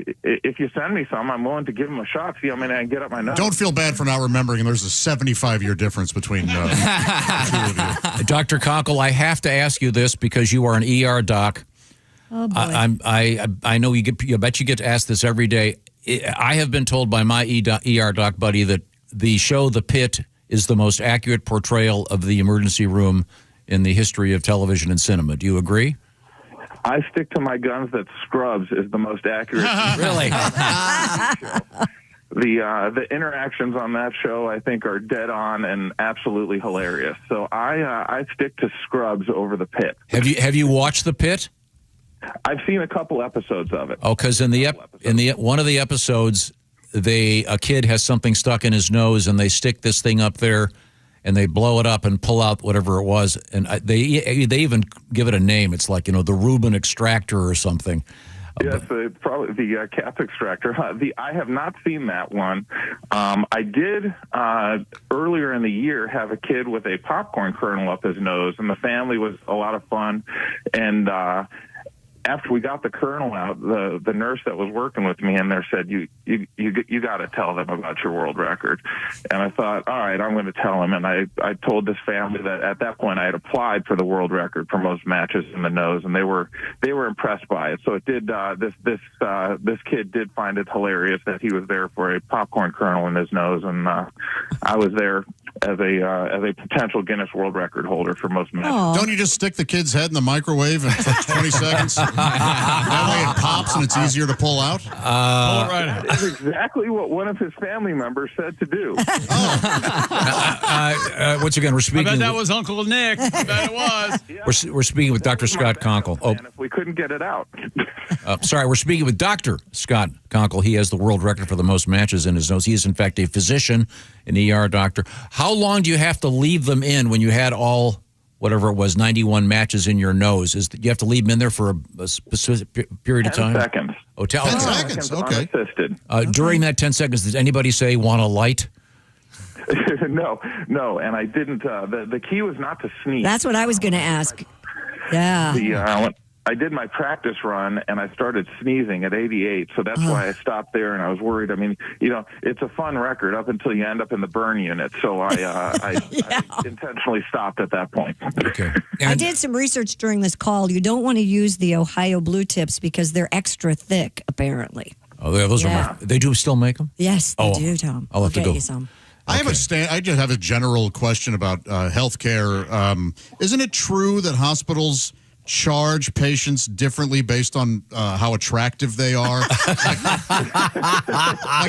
[SPEAKER 19] if you send me some, I'm willing to give them a shot, see how many I can get up my nose.
[SPEAKER 8] Don't feel bad for not remembering, and there's a 75-year difference between the two of you.
[SPEAKER 7] Dr. Conkle, I have to ask you this because you are an ER doc.
[SPEAKER 6] Oh, boy.
[SPEAKER 7] I know you bet you get asked this every day. I have been told by my ER doc buddy that the show The Pit is the most accurate portrayal of the emergency room in the history of television and cinema. Do you agree?
[SPEAKER 19] I stick to my guns that Scrubs is the most accurate.
[SPEAKER 7] Really?
[SPEAKER 19] The interactions on that show, I think, are dead on and absolutely hilarious. So I stick to Scrubs over The Pit.
[SPEAKER 7] Have you watched The Pit?
[SPEAKER 19] I've seen a couple episodes of it.
[SPEAKER 7] Oh, because in one of the episodes, a kid has something stuck in his nose, and they stick this thing up there, and they blow it up and pull out whatever it was, and they even give it a name. It's like the Reuben extractor or something.
[SPEAKER 19] Yes, probably the cap extractor. I have not seen that one. I did earlier in the year have a kid with a popcorn kernel up his nose, and the family was a lot of fun, and. After we got the kernel out, the nurse that was working with me in there said, you got to tell them about your world record. And I thought, all right, I'm going to tell them. And I told this family that at that point I had applied for the world record for most matches in the nose, and they were impressed by it. So it did. This kid did find it hilarious that he was there for a popcorn kernel in his nose, and I was there as a potential Guinness World Record holder for most matches.
[SPEAKER 8] Aww. Don't you just stick the kid's head in the microwave for 20 seconds? That way it pops and it's easier to pull out?
[SPEAKER 19] Pull it right out. That's exactly what one of his family members said to do.
[SPEAKER 7] Once again, we're speaking...
[SPEAKER 3] I bet that was Uncle Nick. I bet it was.
[SPEAKER 19] Yeah.
[SPEAKER 7] We're speaking with Dr. Scott Conkle.
[SPEAKER 19] And if we couldn't get it out.
[SPEAKER 7] Sorry, we're speaking with Dr. Scott Conkle. He has the world record for the most matches in his nose. He is, in fact, a physician, an ER doctor. How long do you have to leave them in when you had all, whatever it was, 91 matches in your nose? You have to leave them in there for a specific period of time?
[SPEAKER 19] 10 seconds.
[SPEAKER 7] Oh,
[SPEAKER 8] 10 seconds, okay.
[SPEAKER 19] Unassisted.
[SPEAKER 7] During that 10 seconds, did anybody say, want a light?
[SPEAKER 19] No, and I didn't. The key was not to sneeze.
[SPEAKER 6] That's what I was going to ask. Yeah.
[SPEAKER 19] I did my practice run, and I started sneezing at 88, so that's why I stopped there, and I was worried. I mean, it's a fun record up until you end up in the burn unit, so I intentionally stopped at that point.
[SPEAKER 7] Okay.
[SPEAKER 6] I did some research during this call. You don't want to use the Ohio Blue Tips because they're extra thick, apparently.
[SPEAKER 7] Oh, those are they do still make them?
[SPEAKER 6] Yes, they do, Tom.
[SPEAKER 7] I'll have to
[SPEAKER 6] get
[SPEAKER 7] go.
[SPEAKER 6] you some.
[SPEAKER 8] I just have a general question about health care. Isn't it true that hospitals charge patients differently based on how attractive they are? like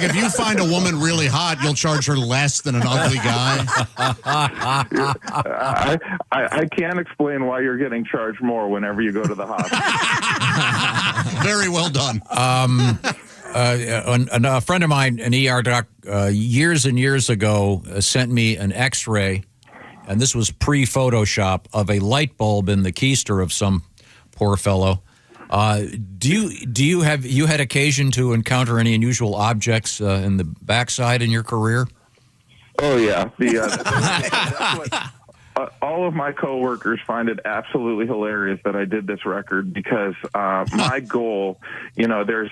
[SPEAKER 8] if you find a woman really hot, you'll charge her less than an ugly guy?
[SPEAKER 19] I can't explain why you're getting charged more whenever you go to the hospital.
[SPEAKER 8] Very well done.
[SPEAKER 7] A friend of mine, an ER doc, years and years ago, sent me an X-ray, and this was pre-Photoshop, of a light bulb in the keister of some poor fellow. Do you had occasion to encounter any unusual objects in the backside in your career?
[SPEAKER 19] Oh yeah, all of my coworkers find it absolutely hilarious that I did this record because my goal, there's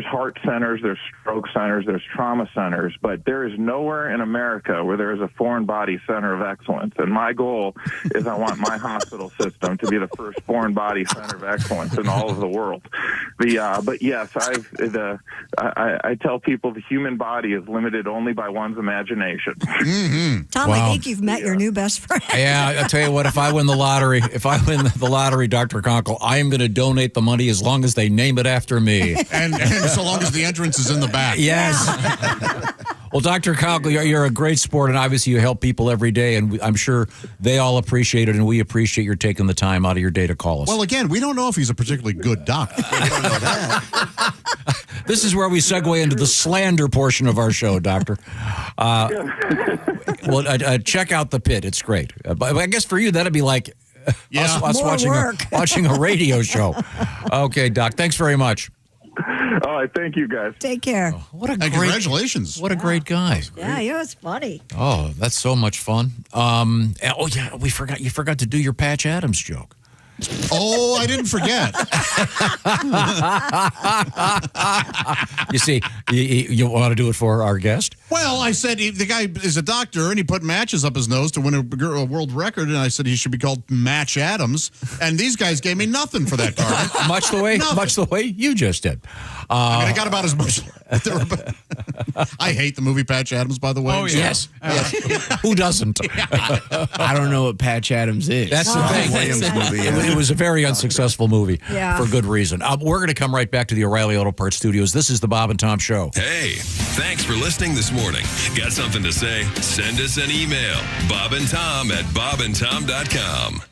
[SPEAKER 19] heart centers, there's stroke centers, there's trauma centers, but there is nowhere in America where there is a foreign body center of excellence. And my goal is I want my hospital system to be the first foreign body center of excellence in all of the world. But yes, I tell people the human body is limited only by one's imagination.
[SPEAKER 7] Mm-hmm.
[SPEAKER 6] Tom, I think you've met your new best friend.
[SPEAKER 7] Yeah, I'll tell you what, if I win the lottery, Dr. Conkle, I am going to donate the money as long as they name it after me.
[SPEAKER 8] and so long as the entrance is in the back.
[SPEAKER 7] Yes. Well, Dr. Conkle, you're a great sport, and obviously you help people every day, and I'm sure they all appreciate it, and we appreciate your taking the time out of your day to call us.
[SPEAKER 8] Well, again, we don't know if he's a particularly good doctor. We don't know that.
[SPEAKER 7] This is where we segue into the slander portion of our show, Doctor. Check out The Pit. It's great. But I guess for you, that'd be like us watching a radio show. Okay, Doc, thanks very much.
[SPEAKER 19] All right, thank you, guys.
[SPEAKER 6] Take care.
[SPEAKER 8] Congratulations.
[SPEAKER 7] What a great guy.
[SPEAKER 6] Yeah, it's funny.
[SPEAKER 7] Oh, that's so much fun. You forgot to do your Patch Adams joke.
[SPEAKER 8] Oh, I didn't forget.
[SPEAKER 7] You see, you want to do it for our guest?
[SPEAKER 8] Well, I said the guy is a doctor, and he put matches up his nose to win a world record, and I said he should be called Match Adams. And these guys gave me nothing for that card.
[SPEAKER 7] much the way you just did.
[SPEAKER 8] I got about as much. I hate the movie Patch Adams, by the way.
[SPEAKER 7] Oh, yes. Who doesn't?
[SPEAKER 24] I don't know what Patch Adams is.
[SPEAKER 7] That's the thing.
[SPEAKER 9] Williams movie.
[SPEAKER 7] It was a very unsuccessful movie
[SPEAKER 6] for
[SPEAKER 7] good reason. We're going to come right back to the O'Reilly Auto Parts Studios. This is the Bob and Tom Show.
[SPEAKER 16] Hey, thanks for listening this morning. Got something to say? Send us an email. bobandtom@bobandtom.com.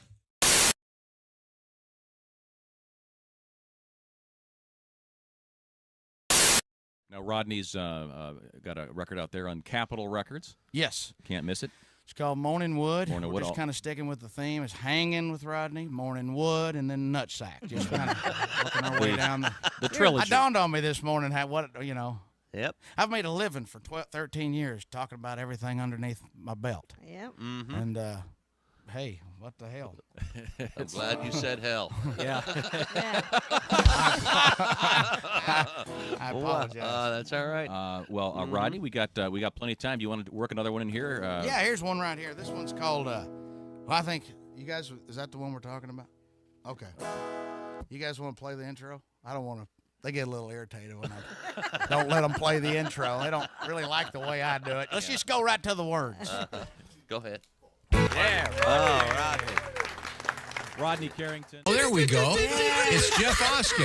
[SPEAKER 23] Now, Rodney's got a record out there on Capitol Records.
[SPEAKER 1] Yes.
[SPEAKER 23] Can't miss it.
[SPEAKER 1] It's called Morning Wood.
[SPEAKER 23] Morning Wood.
[SPEAKER 1] We're just kind of sticking with the theme. It's Hanging with Rodney, Morning Wood, and then Nutsack. Just kind of working our way down
[SPEAKER 23] the trilogy.
[SPEAKER 1] It dawned on me this morning
[SPEAKER 23] Yep.
[SPEAKER 1] I've made a living for 13 years talking about everything underneath my belt.
[SPEAKER 6] Yep.
[SPEAKER 23] Mm-hmm.
[SPEAKER 1] And, hey, what the hell?
[SPEAKER 5] I'm glad you said hell.
[SPEAKER 1] Yeah. I apologize.
[SPEAKER 5] That's all right.
[SPEAKER 23] Rodney, we got plenty of time. Do you want to work another one in here?
[SPEAKER 1] Yeah, here's one right here. This one's called, I think, you guys, is that the one we're talking about? Okay. You guys want to play the intro? I don't want to. They get a little irritated when I don't let them play the intro. They don't really like the way I do it. Let's just go right to the words.
[SPEAKER 5] Go ahead.
[SPEAKER 1] Yeah,
[SPEAKER 23] Rodney. Rodney Carrington.
[SPEAKER 7] Oh, there we go. It's Jeff Oskey.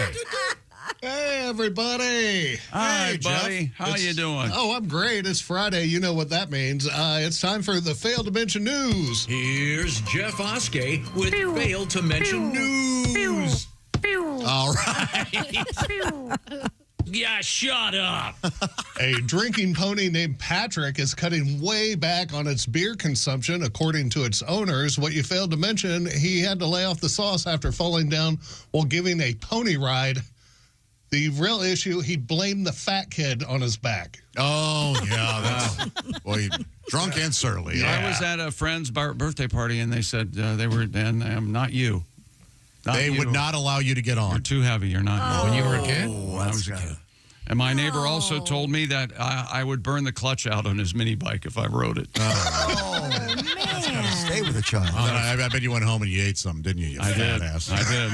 [SPEAKER 13] Hey, everybody.
[SPEAKER 3] Hi,
[SPEAKER 13] hey,
[SPEAKER 3] buddy.
[SPEAKER 13] Jeff.
[SPEAKER 3] How you doing?
[SPEAKER 13] Oh, I'm great. It's Friday. You know what that means. It's time for the Failed to Mention News.
[SPEAKER 7] Here's Jeff Oskey with Failed to Mention News.
[SPEAKER 13] All right.
[SPEAKER 7] Yeah, shut up.
[SPEAKER 13] A drinking pony named Patrick is cutting way back on its beer consumption, according to its owners. What you failed to mention, he had to lay off the sauce after falling down while giving a pony ride. The real issue, he blamed the fat kid on his back.
[SPEAKER 8] Oh, yeah. That's drunk and surly.
[SPEAKER 3] Yeah. I was at a friend's birthday party, and they said they were, and not you.
[SPEAKER 8] They would not allow you to get on.
[SPEAKER 3] You're too heavy. You're not.
[SPEAKER 7] When you were a kid?
[SPEAKER 3] When I was a kid. And my neighbor also told me that I would burn the clutch out on his mini bike if I rode it.
[SPEAKER 9] Oh, man. Stay with a child.
[SPEAKER 8] I bet you went home and you ate something, didn't you?
[SPEAKER 3] I did.
[SPEAKER 8] I
[SPEAKER 3] did.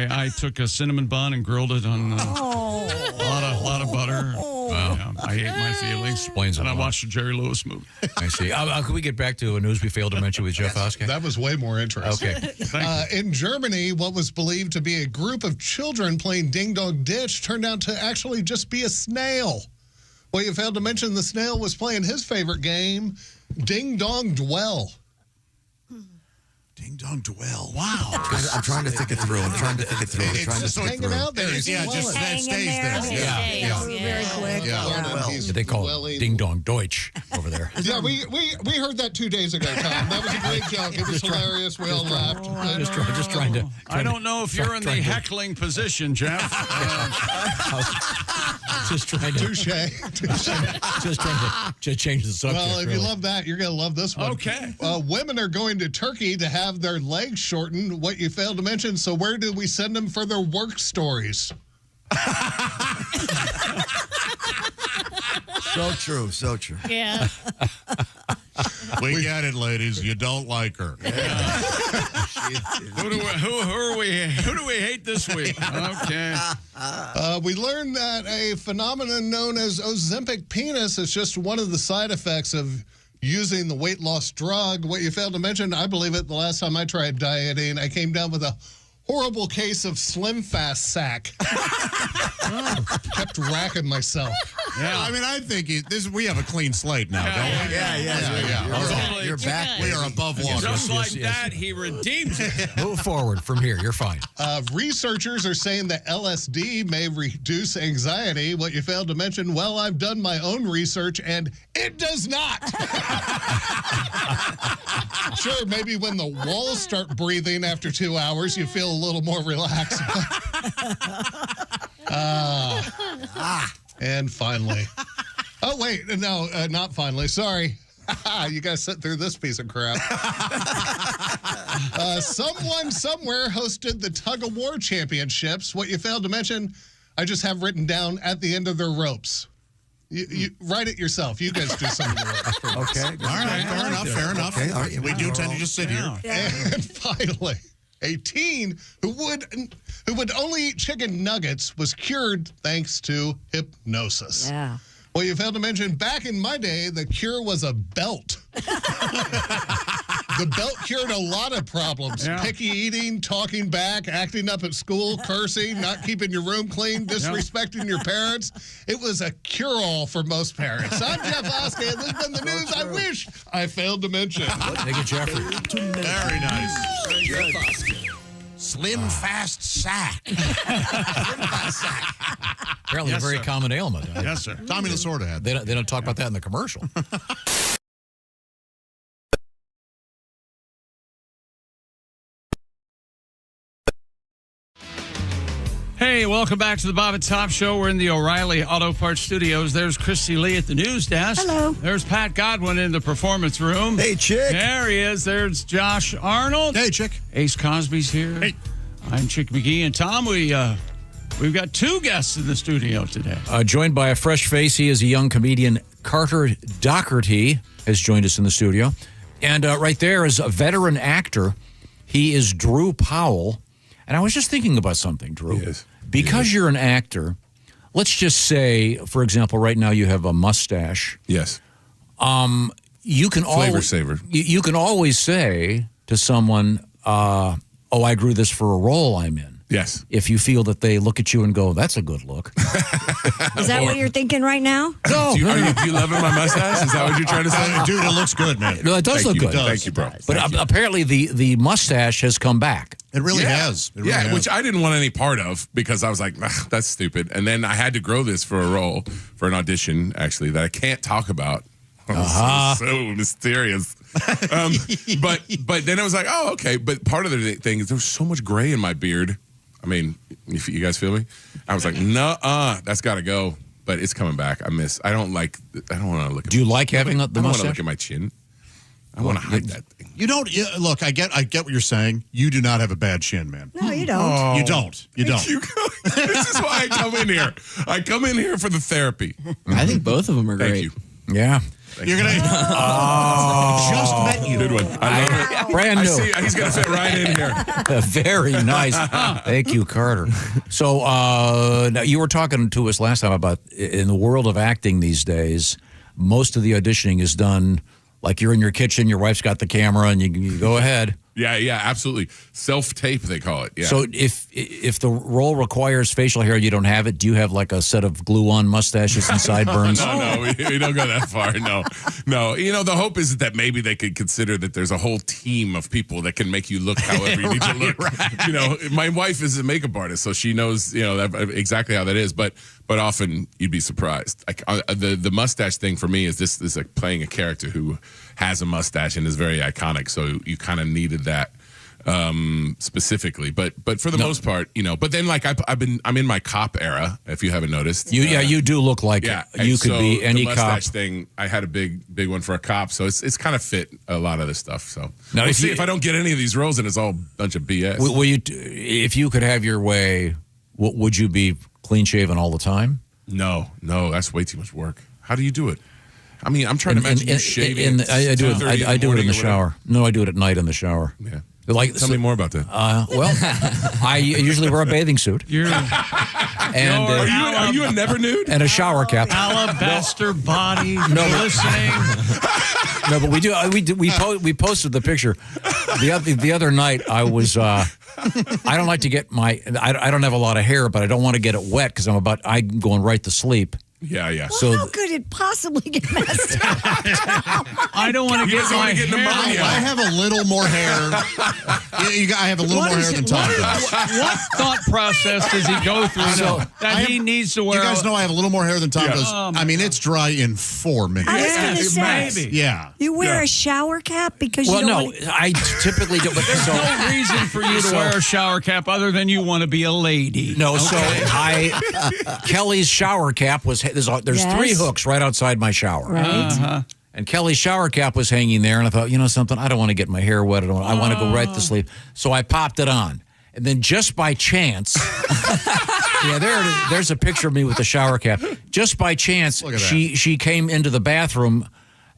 [SPEAKER 3] I took a cinnamon bun and grilled it on a lot of butter. Yeah, I ate my feelings.
[SPEAKER 7] Explains
[SPEAKER 3] and
[SPEAKER 7] a
[SPEAKER 3] I
[SPEAKER 7] lot.
[SPEAKER 3] watched a Jerry Lewis movie.
[SPEAKER 7] I see. Can we get back to a news we failed to mention with Jeff Oskey?
[SPEAKER 13] That was way more interesting.
[SPEAKER 7] Okay.
[SPEAKER 13] In Germany, what was believed to be a group of children playing Ding Dong Ditch turned out to actually just be a snail. Well, you failed to mention the snail was playing his favorite game, Ding Dong Dwell.
[SPEAKER 8] Ding dong dwell.
[SPEAKER 9] Wow. I'm trying to think it through.
[SPEAKER 8] It's just hanging out there. Yeah, just that stays there.
[SPEAKER 9] Yeah.
[SPEAKER 6] Very quick.
[SPEAKER 8] Yeah.
[SPEAKER 7] They call it ding dong Deutsch over there.
[SPEAKER 13] Yeah, we heard that 2 days ago, Tom. That was a great joke. It was hilarious. We all laughed.
[SPEAKER 7] Just trying to.
[SPEAKER 3] I don't know if you're in the heckling position, Jeff.
[SPEAKER 7] Just trying to.
[SPEAKER 13] Touche.
[SPEAKER 7] Just trying to change the subject.
[SPEAKER 13] Well, if you
[SPEAKER 7] really.
[SPEAKER 13] love that, you're going to love this one.
[SPEAKER 3] Okay.
[SPEAKER 13] Women are going to Turkey to have their legs shortened. What you failed to mention. So where do we send them for their work stories?
[SPEAKER 9] So true. So true.
[SPEAKER 6] Yeah.
[SPEAKER 8] We get it, ladies. You don't like her.
[SPEAKER 3] Who do we hate this week? Okay.
[SPEAKER 13] We learned that a phenomenon known as Ozempic penis is just one of the side effects of using the weight loss drug. What you failed to mention, I believe it, the last time I tried dieting, I came down with a horrible case of Slim Fast sack. Kept racking myself.
[SPEAKER 8] Yeah. I mean, I think we have a clean slate now, don't we?
[SPEAKER 9] Yeah. You're back.
[SPEAKER 8] We are above water.
[SPEAKER 3] Just like that, he redeems it.
[SPEAKER 7] Move forward from here. You're fine.
[SPEAKER 13] Researchers are saying that LSD may reduce anxiety. What you failed to mention, well, I've done my own research, and it does not. Sure, maybe when the walls start breathing after 2 hours, you feel a little more relaxed. And finally. Oh, wait. No, not finally. Sorry. You got to sit through this piece of crap. Someone somewhere hosted the tug of war championships. What you failed to mention, I just have written down at the end of their ropes. You write it yourself. You guys do some of the work.
[SPEAKER 9] Okay.
[SPEAKER 8] All right. Fair enough.
[SPEAKER 9] Okay, all right.
[SPEAKER 8] We do tend to just sit here.
[SPEAKER 13] And finally, a teen who would only eat chicken nuggets was cured thanks to hypnosis.
[SPEAKER 6] Yeah.
[SPEAKER 13] Well, you failed to mention, back in my day, the cure was a belt. The belt cured a lot of problems.
[SPEAKER 3] Yeah.
[SPEAKER 13] Picky eating, talking back, acting up at school, cursing, not keeping your room clean, disrespecting your parents. It was a cure-all for most parents. I'm Jeff Oskey, and this has been the news I wish I failed to mention.
[SPEAKER 7] Thank you, Jeffrey.
[SPEAKER 8] Very nice.
[SPEAKER 9] Good.
[SPEAKER 8] Slim Fast sack.
[SPEAKER 7] Apparently a very common ailment.
[SPEAKER 8] Yes, sir. Tommy Lasorda had that.
[SPEAKER 7] They don't talk about that in the commercial.
[SPEAKER 3] Hey, welcome back to the Bob and Tom Show. We're in the O'Reilly Auto Parts Studios. There's Christy Lee at the news desk.
[SPEAKER 6] Hello.
[SPEAKER 3] There's Pat Godwin in the performance room.
[SPEAKER 9] Hey, Chick.
[SPEAKER 3] There he is. There's Josh Arnold.
[SPEAKER 8] Hey, Chick.
[SPEAKER 3] Ace Cosby's here. Hey. I'm Chick McGee. And Tom, we've got two guests in the studio today.
[SPEAKER 7] Joined by a fresh face. He is a young comedian. Carter Dockerty has joined us in the studio. And right there is a veteran actor. He is Drew Powell. And I was just thinking about something, Drew.
[SPEAKER 10] Yes.
[SPEAKER 7] Because you're an actor, let's just say, for example, right now you have a mustache.
[SPEAKER 10] Yes.
[SPEAKER 7] You can
[SPEAKER 10] Flavor saver.
[SPEAKER 7] You can always say to someone, "Oh, I grew this for a role I'm in."
[SPEAKER 10] Yes.
[SPEAKER 7] If you feel that they look at you and go, "That's a good look."
[SPEAKER 6] Is that what you're thinking right now?
[SPEAKER 7] No.
[SPEAKER 10] Do you loving my mustache? Is that what you're trying to say?
[SPEAKER 8] Dude, it looks good, man.
[SPEAKER 7] No, it does look good.
[SPEAKER 10] Thank you, bro.
[SPEAKER 7] But apparently the mustache has come back.
[SPEAKER 8] It really has. It really has.
[SPEAKER 10] Which I didn't want any part of because I was like, that's stupid. And then I had to grow this for a role, for an audition, actually, that I can't talk about. So mysterious. But then I was like, oh, okay. But part of the thing is there was so much gray in my beard. I mean, if you guys feel me? I was like, that's got to go. But it's coming back. I don't want to look at
[SPEAKER 7] Do you like having the
[SPEAKER 10] mustache? I don't want to
[SPEAKER 7] mustache?
[SPEAKER 10] look at my chin. I want to hide that thing.
[SPEAKER 8] You don't look. I get what you're saying. You do not have a bad chin, man.
[SPEAKER 6] No, you don't.
[SPEAKER 8] You don't. You don't.
[SPEAKER 10] This is why I come in here. I come in here for the therapy.
[SPEAKER 24] I think both of them are great.
[SPEAKER 10] Thank you.
[SPEAKER 7] Yeah.
[SPEAKER 8] You're gonna. Just met you.
[SPEAKER 10] Good one. I love it.
[SPEAKER 7] Brand new.
[SPEAKER 10] I see. He's gonna fit right in here.
[SPEAKER 7] Very nice. Thank you, Carter. So now you were talking to us last time about in the world of acting these days, most of the auditioning is done like you're in your kitchen, your wife's got the camera, and you go ahead.
[SPEAKER 10] Yeah, absolutely. Self-tape, they call it. Yeah.
[SPEAKER 7] So if the role requires facial hair, you don't have it. Do you have like a set of glue-on mustaches and sideburns?
[SPEAKER 10] No, we don't go that far. No. The hope is that maybe they could consider that there's a whole team of people that can make you look however you need to look. Right. My wife is a makeup artist, so she knows exactly how that is. But often you'd be surprised. Like the mustache thing for me is this is like playing a character who has a mustache and is very iconic. So you kind of needed that specifically, but for the most part, But then like I'm in my cop era. If you haven't noticed,
[SPEAKER 7] you do look like you could be any
[SPEAKER 10] the
[SPEAKER 7] cop.
[SPEAKER 10] Mustache thing, I had a big one for a cop, so it's kind of fit a lot of this stuff. So
[SPEAKER 7] now,
[SPEAKER 10] we'll see if I don't get any of these roles, and it's all a bunch of BS.
[SPEAKER 7] Will you, if you could have your way, would you be clean shaven all the time?
[SPEAKER 10] No, that's way too much work. How do you do it? I mean, I'm trying to imagine you shaving.
[SPEAKER 7] I do it in the shower. No, I do it at night in the shower.
[SPEAKER 10] Yeah.
[SPEAKER 7] Tell
[SPEAKER 10] me more about that.
[SPEAKER 7] Well, I usually wear a bathing suit.
[SPEAKER 10] Are you a never nude?
[SPEAKER 7] And a shower cap.
[SPEAKER 3] Alabaster body glistening.
[SPEAKER 7] No, but we posted the picture. The other night I was I don't like to get I don't have a lot of hair, but I don't want to get it wet because I'm going right to sleep.
[SPEAKER 10] Yeah.
[SPEAKER 6] Well,
[SPEAKER 7] So
[SPEAKER 6] how could it possibly get messed up?
[SPEAKER 3] I don't want to get my hair.
[SPEAKER 8] I have a little more hair. I have a little more hair than Tom does.
[SPEAKER 3] What thought process does he go through he needs to wear?
[SPEAKER 8] You guys know I have a little more hair than Tom does.
[SPEAKER 3] Oh,
[SPEAKER 8] I mean, it's dry in 4 minutes.
[SPEAKER 6] I was going to say,
[SPEAKER 3] maybe.
[SPEAKER 8] Yeah.
[SPEAKER 6] You wear a shower cap because you don't want
[SPEAKER 7] I typically do. But
[SPEAKER 3] There's no reason for you to wear a shower cap other than you want to be a lady.
[SPEAKER 7] No, so Kelly's shower cap was there's 3 hooks right outside my shower.
[SPEAKER 6] Right.
[SPEAKER 7] And Kelly's shower cap was hanging there, and I thought, something, I don't want to get my hair wet. I want to go right to sleep. So I popped it on. And then just by chance, there's a picture of me with the shower cap. Just by chance, she came into the bathroom,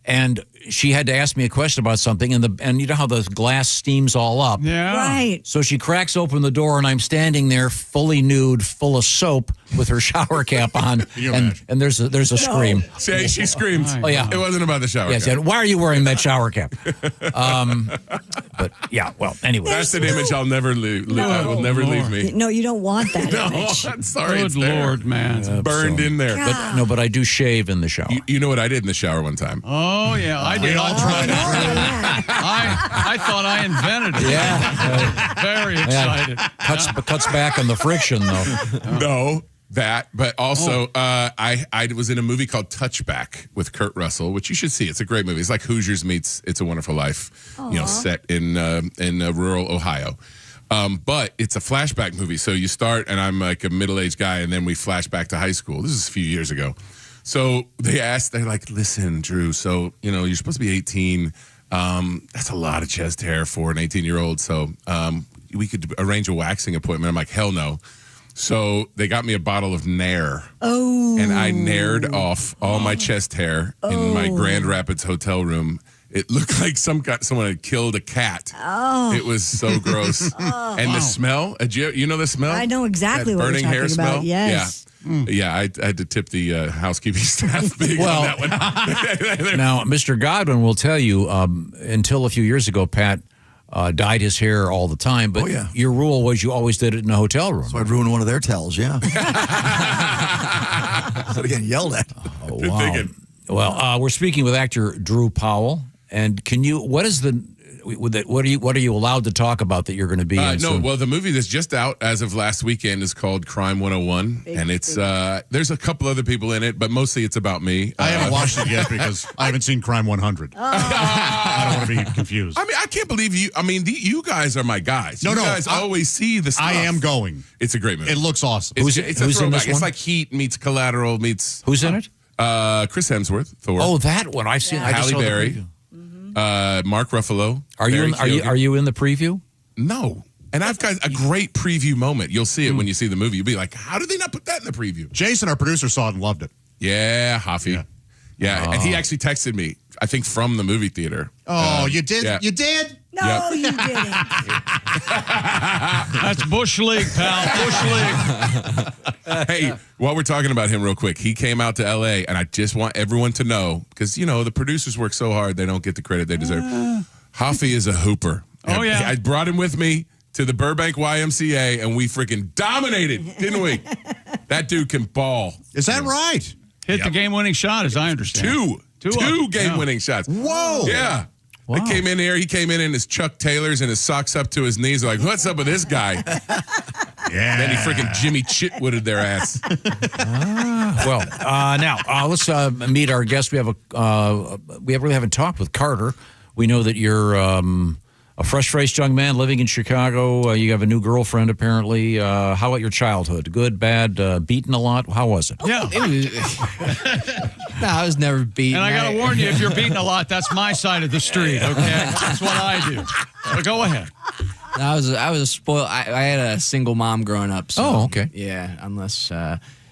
[SPEAKER 7] and she had to ask me a question about something, and you know how the glass steams all up?
[SPEAKER 3] Yeah.
[SPEAKER 6] Right.
[SPEAKER 7] So she cracks open the door, and I'm standing there fully nude, full of soap, with her shower cap on, and there's a scream.
[SPEAKER 10] See, she screamed.
[SPEAKER 7] Oh, yeah.
[SPEAKER 10] It wasn't about the shower cap.
[SPEAKER 7] Said, why are you wearing that shower cap? But, yeah, well, anyway.
[SPEAKER 10] That's an image I'll never leave. Will never leave me.
[SPEAKER 6] No, you don't want that image.
[SPEAKER 10] I'm sorry.
[SPEAKER 3] Good Lord, man.
[SPEAKER 10] It's burned in there.
[SPEAKER 7] But I do shave in the shower.
[SPEAKER 10] You know what I did in the shower one time?
[SPEAKER 3] Oh, yeah, I did.
[SPEAKER 8] all tried it.
[SPEAKER 3] I thought I invented it.
[SPEAKER 7] Yeah.
[SPEAKER 3] Very excited.
[SPEAKER 7] Cuts back on the friction, though.
[SPEAKER 10] No. That, but also I was in a movie called Touchback with Kurt Russell, which you should see. It's a great movie. It's like Hoosiers meets It's a Wonderful Life, set in rural Ohio. But it's a flashback movie. So you start, and I'm like a middle-aged guy, and then we flash back to high school. This is a few years ago. So they're like, listen, Drew, so, you're supposed to be 18. That's a lot of chest hair for an 18-year-old. So we could arrange a waxing appointment. I'm like, hell no. So they got me a bottle of Nair.
[SPEAKER 6] Oh.
[SPEAKER 10] And I Naired off all my chest hair in my Grand Rapids hotel room. It looked like someone had killed a cat.
[SPEAKER 6] Oh.
[SPEAKER 10] It was so gross. And the smell, you know the smell?
[SPEAKER 6] I know exactly what
[SPEAKER 10] burning
[SPEAKER 6] you're
[SPEAKER 10] hair
[SPEAKER 6] talking
[SPEAKER 10] smell?
[SPEAKER 6] about. Yes.
[SPEAKER 10] Yeah, I had to tip the housekeeping staff big on that one.
[SPEAKER 7] Now, Mr. Godwin will tell you, until a few years ago, Pat dyed his hair all the time, but your rule was you always did it in a hotel room.
[SPEAKER 9] So I'd ruin one of their tells, yeah. So again, yelled at.
[SPEAKER 7] Oh, wow. Well, we're speaking with actor Drew Powell, and what are you allowed to talk about that you're going to be in soon?
[SPEAKER 10] Well, the movie that's just out as of last weekend is called Crime 101, and it's there's a couple other people in it, but mostly it's about me.
[SPEAKER 8] I haven't watched it yet because I haven't seen Crime 100. I don't want to be confused.
[SPEAKER 10] I mean, I can't believe you. I mean, you guys are my guys. You guys always see the stuff.
[SPEAKER 8] I am going.
[SPEAKER 10] It's a great movie.
[SPEAKER 8] It looks awesome.
[SPEAKER 10] It's a
[SPEAKER 7] who's in this one?
[SPEAKER 10] It's like Heat meets Collateral meets.
[SPEAKER 7] Who's in it?
[SPEAKER 10] Chris Hemsworth, Thor.
[SPEAKER 7] Oh, that one. I've seen. I just
[SPEAKER 10] Halle
[SPEAKER 7] saw the
[SPEAKER 10] Berry.
[SPEAKER 7] preview.
[SPEAKER 10] Mark Ruffalo.
[SPEAKER 7] Are you in the preview?
[SPEAKER 10] No. And I've got a great preview moment. You'll see it when you see the movie. You'll be like, how did they not put that in the preview?
[SPEAKER 8] Jason, our producer, saw it and loved it.
[SPEAKER 10] Yeah, Hoffy. Yeah. And he actually texted me, I think, from the movie theater.
[SPEAKER 8] Oh, you did?
[SPEAKER 10] Yeah.
[SPEAKER 8] You did?
[SPEAKER 6] No, you didn't.
[SPEAKER 3] That's Bush League, pal. Bush League.
[SPEAKER 10] Hey, while we're talking about him real quick, he came out to L.A., and I just want everyone to know, because, the producers work so hard, they don't get the credit they deserve. Hoffy is a hooper.
[SPEAKER 3] Oh, yeah.
[SPEAKER 10] I brought him with me to the Burbank YMCA, and we freaking dominated, didn't we? That dude can ball.
[SPEAKER 8] Is that right?
[SPEAKER 3] Hit the game-winning shot, as I understand.
[SPEAKER 10] Two game-winning shots.
[SPEAKER 8] Whoa.
[SPEAKER 10] Yeah. Wow. He came in his Chuck Taylors and his socks up to his knees. Like, what's up with this guy?
[SPEAKER 8] Yeah.
[SPEAKER 10] Then he freaking Jimmy Chitwooded their ass.
[SPEAKER 7] Now let's meet our guest. We really haven't talked with Carter. We know that you're a fresh-faced young man living in Chicago. You have a new girlfriend, apparently. How about your childhood? Good, bad, beaten a lot? How was it?
[SPEAKER 3] Yeah.
[SPEAKER 24] No, I was never beaten.
[SPEAKER 3] And I got to warn you, if you're beaten a lot, that's my side of the street, okay? That's what I do. So go ahead.
[SPEAKER 24] No, I was a spoiled. I had a single mom growing up. So,
[SPEAKER 7] Oh, okay.
[SPEAKER 24] Yeah, unless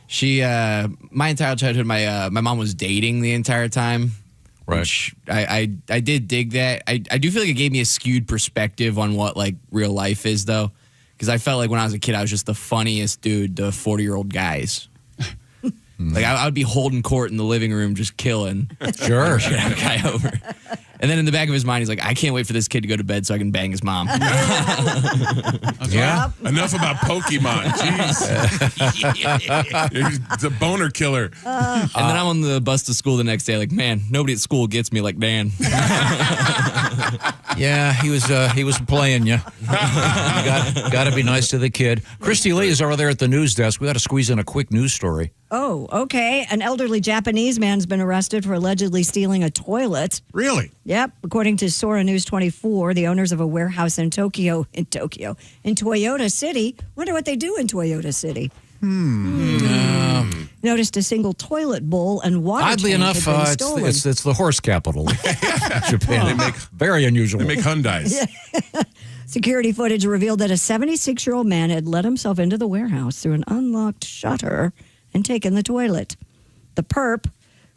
[SPEAKER 24] she, my entire childhood, my mom was dating the entire time.
[SPEAKER 7] Right.
[SPEAKER 24] Which I did dig that. I do feel like it gave me a skewed perspective on what like real life is, though, because I felt like when I was a kid, I was just the funniest dude to 40-year-old guys. Like I would be holding court in the living room, just killing.
[SPEAKER 7] Sure.
[SPEAKER 24] Should have a guy over. And then in the back of his mind, he's like, I can't wait for this kid to go to bed so I can bang his mom.
[SPEAKER 7] Yeah.
[SPEAKER 10] Enough about Pokemon. Jeez. He's a boner killer.
[SPEAKER 24] And then I'm on the bus to school the next day, like, man, nobody at school gets me like Dan.
[SPEAKER 7] Yeah, he was playing you. You got to be nice to the kid. Christy Lee is over there at the news desk. We got to squeeze in a quick news story.
[SPEAKER 6] Oh, okay. An elderly Japanese man's been arrested for allegedly stealing a toilet.
[SPEAKER 8] Really?
[SPEAKER 6] Yep. According to Sora News 24, the owners of a warehouse in Toyota City. Wonder what they do in Toyota City. Noticed a single toilet bowl and water
[SPEAKER 7] Oddly
[SPEAKER 6] tank
[SPEAKER 7] enough,
[SPEAKER 6] had been stolen.
[SPEAKER 7] it's the horse capital of Japan.
[SPEAKER 10] They make
[SPEAKER 7] very unusual.
[SPEAKER 10] They make Hyundais.
[SPEAKER 6] Yeah. Security footage revealed that a 76-year-old man had let himself into the warehouse through an unlocked shutter and taken the toilet. The perp,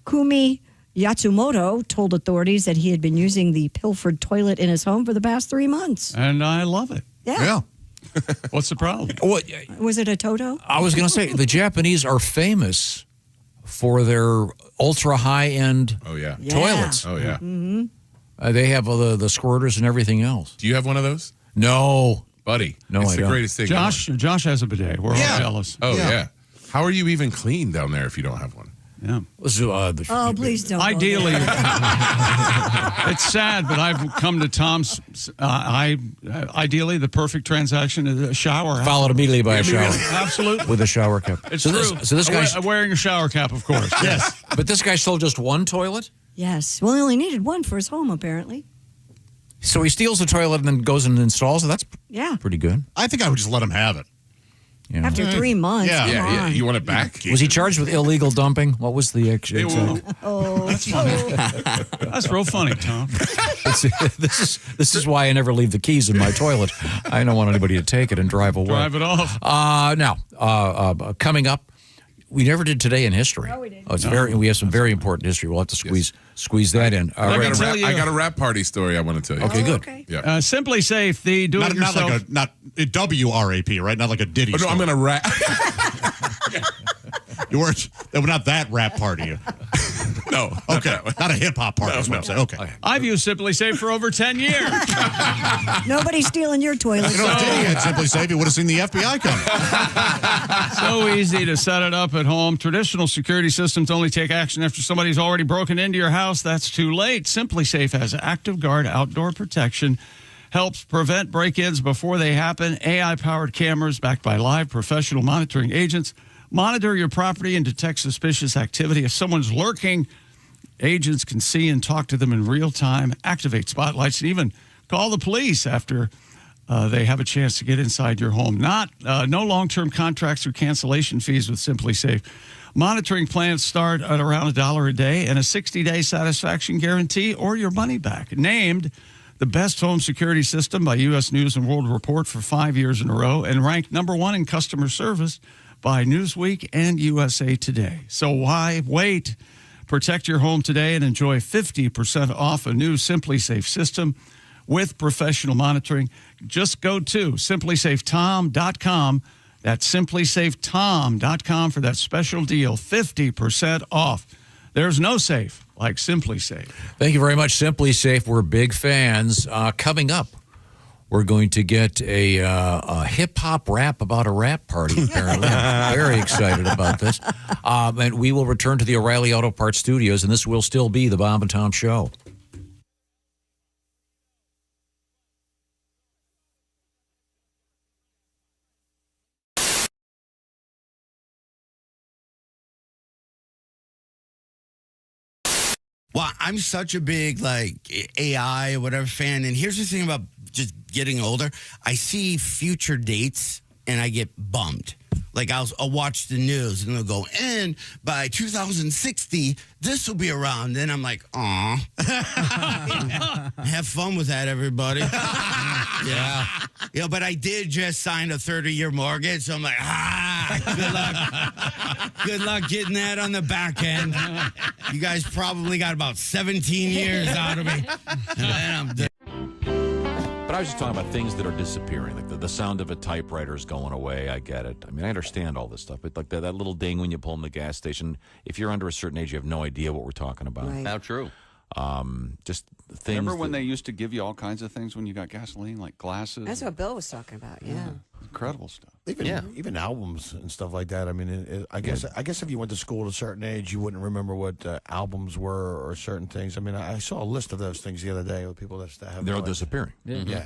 [SPEAKER 6] Kumi Yatsumoto, told authorities that he had been using the pilfered toilet in his home for the past 3 months.
[SPEAKER 3] And I love it.
[SPEAKER 6] Yeah.
[SPEAKER 3] What's the problem?
[SPEAKER 6] Was it a Toto?
[SPEAKER 7] I was going to say, the Japanese are famous for their ultra high-end toilets.
[SPEAKER 10] Oh, yeah.
[SPEAKER 6] Mm-hmm.
[SPEAKER 7] They have the squirters and everything else.
[SPEAKER 10] Do you have one of those?
[SPEAKER 7] No.
[SPEAKER 10] Buddy.
[SPEAKER 7] No,
[SPEAKER 10] it's
[SPEAKER 7] I
[SPEAKER 10] the
[SPEAKER 7] don't.
[SPEAKER 10] greatest thing
[SPEAKER 3] Josh has a bidet. We're all jealous.
[SPEAKER 10] Oh, yeah. How are you even clean down there if you don't have one?
[SPEAKER 3] Yeah.
[SPEAKER 6] Oh, please don't.
[SPEAKER 3] Ideally, it's sad, but I've come to Tom's. Ideally, the perfect transaction is a shower.
[SPEAKER 7] Followed immediately by a shower.
[SPEAKER 3] Absolutely.
[SPEAKER 7] With a shower cap.
[SPEAKER 3] It's
[SPEAKER 7] so
[SPEAKER 3] true.
[SPEAKER 7] This guy's
[SPEAKER 3] wearing a shower cap, of course.
[SPEAKER 7] Yes. But this guy stole just one toilet?
[SPEAKER 6] Yes. Well, he only needed one for his home, apparently.
[SPEAKER 7] So he steals the toilet and then goes and installs it? That's pretty good.
[SPEAKER 8] I think I would just let him have it.
[SPEAKER 7] Yeah.
[SPEAKER 6] After 3 months.
[SPEAKER 10] Yeah. You want it back?
[SPEAKER 7] Was he charged with illegal dumping? What was the exact?
[SPEAKER 3] That's real funny, Tom.
[SPEAKER 7] This is why I never leave the keys in my toilet. I don't want anybody to take it and drive away.
[SPEAKER 3] Drive it off.
[SPEAKER 7] Now, coming up, we never did Today in History.
[SPEAKER 6] Oh, we did.
[SPEAKER 7] We have some very important history. We'll have to squeeze that in.
[SPEAKER 10] I got a rap party story I want to tell you.
[SPEAKER 7] Okay, good.
[SPEAKER 6] Okay.
[SPEAKER 10] Yeah.
[SPEAKER 3] Simply Safe, the do-it-yourself.
[SPEAKER 8] Not a WRAP, right? Not like a Diddy.
[SPEAKER 10] No, I'm going to rap.
[SPEAKER 8] You weren't. They were not that rap party.
[SPEAKER 10] No.
[SPEAKER 8] Okay. Not a hip hop party. That's what I'm saying. Okay.
[SPEAKER 3] I've used Simply Safe for over 10 years.
[SPEAKER 6] Nobody's stealing your toilet.
[SPEAKER 8] You know, if Diddy had Simply Safe, you would have seen the FBI coming.
[SPEAKER 3] So easy to set it up at home. Traditional security systems only take action after somebody's already broken into your house. That's too late. Simply Safe has Active Guard outdoor protection. Helps prevent break-ins before they happen. AI-powered cameras backed by live professional monitoring agents monitor your property and detect suspicious activity. If someone's lurking, agents can see and talk to them in real time, activate spotlights, and even call the police after they have a chance to get inside your home. No long-term contracts or cancellation fees with Simply Safe. Monitoring plans start at around $1 a day and a 60-day satisfaction guarantee or your money back. Named the best home security system by U.S. News & World Report for 5 years in a row and ranked #1 in customer service by Newsweek and USA Today. So why wait? Protect your home today and enjoy 50% off a new Simply Safe system with professional monitoring. Just go to simplysafetom.com. That's simplysafetom.com for that special deal, 50% off. There's no safe like Simply Safe.
[SPEAKER 7] Thank you very much, Simply Safe. We're big fans. Coming up, we're going to get a hip-hop rap about a rap party, apparently. I'm very excited about this. And we will return to the O'Reilly Auto Parts Studios, and this will still be the Bob and Tom Show.
[SPEAKER 12] Well, I'm such a big AI or whatever fan, and here's the thing about just getting older. I see future dates and I get bummed. Like I'll watch the news and they'll go, and by 2060, this will be around. Then I'm like, aw. Have fun with that, everybody. Yeah. But I did just sign a 30-year mortgage, so I'm like, good luck. Good luck getting that on the back end. You guys probably got about 17 years out of me. And then I'm done.
[SPEAKER 7] But I was just talking about things that are disappearing. Like the sound of a typewriter is going away. I get it. I mean, I understand all this stuff. But like that little ding when you pull in the gas station, if you're under a certain age, you have no idea what we're talking about.
[SPEAKER 6] Right.
[SPEAKER 5] How true.
[SPEAKER 7] Just things.
[SPEAKER 3] Remember when they used to give you all kinds of things when you got gasoline, like glasses?
[SPEAKER 6] That's what Bill was talking about. Yeah.
[SPEAKER 3] Incredible stuff.
[SPEAKER 15] Even albums and stuff like that. I mean, I guess if you went to school at a certain age, you wouldn't remember what albums were or certain things. I mean, I saw a list of those things the other day with people that have.
[SPEAKER 7] They're all disappearing.
[SPEAKER 15] Yeah.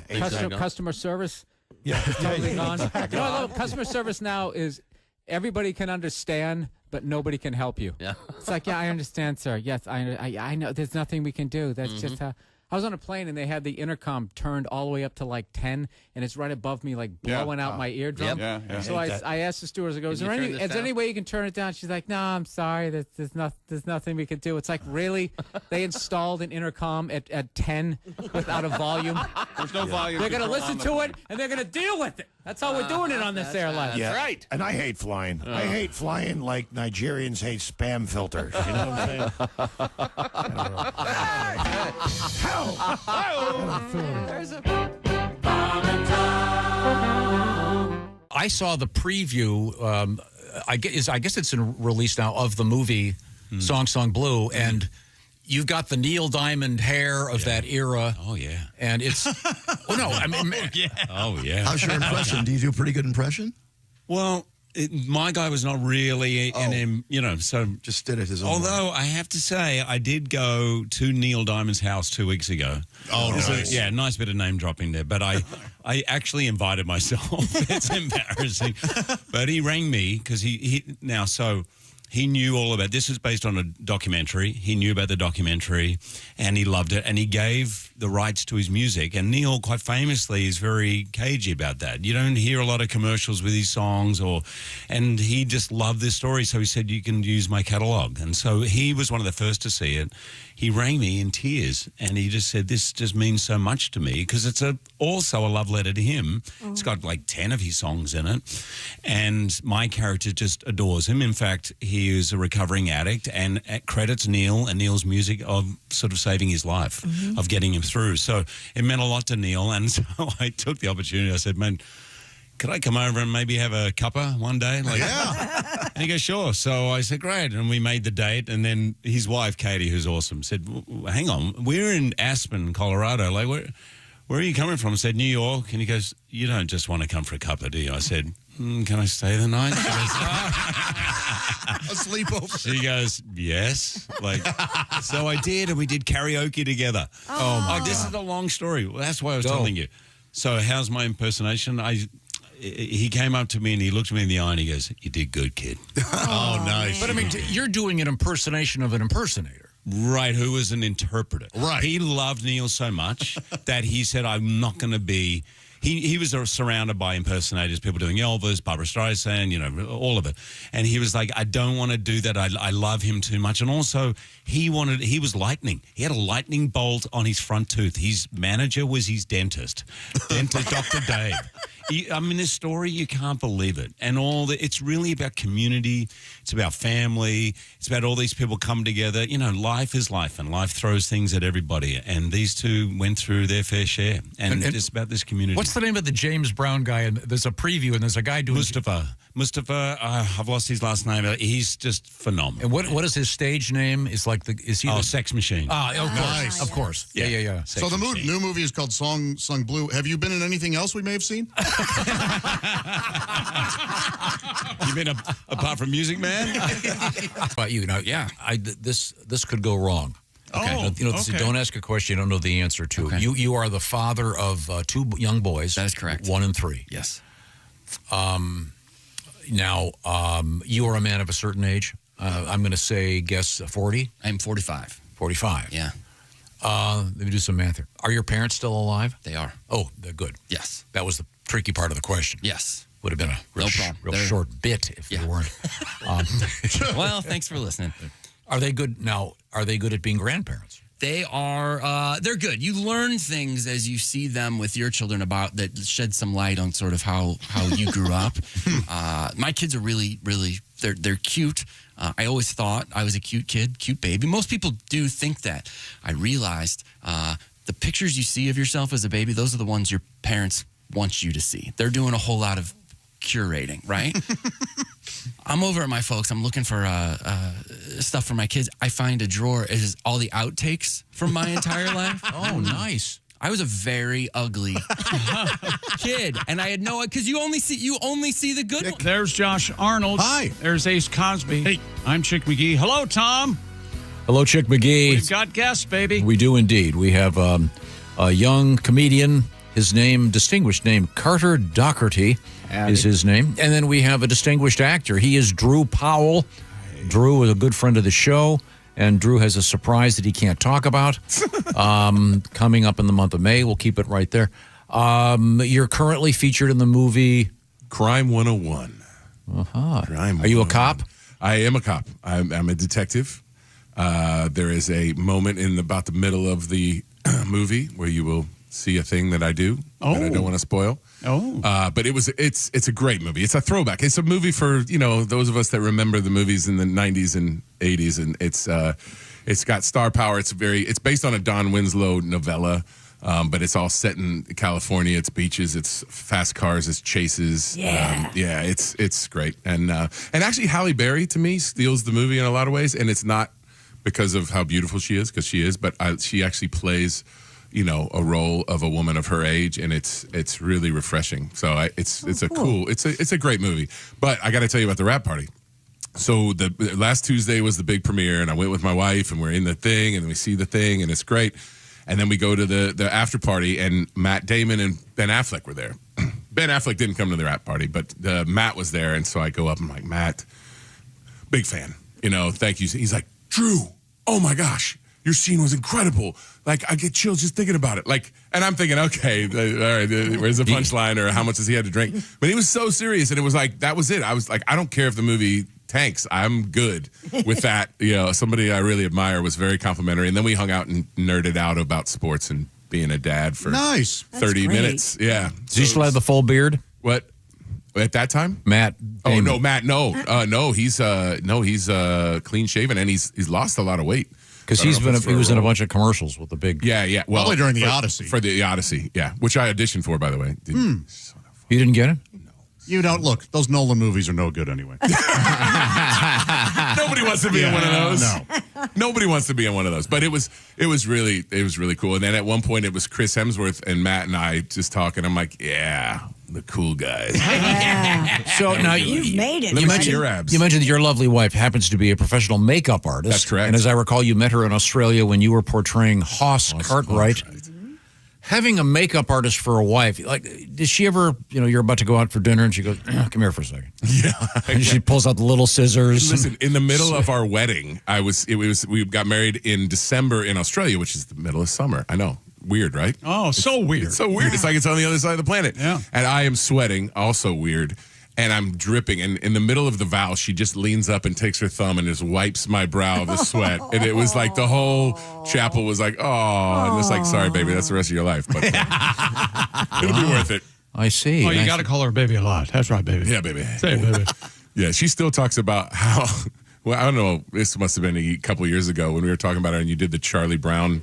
[SPEAKER 20] Customer service.
[SPEAKER 15] Yeah.
[SPEAKER 20] Is totally gone.
[SPEAKER 15] Exactly.
[SPEAKER 20] Customer service now is everybody can understand, but nobody can help you.
[SPEAKER 5] Yeah.
[SPEAKER 20] It's like, yeah, I understand, sir. Yes, I know. There's nothing we can do. That's just how. I was on a plane and they had the intercom turned all the way up to like 10, and it's right above me, like blowing out my eardrum.
[SPEAKER 3] Yep. Yeah.
[SPEAKER 20] So I asked the stewardess, I go, is there any way you can turn it down? She's like, no, I'm sorry. There's nothing we can do. It's like, really? They installed an intercom at 10 without a volume?
[SPEAKER 3] There's no volume.
[SPEAKER 20] They're going to
[SPEAKER 3] control
[SPEAKER 20] listen to it, and they're going to deal with it. That's how we're doing it on this airline.
[SPEAKER 15] Yeah.
[SPEAKER 5] right.
[SPEAKER 15] And I hate flying. I hate flying like Nigerians hate spam filters. You know what I'm saying?
[SPEAKER 7] I saw the preview. I guess it's released now of the movie Song Blue, and you've got the Neil Diamond hair of that era.
[SPEAKER 11] Oh yeah,
[SPEAKER 7] and it's
[SPEAKER 11] Oh yeah.
[SPEAKER 9] How's your impression? Do you do a pretty good impression?
[SPEAKER 11] Well, my guy was not really in him, so
[SPEAKER 9] just did it his own
[SPEAKER 11] Although I have to say, I did go to Neil Diamond's house 2 weeks ago.
[SPEAKER 9] Oh, nice.
[SPEAKER 11] Yeah, nice bit of name dropping there. But I actually invited myself. It's embarrassing. But he rang me because he knew all about this. Is based on a documentary. He knew about the documentary and he loved it. And he gave the rights to his music. And Neil, quite famously, is very cagey about that. You don't hear a lot of commercials with his songs, and he just loved this story. So he said, you can use my catalog. And so he was one of the first to see it. He rang me in tears and he just said, this just means so much to me because it's also a love letter to him. Oh. It's got like 10 of his songs in it. And my character just adores him. In fact, he is a recovering addict and credits Neil and Neil's music of sort of saving his life, of getting him through. So it meant a lot to Neil. And so I took the opportunity. I said, man, could I come over and maybe have a cuppa one day? Yeah. And he goes, sure. So I said, great. And we made the date. And then his wife, Katie, who's awesome, said, hang on, we're in Aspen, Colorado. Like, where are you coming from? I said, New York. And he goes, you don't just want to come for a cuppa, do you? I said, can I stay the night? She goes,
[SPEAKER 8] a sleepover.
[SPEAKER 11] She goes, yes. So I did, and we did karaoke together.
[SPEAKER 7] Oh my
[SPEAKER 11] this
[SPEAKER 7] God.
[SPEAKER 11] is a long story. Well, that's why I was telling you. So how's my impersonation? He came up to me and he looked me in the eye and he goes, you did good, kid.
[SPEAKER 7] Oh, nice. But I mean, you're doing an impersonation of an impersonator.
[SPEAKER 11] Right, who was an interpreter.
[SPEAKER 8] Right.
[SPEAKER 11] He loved Neil so much that he said, I'm not going to be... He was surrounded by impersonators, people doing Elvis, Barbra Streisand, all of it. And he was like, I don't want to do that. I love him too much. And also, he was lightning. He had a lightning bolt on his front tooth. His manager was his dentist Dr. Dave. This story, you can't believe it. And it's really about community. It's about family. It's about all these people come together. Life is life, and life throws things at everybody. And these two went through their fair share. And it's about this community.
[SPEAKER 7] What's the name of the James Brown guy? And there's a preview, and there's a guy doing...
[SPEAKER 11] Mustafa.
[SPEAKER 4] Mustafa, I've lost his last name. He's just phenomenal.
[SPEAKER 7] And what is his stage name? Is he?
[SPEAKER 4] Sex Machine.
[SPEAKER 7] Of course,
[SPEAKER 8] Nice.
[SPEAKER 7] of course. Yeah.
[SPEAKER 8] So the new movie is called Sung Blue. Have you been in anything else we may have seen?
[SPEAKER 4] You mean apart from Music Man?
[SPEAKER 7] But this could go wrong.
[SPEAKER 4] Okay.
[SPEAKER 7] Okay. Don't ask a question you don't know the answer to.
[SPEAKER 17] Okay.
[SPEAKER 7] You are the father of 2 young boys.
[SPEAKER 17] That is correct.
[SPEAKER 7] 1 and 3.
[SPEAKER 17] Yes.
[SPEAKER 7] Now, you are a man of a certain age. I'm going to guess 40?
[SPEAKER 17] I'm 45.
[SPEAKER 7] 45.
[SPEAKER 17] Yeah.
[SPEAKER 7] Let me do some math here. Are your parents still alive?
[SPEAKER 17] They are.
[SPEAKER 7] Oh, they're good.
[SPEAKER 17] Yes.
[SPEAKER 7] That was the tricky part of the question.
[SPEAKER 17] Yes.
[SPEAKER 7] Would have been a real,
[SPEAKER 17] No problem.
[SPEAKER 7] real
[SPEAKER 17] They're-
[SPEAKER 7] short bit if they weren't.
[SPEAKER 17] Well, thanks for listening.
[SPEAKER 7] Are they good now? Are they good at being grandparents?
[SPEAKER 17] They are, they're good. You learn things as you see them with your children about that shed some light on sort of how you grew up. My kids are really, they're cute. I always thought I was a cute kid, cute baby. Most people do think that. I realized the pictures you see of yourself as a baby, those are the ones your parents want you to see. They're doing a whole lot of curating, right? I'm over at my folks. I'm looking for stuff for my kids. I find a drawer. It is all the outtakes from my entire life.
[SPEAKER 7] Oh, nice.
[SPEAKER 17] I was a very ugly kid, and I had no, because you only see the good ones.
[SPEAKER 3] There's Josh Arnold.
[SPEAKER 8] Hi.
[SPEAKER 3] There's Ace Cosby. Hey. I'm Chick McGee. Hello, Tom.
[SPEAKER 7] Hello, Chick McGee.
[SPEAKER 3] We've got guests, baby.
[SPEAKER 7] We do indeed. We have a young comedian. His name, distinguished name, Carter Dockerty is his name. And then we have a distinguished actor. He is Drew Powell. Drew is a good friend of the show. And Drew has a surprise that he can't talk about coming up in the month of May. We'll keep it right there. You're currently featured in the movie
[SPEAKER 10] Crime 101.
[SPEAKER 7] Are you a cop?
[SPEAKER 10] I am a cop. I'm a detective. There is a moment in about the middle of the movie where you will see a thing that I do that I don't want to spoil. But it's a great movie. It's a throwback. It's a movie for, those of us that remember the movies in the 90s and 80s, and it's got star power. It's based on a Don Winslow novella, but it's all set in California. It's beaches, it's fast cars, it's chases.
[SPEAKER 6] Yeah.
[SPEAKER 10] It's great. And actually Halle Berry to me steals the movie in a lot of ways, and it's not because of how beautiful she is, because she is, but she actually plays a role of a woman of her age, and it's really refreshing. So it's a great movie. But I got to tell you about the rap party. So the last Tuesday was the big premiere, and I went with my wife, and we're in the thing, and we see the thing, and it's great. And then we go to the after party, and Matt Damon and Ben Affleck were there. Ben Affleck didn't come to the rap party, but Matt was there, and so I go up and I'm like, Matt, big fan, thank you. He's like, Drew, oh my gosh, your scene was incredible. Like, I get chills just thinking about it. Like, and I'm thinking, okay, all right, where's the punchline, or how much does he have to drink? But he was so serious, and it was like, that was it. I was like, I don't care if the movie tanks. I'm good with that. Somebody I really admire was very complimentary, and then we hung out and nerded out about sports and being a dad for 30 minutes. Yeah.
[SPEAKER 7] Does he still have the full beard?
[SPEAKER 10] What? At that time?
[SPEAKER 7] Matt.
[SPEAKER 10] Oh, no, Matt, no. He's clean shaven, and he's lost a lot of weight.
[SPEAKER 7] Because he was in a bunch of commercials with the big...
[SPEAKER 10] Yeah. Well,
[SPEAKER 8] probably during the Odyssey.
[SPEAKER 10] For the Odyssey, yeah. Which I auditioned for, by the way.
[SPEAKER 7] You didn't get it?
[SPEAKER 8] You don't look. Those Nolan movies are no good anyway.
[SPEAKER 10] Nobody wants to be in one of those.
[SPEAKER 8] No.
[SPEAKER 10] Nobody wants to be in one of those. But it was really cool. And then at one point it was Chris Hemsworth and Matt and I just talking. I'm like, yeah, the cool guys.
[SPEAKER 6] Yeah.
[SPEAKER 7] So now
[SPEAKER 6] You've made it.
[SPEAKER 10] You mentioned your abs.
[SPEAKER 7] You mentioned that your lovely wife happens to be a professional makeup artist.
[SPEAKER 10] That's correct.
[SPEAKER 7] And as I recall, you met her in Australia when you were portraying Hoss Cartwright. Having a makeup artist for a wife, like, does she ever, you're about to go out for dinner and she goes, come here for a second.
[SPEAKER 10] Yeah.
[SPEAKER 7] And she pulls out the little scissors.
[SPEAKER 10] Listen, in the middle of our wedding, we got married in December in Australia, which is the middle of summer. I know. Weird, right?
[SPEAKER 3] Oh, so weird.
[SPEAKER 10] It's so weird. It's like it's on the other side of the planet.
[SPEAKER 3] Yeah.
[SPEAKER 10] And I am sweating, also weird. And I'm dripping. And in the middle of the vow, she just leans up and takes her thumb and just wipes my brow of the sweat. And it was like the whole chapel was like, oh. And it's like, sorry, baby, that's the rest of your life. But it'll be worth it.
[SPEAKER 7] I see.
[SPEAKER 3] Oh, you got to call her baby a lot. That's right, baby.
[SPEAKER 10] Yeah, baby.
[SPEAKER 3] Say it, baby.
[SPEAKER 10] Yeah, she still talks about how, well, I don't know, this must have been a couple years ago when we were talking about it and you did the Charlie Brown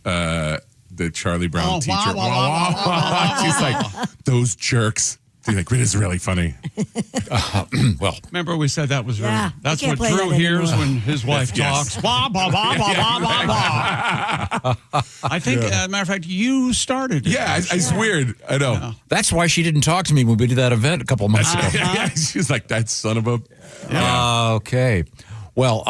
[SPEAKER 10] teacher. She's like, those jerks. Like, it is really funny.
[SPEAKER 7] Well,
[SPEAKER 3] remember we said that was
[SPEAKER 6] Yeah,
[SPEAKER 3] that's
[SPEAKER 6] we
[SPEAKER 3] what
[SPEAKER 6] can't play
[SPEAKER 3] Drew
[SPEAKER 6] that
[SPEAKER 3] hears
[SPEAKER 6] anymore.
[SPEAKER 3] when his wife
[SPEAKER 10] Yes.
[SPEAKER 3] talks. Blah, blah, blah, blah, blah, blah, blah. I think, matter of fact, you started it.
[SPEAKER 10] Yeah, it's weird. I know.
[SPEAKER 7] that's why she didn't talk to me when we did that event a couple months ago.
[SPEAKER 10] Yeah, she's like, that son of a.
[SPEAKER 7] Okay. Well,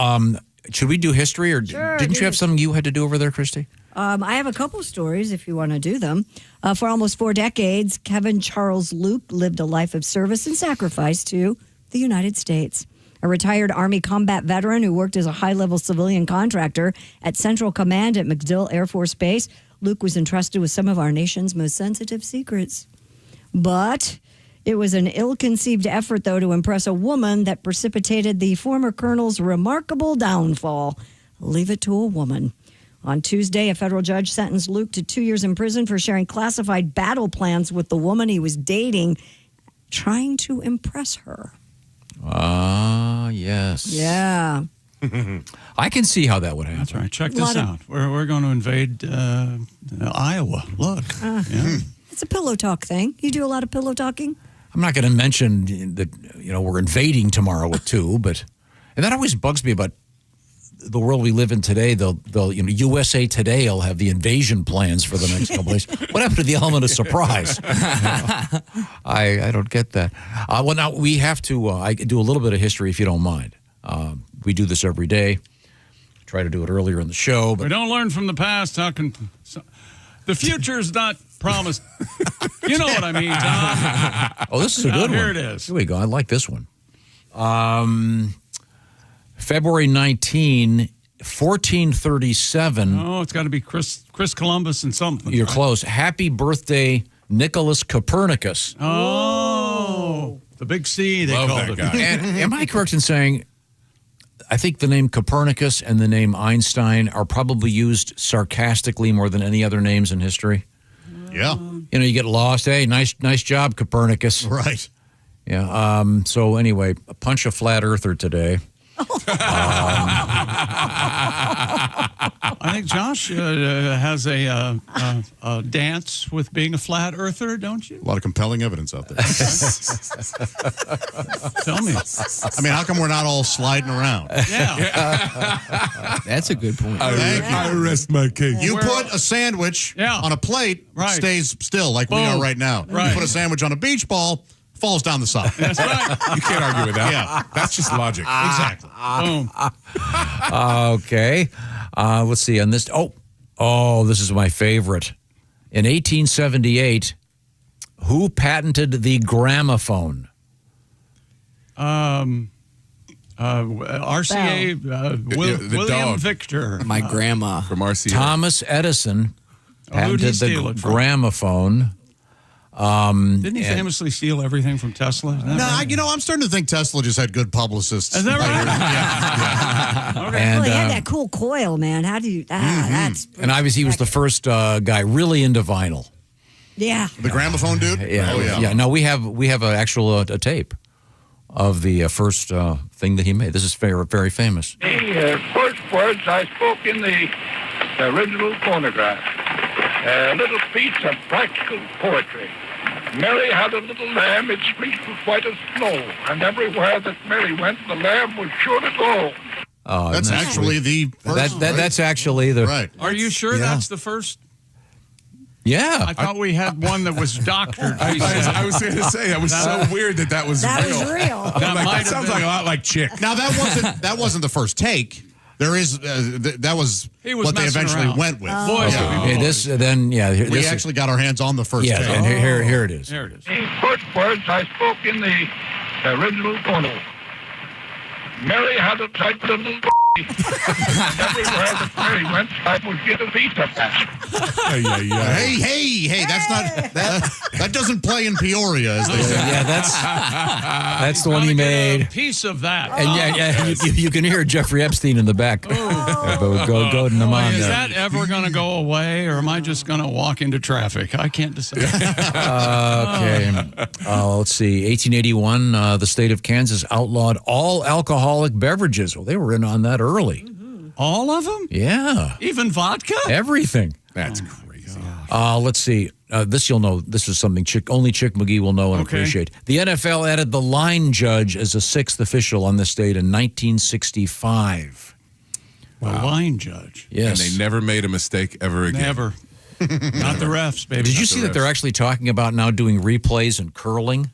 [SPEAKER 7] should we do history, or
[SPEAKER 6] Sure,
[SPEAKER 7] didn't
[SPEAKER 6] do
[SPEAKER 7] you have
[SPEAKER 6] it.
[SPEAKER 7] something you had to do over there, Christy?
[SPEAKER 6] I have a couple stories if you want to do them. For almost 4 decades, Kevin Charles Luke lived a life of service and sacrifice to the United States. A retired Army combat veteran who worked as a high-level civilian contractor at Central Command at MacDill Air Force Base, Luke was entrusted with some of our nation's most sensitive secrets. But it was an ill-conceived effort, though, to impress a woman that precipitated the former colonel's remarkable downfall. Leave it to a woman. On Tuesday, a federal judge sentenced Luke to 2 years in prison for sharing classified battle plans with the woman he was dating, trying to impress her.
[SPEAKER 7] Yes.
[SPEAKER 6] Yeah.
[SPEAKER 7] I can see how that would happen.
[SPEAKER 3] That's right. Check this out. We're going to invade Iowa. Look. Yeah.
[SPEAKER 6] It's a pillow talk thing. You do a lot of pillow talking?
[SPEAKER 7] I'm not going to mention that, we're invading tomorrow with 2, and that always bugs me about the world we live in today. They'll USA Today will have the invasion plans for the next couple days. What happened to the element of surprise? I don't get that. Well, now we have to I do a little bit of history if you don't mind. We do this every day. Try to do it earlier in the show,
[SPEAKER 3] We
[SPEAKER 7] but
[SPEAKER 3] don't learn from the past. How can the future's not promised? You know what I mean, Tom?
[SPEAKER 7] oh, this is a good one.
[SPEAKER 3] Here it is.
[SPEAKER 7] Here we go. I like this one. February 19, 1437.
[SPEAKER 3] Oh, it's got to be Chris Columbus and something.
[SPEAKER 7] You're close. Happy birthday, Nicholas Copernicus.
[SPEAKER 3] Oh, the big C, they
[SPEAKER 10] Love
[SPEAKER 3] called
[SPEAKER 10] that
[SPEAKER 3] it.
[SPEAKER 10] guy.
[SPEAKER 7] And am I correct in saying, I think the name Copernicus and the name Einstein are probably used sarcastically more than any other names in history?
[SPEAKER 8] Yeah.
[SPEAKER 7] You get lost. Hey, nice job, Copernicus.
[SPEAKER 8] Right.
[SPEAKER 7] Yeah. So anyway, a punch a flat earther today.
[SPEAKER 3] I think Josh has a dance with being a flat earther, don't you?
[SPEAKER 8] A lot of compelling evidence out there.
[SPEAKER 3] Tell me.
[SPEAKER 8] I mean, how come we're not all sliding around?
[SPEAKER 3] Yeah.
[SPEAKER 24] That's a good point.
[SPEAKER 10] I rest my case.
[SPEAKER 8] You put a sandwich on a plate,
[SPEAKER 3] Right.
[SPEAKER 8] stays still like we are right now.
[SPEAKER 3] Right.
[SPEAKER 8] You put a sandwich on a beach ball, falls down the side.
[SPEAKER 3] That's right.
[SPEAKER 10] You can't argue with that.
[SPEAKER 8] Yeah.
[SPEAKER 10] That's just logic.
[SPEAKER 8] Exactly.
[SPEAKER 3] Boom.
[SPEAKER 7] Okay. Let's see. On this. Oh, this is my favorite. In 1878, who patented the gramophone?
[SPEAKER 3] RCA,
[SPEAKER 10] the
[SPEAKER 3] William
[SPEAKER 10] dog.
[SPEAKER 3] Victor.
[SPEAKER 24] My grandma.
[SPEAKER 10] From RCA.
[SPEAKER 7] Thomas Edison
[SPEAKER 3] who'd he
[SPEAKER 7] patented
[SPEAKER 3] steal
[SPEAKER 7] the
[SPEAKER 3] it from?
[SPEAKER 7] gramophone.
[SPEAKER 3] Didn't he famously steal everything from Tesla? Is that
[SPEAKER 8] No,
[SPEAKER 3] right?
[SPEAKER 8] I'm starting to think Tesla just had good publicists.
[SPEAKER 3] Is that right?
[SPEAKER 7] And,
[SPEAKER 6] Well, he had that cool coil, man. How do you? That's
[SPEAKER 7] and obviously he was the first guy really into vinyl.
[SPEAKER 6] yeah.
[SPEAKER 8] The gramophone dude?
[SPEAKER 7] Yeah,
[SPEAKER 8] Oh, yeah.
[SPEAKER 7] No, we have a actual a tape of the first thing that he made. This is very, very famous.
[SPEAKER 2] The first words I spoke in the original phonograph. A little piece of practical poetry. Mary had a little lamb, its fleece was white as snow, and everywhere that Mary went, the lamb was sure to go.
[SPEAKER 8] That's actually the first.
[SPEAKER 7] That's actually the
[SPEAKER 8] right.
[SPEAKER 3] Are you sure that's the first?
[SPEAKER 7] Yeah.
[SPEAKER 3] I thought we had one that was doctored.
[SPEAKER 10] I was going to say, that was so weird that was
[SPEAKER 6] That
[SPEAKER 10] real.
[SPEAKER 6] was real.
[SPEAKER 10] That sounds like a lot like Chick.
[SPEAKER 8] Now that wasn't the first take. There is that was
[SPEAKER 3] He was
[SPEAKER 8] what they
[SPEAKER 3] messing
[SPEAKER 8] eventually
[SPEAKER 3] around.
[SPEAKER 8] went with.
[SPEAKER 3] Boys would be
[SPEAKER 7] Okay,
[SPEAKER 3] boys.
[SPEAKER 8] We actually got our hands on the first
[SPEAKER 7] Yeah,
[SPEAKER 8] take.
[SPEAKER 7] and here it is.
[SPEAKER 3] There it is.
[SPEAKER 2] The first words I spoke in the original phonograph. Mary had a tight little and everywhere that Mary went, I would get a piece of that.
[SPEAKER 8] Hey, that's not that doesn't play in Peoria, as they say.
[SPEAKER 7] Yeah, that's the one he made.
[SPEAKER 3] A piece of that.
[SPEAKER 7] And you can hear Jeffrey Epstein in the back. Yeah, but go to the mom
[SPEAKER 3] Is
[SPEAKER 7] there.
[SPEAKER 3] that ever going to go away, or am I just going to walk into traffic? I can't decide.
[SPEAKER 7] Okay. Let's see. 1881, the state of Kansas outlawed all alcoholic beverages. Well, they were in on that early.
[SPEAKER 3] All of them?
[SPEAKER 7] Yeah.
[SPEAKER 3] Even vodka?
[SPEAKER 7] Everything.
[SPEAKER 10] That's crazy.
[SPEAKER 7] Let's see. this you'll know. This is something only Chick McGee will know and appreciate. The NFL added the line judge as a sixth official on the state in 1965.
[SPEAKER 3] Wow. A line judge.
[SPEAKER 7] Yes.
[SPEAKER 10] And they never made a mistake ever again.
[SPEAKER 3] Never. Not the refs, baby.
[SPEAKER 7] Did you see that they're actually talking about now doing replays and curling?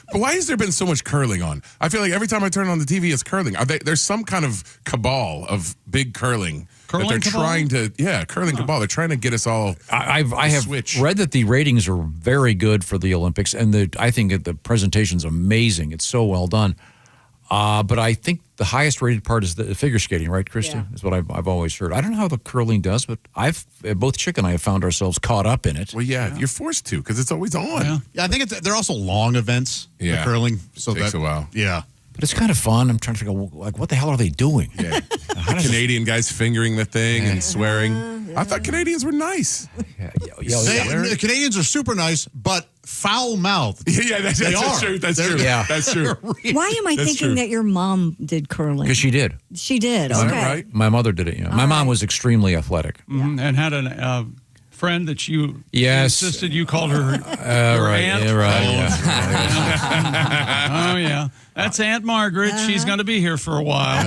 [SPEAKER 10] But why has there been so much curling on? I feel like every time I turn on the TV, it's curling. There's some kind of cabal of big curling.
[SPEAKER 3] Curling
[SPEAKER 10] that they're
[SPEAKER 3] cabal?
[SPEAKER 10] trying to, curling cabal. They're trying to get us all.
[SPEAKER 7] I have read that the ratings are very good for the Olympics, and I think that the presentation's amazing. It's so well done. But I think the highest rated part is the figure skating, right, Christy?
[SPEAKER 6] Yeah.
[SPEAKER 7] Is what I've always heard. I don't know how the curling does, but both Chick and I have found ourselves caught up in it.
[SPEAKER 10] Well, you're forced to because it's always on.
[SPEAKER 8] Yeah, I think they're also long events.
[SPEAKER 10] Yeah.
[SPEAKER 8] The curling, so
[SPEAKER 10] Takes a while.
[SPEAKER 8] Yeah.
[SPEAKER 7] But it's kind of fun. I'm trying to figure out, what the hell are they doing?
[SPEAKER 10] Yeah. Canadian guys fingering the thing and swearing. I thought Canadians were nice.
[SPEAKER 8] The Canadians are super nice, but foul-mouthed.
[SPEAKER 10] Yeah, that's true. That's true.
[SPEAKER 7] Yeah.
[SPEAKER 10] That's true.
[SPEAKER 6] Why am I thinking that your mom did curling?
[SPEAKER 7] Because she did.
[SPEAKER 6] She did.
[SPEAKER 7] Is
[SPEAKER 6] Okay.
[SPEAKER 7] that right? My mother did it. Yeah. My mom was extremely athletic.
[SPEAKER 3] And had a friend that you
[SPEAKER 7] Yes.
[SPEAKER 3] insisted you called her your
[SPEAKER 7] right.
[SPEAKER 3] aunt.
[SPEAKER 7] Yeah, right.
[SPEAKER 3] Oh, yeah. That's Aunt Margaret. She's going to be here for a while.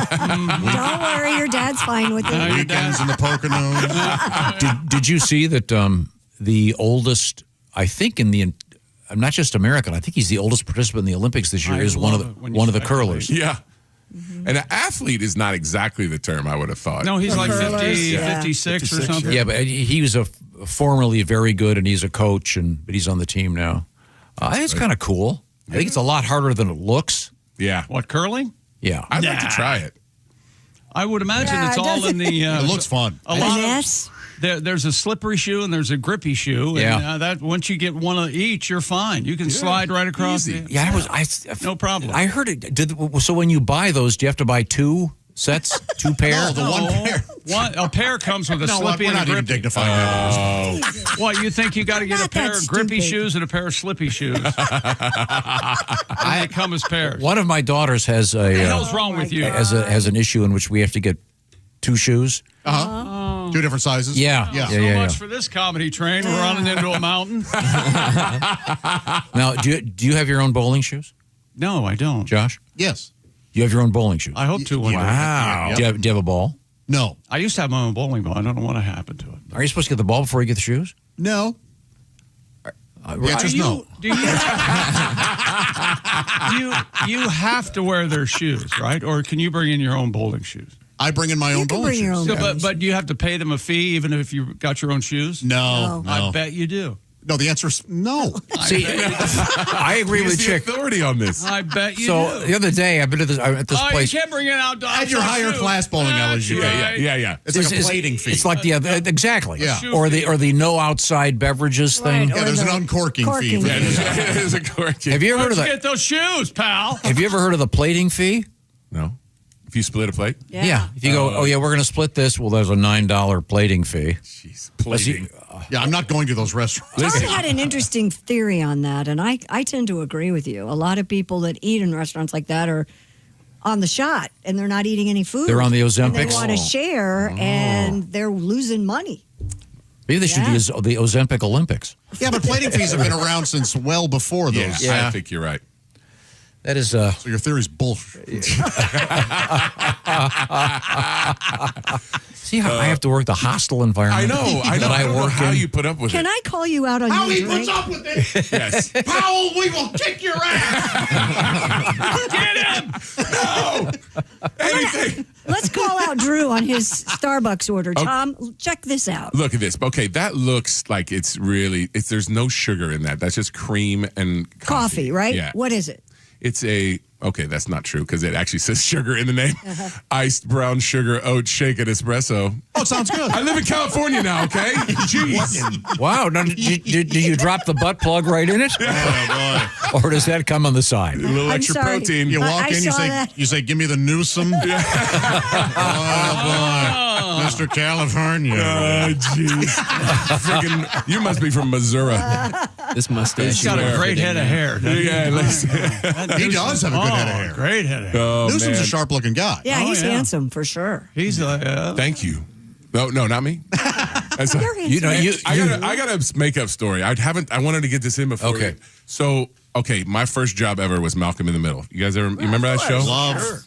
[SPEAKER 6] Don't worry, your dad's fine with it.
[SPEAKER 8] Weekends in the Poconos.
[SPEAKER 7] Did you see that the oldest, I think I'm not just American, I think he's the oldest participant in the Olympics this year, is one of the curlers.
[SPEAKER 10] Yeah. And an athlete is not exactly the term I would have thought.
[SPEAKER 3] No, he's like 50, 56 or something.
[SPEAKER 7] Yeah, but he was formerly very good, and he's a coach, but he's on the team now. I think it's kind of cool. I think it's a lot harder than it looks.
[SPEAKER 10] Yeah.
[SPEAKER 3] What, curling?
[SPEAKER 7] Yeah.
[SPEAKER 10] I'd like to try it.
[SPEAKER 3] I would imagine it's all in the...
[SPEAKER 8] it looks fun.
[SPEAKER 3] There's a slippery shoe and there's a grippy shoe.
[SPEAKER 7] Yeah.
[SPEAKER 3] And that once you get one of each, you're fine. You can slide right across. No problem.
[SPEAKER 7] I heard it. So when you buy those, do you have to buy two sets, two pairs?
[SPEAKER 8] No, the one pair.
[SPEAKER 3] A pair comes with a slippy
[SPEAKER 8] we're
[SPEAKER 3] and a
[SPEAKER 8] not even
[SPEAKER 3] grippy.
[SPEAKER 8] dignifying
[SPEAKER 3] What, you think you got to get a pair of grippy shoes and a pair of slippy shoes? They come as pairs.
[SPEAKER 7] One of my daughters has
[SPEAKER 3] What the hell's wrong with you?
[SPEAKER 7] has an issue in which we have to get two shoes.
[SPEAKER 8] Two different sizes.
[SPEAKER 7] Yeah.
[SPEAKER 3] So much for this comedy train. We're running into a mountain.
[SPEAKER 7] Now, do you have your own bowling shoes?
[SPEAKER 3] No, I don't.
[SPEAKER 7] Josh?
[SPEAKER 8] Yes.
[SPEAKER 7] You have your own bowling shoes?
[SPEAKER 3] I hope to one day.
[SPEAKER 7] Wow. Do you have a ball?
[SPEAKER 8] No.
[SPEAKER 3] I used to have my own bowling ball. I don't know what happened to it.
[SPEAKER 7] Are you supposed to get the ball before you get the shoes?
[SPEAKER 8] No. The answer is no.
[SPEAKER 3] You have to wear their shoes, right? Or can you bring in your own bowling shoes?
[SPEAKER 8] I bring in my own bowling shoes.
[SPEAKER 3] But you have to pay them a fee even if you got your own shoes?
[SPEAKER 8] No.
[SPEAKER 3] I bet you do.
[SPEAKER 8] No, the answer is no.
[SPEAKER 7] See, I agree with Chick.
[SPEAKER 10] Authority on this.
[SPEAKER 3] I bet you
[SPEAKER 7] So
[SPEAKER 3] do.
[SPEAKER 7] the other day, I've been at this place.
[SPEAKER 3] You can't bring it out.
[SPEAKER 8] At your higher class bowling LSU.
[SPEAKER 10] Yeah.
[SPEAKER 8] It's like a plating fee.
[SPEAKER 7] It's like exactly.
[SPEAKER 8] Yeah.
[SPEAKER 7] Or the no outside beverages thing.
[SPEAKER 8] Yeah, there's an uncorking fee.
[SPEAKER 10] Yeah, there's a corking.
[SPEAKER 7] Have you ever heard of
[SPEAKER 3] Let's
[SPEAKER 7] that?
[SPEAKER 3] get those shoes, pal.
[SPEAKER 7] Have you ever heard of the plating fee?
[SPEAKER 10] No. If you split a plate?
[SPEAKER 7] Yeah. If you go, we're going to split this. Well, there's a $9 plating fee.
[SPEAKER 10] Jeez, plating.
[SPEAKER 8] Yeah, I'm not going to those restaurants.
[SPEAKER 6] Tom had an interesting theory on that, and I tend to agree with you. A lot of people that eat in restaurants like that are on the shot, and they're not eating any food.
[SPEAKER 7] They're on the Ozempics.
[SPEAKER 6] And they want to share, and they're losing money.
[SPEAKER 7] Maybe they should do the Ozempic Olympics.
[SPEAKER 8] Yeah, but plating fees have been around since well before those.
[SPEAKER 10] Yeah, I think you're right.
[SPEAKER 7] That is
[SPEAKER 8] So your theory's bullshit.
[SPEAKER 7] See how I have to work the hostile environment.
[SPEAKER 10] I know.
[SPEAKER 7] That
[SPEAKER 10] I don't know how
[SPEAKER 7] in.
[SPEAKER 10] you put up with
[SPEAKER 6] Can
[SPEAKER 10] it.
[SPEAKER 6] I call you out on
[SPEAKER 8] How
[SPEAKER 6] your
[SPEAKER 8] he
[SPEAKER 6] drink?
[SPEAKER 8] puts up with it?
[SPEAKER 10] Yes.
[SPEAKER 8] Powell, we will kick your ass.
[SPEAKER 3] Get him!
[SPEAKER 10] No! Anything.
[SPEAKER 6] Let's call out Drew on his Starbucks order. Tom, check this out.
[SPEAKER 10] Look at this. Okay, that looks like it's really, there's no sugar in that. That's just cream and
[SPEAKER 6] Coffee, right?
[SPEAKER 10] Yeah.
[SPEAKER 6] What is it?
[SPEAKER 10] It's okay, that's not true because it actually says sugar in the name. Iced brown sugar oat shake and espresso.
[SPEAKER 8] Oh, sounds good.
[SPEAKER 10] I live in California now, okay? Jeez.
[SPEAKER 7] Wow. Now, did you drop the butt plug right in it?
[SPEAKER 8] Oh, boy.
[SPEAKER 7] Or does that come on the side?
[SPEAKER 10] A little
[SPEAKER 6] I'm
[SPEAKER 10] extra
[SPEAKER 6] sorry.
[SPEAKER 10] protein.
[SPEAKER 8] You walk
[SPEAKER 6] I
[SPEAKER 8] in,
[SPEAKER 6] saw
[SPEAKER 8] you say, give me the Newsom. Oh, boy. Mr. California.
[SPEAKER 10] Oh, jeez. Freaking, you must be from Missouri.
[SPEAKER 24] This mustache.
[SPEAKER 3] He's got a great head of hair.
[SPEAKER 10] Yeah,
[SPEAKER 8] He does have a good head of hair.
[SPEAKER 3] Great head of hair.
[SPEAKER 10] Oh,
[SPEAKER 8] Newsom's
[SPEAKER 10] man.
[SPEAKER 8] a sharp-looking guy.
[SPEAKER 6] Yeah,
[SPEAKER 3] Oh,
[SPEAKER 6] he's
[SPEAKER 3] yeah.
[SPEAKER 6] handsome for sure.
[SPEAKER 3] He's
[SPEAKER 10] Thank you. No, not me. And so,
[SPEAKER 7] You're
[SPEAKER 10] I got a makeup story. I wanted to get this in before.
[SPEAKER 7] Okay.
[SPEAKER 10] So, my first job ever was Malcolm in the Middle. You guys you remember that show?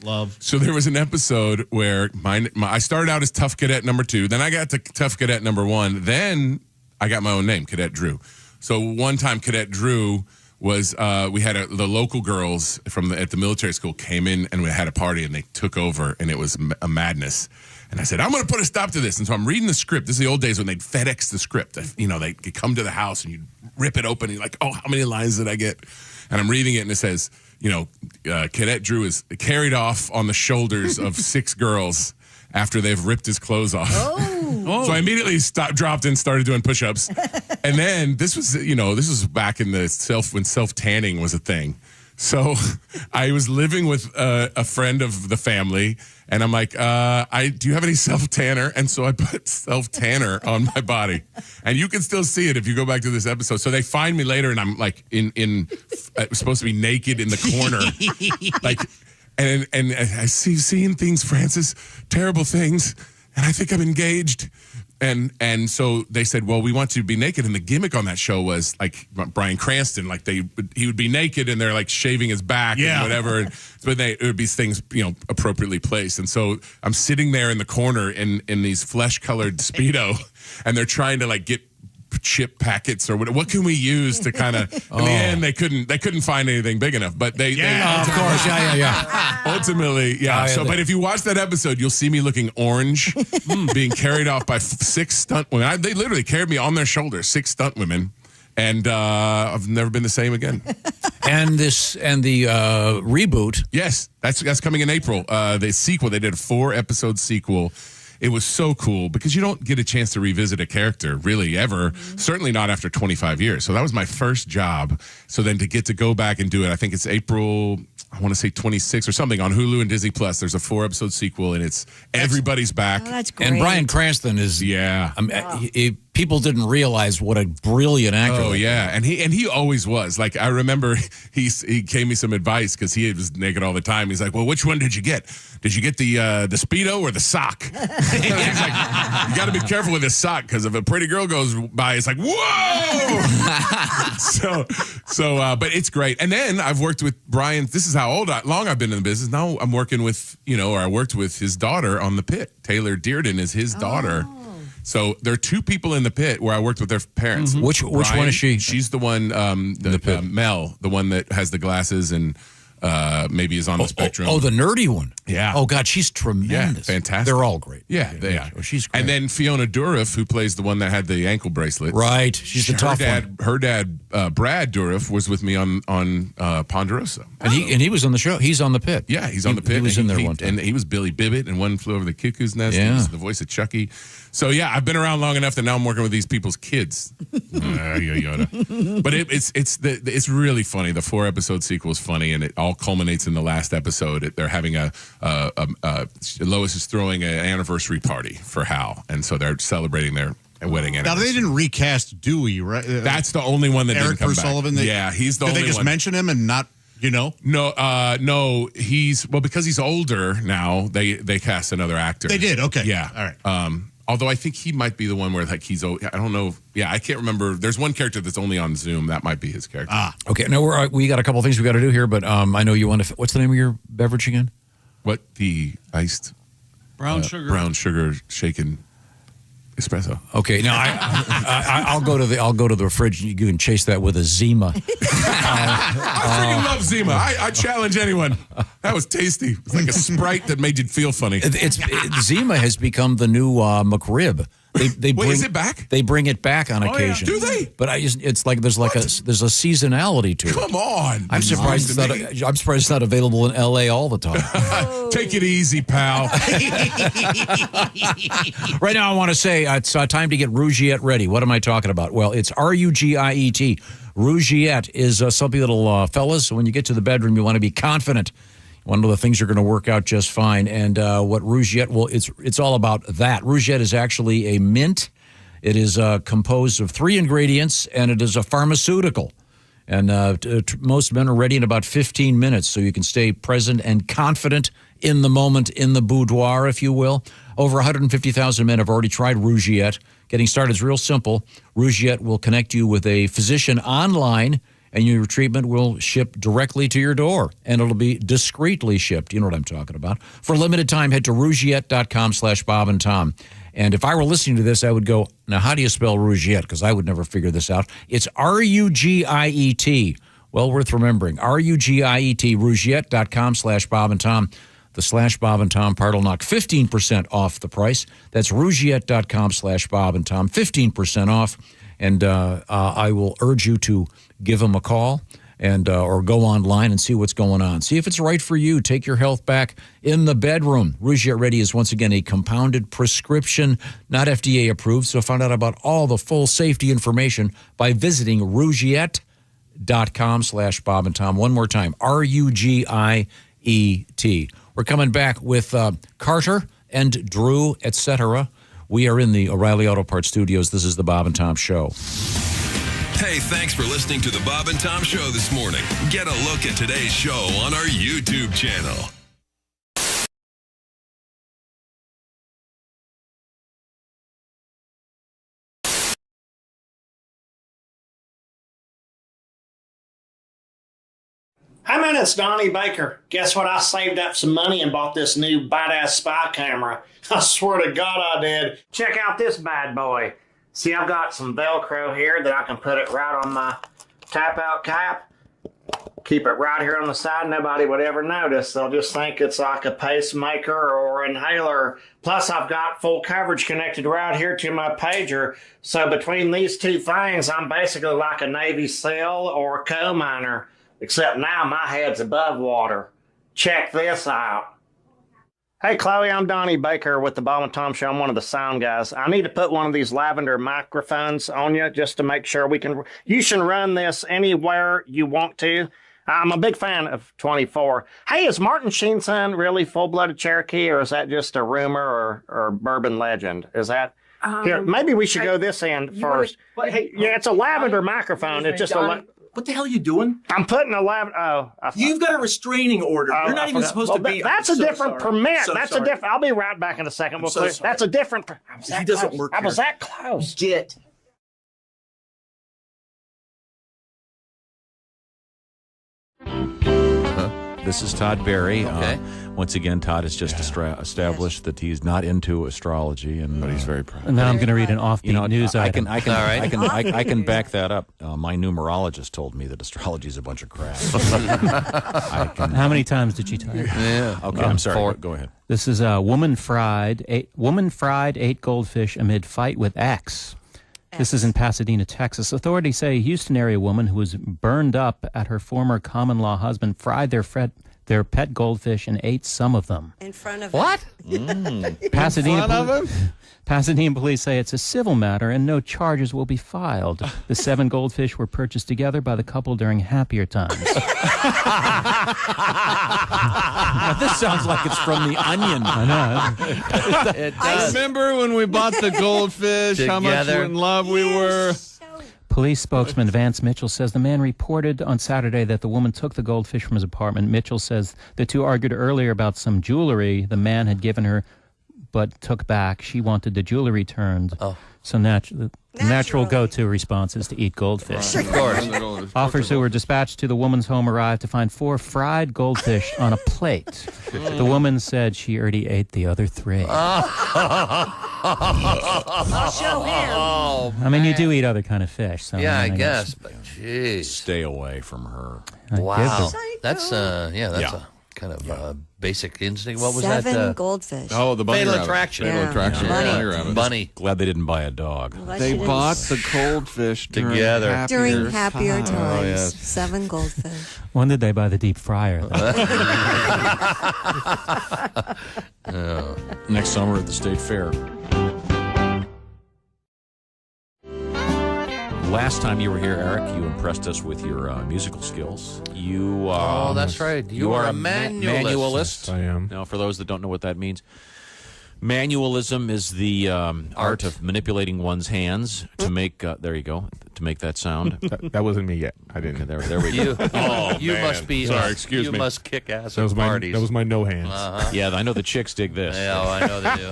[SPEAKER 8] Love.
[SPEAKER 10] So there was an episode where I started out as Tough Cadet number 2. Then I got to Tough Cadet number 1. Then I got my own name, Cadet Drew. So one time, Cadet Drew was we had the local girls at the military school came in and we had a party and they took over and it was a madness. And I said, I'm going to put a stop to this. And so I'm reading the script. This is the old days when they'd FedEx the script. They'd come to the house and you'd rip it open and you're like, oh, how many lines did I get? And I'm reading it and it says, Cadet Drew is carried off on the shoulders of 6 girls after they've ripped his clothes off. So I immediately dropped and started doing push-ups. And then this was back in when self-tanning was a thing. So I was living with a friend of the family, and I'm like, do you have any self-tanner? And so I put self-tanner on my body. And you can still see it if you go back to this episode. So they find me later, and I'm like supposed to be naked in the corner. And I seeing things, Francis, terrible things, and I think I'm engaged. And so they said, well, we want you to be naked. And the gimmick on that show was like Bryan Cranston, like he would be naked and they're like shaving his back and whatever. But it would be things, appropriately placed. And so I'm sitting there in the corner in these flesh colored Speedo and they're trying to like get chip packets or what can we use to kind of in the end they couldn't find anything big enough, but they
[SPEAKER 7] of course
[SPEAKER 10] ultimately but if you watch that episode you'll see me looking orange being carried off by 6 stunt women. They literally carried me on their shoulders, 6 stunt women, and I've never been the same again.
[SPEAKER 7] And the reboot,
[SPEAKER 10] yes, that's coming in April. The sequel, they did a 4-episode sequel. It was so cool because you don't get a chance to revisit a character really ever, certainly not after 25 years. So that was my first job. So then to get to go back and do it, I think it's April, I want to say 26 or something on Hulu and Disney Plus. There's a 4-episode sequel and it's everybody's back.
[SPEAKER 6] Oh, that's great.
[SPEAKER 7] And Bryan Cranston is people didn't realize what a brilliant actor.
[SPEAKER 10] Oh yeah, and he always was. Like I remember he gave me some advice because he was naked all the time. He's like, well, which one did you get? Did you get the Speedo or the sock? He's like, you got to be careful with this sock because if a pretty girl goes by, it's like, whoa. But it's great. And then I've worked with Bryan. This is how long I've been in the business. Now I'm working with I worked with his daughter on The Pit. Taylor Dearden is his daughter. So there are 2 people in The Pit where I worked with their parents.
[SPEAKER 7] Mm-hmm. Which one is she?
[SPEAKER 10] She's the one, Mel, the one that has the glasses and maybe is on the spectrum.
[SPEAKER 7] Oh, the nerdy one.
[SPEAKER 10] Yeah.
[SPEAKER 7] Oh, God, she's tremendous.
[SPEAKER 10] Yeah, fantastic.
[SPEAKER 7] They're all great.
[SPEAKER 10] Yeah, they are.
[SPEAKER 7] Oh, she's great.
[SPEAKER 10] And then Fiona Dourif, who plays the one that had the ankle bracelet.
[SPEAKER 7] Right. She's the tough one.
[SPEAKER 10] Her dad, Brad Dourif, was with me on Ponderosa.
[SPEAKER 7] And he was on the show. He's on The Pit.
[SPEAKER 10] Yeah, he's on The Pit.
[SPEAKER 7] He was in there one time.
[SPEAKER 10] And he was Billy Bibbit in One Flew Over the Cuckoo's Nest.
[SPEAKER 7] Yeah.
[SPEAKER 10] He was the voice of Chucky. So, yeah, I've been around long enough that now I'm working with these people's kids. But it's really funny. The 4-episode sequel is funny, and it all culminates in the last episode. They're having Lois is throwing an anniversary party for Hal, and so they're celebrating their wedding anniversary.
[SPEAKER 8] Now, they didn't recast Dewey, right?
[SPEAKER 10] That's the only one that
[SPEAKER 8] Eric
[SPEAKER 10] didn't come
[SPEAKER 8] Sullivan,
[SPEAKER 10] back. Yeah, he's the only one.
[SPEAKER 8] Did they just mention him and not...
[SPEAKER 10] No, because he's older now, they cast another actor.
[SPEAKER 8] They did, okay.
[SPEAKER 10] Yeah.
[SPEAKER 8] All right.
[SPEAKER 10] Although I think he might be the one where he's I don't know. Yeah, I can't remember. There's one character that's only on Zoom. That might be his character.
[SPEAKER 7] Okay. No, we got a couple things we got to do here, but I know you want to. What's the name of your beverage again?
[SPEAKER 10] What? The iced
[SPEAKER 3] brown
[SPEAKER 10] sugar shaken espresso.
[SPEAKER 7] Okay, now I'll go to the fridge. You can chase that with a Zima.
[SPEAKER 10] I freaking love Zima. I challenge anyone. That was tasty. It's like a Sprite that made you feel funny.
[SPEAKER 7] Zima has become the new McRib. They
[SPEAKER 10] Wait, is it back?
[SPEAKER 7] They bring it back on occasion.
[SPEAKER 10] Yeah. Do they?
[SPEAKER 7] But it's like there's a seasonality to it.
[SPEAKER 10] Come on.
[SPEAKER 7] I'm surprised it's not available in LA all the time.
[SPEAKER 10] Take it easy, pal.
[SPEAKER 7] Right now, I want to say it's time to get Rougiette ready. What am I talking about? Well, it's Rugiet. Rougiette is something that'll, fellas, when you get to the bedroom, you want to be confident. One of the things are going to work out just fine. And what Rougiette it's all about that. Rougiette is actually a mint. It is composed of 3 ingredients, and it is a pharmaceutical. And most men are ready in about 15 minutes, so you can stay present and confident in the moment, in the boudoir, if you will. Over 150,000 men have already tried Rougiette. Getting started is real simple. Rougiette will connect you with a physician online, and your treatment will ship directly to your door, and it'll be discreetly shipped. You know what I'm talking about. For a limited time, head to Rougiette.com/Bob and Tom. And if I were listening to this, I would go, now, how do you spell Rougiette? Because I would never figure this out. It's Rugiet. Well worth remembering. Rugiet, Rougiette.com/Bob and Tom. The /Bob and Tom part will knock 15% off the price. That's Rougiette.com/Bob and Tom, 15% off. And I will urge you to give them a call and or go online and see what's going on. See if it's right for you. Take your health back in the bedroom. Rougiette Ready is once again a compounded prescription, not FDA approved. So find out about all the full safety information by visiting Rougiette.com/Bob and Tom. One more time, Rugiet. We're coming back with Carter and Drew, etc. We are in the O'Reilly Auto Parts studios. This is the Bob and Tom Show.
[SPEAKER 16] Hey, thanks for listening to the Bob and Tom Show this morning. Get a look at today's show on our YouTube channel.
[SPEAKER 14] Hey man, it's Donnie Baker. Guess what? I saved up some money and bought this new badass spy camera. I swear to God I did. Check out this bad boy. See, I've got some Velcro here that I can put it right on my tap-out cap. Keep it right here on the side. Nobody would ever notice. They'll just think it's like a pacemaker or inhaler. Plus, I've got full coverage connected right here to my pager. So between these two things, I'm basically like a Navy SEAL or a coal miner. Except now my head's above water. Check this out. Hey, Chloe, I'm Donnie Baker with the Bob and Tom Show. I'm one of the sound guys. I need to put one of these lavender microphones on you just to make sure we can... You can run this anywhere you want to. I'm a big fan of 24. Hey, is Martin Sheen's son really full-blooded Cherokee, or is that just a rumor or bourbon legend? Is that... Here, maybe we should go this end first. Yeah, it's a lavender microphone. It's just a...
[SPEAKER 18] What the hell are you doing?
[SPEAKER 14] I'm putting a lavender... Oh,
[SPEAKER 18] you've got a restraining order. You're not even supposed to be...
[SPEAKER 14] That's a different permit. That's a different... I'll be right back in a second. That's a different...
[SPEAKER 18] He doesn't work here.
[SPEAKER 14] I was that close.
[SPEAKER 18] Get.
[SPEAKER 7] This is Todd Berry.
[SPEAKER 18] Okay.
[SPEAKER 7] Once again, Todd has just established that he's not into astrology, but he's very proud.
[SPEAKER 21] And now I'm going to read an offbeat news item.
[SPEAKER 7] I can back that up. My numerologist told me that astrology is a bunch of crap.
[SPEAKER 21] How many times did she tell you?
[SPEAKER 7] Yeah. Okay. I'm sorry. Go ahead.
[SPEAKER 21] This is a woman fried 8 goldfish amid fight with ex. This is in Pasadena, Texas. Authorities say a Houston area woman who was burned up at her former common-law husband fried their pet goldfish and ate some of them.
[SPEAKER 6] In front of
[SPEAKER 21] what? Pasadena police say it's a civil matter and no charges will be filed. The 7 goldfish were purchased together by the couple during happier times.
[SPEAKER 7] Now, this sounds like it's from The Onion.
[SPEAKER 21] I know.
[SPEAKER 3] It does. Remember when we bought the goldfish, how much in love we were?
[SPEAKER 21] Police spokesman Vance Mitchell says the man reported on Saturday that the woman took the goldfish from his apartment. Mitchell says the two argued earlier about some jewelry the man had given her but took back. She wanted the jewelry returned. Oh. So the natural go-to response is to eat goldfish.
[SPEAKER 5] Of course.
[SPEAKER 21] Officers who were dispatched to the woman's home arrived to find 4 fried goldfish on a plate. The woman said she already ate the other 3.
[SPEAKER 6] I'll show him.
[SPEAKER 5] Oh,
[SPEAKER 21] I mean, you do eat other kind of fish. So
[SPEAKER 5] yeah, I guess. But jeez.
[SPEAKER 7] Stay away from her.
[SPEAKER 5] Wow. That's a kind of basic instinct. What was
[SPEAKER 6] 7 goldfish.
[SPEAKER 3] Oh, the bunny
[SPEAKER 5] Fatal
[SPEAKER 3] rabbit.
[SPEAKER 5] Attraction.
[SPEAKER 3] Fatal Attraction.
[SPEAKER 6] Bunny.
[SPEAKER 3] Bunny rabbit.
[SPEAKER 5] Bunny.
[SPEAKER 7] Glad they didn't buy a dog.
[SPEAKER 3] They bought the goldfish
[SPEAKER 5] together
[SPEAKER 6] during happier times.
[SPEAKER 5] Oh, yes.
[SPEAKER 6] 7 goldfish.
[SPEAKER 21] When did they buy the deep fryer?
[SPEAKER 7] Next summer at the State Fair. Last time you were here, Eric, you impressed us with your musical skills. You,
[SPEAKER 5] oh, that's right. You are a
[SPEAKER 7] manualist.
[SPEAKER 8] Yes, I am.
[SPEAKER 7] Now, for those that don't know what that means, manualism is the art of manipulating one's hands to make. There you go. to make that sound?
[SPEAKER 1] That wasn't me yet. I didn't.
[SPEAKER 7] Okay, there we go.
[SPEAKER 5] You must be.
[SPEAKER 10] Sorry, excuse
[SPEAKER 5] you
[SPEAKER 10] me.
[SPEAKER 5] You must kick ass
[SPEAKER 1] That was
[SPEAKER 5] at
[SPEAKER 1] my
[SPEAKER 5] parties.
[SPEAKER 1] that was my no hands.
[SPEAKER 7] Yeah, I know the chicks dig this.
[SPEAKER 5] Yeah, I know they do.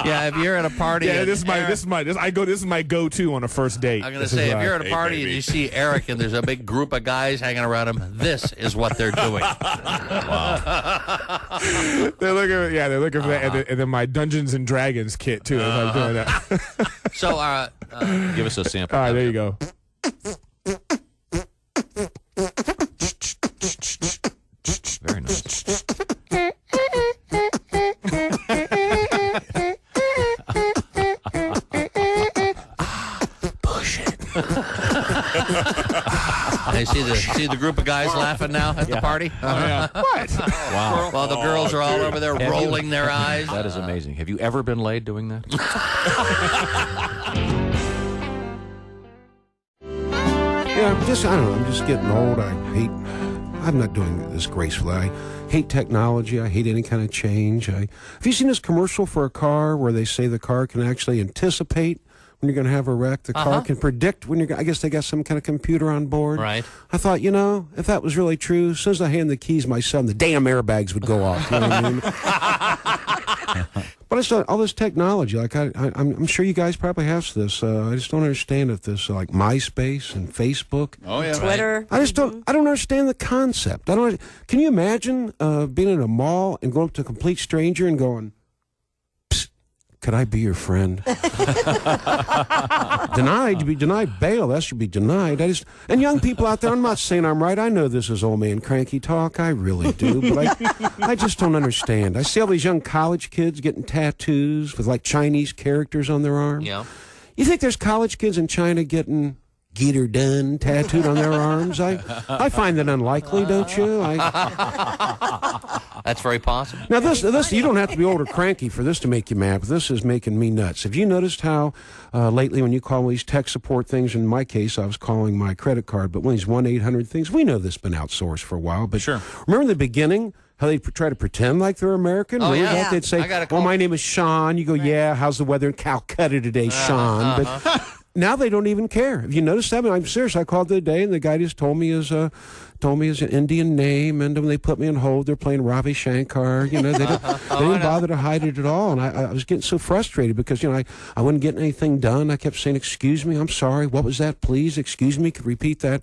[SPEAKER 5] Yeah, if you're at a party,
[SPEAKER 1] Yeah,
[SPEAKER 5] and
[SPEAKER 1] this is my go-to on a first date.
[SPEAKER 5] I'm gonna say, if you're at a party and you see Eric and there's a big group of guys hanging around him, this is what they're doing.
[SPEAKER 7] Wow.
[SPEAKER 1] they're looking for that, and then my Dungeons and Dragons kit too. As I'm doing that.
[SPEAKER 5] So,
[SPEAKER 7] give us a sample.
[SPEAKER 1] All right, there you go.
[SPEAKER 7] Very nice.
[SPEAKER 5] Push it. Hey, see the group of guys laughing now at the party?
[SPEAKER 1] Yeah. What?
[SPEAKER 7] Wow.
[SPEAKER 5] While the girls are all over there rolling their eyes.
[SPEAKER 7] That is amazing. Have you ever been laid doing that?
[SPEAKER 19] Yeah, I don't know. I'm just getting old. I'm not doing this gracefully. I hate technology. I hate any kind of change. Have you seen this commercial for a car where they say the car can actually anticipate when you're going to have a wreck? The car can predict when I guess they got some kind of computer on board.
[SPEAKER 5] Right.
[SPEAKER 19] I thought, if that was really true, as soon as I hand the keys to my son, the damn airbags would go off. You know what I mean? But I just all this technology, like I'm sure you guys probably have this. I just don't understand if this like MySpace and Facebook,
[SPEAKER 6] Twitter.
[SPEAKER 19] I don't understand the concept. Can you imagine being in a mall and going up to a complete stranger and going, "Psst, could I be your friend?" Denied to be denied bail. That should be denied. And young people out there, I'm not saying I'm right. I know this is old man cranky talk. I really do. But I just don't understand. I see all these young college kids getting tattoos with like Chinese characters on their arm.
[SPEAKER 5] Yeah.
[SPEAKER 19] You think there's college kids in China getting "Get her done" tattooed on their arms? I find that unlikely, don't you?
[SPEAKER 5] That's very possible.
[SPEAKER 19] Now, this you don't have to be old or cranky for this to make you mad, but this is making me nuts. Have you noticed how lately when you call these tech support things, in my case, I was calling my credit card, but one of these 1-800 things, we know this has been outsourced for a while, but
[SPEAKER 7] sure.
[SPEAKER 19] Remember in the beginning how they try to pretend like they're American?
[SPEAKER 5] Oh,
[SPEAKER 19] Remember
[SPEAKER 5] yeah.
[SPEAKER 19] that? They'd say, "Well, my name is Sean." You go, "Yeah, how's the weather in Calcutta today, Sean?" But now they don't even care. Have you noticed that? I mean, I'm serious. I called the other day, and the guy just told me his Indian name, and when they put me on hold, they're playing Ravi Shankar. They didn't bother to hide it at all, and I was getting so frustrated because I wasn't getting anything done. I kept saying, "Excuse me, I'm sorry. What was that? Please, excuse me." Could repeat that.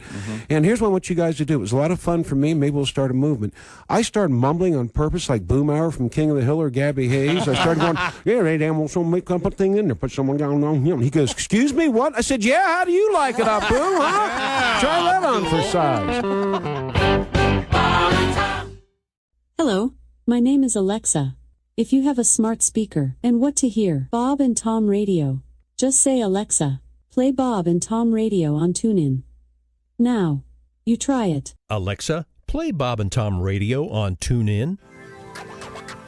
[SPEAKER 19] And here's what I want you guys to do. It was a lot of fun for me. Maybe we'll start a movement. I started mumbling on purpose, like Boomhauer from King of the Hill or Gabby Hayes. I started going, "Yeah, they damn well so make up a thing in there, put someone down on him." He goes, "Excuse me, what?" I said, "Yeah, how do you like it up, Boom? Huh? Try that on for size."
[SPEAKER 22] Hello, my name is Alexa. If you have a smart speaker and what to hear, Bob and Tom Radio, just say, "Alexa, play Bob and Tom Radio on TuneIn." Now, you try it.
[SPEAKER 23] Alexa, play Bob and Tom Radio on TuneIn.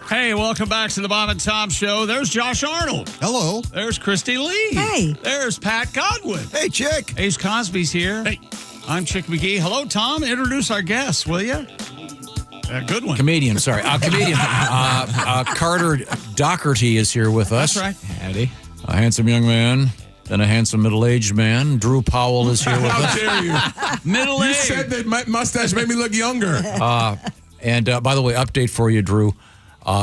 [SPEAKER 3] Hey, welcome back to the Bob and Tom Show. There's Josh Arnold.
[SPEAKER 8] Hello.
[SPEAKER 3] There's Christy Lee.
[SPEAKER 6] Hey.
[SPEAKER 3] There's Pat Godwin.
[SPEAKER 9] Hey, Chick.
[SPEAKER 3] Ace Cosby's here. Hey. I'm Chick McGee. Hello, Tom. Introduce our guest, will you? Good one.
[SPEAKER 7] Comedian, sorry. Comedian. Carter Dockerty is here with us.
[SPEAKER 3] That's right.
[SPEAKER 7] Howdy. A handsome young man, then a handsome middle-aged man. Drew Powell is here with us.
[SPEAKER 10] How dare you?
[SPEAKER 3] Middle-aged.
[SPEAKER 10] You said that my mustache made me look younger.
[SPEAKER 7] And by the way, update for you, Drew.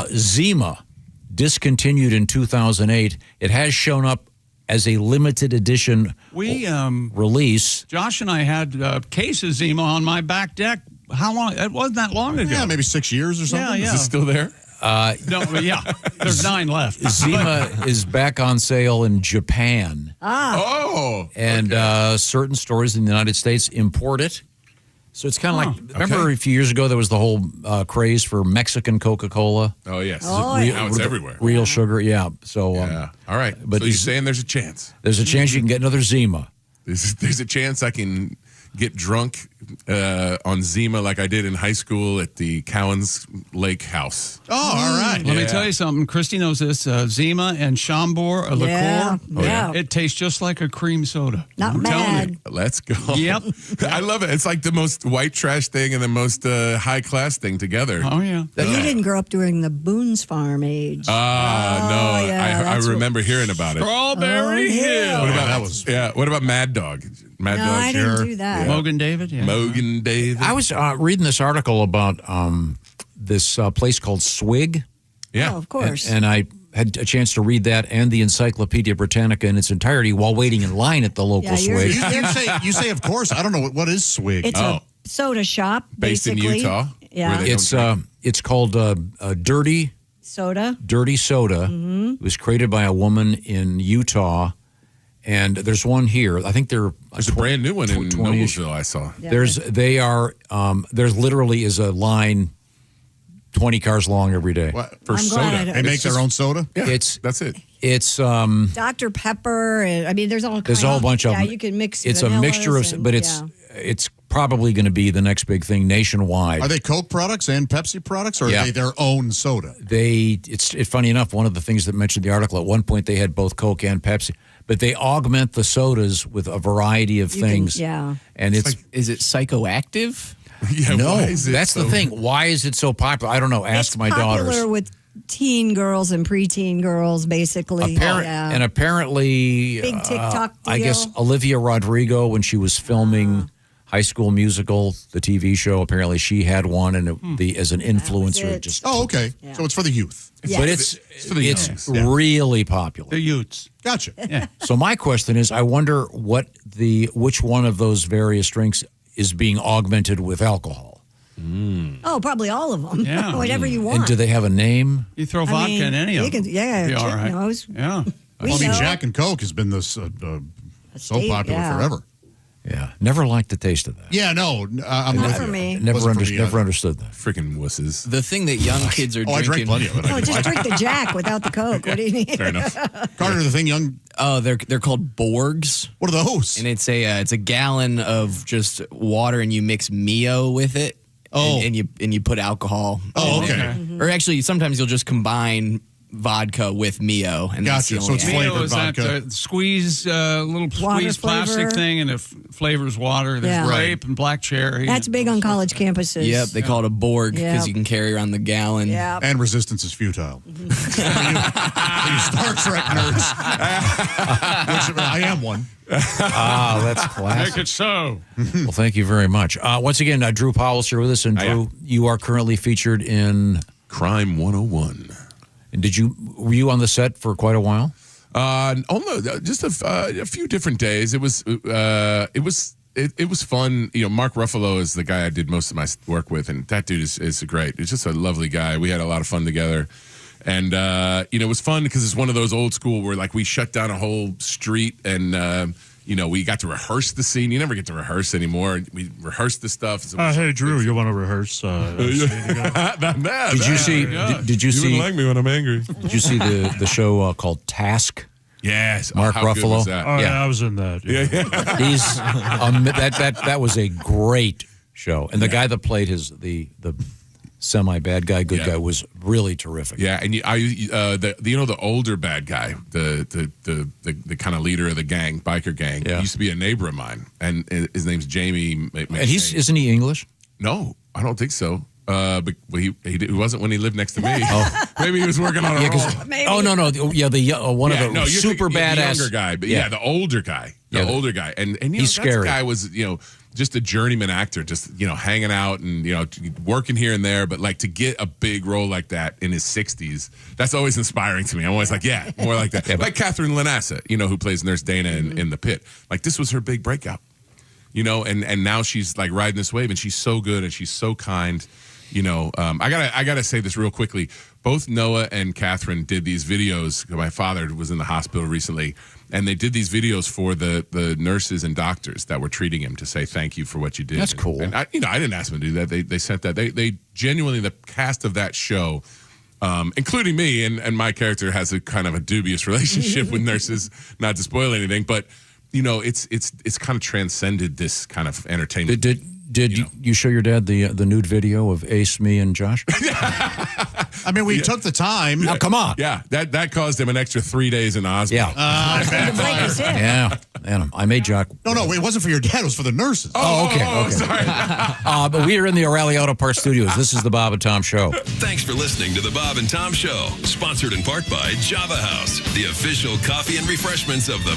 [SPEAKER 7] Zima, discontinued in 2008. It has shown up as a limited edition release.
[SPEAKER 3] Josh and I had cases Zima on my back deck. How long? It wasn't that long ago.
[SPEAKER 8] Yeah, maybe 6 years or something.
[SPEAKER 3] Yeah.
[SPEAKER 10] Is it still there?
[SPEAKER 3] No, yeah. There's 9 left.
[SPEAKER 7] Zima is back on sale in Japan.
[SPEAKER 10] Oh.
[SPEAKER 7] And certain stores in the United States import it. So it's kind of like, remember a few years ago there was the whole craze for Mexican Coca-Cola?
[SPEAKER 10] Oh, yes.
[SPEAKER 6] Oh,
[SPEAKER 10] Now it's everywhere.
[SPEAKER 7] Real sugar, yeah. So,
[SPEAKER 10] all right.
[SPEAKER 7] But
[SPEAKER 10] so you're saying there's a chance?
[SPEAKER 7] There's a chance you can get another Zima.
[SPEAKER 10] There's a chance I can get drunk on Zima like I did in high school at the Cowan's Lake House.
[SPEAKER 8] Oh, all right.
[SPEAKER 3] Let me tell you something. Christy knows this. Zima and Chambord, a
[SPEAKER 6] Yeah,
[SPEAKER 3] liqueur.
[SPEAKER 6] yeah.
[SPEAKER 3] It tastes just like a cream soda.
[SPEAKER 6] Not
[SPEAKER 3] I'm telling
[SPEAKER 6] bad.
[SPEAKER 3] you.
[SPEAKER 10] Let's go.
[SPEAKER 3] Yep.
[SPEAKER 10] I love it. It's like the most white trash thing and the most high class thing together.
[SPEAKER 3] Oh, yeah.
[SPEAKER 6] You didn't grow up during the Boone's Farm age.
[SPEAKER 10] No.
[SPEAKER 6] yeah,
[SPEAKER 10] I
[SPEAKER 6] that's
[SPEAKER 10] remember hearing about it.
[SPEAKER 3] Strawberry Hill.
[SPEAKER 10] What about What about Mad Dog? Mad
[SPEAKER 6] No,
[SPEAKER 10] Dog.
[SPEAKER 6] I didn't do that.
[SPEAKER 3] Mogan David? Yeah.
[SPEAKER 10] Mogan David.
[SPEAKER 7] I was reading this article about this place called Swig.
[SPEAKER 10] Yeah.
[SPEAKER 6] Oh, of course.
[SPEAKER 7] And I had a chance to read that and the Encyclopedia Britannica in its entirety while waiting in line at the local
[SPEAKER 6] Yeah, you're-
[SPEAKER 7] Swig.
[SPEAKER 8] You say, of course. I don't know what is Swig.
[SPEAKER 6] It's a soda shop,
[SPEAKER 10] Based in
[SPEAKER 6] basically.
[SPEAKER 10] Utah,
[SPEAKER 6] Yeah.
[SPEAKER 10] where they
[SPEAKER 7] It's called Dirty
[SPEAKER 6] Soda.
[SPEAKER 7] Soda.
[SPEAKER 6] Mm-hmm.
[SPEAKER 7] It was created by a woman in Utah, and there's one here. I think
[SPEAKER 10] There's a brand new one in
[SPEAKER 7] 20-ish.
[SPEAKER 10] Noblesville I saw.
[SPEAKER 6] Yeah.
[SPEAKER 7] There's literally is a line 20 cars long every day.
[SPEAKER 10] For
[SPEAKER 6] I'm
[SPEAKER 10] soda.
[SPEAKER 6] glad I don't-
[SPEAKER 8] They make their own soda?
[SPEAKER 10] Yeah, that's it.
[SPEAKER 7] It's
[SPEAKER 6] Dr. Pepper. I mean, there's all
[SPEAKER 7] there's a whole bunch of
[SPEAKER 6] Yeah,
[SPEAKER 7] them.
[SPEAKER 6] you can mix
[SPEAKER 7] It's a mixture of,
[SPEAKER 6] vanillas
[SPEAKER 7] but
[SPEAKER 6] and-
[SPEAKER 7] it's probably going to be the next big thing nationwide.
[SPEAKER 8] Are they Coke products and Pepsi products, or
[SPEAKER 7] Yeah.
[SPEAKER 8] are they their own soda?
[SPEAKER 7] It's funny enough, one of the things that mentioned the article, at one point they had both Coke and Pepsi, but they augment the sodas with a variety of things.
[SPEAKER 6] yeah.
[SPEAKER 7] And it's
[SPEAKER 24] Is it psychoactive?
[SPEAKER 10] Yeah,
[SPEAKER 7] no,
[SPEAKER 10] why is it
[SPEAKER 7] that's
[SPEAKER 10] so-
[SPEAKER 7] the thing. Why is it so popular? I don't know. Ask
[SPEAKER 6] It's
[SPEAKER 7] my
[SPEAKER 6] popular
[SPEAKER 7] daughters.
[SPEAKER 6] with teen girls and preteen girls, basically. Yeah.
[SPEAKER 7] And apparently,
[SPEAKER 6] Big TikTok
[SPEAKER 7] I
[SPEAKER 6] deal.
[SPEAKER 7] guess Olivia Rodrigo, when she was filming High School Musical, the TV show, apparently she had one, and as an influencer,
[SPEAKER 6] it.
[SPEAKER 7] it just.
[SPEAKER 8] Oh, okay. So it's for the youth.
[SPEAKER 7] But it's
[SPEAKER 10] for the
[SPEAKER 7] it's
[SPEAKER 10] young.
[SPEAKER 7] really popular.
[SPEAKER 3] The Utes.
[SPEAKER 8] Gotcha.
[SPEAKER 3] Yeah.
[SPEAKER 7] So my question is, I wonder which one of those various drinks is being augmented with alcohol.
[SPEAKER 6] Oh, probably all of them.
[SPEAKER 3] Yeah.
[SPEAKER 6] Whatever you want.
[SPEAKER 7] And do they have a name?
[SPEAKER 3] You throw
[SPEAKER 6] I
[SPEAKER 3] vodka
[SPEAKER 6] mean,
[SPEAKER 3] in any of
[SPEAKER 6] you
[SPEAKER 3] them.
[SPEAKER 6] can- yeah,
[SPEAKER 3] Be all
[SPEAKER 6] Chick
[SPEAKER 3] right.
[SPEAKER 6] knows.
[SPEAKER 3] Yeah.
[SPEAKER 6] We
[SPEAKER 8] I mean,
[SPEAKER 6] know.
[SPEAKER 8] Jack and Coke has been this so
[SPEAKER 6] state,
[SPEAKER 8] popular
[SPEAKER 6] yeah.
[SPEAKER 8] forever.
[SPEAKER 7] Yeah, never liked the taste of that.
[SPEAKER 8] Yeah, no, I'm
[SPEAKER 6] Not
[SPEAKER 8] with
[SPEAKER 6] for
[SPEAKER 8] you.
[SPEAKER 6] me.
[SPEAKER 7] Never,
[SPEAKER 8] Wasn't for me
[SPEAKER 7] never
[SPEAKER 8] either.
[SPEAKER 7] understood that.
[SPEAKER 10] Freaking wusses.
[SPEAKER 24] The thing that young kids are
[SPEAKER 8] Oh, I
[SPEAKER 24] drinking.
[SPEAKER 8] drank plenty of it.
[SPEAKER 6] Oh, just drink the Jack without the Coke. What do you need?
[SPEAKER 10] Fair enough.
[SPEAKER 8] Carter, the thing young.
[SPEAKER 24] Oh, they're called Borgs,
[SPEAKER 8] What are those?
[SPEAKER 24] and it's a gallon of just water, and you mix Mio with it.
[SPEAKER 8] Oh.
[SPEAKER 24] and you put alcohol.
[SPEAKER 8] Oh,
[SPEAKER 24] in
[SPEAKER 8] okay.
[SPEAKER 24] there. Or actually, sometimes you'll just combine vodka with Mio, and that's
[SPEAKER 8] Gotcha.
[SPEAKER 24] the
[SPEAKER 8] So
[SPEAKER 24] only
[SPEAKER 8] it's
[SPEAKER 24] add.
[SPEAKER 8] flavored
[SPEAKER 3] Mio is that
[SPEAKER 8] vodka.
[SPEAKER 3] squeeze, little
[SPEAKER 6] Water
[SPEAKER 3] squeeze plastic
[SPEAKER 6] flavor.
[SPEAKER 3] thing, and it flavors water. There's
[SPEAKER 6] Yeah.
[SPEAKER 3] grape and black cherry.
[SPEAKER 6] That's big on college campuses.
[SPEAKER 24] Yep, they call it a Borg because
[SPEAKER 6] Yeah.
[SPEAKER 24] you can carry around the gallon.
[SPEAKER 6] Yeah.
[SPEAKER 8] And resistance is futile. you Star Trek nerds. Which I am one.
[SPEAKER 7] That's
[SPEAKER 3] Make
[SPEAKER 7] classic.
[SPEAKER 3] it so.
[SPEAKER 7] Well, thank you very much. Once again, Drew Powell's here with us, and Drew, you are currently featured in
[SPEAKER 10] Crime 101.
[SPEAKER 7] And were you on the set for quite a while?
[SPEAKER 10] Just a few different days. It was fun. You know, Mark Ruffalo is the guy I did most of my work with, and that dude is great. He's just a lovely guy. We had a lot of fun together. And, it was fun because it's one of those old school where, like, we shut down a whole street and, we got to rehearse the scene. You never get to rehearse anymore. We rehearsed the stuff. So
[SPEAKER 12] Hey, Drew, you want to rehearse?
[SPEAKER 7] Did you see? Did you see?
[SPEAKER 10] wouldn't like me when I'm angry.
[SPEAKER 7] Did you see the show called Task?
[SPEAKER 10] Yes.
[SPEAKER 7] Mark
[SPEAKER 10] how good
[SPEAKER 7] Ruffalo.
[SPEAKER 10] was that?
[SPEAKER 12] Oh, yeah, I was in that. Yeah.
[SPEAKER 7] He's that was a great show, and the guy that played the semi bad guy, good guy was really terrific.
[SPEAKER 10] Yeah, and the older bad guy, the kind of leader of the gang, biker gang, used to be a neighbor of mine, and his name's Jamie.
[SPEAKER 7] And isn't he English?
[SPEAKER 10] No, I don't think so. But he wasn't when he lived next to me. Maybe he was working on a role.
[SPEAKER 6] Maybe.
[SPEAKER 7] Oh no, one of the
[SPEAKER 10] you're
[SPEAKER 7] super
[SPEAKER 10] thinking,
[SPEAKER 7] badass
[SPEAKER 10] the younger guy, but the older guy, older guy, and
[SPEAKER 7] he's scary.
[SPEAKER 10] That guy was just a journeyman actor, just hanging out and working here and there, but like to get a big role like that in his 60s, that's always inspiring to me. I'm always like, more like that, like Catherine Lanassa, who plays Nurse Dana in The Pit. Like this was her big breakout, and now she's like riding this wave, and she's so good and she's so kind. I gotta say this real quickly. Both Noah and Catherine did these videos. My father was in the hospital recently, and they did these videos for the nurses and doctors that were treating him to say thank you for what you did.
[SPEAKER 7] That's cool.
[SPEAKER 10] And I didn't ask them to do that. They sent that. They genuinely, the cast of that show, including me and my character, has a kind of a dubious relationship with nurses. Not to spoil anything, but it's kind of transcended this kind of entertainment.
[SPEAKER 7] Did you show your dad the nude video of Ace, me, and Josh?
[SPEAKER 8] I mean, we took the time.
[SPEAKER 7] Now, come on.
[SPEAKER 10] Yeah, that caused him an extra 3 days in Osborne.
[SPEAKER 7] Yeah. And I made Jock.
[SPEAKER 8] No, it wasn't for your dad. It was for the nurses.
[SPEAKER 7] Okay.
[SPEAKER 10] Sorry.
[SPEAKER 7] But we are in the O'Reilly Auto Parts Studios. This is the Bob and Tom Show.
[SPEAKER 16] Thanks for listening to the Bob and Tom Show, sponsored in part by Java House, the official coffee and refreshments of the